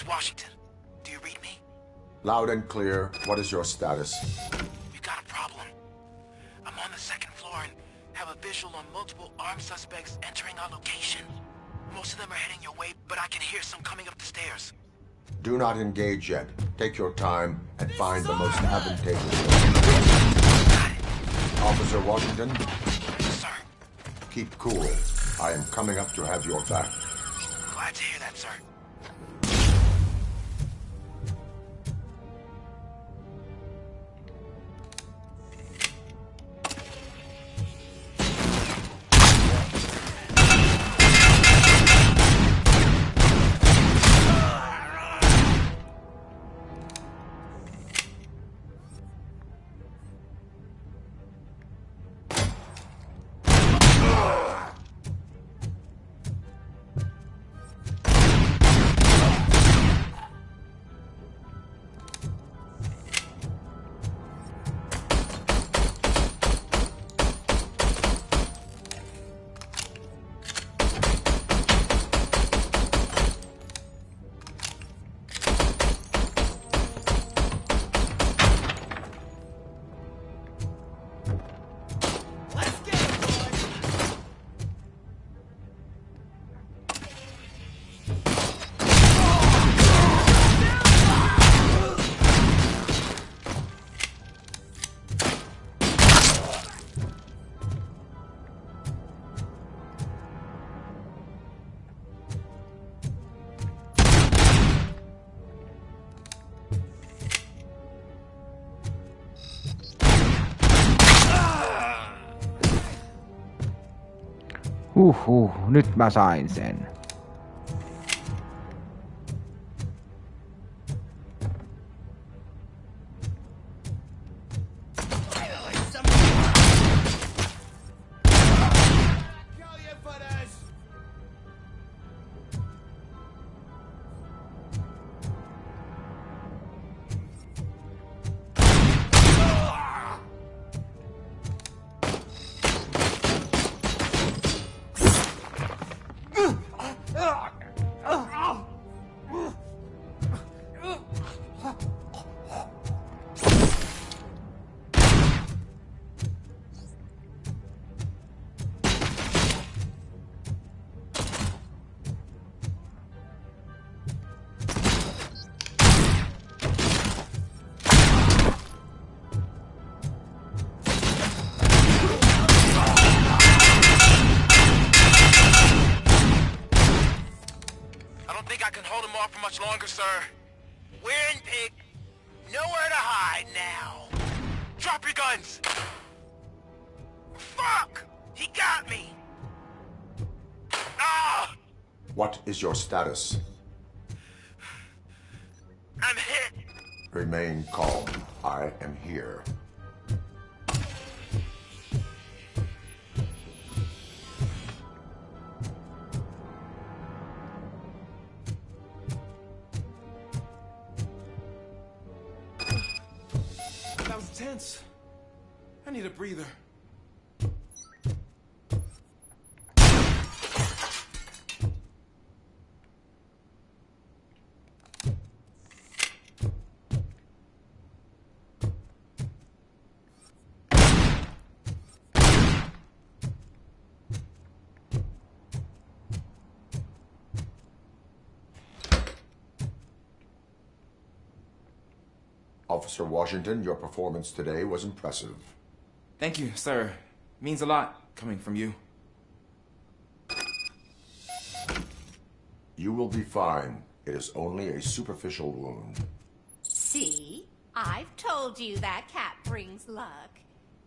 Speaker 7: Washington, do you read me?
Speaker 3: Loud and clear. What is your status?
Speaker 7: We've got a problem. I'm on the second floor and have a visual on multiple armed suspects entering our location. Most of them are heading your way, but I can hear some coming up the stairs.
Speaker 3: Do not engage yet. Take your time and find the most advantageous. Officer Washington?
Speaker 7: Sir.
Speaker 3: Keep cool. I am coming up to have your back.
Speaker 7: Glad to hear that, sir.
Speaker 1: Nyt mä sain sen.
Speaker 7: Longer, sir. We're in Pig. Nowhere to hide now. Drop your guns. Fuck! He got me. Ah!
Speaker 3: What is your status?
Speaker 7: I'm hit.
Speaker 3: Remain calm. I am here.
Speaker 5: intense. I need a breather.
Speaker 3: Officer Washington, your performance today was impressive.
Speaker 5: Thank you, sir. Means a lot coming from you.
Speaker 3: You will be fine. It is only a superficial wound.
Speaker 6: See? I've told you that cat brings luck.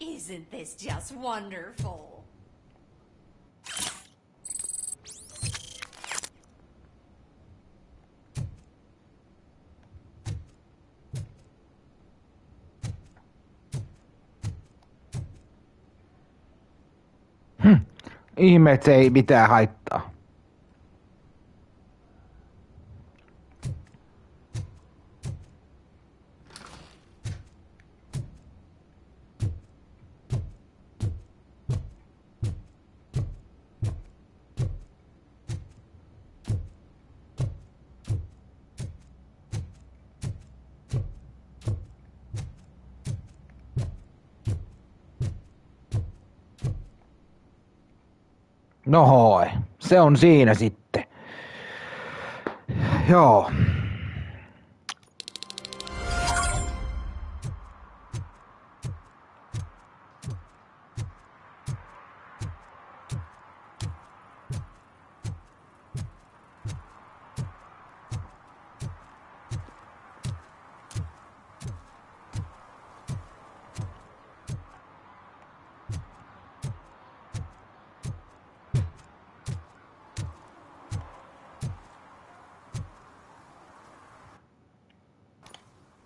Speaker 6: Isn't this just wonderful?
Speaker 1: Ihme, et se ei mitään haittaa. No hoi, se on siinä sitten. Joo.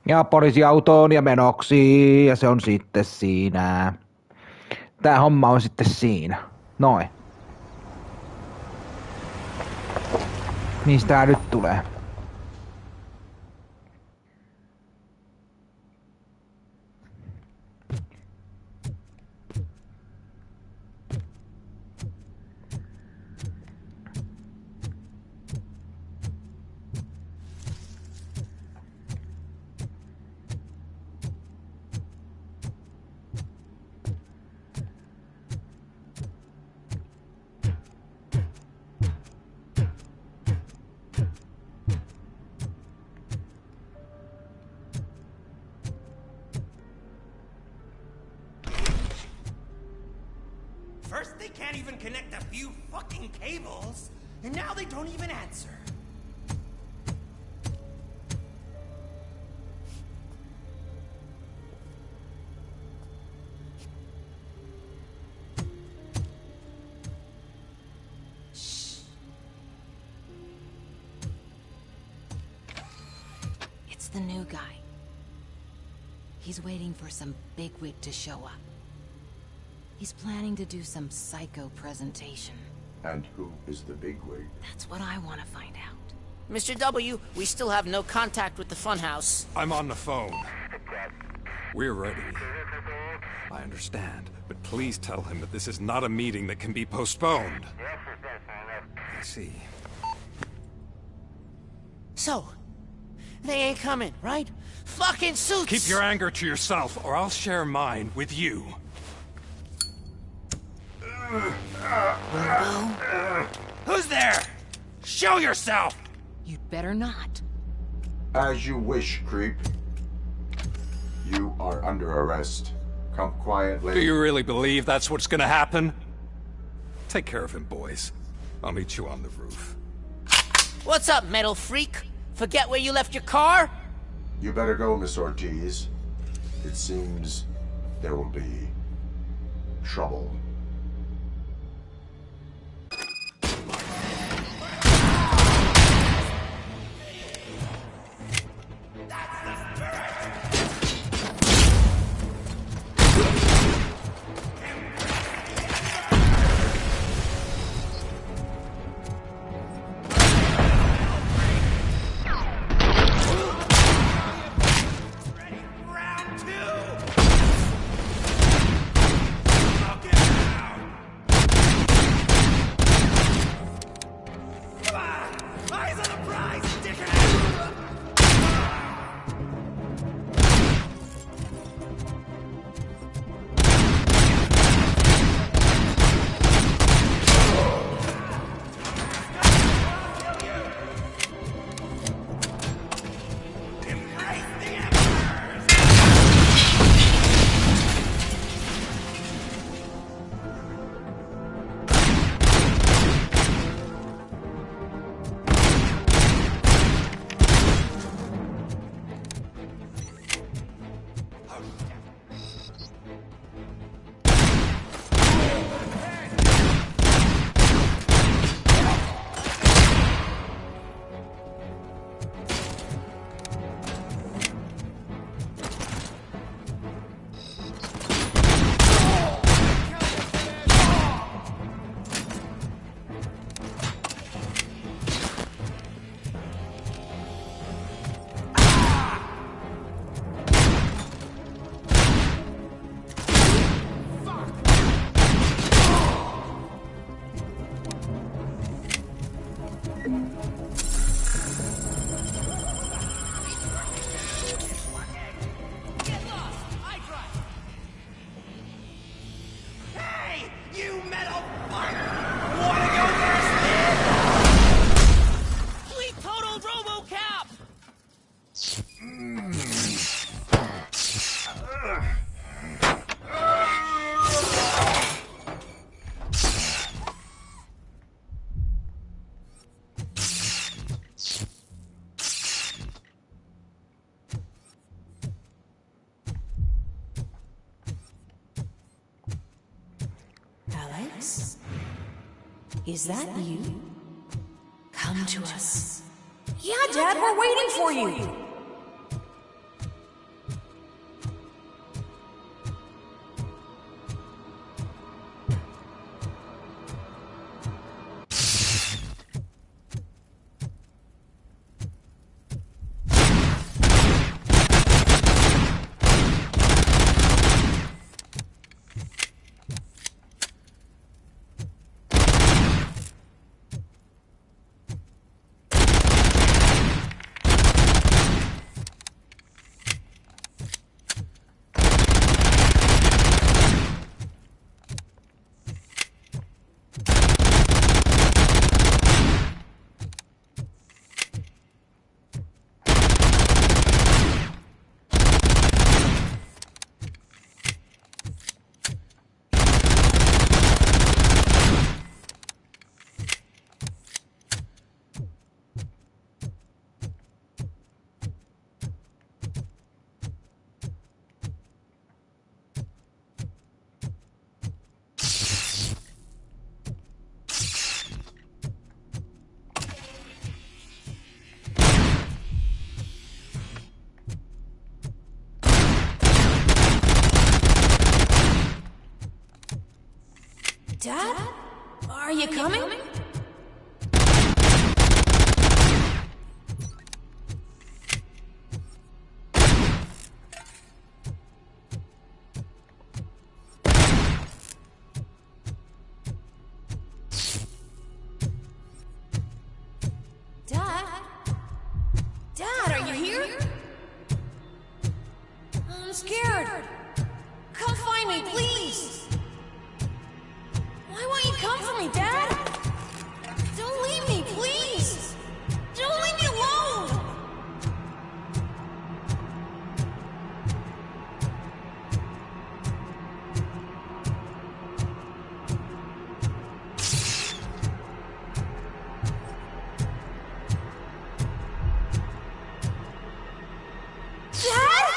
Speaker 1: Ja poliisiautoon ja menoksi, ja se on sitten siinä. Tää homma on sitten siinä. Noin. Mistä tää nyt tulee?
Speaker 7: First, they can't even connect a few fucking cables, and now they don't even answer.
Speaker 23: Shh. It's the new guy. He's waiting for some bigwig to show up. He's planning to do some psycho presentation.
Speaker 3: And who is the bigwig?
Speaker 23: That's what I want to find out. Mr. W, we still have no contact with the funhouse.
Speaker 8: I'm on the phone. We're ready. I understand, but please tell him that this is not a meeting that can be postponed. I see.
Speaker 23: So, they ain't coming, right? Fucking suits!
Speaker 8: Keep your anger to yourself, or I'll share mine with you.
Speaker 7: Who's there? Show yourself!
Speaker 23: You'd better not.
Speaker 3: As you wish, creep. You are under arrest. Come quietly.
Speaker 8: Do you really believe that's what's gonna happen? Take care of him, boys. I'll meet you on the roof.
Speaker 23: What's up, metal freak? Forget where you left your car?
Speaker 3: You better go, Miss Ortiz. It seems there will be trouble.
Speaker 10: Alex? Is that you? Come to us.
Speaker 6: Yeah, Dad, we're waiting for you. Dad? Are you coming? Dad? Dad, are you here? I'm scared. Come find me, please. Why won't you come for me, Dad? Don't leave me, please! Don't leave me alone! Dad?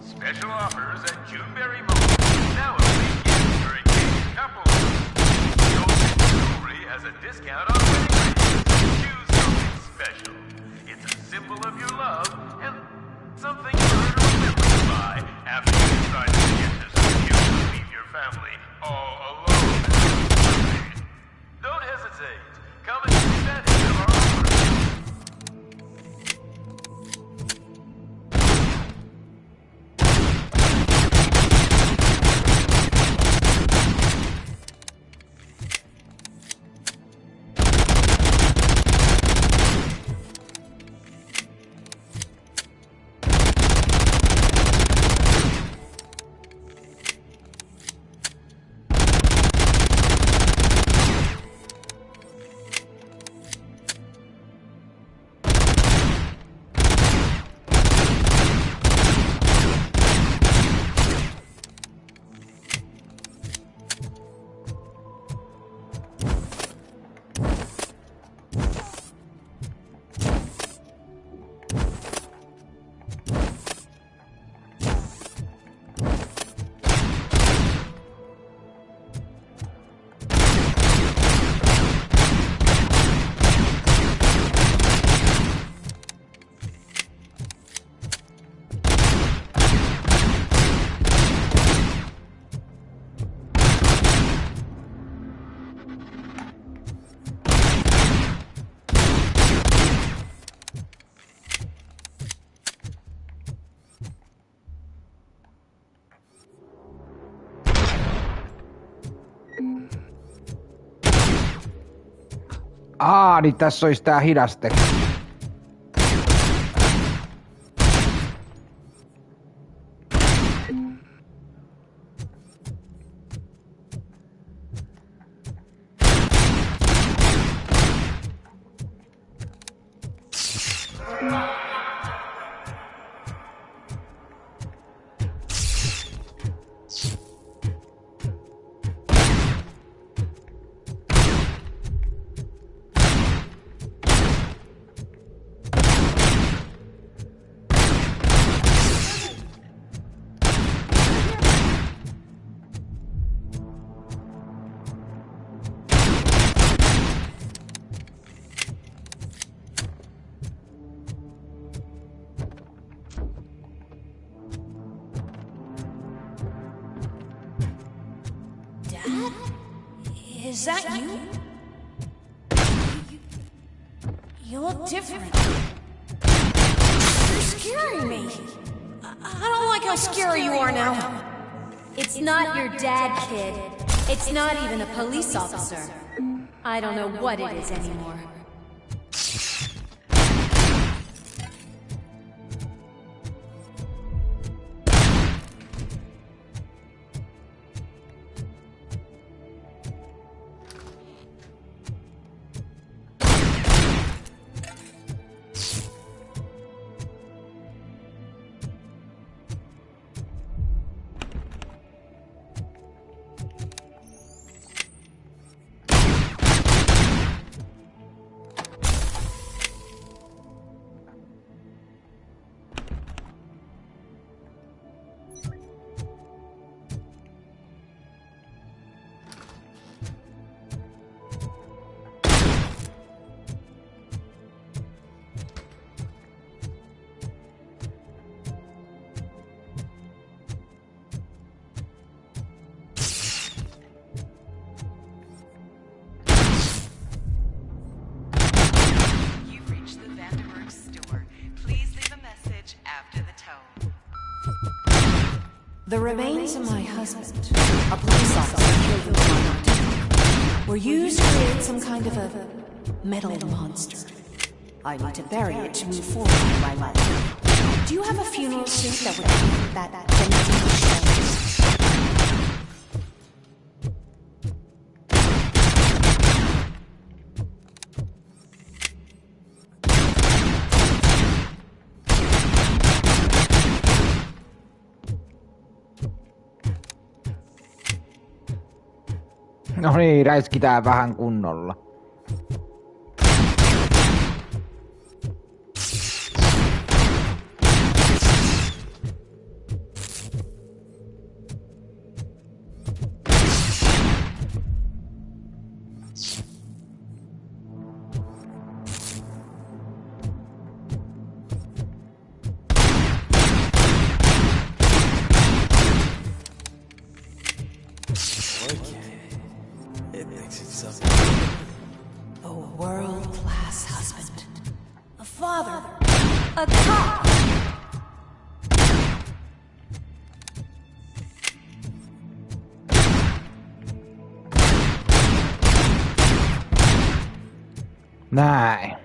Speaker 13: Special offers at Juneberry Mall. Now only gifts for engaged couples. Gold jewelry has a discount on wedding rings. Choose something special. It's a symbol of your love and something you're
Speaker 1: Niin tässä olisi tää hidaste.
Speaker 10: Is that you? You look different. You're scaring me. I don't like how scary you are now.
Speaker 14: It's not your dad, kid. It's not even a police officer. I don't know what it is anymore.
Speaker 10: The remains of my husband, a police officer killed in Walmart, were used to create some kind of a metal monster. I need to bury it to move forward in my life. Do you have a funeral suit that would keep that empty shell?
Speaker 1: No niin, räiskitään vähän kunnolla.
Speaker 10: A world-class husband. A father. A cop.
Speaker 1: Näin.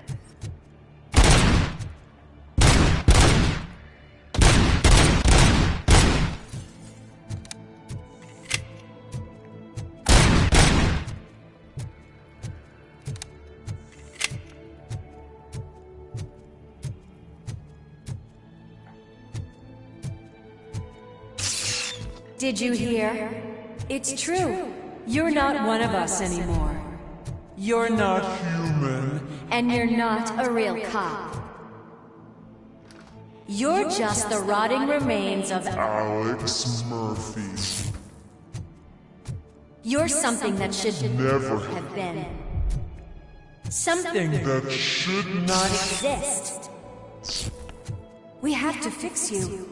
Speaker 14: Did you hear? It's true. You're not one of us anymore. You're not human. And you're not a real cop. You're just the rotting remains of
Speaker 16: Alex Murphy.
Speaker 14: You're something that should
Speaker 16: Never
Speaker 14: have been. Something
Speaker 16: that should
Speaker 14: not exist. We have to fix you.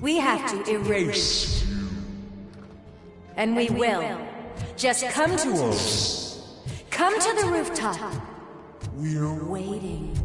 Speaker 14: We have to erase you. And we will. Just come to us. Come to the rooftop.
Speaker 16: We're
Speaker 14: waiting.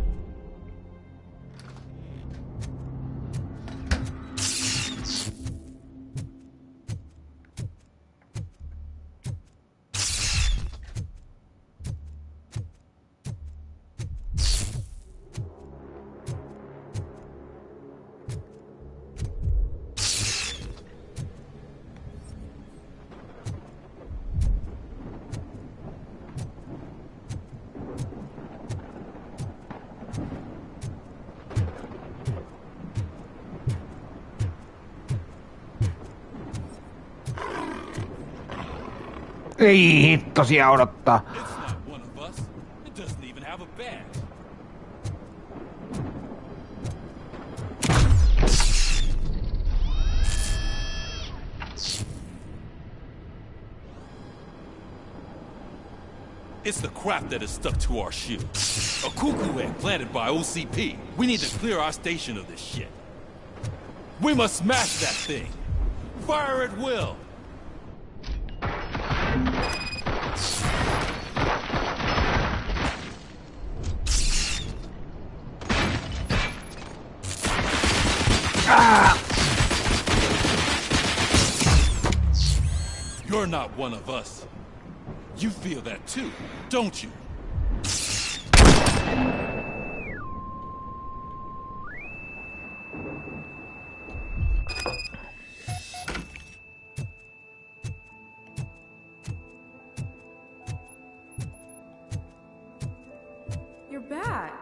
Speaker 1: Ei hittosia odottaa.
Speaker 18: It's the crap that is stuck to our shield. A cuckoo egg planted by OCP. We need to clear our station of this shit. We must smash that thing. Fire at will. You're not one of us. You feel that too, don't you?
Speaker 19: You're back.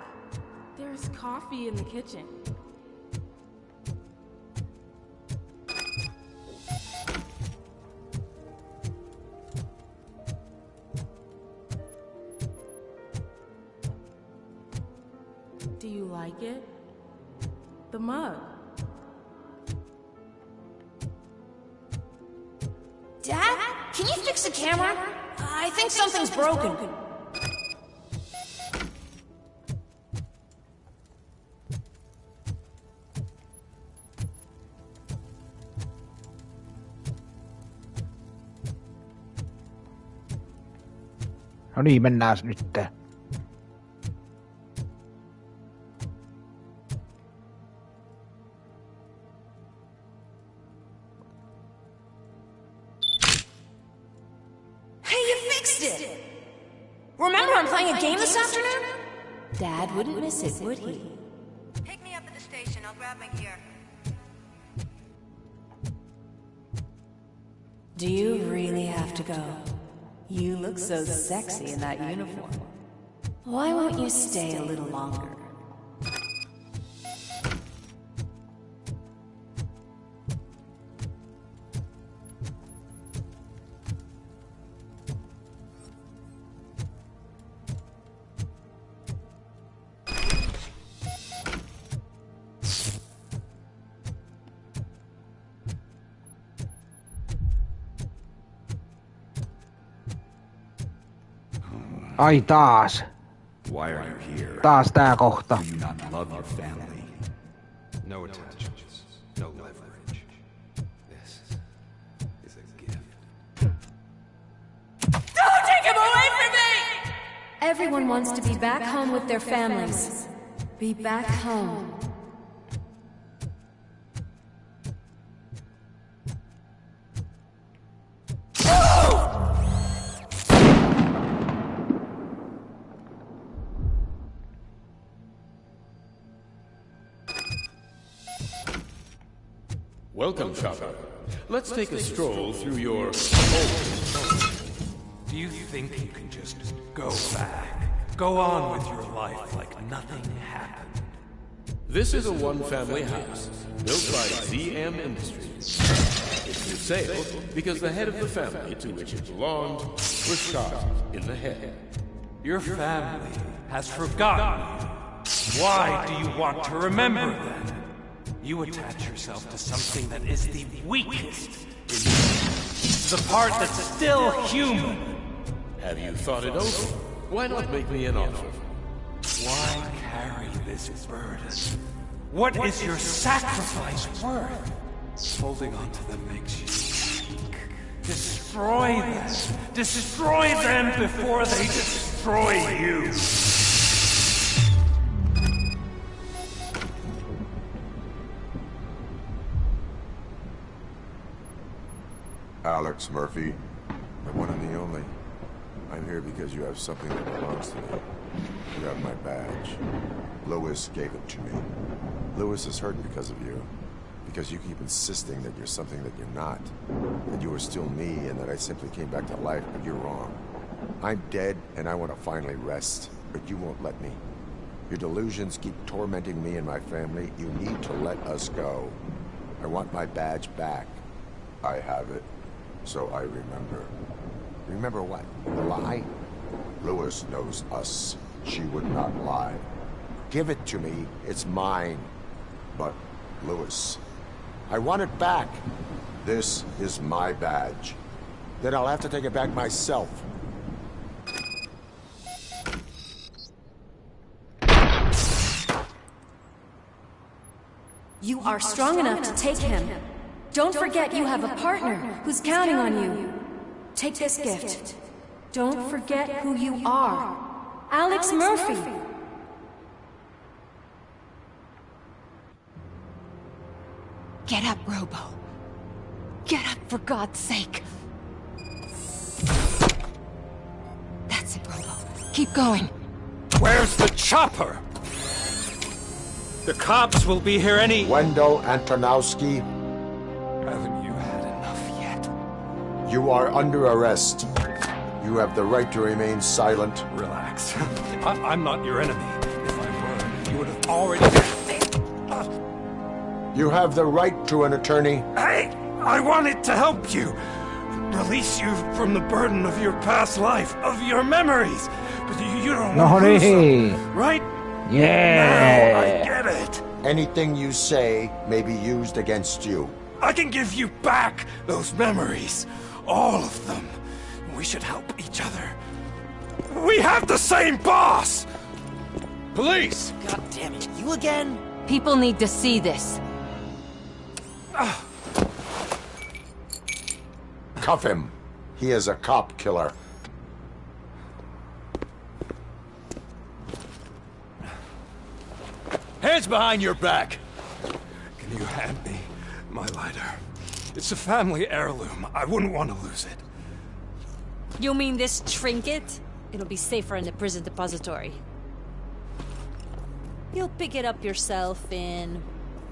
Speaker 19: There's coffee in the kitchen. Do you like it? The mug.
Speaker 14: Dad? Can you fix the camera? I think something's broken.
Speaker 1: No niin, mennään nyt.
Speaker 14: Remember I'm playing a game this afternoon? Dad wouldn't miss it, would he?
Speaker 17: Pick me up at the station. I'll grab my gear.
Speaker 10: Do you really have to go? You look so sexy in that uniform. Why won't you stay a little longer?
Speaker 1: Ai taas.
Speaker 8: Why are you here?
Speaker 1: Taas tää kohta.
Speaker 8: Do you not love your family? No attachments, no leverage. This is a gift.
Speaker 14: Don't take him away from me!
Speaker 10: Everyone wants to be back home with their families. Be back home.
Speaker 20: Welcome, Chopper. Let's take a stroll through your old...
Speaker 8: Do you think you can just go back? Go on with your life like nothing happened?
Speaker 20: This is a one-family house, built by ZM Industries. It's for sale because the head of the family to which it belonged was shot in the head.
Speaker 8: Your family has forgotten you. Why do you want to remember them? You attach yourself to something that is the weakest in you. The part that's still human.
Speaker 20: Have you thought it over? Why not make me an offer?
Speaker 8: Why carry this burden? What is your sacrifice worth? Holding on to them makes you weak. Destroy them. Destroy them before they destroy you.
Speaker 3: Alex Murphy, the one and the only. I'm here because you have something that belongs to me. You have my badge. Lewis gave it to me. Lewis is hurting because of you. Because you keep insisting that you're something that you're not. That you are still me and that I simply came back to life, but you're wrong. I'm dead and I want to finally rest, but you won't let me. Your delusions keep tormenting me and my family. You need to let us go. I want my badge back. I have it. So I remember. Remember what? The lie? Lewis knows us. She would not lie. Give it to me. It's mine. But, Lewis, I want it back. This is my badge. Then I'll have to take it back myself.
Speaker 14: You are strong enough to take him. Don't forget you have a partner who's counting on you. Take this gift. Don't forget who you are. Alex Murphy.
Speaker 6: Get up, Robo. Get up, for God's sake. That's it, Robo. Keep going.
Speaker 8: Where's the chopper? The cops will be here any...
Speaker 3: Wendell Antonowski.
Speaker 8: Haven't you had enough yet?
Speaker 3: You are under arrest. You have the right to remain silent.
Speaker 8: Relax. I'm not your enemy. If I were, you would have already...
Speaker 3: You have the right to an attorney.
Speaker 8: Hey! I wanted to help you. Release you from the burden of your past life, of your memories. But you don't want to lose them, right?
Speaker 1: Yeah.
Speaker 8: Now I get it.
Speaker 3: Anything you say may be used against you.
Speaker 8: I can give you back those memories. All of them. We should help each other. We have the same boss!
Speaker 18: Police!
Speaker 15: God damn it, you again?
Speaker 6: People need to see this.
Speaker 3: Cuff him. He is a cop killer.
Speaker 8: Hands behind your back! Can you hand me my lighter? It's a family heirloom. I wouldn't want to lose it.
Speaker 9: You mean this trinket? It'll be safer in the prison depository. You'll pick it up yourself in...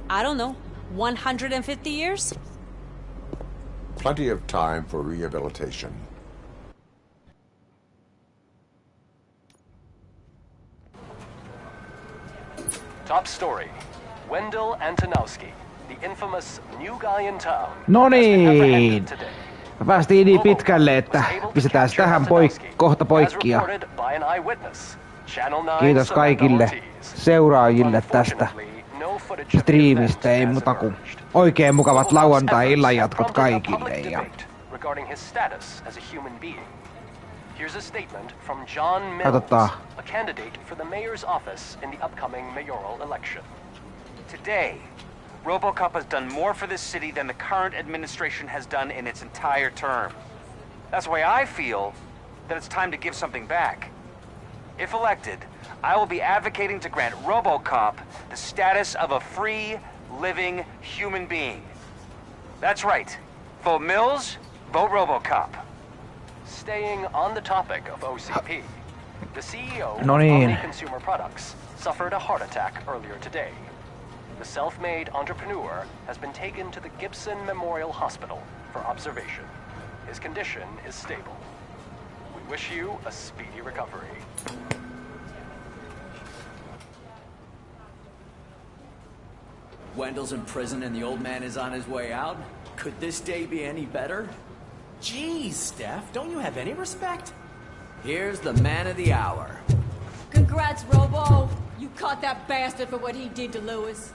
Speaker 9: I don't know, 150 years?
Speaker 3: Plenty of time for rehabilitation.
Speaker 11: Top story. Wendell Antonowski, the infamous new guy in town.
Speaker 1: No niin. Mä päästiin niin pitkälle, että pistetään se tähän kohta poikki ja kiitos kaikille seuraajille tästä striimistä. Ei muuta kuin oikein mukavat lauantai-illan jatkot kaikille. Ja...
Speaker 11: Here's a statement from John Mills, a candidate for the mayor's office in the upcoming mayoral election.
Speaker 12: Today, Robocop has done more for this city than the current administration has done in its entire term. That's why I feel that it's time to give something back. If elected, I will be advocating to grant Robocop the status of a free, living human being. That's right. Vote Mills, vote Robocop.
Speaker 11: Staying on the topic of OCP, the CEO of
Speaker 1: Omni
Speaker 11: Consumer Products suffered a heart attack earlier today. The self-made entrepreneur has been taken to the Gibson Memorial Hospital for observation. His condition is stable. We wish you a speedy recovery.
Speaker 24: Wendell's in prison and the old man is on his way out? Could this day be any better?
Speaker 25: Jeez, Steph, don't you have any respect?
Speaker 24: Here's the man of the hour.
Speaker 9: Congrats, Robo! You caught that bastard for what he did to Lewis.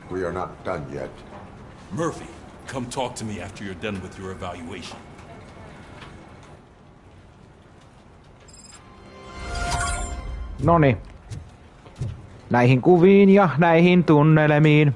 Speaker 3: We are not done yet.
Speaker 18: Murphy, come talk to me after you're done with your evaluation.
Speaker 1: Noni. Näihin kuviin ja näihin tunnelmiin.